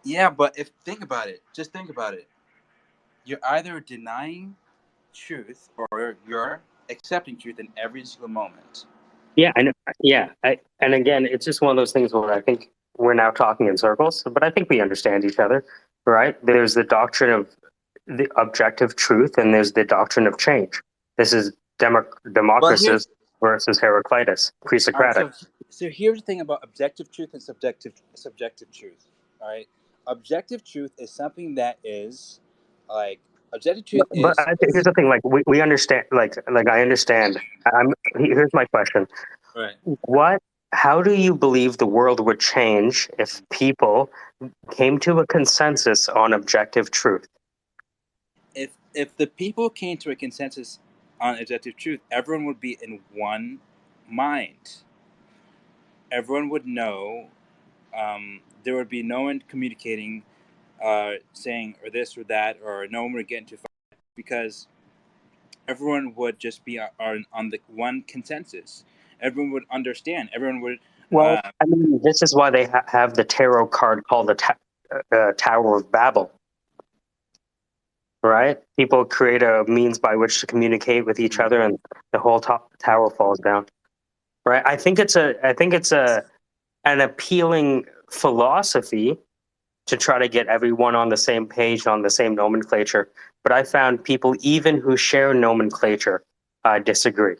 yeah, but if think about it, just think about it. You're either denying truth or you're accepting truth in every single moment. Yeah, and again, it's just one of those things where I think we're now talking in circles, but I think we understand each other, right? There's the doctrine of the objective truth, and there's the doctrine of change. This is Well, Democritus here's versus Heraclitus, all right. pre-Socratic. So here's the thing about objective truth and subjective truth. All right, objective truth is something that is like objective truth But is here's the thing: like we understand, like I understand. Here's my question: right. What? How do you believe the world would change if people came to a consensus on objective truth? If the people came to a consensus on objective truth, everyone would be in one mind. Everyone would know. There would be no one communicating, saying or this or that, or no one would get into fight because everyone would just be on the one consensus. Everyone would understand. Everyone would. Well, I mean, this is why they have the tarot card called the Tower of Babel, right? People create a means by which to communicate with each other, and the whole tower falls down. Right? I think it's an appealing philosophy to try to get everyone on the same page, on the same nomenclature. But I found people, even who share nomenclature, disagree.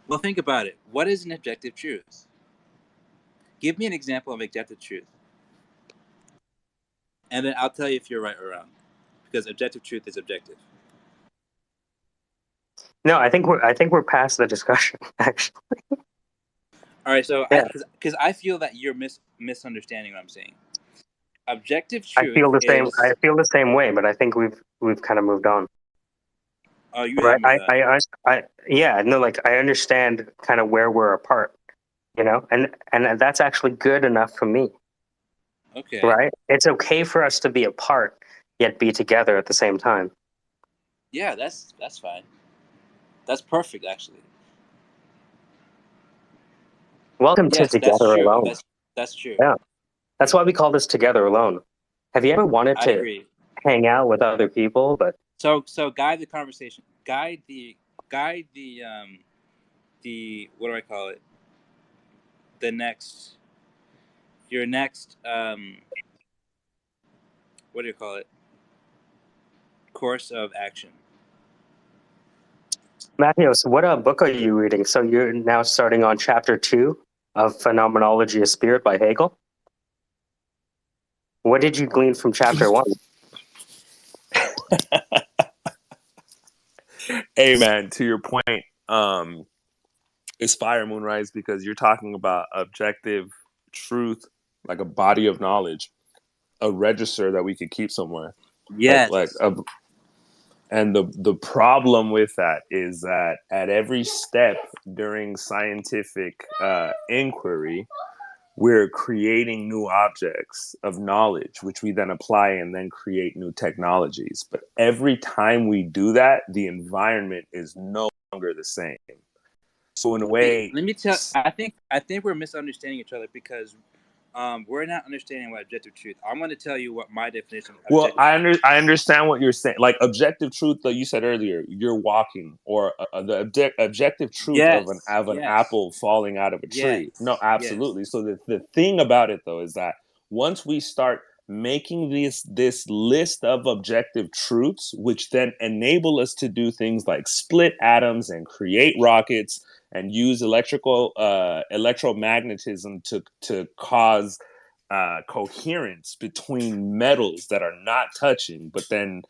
Well, think about it. What is an objective truth? Give me an example of objective truth, and then I'll tell you if you're right or wrong, because objective truth is objective. No, I think we're past the discussion. Actually, All right, so yeah, because I feel that you're misunderstanding what I'm saying. Objective I truth feel the same. I is. feel the same way, but I think we've kind of moved on. Oh, you Right? have moved on. Yeah, no, like I understand kind of where we're apart, you know, and that's actually good enough for me. Okay. Right? It's okay for us to be apart yet be together at the same time. Yeah, that's fine. That's perfect, actually. Welcome to Yes, that's Together true. Alone. That's true. Yeah, that's why we call this Together Alone. Have you ever wanted I to agree. hang out with other people, but So guide the conversation. Guide the what do I call it? Your next what do you call it? Course of action. Matthias, what book are you reading? So you're now starting on chapter 2 of Phenomenology of Spirit by Hegel. What did you glean from chapter 1? Hey man, to your point, it's Fire Moonrise because you're talking about objective truth, like a body of knowledge, a register that we could keep somewhere. Yes. And the problem with that is that at every step during scientific inquiry, we're creating new objects of knowledge, which we then apply and then create new technologies. But every time we do that, the environment is no longer the same. So in a way, let me tell. I think we're misunderstanding each other because we're not understanding what objective truth. I'm going to tell you what my definition of well, objective. I understand what you're saying. Like objective truth that you said earlier, you're walking, or the objective truth of an apple falling out of a tree. No, absolutely. So the thing about it though is that once we start making this list of objective truths, which then enable us to do things like split atoms and create rockets and use electromagnetism to cause coherence between metals that are not touching, but then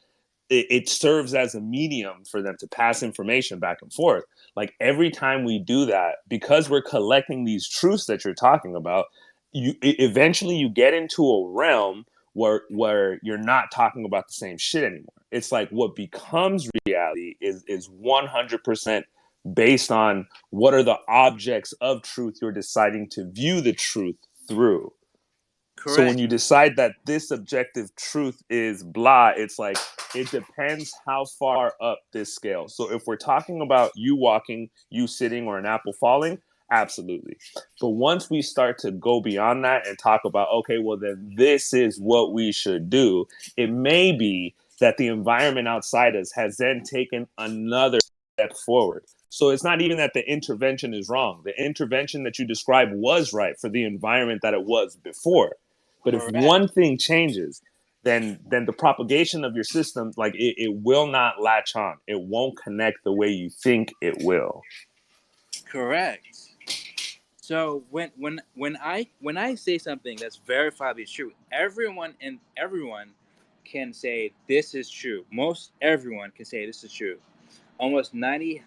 it serves as a medium for them to pass information back and forth. Like every time we do that, because we're collecting these truths that you're talking about, eventually you get into a realm where you're not talking about the same shit anymore. It's like what becomes reality is 100% based on what are the objects of truth you're deciding to view the truth through. Correct. So when you decide that this objective truth is blah, it's like, it depends how far up this scale. So if we're talking about you walking, you sitting, or an apple falling, absolutely. But once we start to go beyond that and talk about, okay, well then this is what we should do, it may be that the environment outside us has then taken another step forward. So it's not even that the intervention is wrong. The intervention that you described was right for the environment that it was before. But if one thing changes, then the propagation of your system, like it will not latch on. It won't connect the way you think it will. Correct. So when I say something that's verifiably true, everyone can say this is true. Most everyone can say this is true. Almost 99%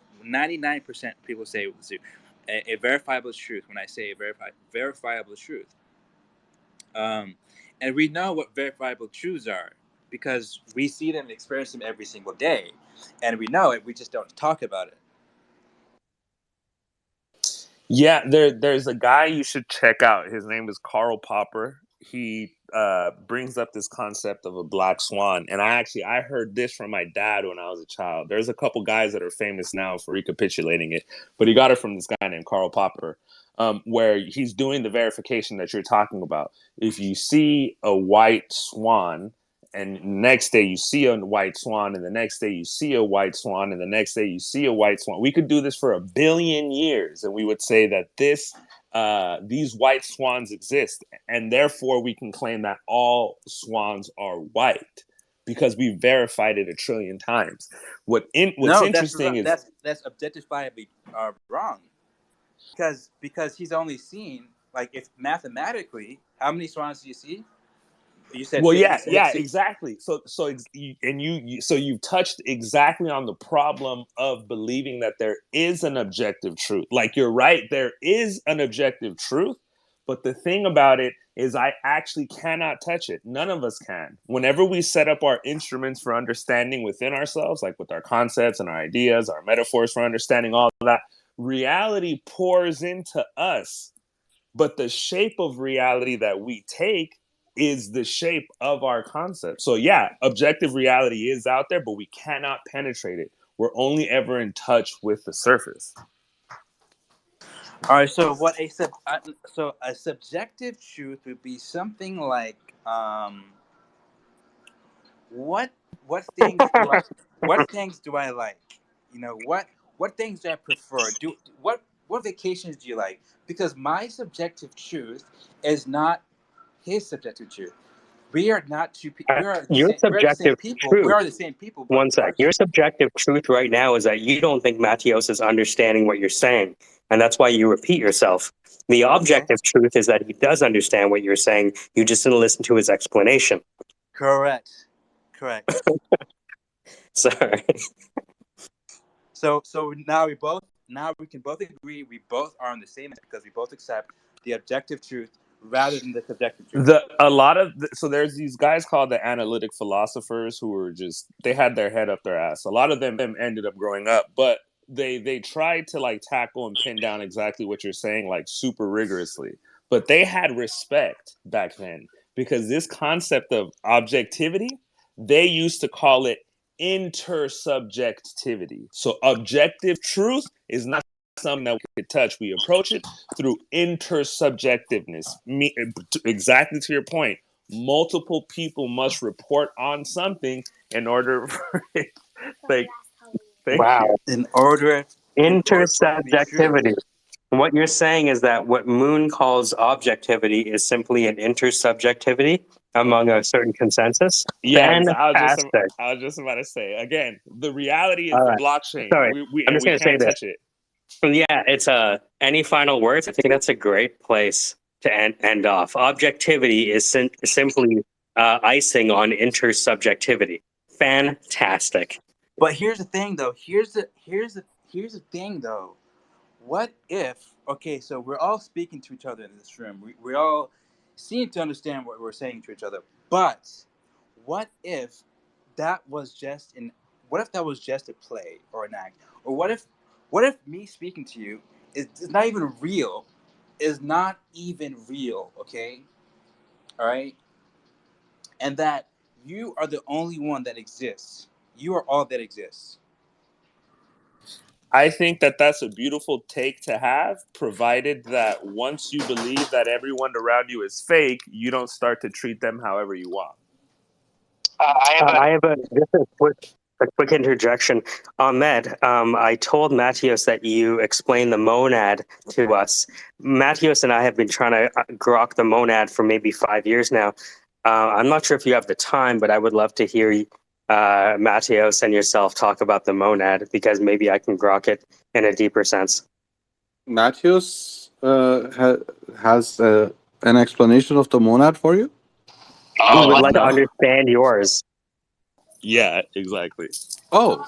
people say it's true. A verifiable truth. When I say verifiable truth. And we know what verifiable truths are because we see them and experience them every single day. And we know it, we just don't talk about it. Yeah, there's a guy you should check out. His name is Karl Popper. He brings up this concept of a black swan. And I heard this from my dad when I was a child. There's a couple guys that are famous now for recapitulating it, but he got it from this guy named Karl Popper. Where he's doing the verification that you're talking about. If you see a white swan, and next day you see a white swan, and the next day you see a white swan, and the next day you see a white swan. We could do this for 1 billion years, and we would say that these white swans exist, and therefore we can claim that all swans are white because we verified it 1 trillion times. What's interesting is that's objectifiably wrong. Because he's only seen, like, if mathematically, how many swans do you see? You said, well, yeah, exactly. So you've touched exactly on the problem of believing that there is an objective truth. Like, you're right, there is an objective truth, but the thing about it is I actually cannot touch it. None of us can. Whenever we set up our instruments for understanding within ourselves, like with our concepts and our ideas, our metaphors for understanding all of that, reality pours into us, but the shape of reality that we take is the shape of our concept. So yeah, objective reality is out there, but we cannot penetrate it. We're only ever in touch with the surface. All right. So a subjective truth would be something like, what things do I like? You know, what things do I prefer? What vacations do you like? Because my subjective truth is not his subjective truth. We are not two people. We are Your the same subjective people. We truth. are the same people. But One sec. Your subjective truth right now is that you don't think Matios is understanding what you're saying, and that's why you repeat yourself. The objective truth is that he does understand what you're saying. You just didn't listen to his explanation. Correct. Sorry. So now we can both agree we both are on the same because we both accept the objective truth rather than the subjective truth. So there's these guys called the analytic philosophers who were they had their head up their ass. A lot of them ended up growing up, but they tried to like tackle and pin down exactly what you're saying, like super rigorously. But they had respect back then because this concept of objectivity, they used to call it intersubjectivity. So objective truth is not something that we could touch. We approach it through intersubjectiveness. Exactly to your point, multiple people must report on something in order for it. Thank you. In order Intersubjectivity. What you're saying is that what Moon calls objectivity is simply an intersubjectivity among a certain consensus. Yeah, Fantastic. I was just about to say again. The reality is All the right. blockchain. Sorry. We I'm just going to say can't this. touch it. Yeah, it's any final words? I think that's a great place to end off. Objectivity is simply icing on intersubjectivity. Fantastic. But here's the thing, though. Here's the thing, though. What if? Okay, so we're all speaking to each other in this room. We all seem to understand what we're saying to each other. But what if that was just an? What if that was just a play or an act? Or what if me speaking to you is not even real? Is not even real. Okay, all right, and that you are the only one that exists. You are all that exists. I think that that's a beautiful take to have, provided that once you believe that everyone around you is fake, you don't start to treat them however you want. I have a quick interjection. Ahmed, I told Matios that you explained the monad to us. Matios and I have been trying to grok the monad for maybe 5 years now. I'm not sure if you have the time, but I would love to hear Matios and yourself talk about the monad, because maybe I can grok it in a deeper sense. Matthias has an explanation of the monad for you? We would like to understand yours. Yeah, exactly. Oh,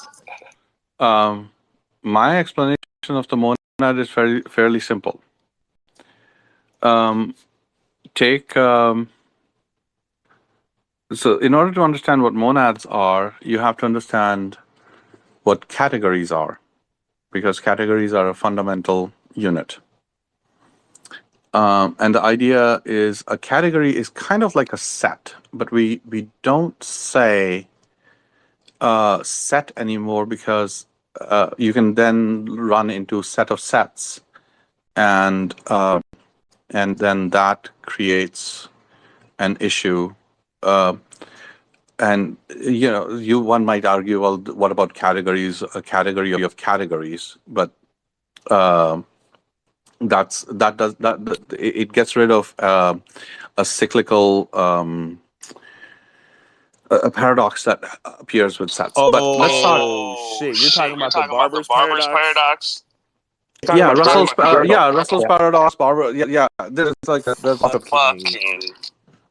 my explanation of the monad is fairly simple. So in order to understand what monads are, you have to understand what categories are, because categories are a fundamental unit. And the idea is a category is kind of like a set, but we don't say set anymore, because you can then run into set of sets, and then that creates an issue. And one might argue, well, what about categories? A category of categories, but it gets rid of a cyclical a paradox that appears with sets. But let's start. Shit! You're talking about the Barber's paradox? Yeah, Russell's paradox. There's there's lots of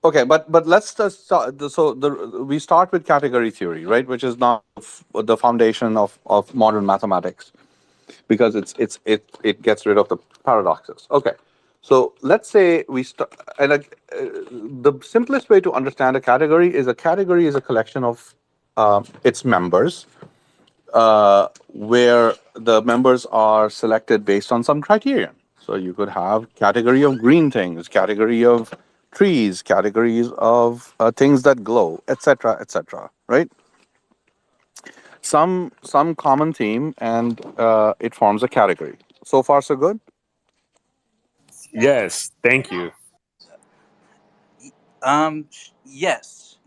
Okay, but let's just start. We start with category theory, right? Which is now the foundation of modern mathematics, because it gets rid of the paradoxes. Okay, so let's say we start, and the simplest way to understand a category is a collection of its members, where the members are selected based on some criterion. So you could have category of green things, category of trees, categories of things that glow, etc., etc. Right? Some common theme, and it forms a category. So far, so good. Yes, thank you. Yes.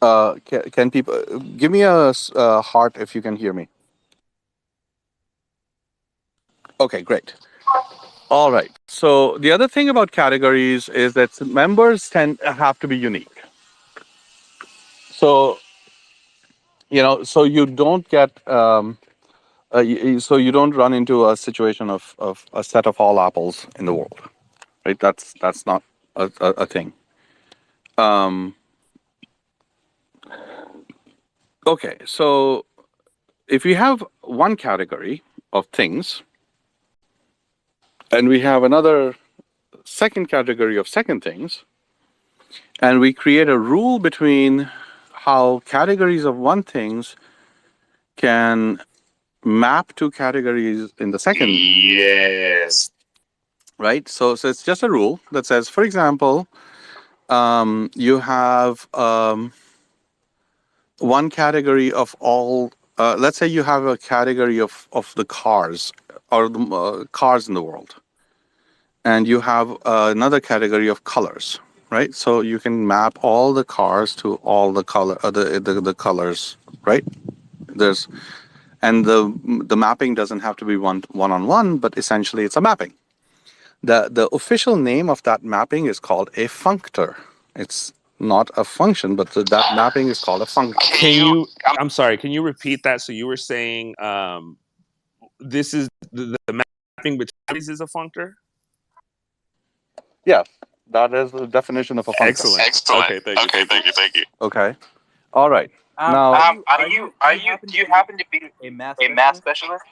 Can people give me a heart if you can hear me? Okay, great. All right. So the other thing about categories is that members have to be unique. So so you don't get so you don't run into a situation of a set of all apples in the world, right? That's not a thing. Okay, so if we have one category of things, and we have another second category of second things, and we create a rule between how categories of one things can map to categories in the second. Yes. Right? So it's just a rule that says, for example, you have one category of all, let's say you have a category of the cars, or the cars in the world. And you have another category of colors, right? So you can map all the cars to all the the colors, right? And the mapping doesn't have to be one-on-one, but essentially it's a mapping. The official name of that mapping is called a functor. It's not a function, but that mapping is called a functor. I'm sorry, can you repeat that? So you were saying this is the mapping between bodies is a functor? Yeah, that is the definition of a functor. Excellent. Okay, thank you. Okay. All right. Now, Do you happen to be a math specialist?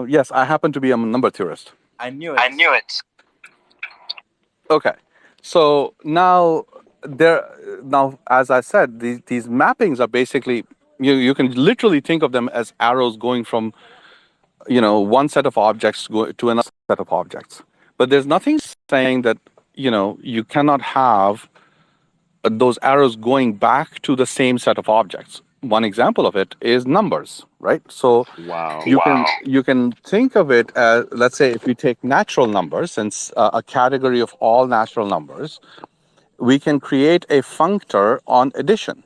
yes, I happen to be a number theorist. I knew it. Okay. So now as I said, these mappings are basically you can literally think of them as arrows going from one set of objects to another set of objects. But there's nothing saying that you cannot have those arrows going back to the same set of objects. One example of it is numbers, right? So you can think of it as, let's say, if we take natural numbers, since a category of all natural numbers, we can create a functor on addition.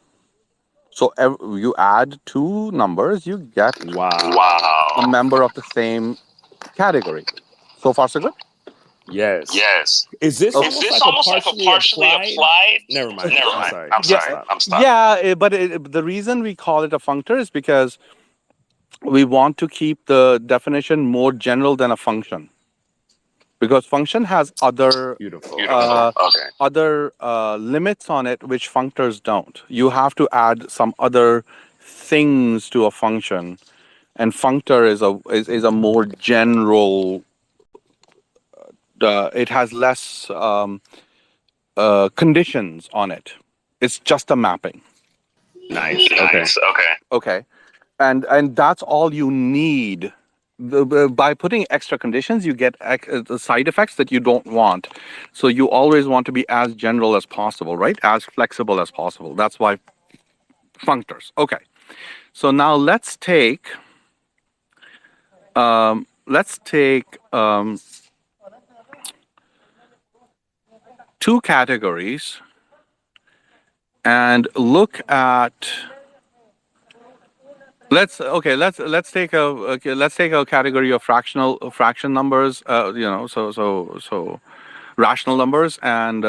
So you add two numbers, you get a member of the same category. So far, so good? Yes. Is this almost like a partially applied? Never mind. I'm sorry. Yeah, but the reason we call it a functor is because we want to keep the definition more general than a function. Because function has other limits on it which functors don't. You have to add some other things to a function, and functor is a more general. It has less conditions on it. It's just a mapping. Nice. Okay, and that's all you need. By putting extra conditions, you get side effects that you don't want. So you always want to be as general as possible, right? As flexible as possible. That's why functors. Okay. So now let's take two categories and look at. Let's take a category of fraction numbers. So rational numbers and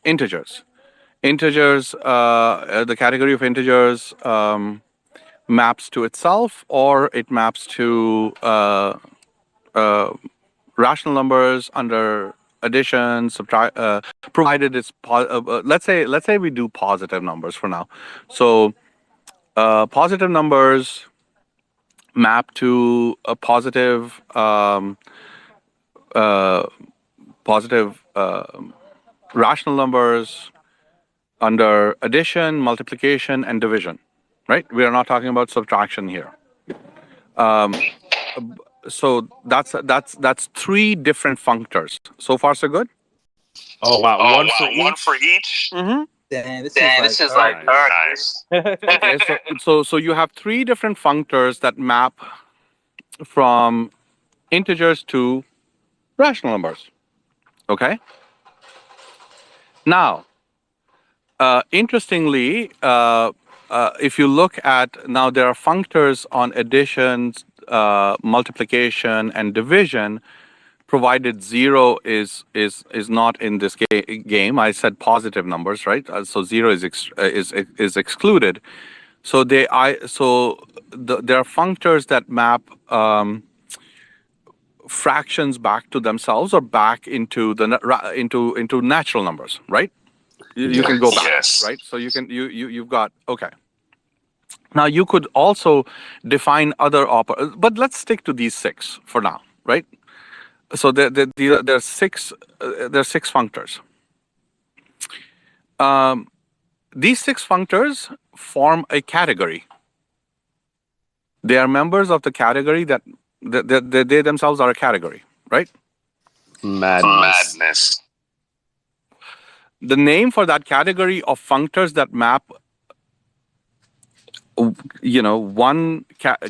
integers. The category of integers maps to itself, or it maps to rational numbers under addition, subtract, provided it's let's say we do positive numbers for now. So positive numbers map to a positive rational numbers under addition, multiplication, and division, right? We are not talking about subtraction here. So that's three different functors. So far, so good? Oh wow! One for each. Mm-hmm. Damn, this is like nice. Okay, so you have three different functors that map from integers to rational numbers. Okay. Now, interestingly, if you look at now, there are functors on addition, multiplication, and division. Provided zero is not in this game. I said positive numbers, right? So zero is excluded. So there are functors that map fractions back to themselves or back into into natural numbers, right? You can go back, right? So you've got okay. Now you could also define other but let's stick to these six for now, right? So there are six functors. These six functors form a category. They are members of the category that they themselves are a category, right? Madness. The name for that category of functors that map, one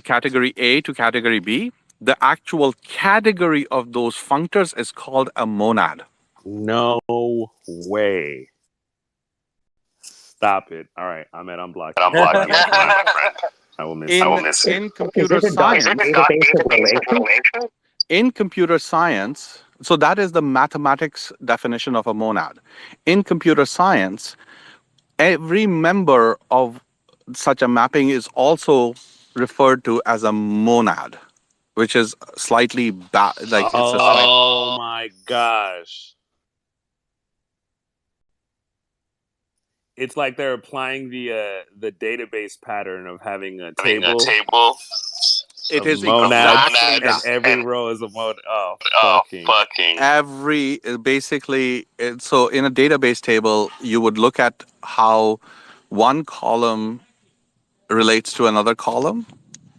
category A to category B, the actual category of those functors is called a monad. No way. Stop it. All right, Ahmed, I'm blocking. I will miss In computer science. In computer science, so that is the mathematics definition of a monad. In computer science, every member of such a mapping is also referred to as a monad. which is slightly like it's a slight. Oh my gosh. It's like they're applying the database pattern of having a table It of is monads, exactly and that. every row is a monad. Oh, fucking. Every basically, so in a database table, you would look at how one column relates to another column,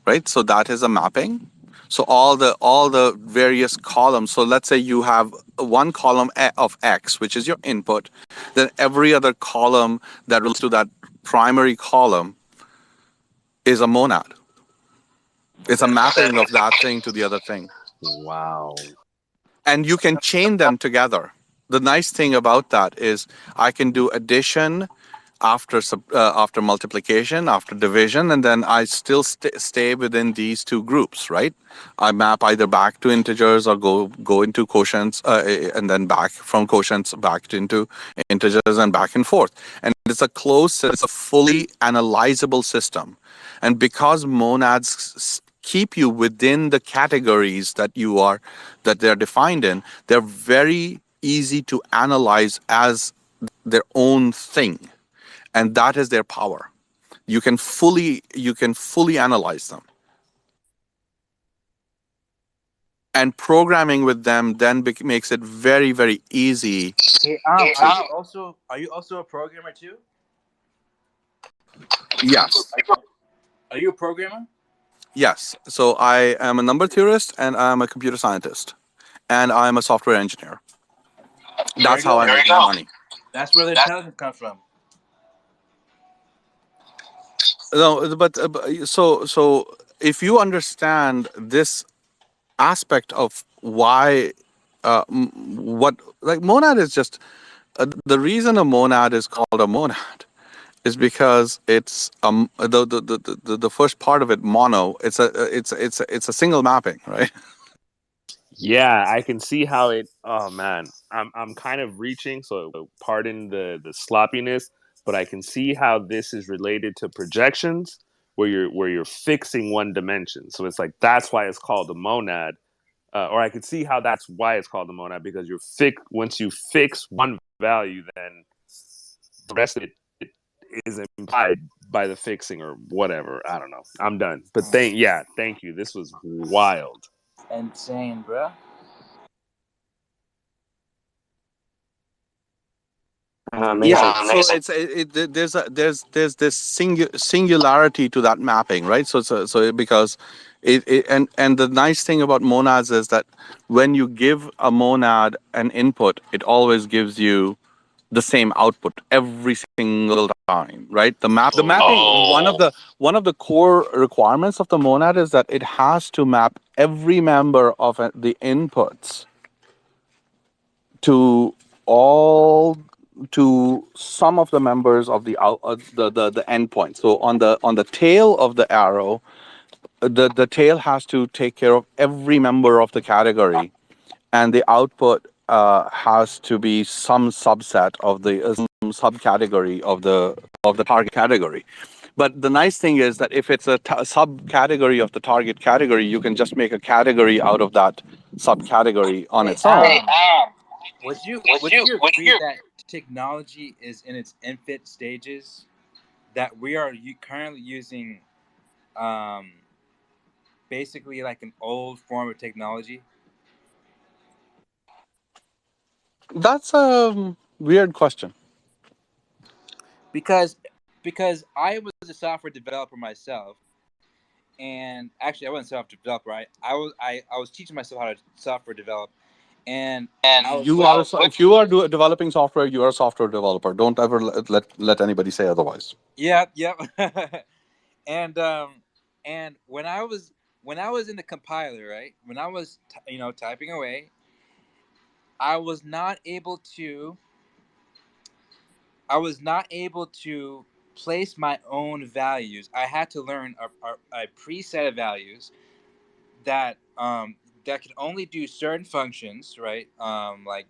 right? So that is a mapping. So all the various columns. So let's say you have one column of X, which is your input. Then every other column that relates to that primary column is a monad. It's a mapping of that thing to the other thing. Wow. And you can chain them together. The nice thing about that is I can do addition after multiplication, after division, and then I still stay within these two groups, right? I map either back to integers or go into quotients, and then back from quotients back into integers and back and forth. And it's it's a fully analyzable system. And because monads keep you within the categories that they're defined in, they're very easy to analyze as their own thing, and that is their power. You can fully analyze them, and programming with them then makes it very, very easy. Hey, are you also a programmer too? Yes. Are you a programmer? Yes. So I am a number theorist, and I'm a computer scientist, and I'm a software engineer. That's how I make my money. That's where the intelligence comes from. No, but so if you understand this aspect of why what like monad is just the reason a monad is called a monad is because it's the first part of it, mono. It's a single mapping, right? Yeah, I can see how it. Oh man, I'm kind of reaching, so pardon the sloppiness, but I can see how this is related to projections, where you're fixing one dimension. So it's like that's why it's called a monad, or I could see how that's why it's called a monad, because once you fix one value, then the rest of it is implied by the fixing or whatever. I don't know. I'm done. But thank you. This was wild. Insane, bro. Yeah, so there's this singularity to that mapping, right? So because and the nice thing about monads is that when you give a monad an input, it always gives you the same output every single time, right? The mapping, one of the core requirements of the monad is that it has to map every member of the inputs to all to some of the members of the endpoint. So on the tail of the arrow, the tail has to take care of every member of the category, and the output has to be some subset of some subcategory of the target category. But the nice thing is that if it's a subcategory of the target category, you can just make a category out of that subcategory on its own. Would you agree that technology is in its infant stages? That we are currently using, basically like an old form of technology? That's a weird question. Because I was a software developer myself, and actually I wasn't a software developer. I was teaching myself how to software develop, and If you are developing software, you are a software developer. Don't ever let anybody say otherwise. yeah. and when I was in the compiler, right, when I was typing away, I was not able to place my own values. I had to learn a preset of values that that could only do certain functions, right? Like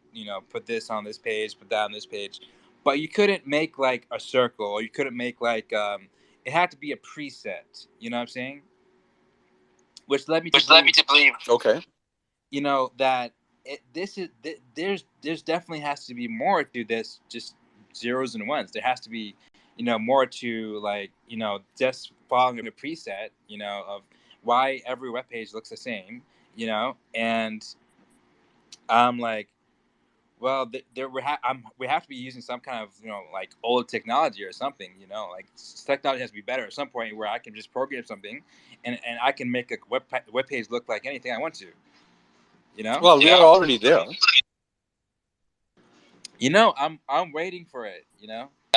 put this on this page, put that on this page, but you couldn't make like a circle, or you couldn't make like it had to be a preset. You know what I'm saying? which led me to believe. Okay. You know that there's definitely has to be more to this, just zeros and ones. There has to be, more to, like, just following a preset, of why every web page looks the same, and I'm like, well, we have to be using some kind of, like, old technology or something, like technology has to be better at some point where I can just program something and I can make a web page look like anything I want to. Well, we are already there. I'm waiting for it.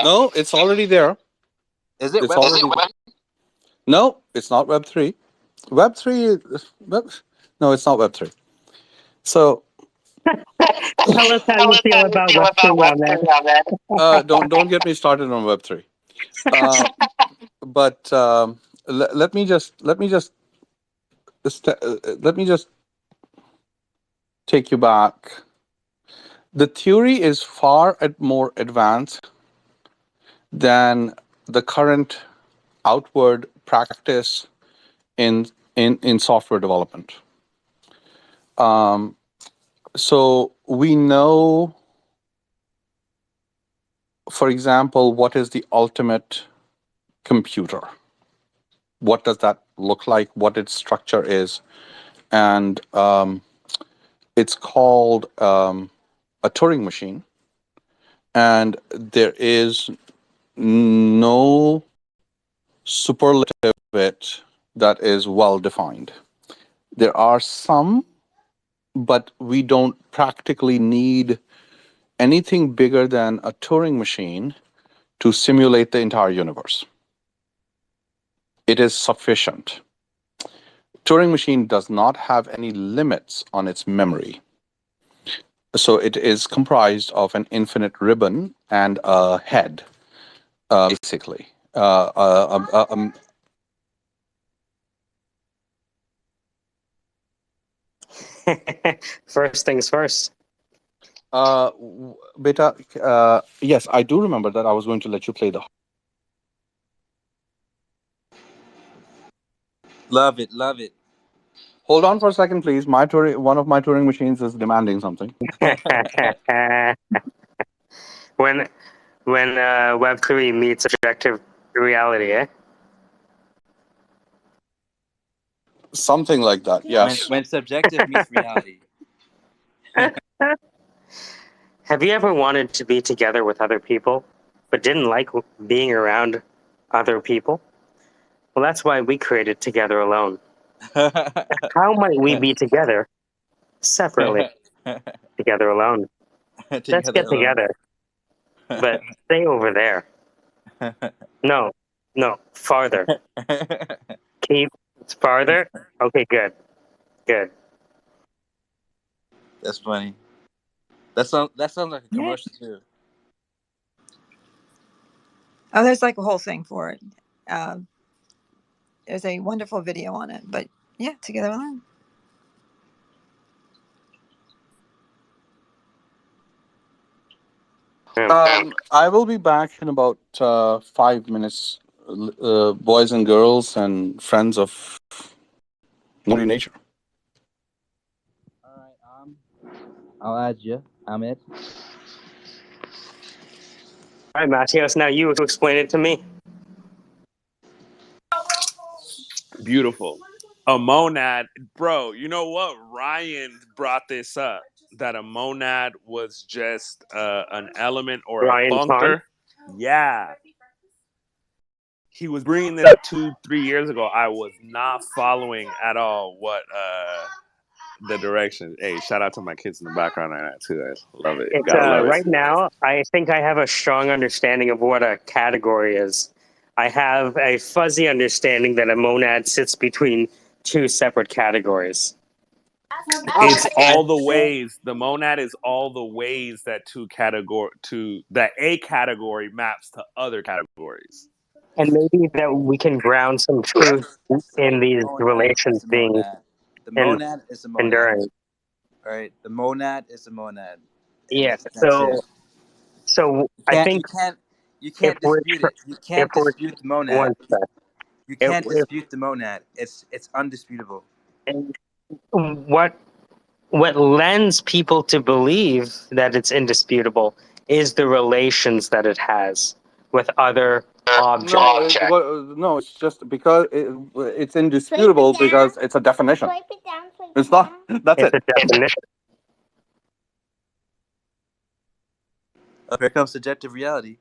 No, it's already there. Is it It's web? already there. No, it's not Web 3. Web 3 is no, it's not Web 3. So Tell us how you feel about Web3 on that. don't get me started on Web 3. But let me just take you back. The theory is far more advanced than the current outward practice in software development. So we know, for example, what is the ultimate computer? What does that look like? What its structure is? And it's called a Turing machine. And there is no superlative of it that is well defined. There are some, but we don't practically need anything bigger than a Turing machine to simulate the entire universe. It is sufficient. Turing machine does not have any limits on its memory. So it is comprised of an infinite ribbon and a head, basically. First things first. Beta, yes, I do remember that I was going to let you play the. Love it. Hold on for a second, please. One of my Turing machines is demanding something. when Web3 meets objective reality, eh? Something like that, yes. When subjective meets reality. Have you ever wanted to be together with other people, but didn't like being around other people? Well, that's why we created Together Alone. How might we be together separately? Together alone. Let's get together. But stay over there. No, farther. Keep farther? Okay, good. That's funny. That sounds like a commercial too. Oh, there's like a whole thing for it. There's a wonderful video on it, but yeah, Together Alone. I will be back in about 5 minutes, boys and girls and friends of Naughty Nature. All right, I'll add you. Ahmed. All right, Matios, now you explain it to me. Beautiful. A monad, bro. You know what? Ryan brought this up, that a monad was just an element or Ryan a Kahn? functor. Yeah. He was bringing this up 2-3 years ago. I was not following at all what the direction. Hey, shout out to my kids in the background right now too. I love it. It's Gotta love right it. now, I think I have a strong understanding of what a category is. I have a fuzzy understanding that a monad sits between two separate categories. It's all the ways. The monad is all the ways that that a category maps to other categories. And maybe that we can ground some truth in these relations being The monad is a monad. enduring. All right, the monad is a monad. Yeah. That's it. So I think you can't dispute it. You can't dispute the monad. One sec. You can't dispute the monad. It's undisputable. And what lends people to believe that it's indisputable is the relations that it has with other objects. No, it's just because it's indisputable because it's a definition. It's not. That's It's it. a definition. Oh, here comes subjective reality.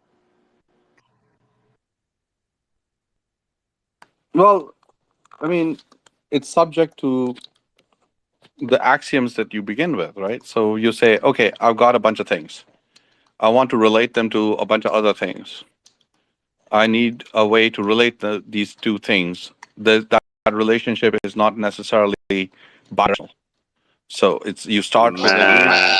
Well, I mean, it's subject to the axioms that you begin with, right? So you say, okay, I've got a bunch of things. I want to relate them to a bunch of other things. I need a way to relate these two things. That relationship is not necessarily bidirectional. So it's you start with a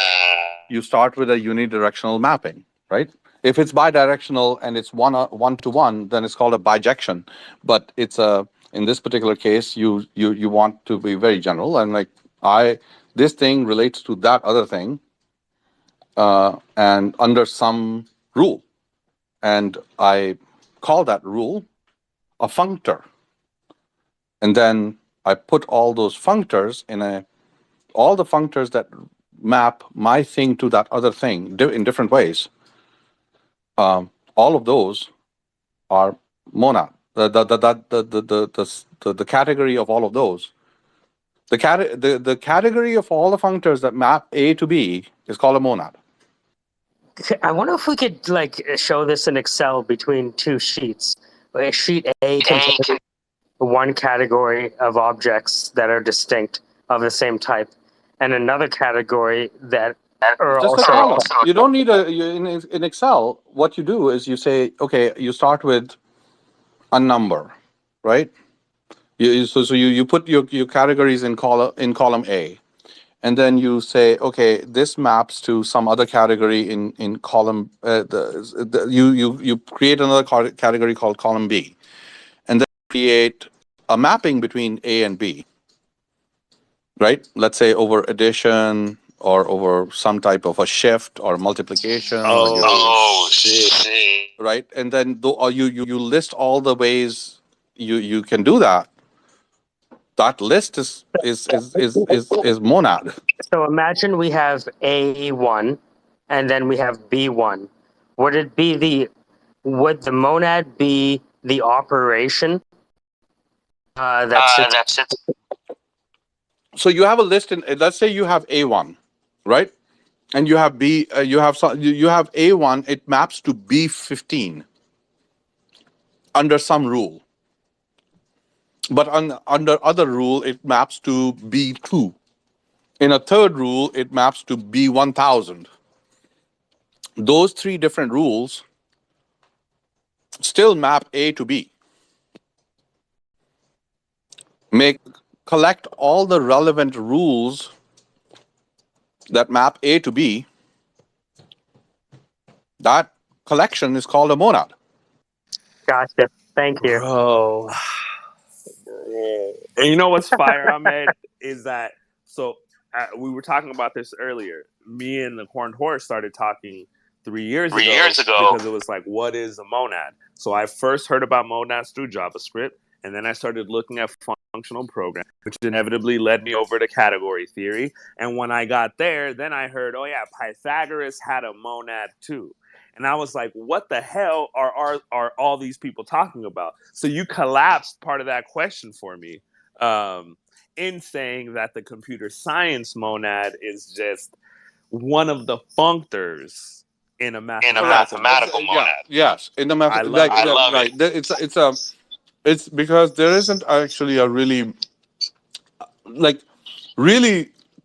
unidirectional mapping, right? If it's bidirectional and it's one to one, then it's called a bijection. But it's in this particular case, you want to be very general and like this thing relates to that other thing, and under some rule, and I call that rule a functor, and then I put all those functors all the functors that map my thing to that other thing in different ways. All of those are monad. The category of all of those. The category of all the functors that map A to B is called a monad. I wonder if we could like show this in Excel between two sheets. Sheet A contains one category of objects that are distinct of the same type, and another category that are Just a also. column. You don't need in Excel. What you do is you say, okay, you start with a number, right? So you put your categories in column A, and then you say, okay, this maps to some other category in column. You create another category called column B, and then create a mapping between A and B, right? Let's say over addition or over some type of a shift or multiplication. Oh, shit. Right, and then you list all the ways you can do that. That list is monad. So imagine we have A1 and then we have B1. Would the monad be the operation that's it? So you have a list in, let's say you have A1, right? And you have B, you have A1, it maps to B15 under some rule. But under other rule, it maps to B2. In a third rule, it maps to B1000. Those three different rules still map A to B. Collect all the relevant rules that map A to B. That collection is called a monad. Gotcha. Thank you. Bro. And you know what's fire, Ahmed, is that we were talking about this earlier. Me and the Corned Horse started talking 3 years ago because it was like, what is a monad? So I first heard about monads through JavaScript, and then I started looking at functional programming, which inevitably led me over to category theory. And when I got there, then I heard, oh yeah, Pythagoras had a monad too. And I was like, what the hell are all these people talking about? So you collapsed part of that question for me in saying that the computer science monad is just one of the functors in a mathematical monad. Yes, in the I love right. It's because there isn't actually a really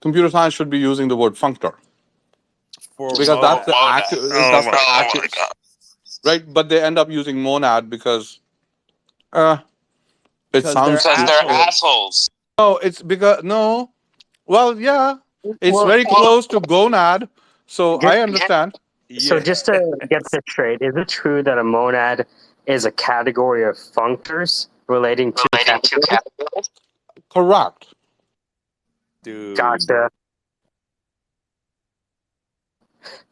computer science should be using the word functor. Because that's the accurate. Right, but they end up using monad because it sounds. they're assholes. No, it's because no. Well, yeah, it's very close to gonad, so I understand. So just to get this straight, is it true that a monad is a category of functors relating to categories? Correct. Dude. Gotcha.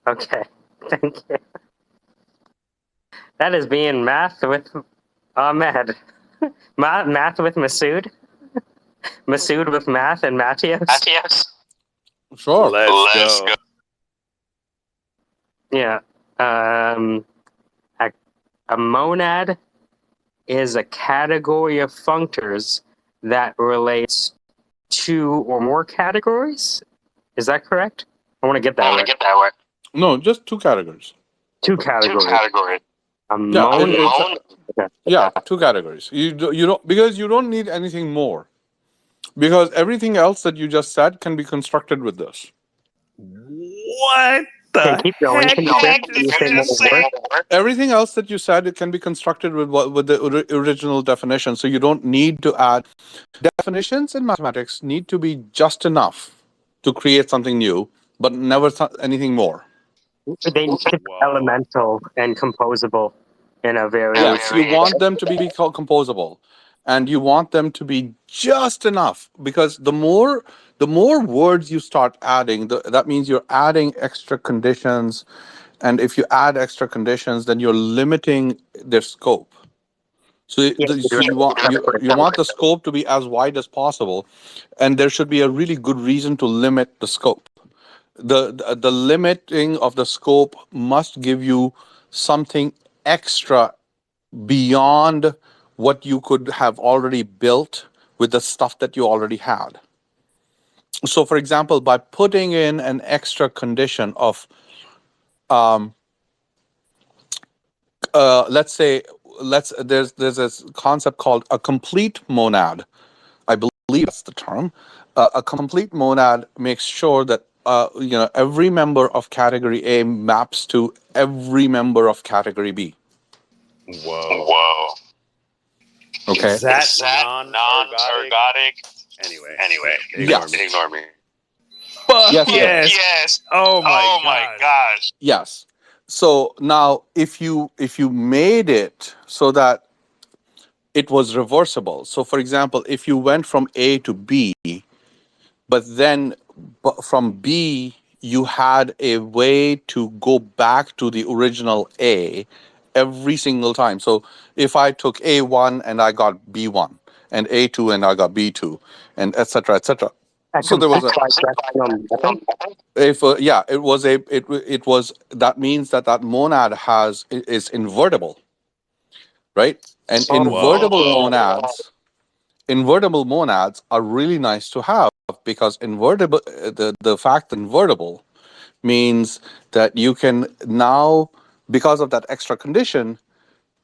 Okay. Thank you. That is being math with Ahmed. Math with Masood. Masood with math and Matios? Sure. Let's go. Yeah. A monad is a category of functors that relates two or more categories. Is that correct? I want to get that right. No, just two categories. Two categories. A Yeah, monad. yeah, two categories. You don't, because you don't need anything more. Because everything else that you just said can be constructed with this. What Okay, the keep going. heck Can you did you just say? Everything else that you said, it can be constructed with the original definition. So you don't need to add. Definitions in mathematics need to be just enough to create something new, but never anything more. They need to be elemental and composable in a very... Yes, you want them to be composable, and you want them to be just enough, because the more words you start adding, that means you're adding extra conditions, and if you add extra conditions, then you're limiting their scope. So, you want the scope to be as wide as possible, and there should be a really good reason to limit the scope. The limiting of the scope must give you something extra beyond what you could have already built with the stuff that you already had. So, for example, by putting in an extra condition of, let's say, there's this concept called a complete monad. I believe that's the term. A complete monad makes sure that every member of category A maps to every member of category B. Whoa. Okay. Is that non-ergodic? Anyway, ignore me. Fuck yes. Oh my gosh. Yes. So now, if you made it so that it was reversible. So, for example, if you went from A to B, but then from B you had a way to go back to the original A every single time. So if I took A1 and I got B1, and A2 and I got B2, and etc. etc. So there was it was that means that monad is invertible, right? And invertible monads are really nice to have, because the fact that invertible means that you can now, because of that extra condition,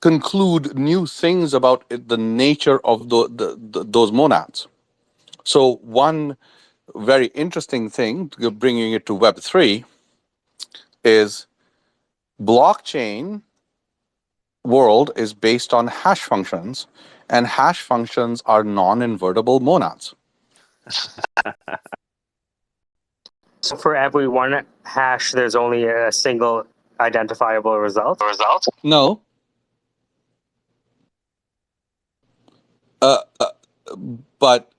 conclude new things about the nature of those monads. So one very interesting thing, bringing it to Web3, is blockchain world is based on hash functions, and hash functions are non-invertible monads. So for every one hash, there's only a single identifiable result? No. But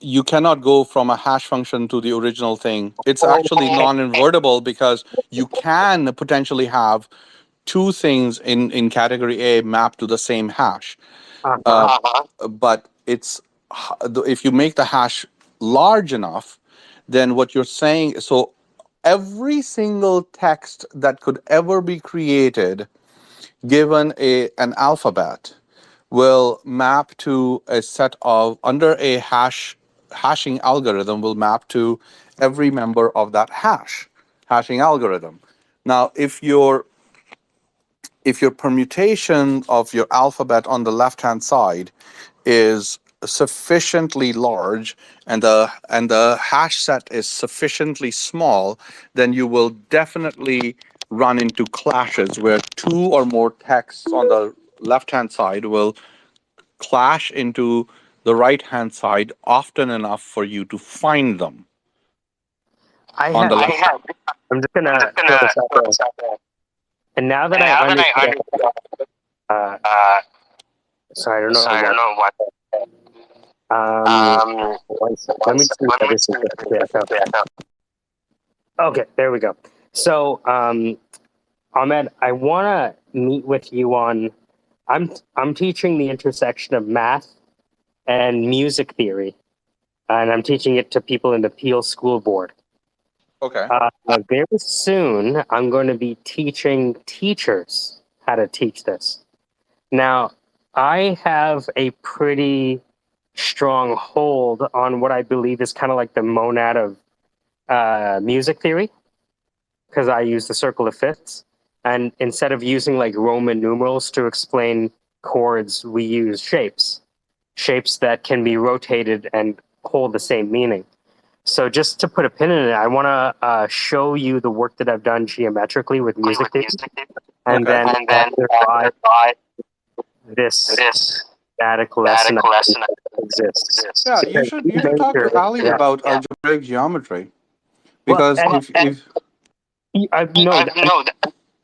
you cannot go from a hash function to the original thing. It's actually non-invertible, because you can potentially have two things in category A mapped to the same hash. But if you make the hash large enough, then what you're saying, so every single text that could ever be created given an alphabet will map to a set of, under a hashing algorithm, will map to every member of that hashing algorithm. Now, if your permutation of your alphabet on the left-hand side is sufficiently large, and the hash set is sufficiently small, then you will definitely run into clashes where two or more texts on the left-hand side will clash into the right-hand side often enough for you to find them. I'm just gonna throw this out there. And now that I understand, sorry, I don't know what. One second. Let me see if this is clear. Okay, there we go. So, Ahmed, I want to meet with you on. I'm teaching the intersection of math and music theory and I'm teaching it to people in the Peel School Board. Okay. Very soon, I'm going to be teaching teachers how to teach this. Now, I have a pretty strong hold on what I believe is kind of like the monad of music theory, because I use the circle of fifths. And instead of using like Roman numerals to explain chords, we use shapes that can be rotated and hold the same meaning. So just to put a pin in it, I want to show you the work that I've done geometrically with music theory, and Okay. then provide this static lesson that exists. Yeah, you should talk to Ali Yeah. about algebraic geometry, Well, because if I've known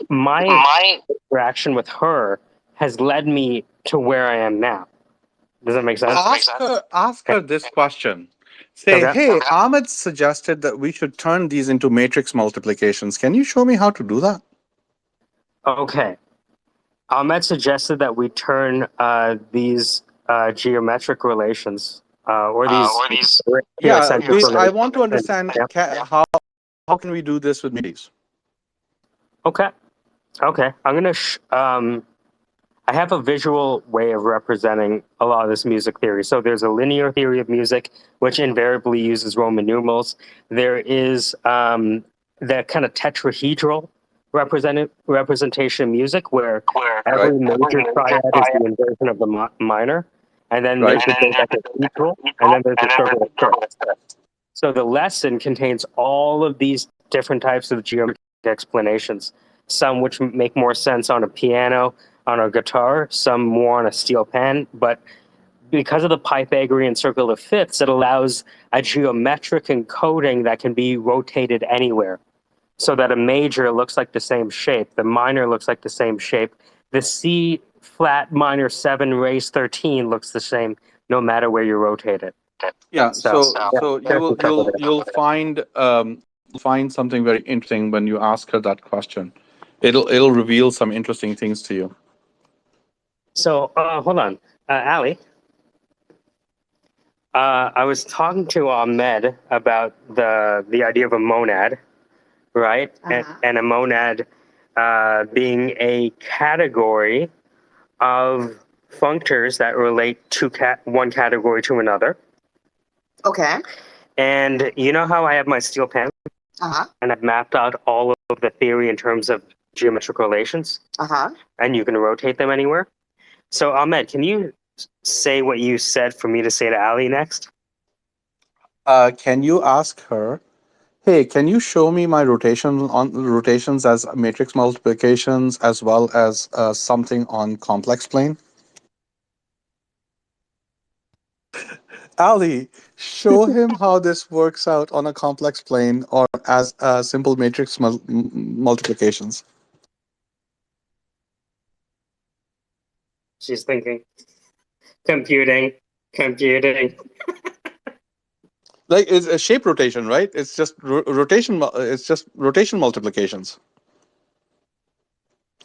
my interaction with her has led me to where I am now. Does that make sense? ask her this question. Say, Okay. hey, Ahmed suggested that we should turn these into matrix multiplications. Can you show me how to do that? Okay. Ahmed suggested that we turn these geometric relations or these Yeah, eccentric I want to relations. understand Yeah. how can we do this with MIDIs? Okay. I'm gonna. I have a visual way of representing a lot of this music theory. So there's a linear theory of music, which invariably uses Roman numerals. There is the kind of tetrahedral representation of music, where every major triad is the inversion of the minor, and then there's the dodecahedral, and then there's the circle of fifths. So the lesson contains all of these different types of geometric explanations, some which make more sense on a piano, on a guitar, some more on a steel pan, but because of the Pythagorean circle of fifths, it allows a geometric encoding that can be rotated anywhere. So that a major looks like the same shape, the minor looks like the same shape, the C flat minor 7 raised 13 looks the same no matter where you rotate it. Yeah, so there's you'll find something very interesting when you ask her that question. It'll reveal some interesting things to you. So hold on, Ali. I was talking to Ahmed about the idea of a monad, right? And a monad being a category of functors that relate to one category to another. Okay. And you know how I have my steel pen? And I've mapped out all of the theory in terms of geometric relations? And you can rotate them anywhere? So Ahmed, can you say what you said for me to say to Ali next? Can you ask her, hey, can you show me my rotations as matrix multiplications as well as something on complex plane? Ali, show him how this works out on a complex plane or as simple matrix multiplications. She's thinking. Computing. Like, it's a shape rotation, right? It's just rotation. It's just rotation multiplications.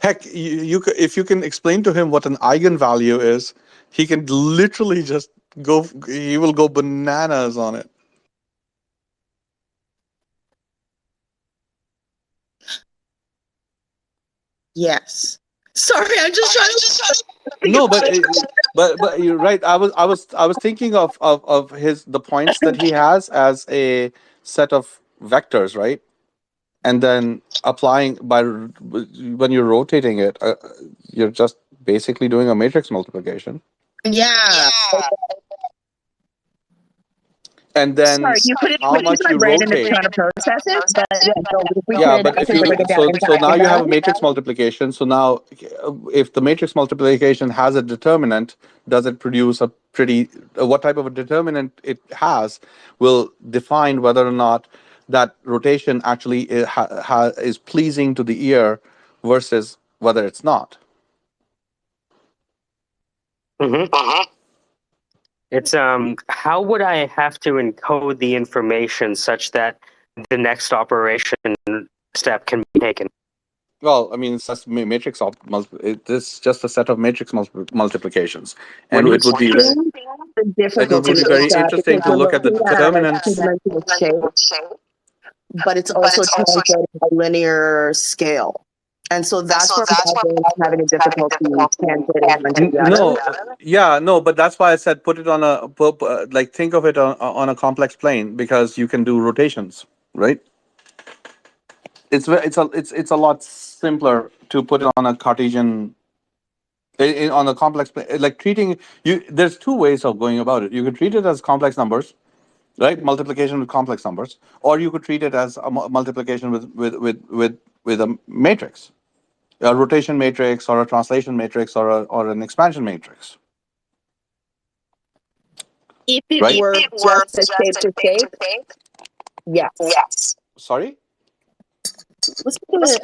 Heck, if you can explain to him what an eigenvalue is, he can literally just go. He will go bananas on it. Yes. Sorry, I'm just trying to. No, but you're right. I was thinking of the points that he has as a set of vectors, right? And then applying when you're rotating it, you're just basically doing a matrix multiplication. Yeah. And then Sorry, you put it how into much my you brain and it's rotate. trying to process it. But yeah, so if we Yeah, could but if actually you break it down into so now you have a eigenvalues. matrix multiplication. So now, if the matrix multiplication has a determinant, does it produce a pretty? What type of a determinant it has will define whether or not that rotation actually is pleasing to the ear versus whether it's not. It's how would I have to encode the information such that the next operation step can be taken? Well, I mean, it's just it's just a set of matrix multiplications, and When you it would be assume The It will difficulty be is very that interesting because to we're look at the looking at a determinants. two-dimensional shape, but it's also translated by linear scale. And so that's where my brain is having a difficulty translating them together. No, but that's why I said put it on like think of it on a complex plane because you can do rotations, right? It's a lot simpler to put it on a Cartesian on a complex plane. Like treating you, there's two ways of going about it. You could treat it as complex numbers, right? Multiplication with complex numbers, or you could treat it as a multiplication with a matrix, a rotation matrix, or a translation matrix, or an expansion matrix. If it Right? were just a shape to shape, yes. Sorry? Let's do it.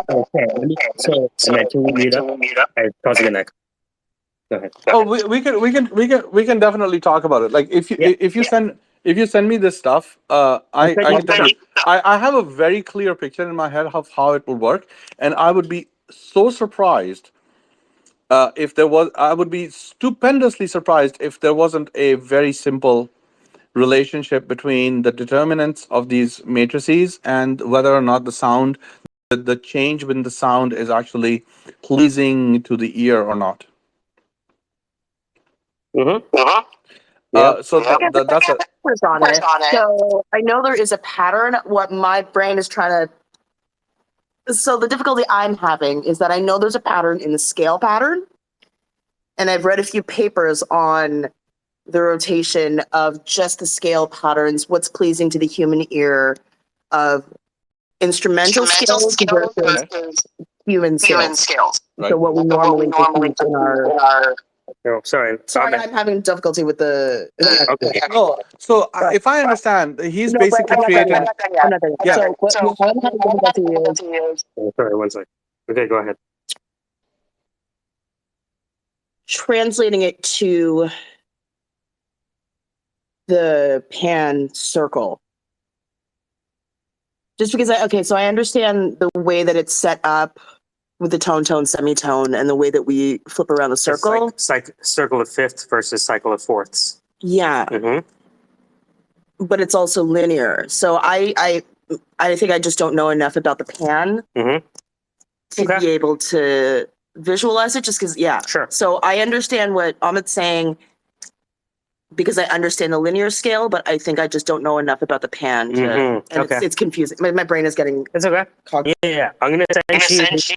Okay. Okay. So, Ahmed, can we mute up? It's causing an echo. Go ahead. Oh, we can definitely talk about it. Like if you send me this stuff, I can tell you, I have a very clear picture in my head of how it will work, and I would be so surprised if there was. I would be stupendously surprised if there wasn't a very simple relationship between the determinants of these matrices and whether or not the sound, the change in the sound is actually pleasing to the ear or not. So that's a On it. So I know there is a pattern. What my brain is trying to. So the difficulty I'm having is that I know there's a pattern in the scale pattern, and I've read a few papers on the rotation of just the scale patterns, what's pleasing to the human ear of instrumental scales versus human scales. Right. So what we normally use in our. Oh, sorry. Sorry, I'm having difficulty with the. Okay. No, so if I understand, he's No, but basically I'm not done creating. yet. I'm not done yet. Yeah. So what I'm having difficulty is Oh, sorry, one second. Okay, go ahead. translating it to the pan circle. Just because so I understand the way that it's set up with the tone, semitone, and the way that we flip around the circle. It's like circle of fifths versus cycle of fourths. Yeah. Mm-hmm. But it's also linear. So I think I just don't know enough about the pan to be able to visualize it just because, Sure. So I understand what Ahmed's saying because I understand the linear scale, but I think I just don't know enough about the pan. And it's confusing. My brain is getting... It's okay. Yeah. I'm going to send you...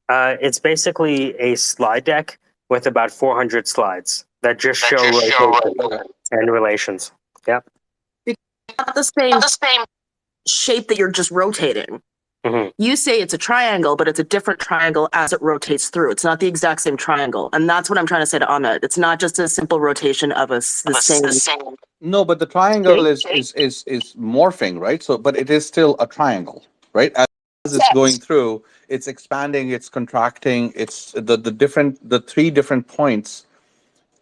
it's basically a slide deck with about 400 slides that just show rotation and relations. Yep. It's not the same shape that you're just rotating. You say it's a triangle, but it's a different triangle as it rotates through. It's not the exact same triangle. And that's what I'm trying to say to Ahmed. It's not just a simple rotation of the same. No, but the triangle is morphing, right? So, but it is still a triangle, right? As it's going through, it's expanding, it's contracting. It's the three different points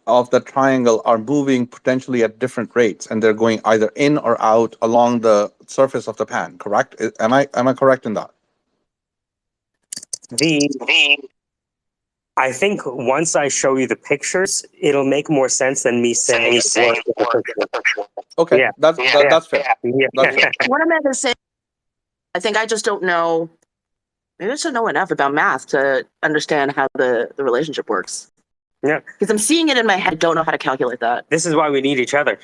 of the triangle are moving potentially at different rates, and they're going either in or out along the surface of the pan. Correct? Am I correct in that? I think once I show you the pictures, it'll make more sense than me saying it works with the picture. Okay, that's fair. Yeah. That's fair. What I'm going to say, I think I just don't know. Maybe I just don't know enough about math to understand how the relationship works. Yeah. Because I'm seeing it in my head, don't know how to calculate that. This is why we need each other.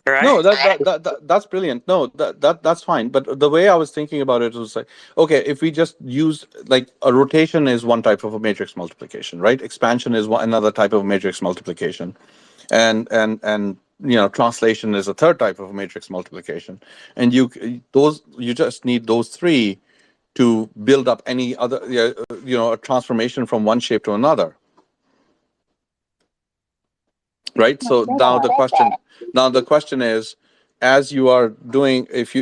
Right? No, that's brilliant. No, that's fine. But the way I was thinking about it was like, okay, if we just use like a rotation is one type of a matrix multiplication, right? Expansion is another type of matrix multiplication, and translation is a third type of matrix multiplication. And you just need those three to build up any other a transformation from one shape to another. Right. So now the question is, as you are doing, if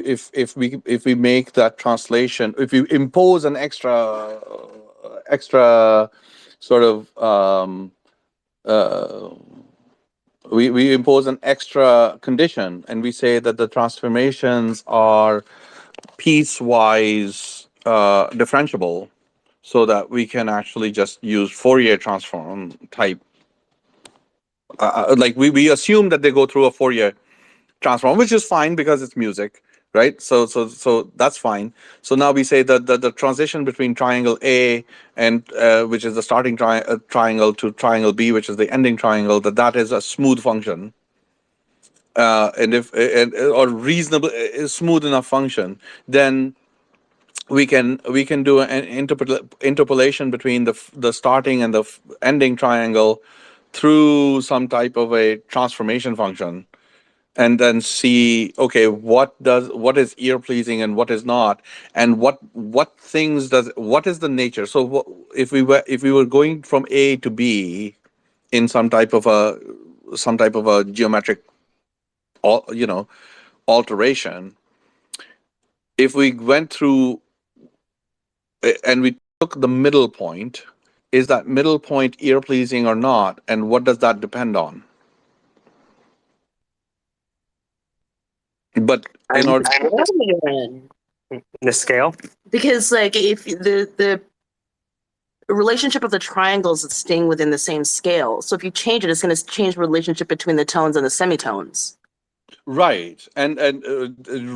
we make that translation, if you impose an extra sort of we impose an extra condition, and we say that the transformations are piecewise differentiable, so that we can actually just use Fourier transform type like we assume that they go through a Fourier transform, which is fine because it's music, right? So that's fine. So now we say that the transition between triangle A and which is the starting triangle to triangle B, which is the ending triangle, that is a smooth function, and if or reasonable smooth enough function, then we can do an interpolation between the starting and the ending triangle through some type of a transformation function, and then see, okay, what is ear pleasing and what is not, and what is the nature. So if we were going from A to B in some type of a geometric alteration, if we went through and we took the middle point, is that middle point ear pleasing or not, and what does that depend on? But in order, The scale. Because like if the relationship of the triangles is staying within the same scale. So if you change it, it's going to change the relationship between the tones and the semitones. right, and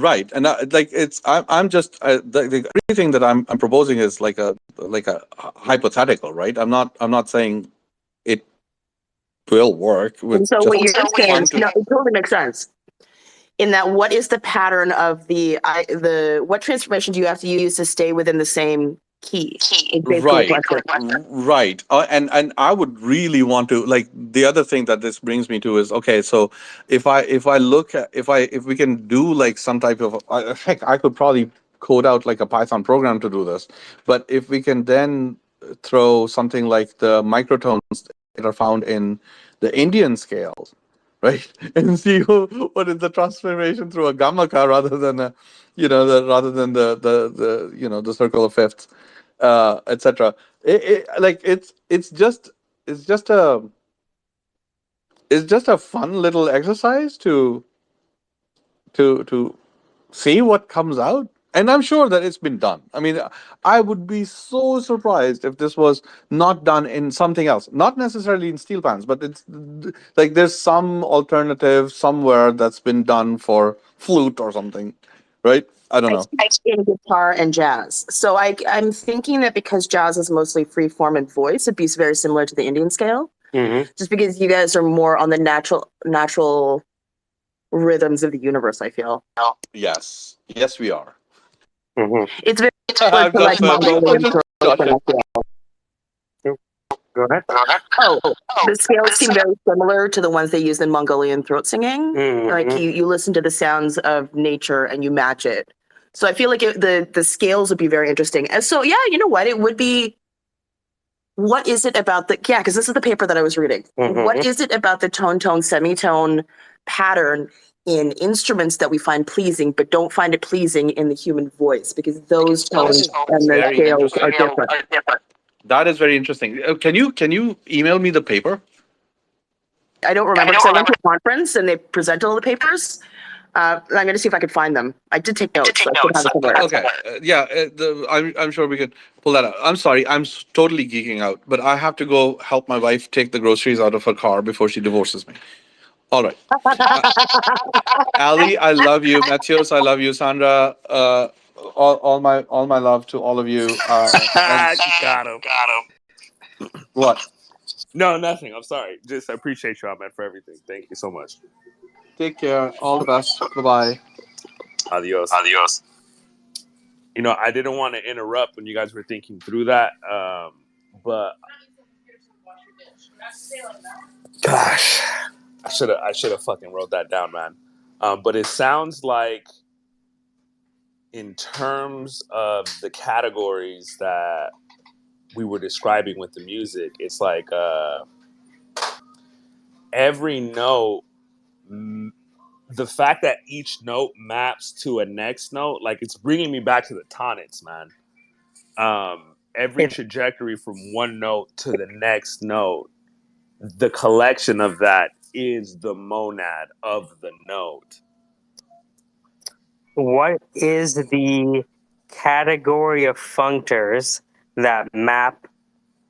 right, and like I'm just the everything that I'm proposing is like a hypothetical, right? I'm not saying it will work with And so just what you're saying, fun to. no, it totally makes sense. In that, what is the pattern of the what transformation do you have to use to stay within the same key? It's basically Right, the question. right, and I would really want to, like, the other thing that this brings me to is, okay, so if I look at, if we can do like some type of heck, I could probably code out like a Python program to do this, but if we can then throw something like the microtones that are found in the Indian scales, right, and see what is the transformation through a gamaka rather than a, rather than the circle of fifths, etc. Like it's just a fun little exercise to see what comes out. And I'm sure that it's been done. I mean, I would be so surprised if this was not done in something else, not necessarily in steel pans, but it's like there's some alternative somewhere that's been done for flute or something, right? I don't know. I see in guitar and jazz. So I'm thinking that because jazz is mostly free form and voice, it'd be very similar to the Indian scale. Mm-hmm. Just because you guys are more on the natural rhythms of the universe, I feel. Yes, we are. Mm-hmm. It's very similar to like Mongolian throats and Go ahead. Oh, the scales seem very similar to the ones they use in Mongolian throat singing. Mm-hmm. Like you listen to the sounds of nature and you match it. So I feel like the scales would be very interesting. And so yeah, you know what? It would be. What is it about because this is the paper that I was reading. Mm-hmm. What is it about the tone, semitone pattern in instruments that we find pleasing, but don't find it pleasing in the human voice? Because those tones and the very scales are interesting. different. That is very interesting. Can you email me the paper? I don't remember because I went to a conference and they presented all the papers. I'm going to see if I could find them. I did take notes. So I should have it somewhere. Okay, I'm sure we could pull that out. I'm sorry, I'm totally geeking out, but I have to go help my wife take the groceries out of her car before she divorces me. All right. Ali, I love you. Matios, I love you. Sandra, all my love to all of you. Got him. What? No, nothing. I'm sorry. Just I appreciate you, Ahmed, for everything. Thank you so much. Take care. All the best. Bye-bye. Adios. I didn't want to interrupt when you guys were thinking through that, but gosh, I should have fucking wrote that down, man. But it sounds like, in terms of the categories that we were describing with the music, it's like every note. The fact that each note maps to a next note, like, it's bringing me back to the tonics, man. Every trajectory from one note to the next note, the collection of that is the monad of the note. What is the category of functors that map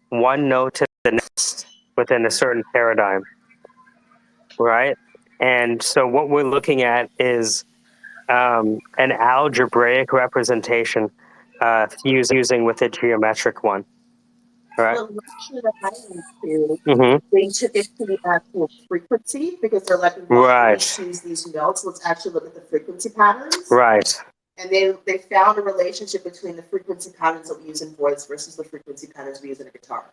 one note to the next within a certain paradigm? right? And so what we're looking at is an algebraic representation fusing with a geometric one, right? The lecture that I went to, Mm-hmm. they took it to the actual frequency because they're like, why do we Right. choose these notes? Let's actually look at the frequency patterns. Right. And they found a relationship between the frequency patterns that we use in voice versus the frequency patterns we use in a guitar.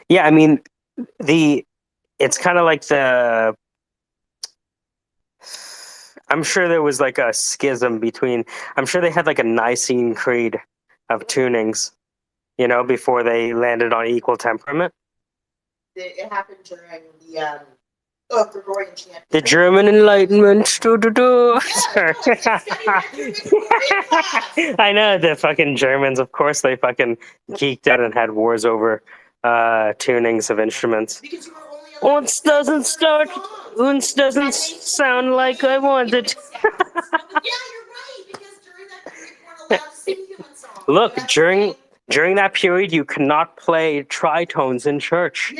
Yeah, I mean, it's kind of like I'm sure there was like a schism between, I'm sure they had like a Nicene Creed of tunings, before they landed on equal temperament. It happened during the Gregorian chant. The German Enlightenment. Sorry. I know, the fucking Germans, of course, they fucking geeked out and had wars over tunings of instruments. Uns doesn't sound like I wanted. Look, during that period, you could not play tritones in church.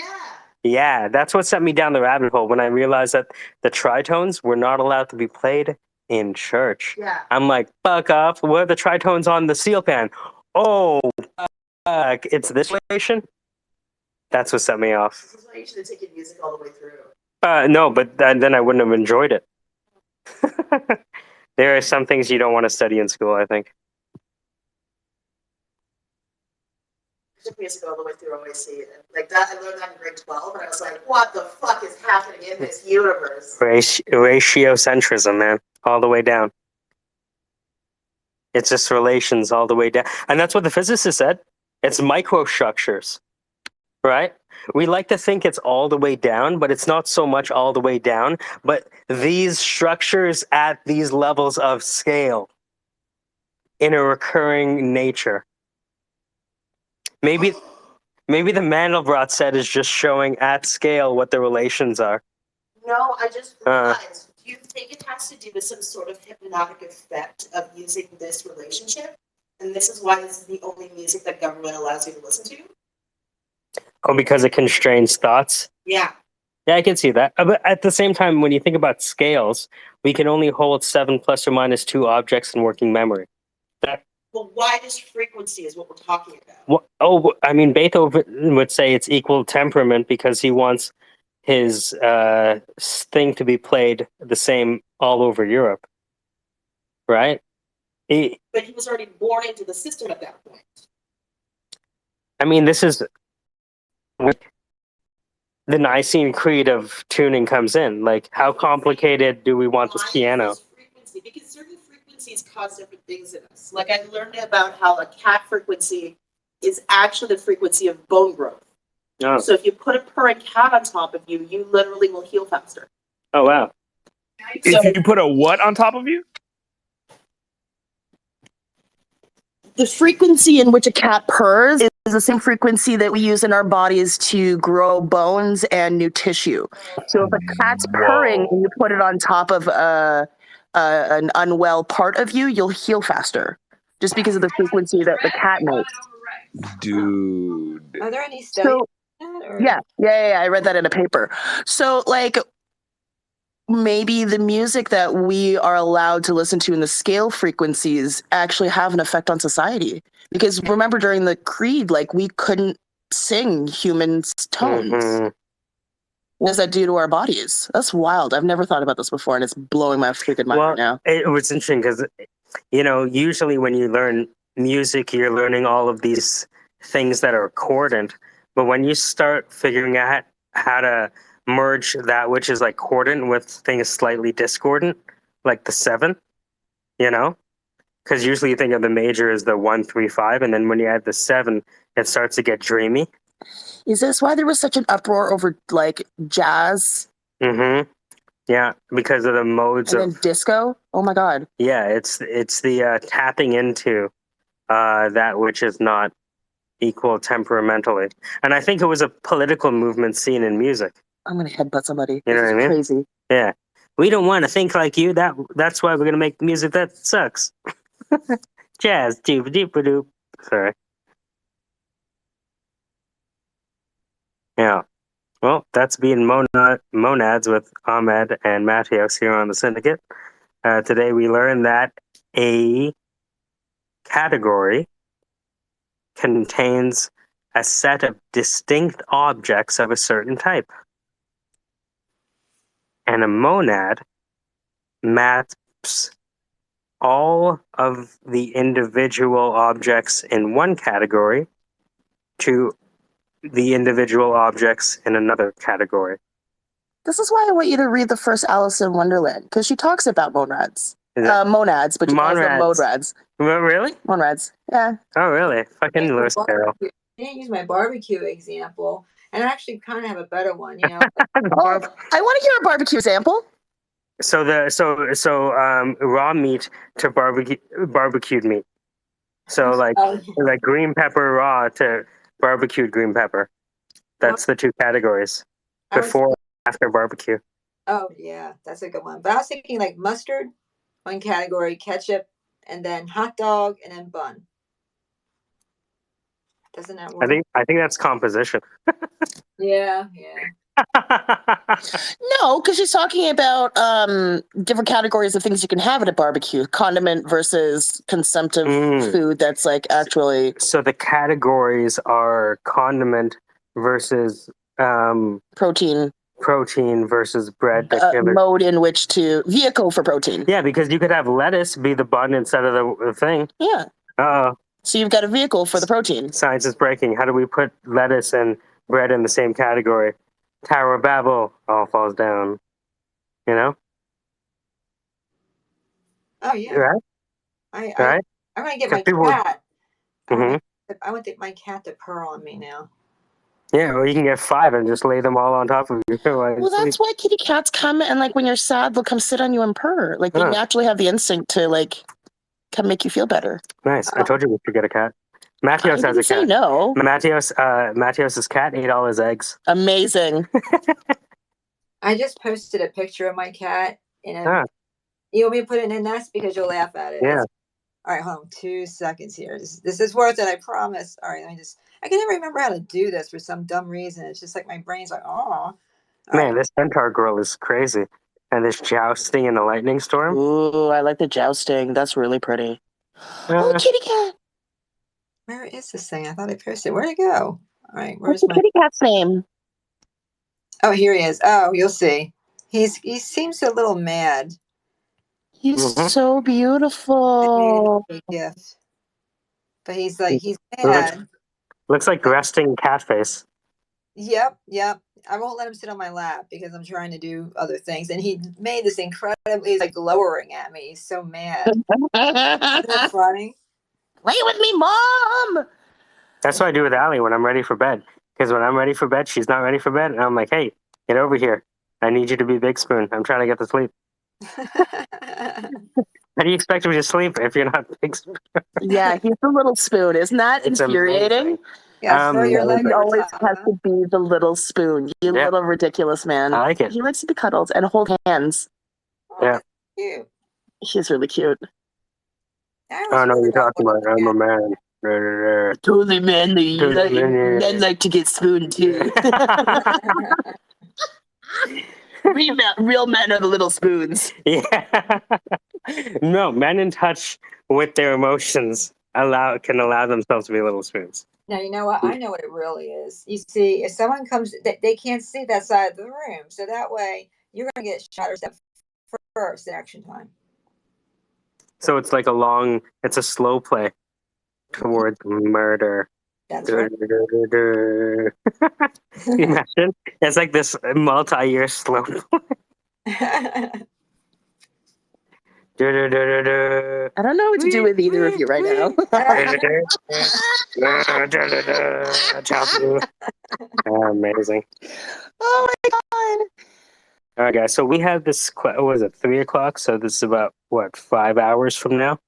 Yeah, that's what sent me down the rabbit hole when I realized that the tritones were not allowed to be played in church. Yeah. I'm like, fuck off. What are the tritones on the seal pan? Oh, fuck. It's this relation? That's what set me off. This is why you should have taken music all the way through. No, but then I wouldn't have enjoyed it. There are some things you don't want to study in school, I think. Took music all the way through OAC. And like that, I learned that in grade 12, and I was like, what the fuck is happening in this universe? Ratiocentrism, man. All the way down. It's just relations all the way down. And that's what the physicist said. It's microstructures, right? We like to think it's all the way down, but it's not so much all the way down. But these structures at these levels of scale in a recurring nature. Maybe the Mandelbrot set is just showing at scale what the relations are. No, I just realized. Do you think it has to do with some sort of hypnotic effect of using this relationship? And this is why this is the only music that government allows you to listen to? Oh, because it constrains thoughts? Yeah. Yeah, I can see that. But at the same time, when you think about scales, we can only hold 7 plus or minus 2 objects in working memory. Well, why just frequency is what we're talking about? I mean, Beethoven would say it's equal temperament because he wants his thing to be played the same all over Europe, right? But he was already born into the system at that point. I mean, this is the Nicene Creed of tuning comes in. Like, how complicated do we want this piano? Frequency, because certain frequencies cause different things in us. Like I learned about how a cat frequency is actually the frequency of bone growth. Oh. So if you put a purring cat on top of you, you literally will heal faster. Oh, wow. If you put a what on top of you? The frequency in which a cat purrs is the same frequency that we use in our bodies to grow bones and new tissue. So if a cat's purring and you put it on top of an unwell part of you, you'll heal faster. Just because of the frequency that the cat makes. Dude. Are there any studies on that? Or? Yeah, I read that in a paper. So, like, maybe the music that we are allowed to listen to in the scale frequencies actually have an effect on society. Because remember, during the Creed, like, we couldn't sing human tones. Mm-hmm. What does that do to our bodies? That's wild. I've never thought about this before, and it's blowing my freaking mind right now. It was interesting because, usually when you learn music, you're learning all of these things that are accordant. But when you start figuring out how to merge that which is like cordant with things slightly discordant, like the 7, because usually you think of the major as the 1, 3, 5, and then when you add the 7, it starts to get dreamy. Is this why there was such an uproar over like jazz? Mm-hmm. Yeah, because of the modes and then disco. Oh my god. Yeah, it's the tapping into that which is not equal temperamentally, and I think it was a political movement seen in music. I'm gonna headbutt somebody. You know what I mean? Crazy. Yeah, we don't want to think like you. That's why we're gonna make music that sucks. Jazz, doop doop doop. Sorry. Yeah. Well, that's being monads with Ahmed and Matios here on the Syndicate. Today we learned that a category contains a set of distinct objects of a certain type. And a monad maps all of the individual objects in one category to the individual objects in another category. This is why I want you to read the first Alice in Wonderland, because she talks about monads. Monads, but she calls them monads. Really? Monads, yeah. Oh, really? Fucking Lewis Carroll. I didn't use my barbecue example, and I actually kind of have a better one, you know. I want to hear a barbecue example. So raw meat to barbecued meat. So like green pepper raw to barbecued green pepper. That's the two categories. Before and after barbecue. Oh yeah, that's a good one. But I was thinking like mustard, one category, ketchup, and then hot dog, and then bun. Doesn't that work? I think that's composition. Yeah. No, because she's talking about different categories of things you can have at a barbecue. Condiment versus consumptive food that's like actually... So the categories are condiment versus... protein versus bread. Mode in which to... Vehicle for protein. Yeah, because you could have lettuce be the bun instead of the thing. Yeah. So you've got a vehicle for the protein. Science is breaking. How do we put lettuce and bread in the same category? Tower of Babel all falls down. You know? Oh yeah. Right? I'm gonna get my cat. I want my cat to purr on me now. Yeah, well, you can get 5 and just lay them all on top of you. Well, that's why kitty cats come and like when you're sad, they'll come sit on you and purr. Like they naturally have the instinct to like come make you feel better. Nice. I told you we should get a cat. Mattios has a cat. Say no. Mattios's cat ate all his eggs. Amazing. I just posted a picture of my cat you want me to put it in a nest because you'll laugh at it. Yeah. All right, hold on 2 seconds here. This is worth it, I promise. All right, I can never remember how to do this for some dumb reason. It's just like my brain's like, oh. Man, this centaur girl is crazy. And this jousting in the lightning storm. Ooh, I like the jousting. That's really pretty. Oh, kitty cat. Where is this thing? I thought I posted. Where'd it go? All right, where's the kitty cat's name? Oh, here he is. Oh, you'll see. He seems a little mad. He's so beautiful. I made a gift. But he's mad. Looks like resting cat face. Yep. I won't let him sit on my lap because I'm trying to do other things. And he made this incredibly, he's like lowering at me. He's so mad. Isn't that funny? Play with me, Mom! That's what I do with Allie when I'm ready for bed. Because when I'm ready for bed, she's not ready for bed. And I'm like, hey, get over here. I need you to be Big Spoon. I'm trying to get to sleep. How do you expect me to sleep if you're not Big Spoon? Yeah, he's the little spoon. Isn't that infuriating? Yeah, he always has to be the little spoon. You little ridiculous man. I like it. He likes to be cuddled and hold hands. Yeah. Cute. He's really cute. Oh, no, you're talking about I'm a man. Totally manly. Men like to get spooned too. Real men are the little spoons. Yeah. No, men in touch with their emotions can allow themselves to be little spoons. Now, you know what? I know what it really is. You see, if someone comes, they can't see that side of the room. So that way, you're going to get shot or step first in action time. So it's like it's a slow play towards murder. That's right. Can you imagine? It's like this multi-year slow play. I don't know what to do with either of you right now. Amazing. Oh my god. All right, guys. So we have this, what was it, 3 o'clock? So this is about, 5 hours from now?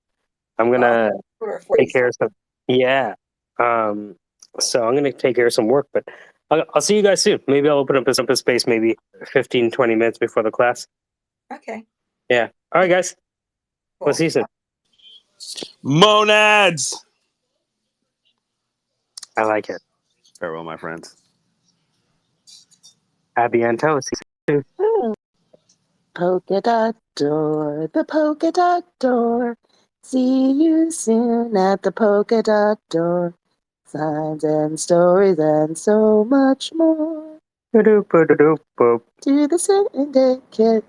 I'm going to take care of some... Yeah. So I'm going to take care of some work, but I'll see you guys soon. Maybe I'll open up a space maybe 15, 20 minutes before the class. Okay. Yeah. All right, guys. We'll see you soon. Monads! I like it. Farewell, my friends. Abby Anto. Polka dot door, the polka dot door. See you soon at the polka dot door. Signs and stories and so much more. To the syndicate.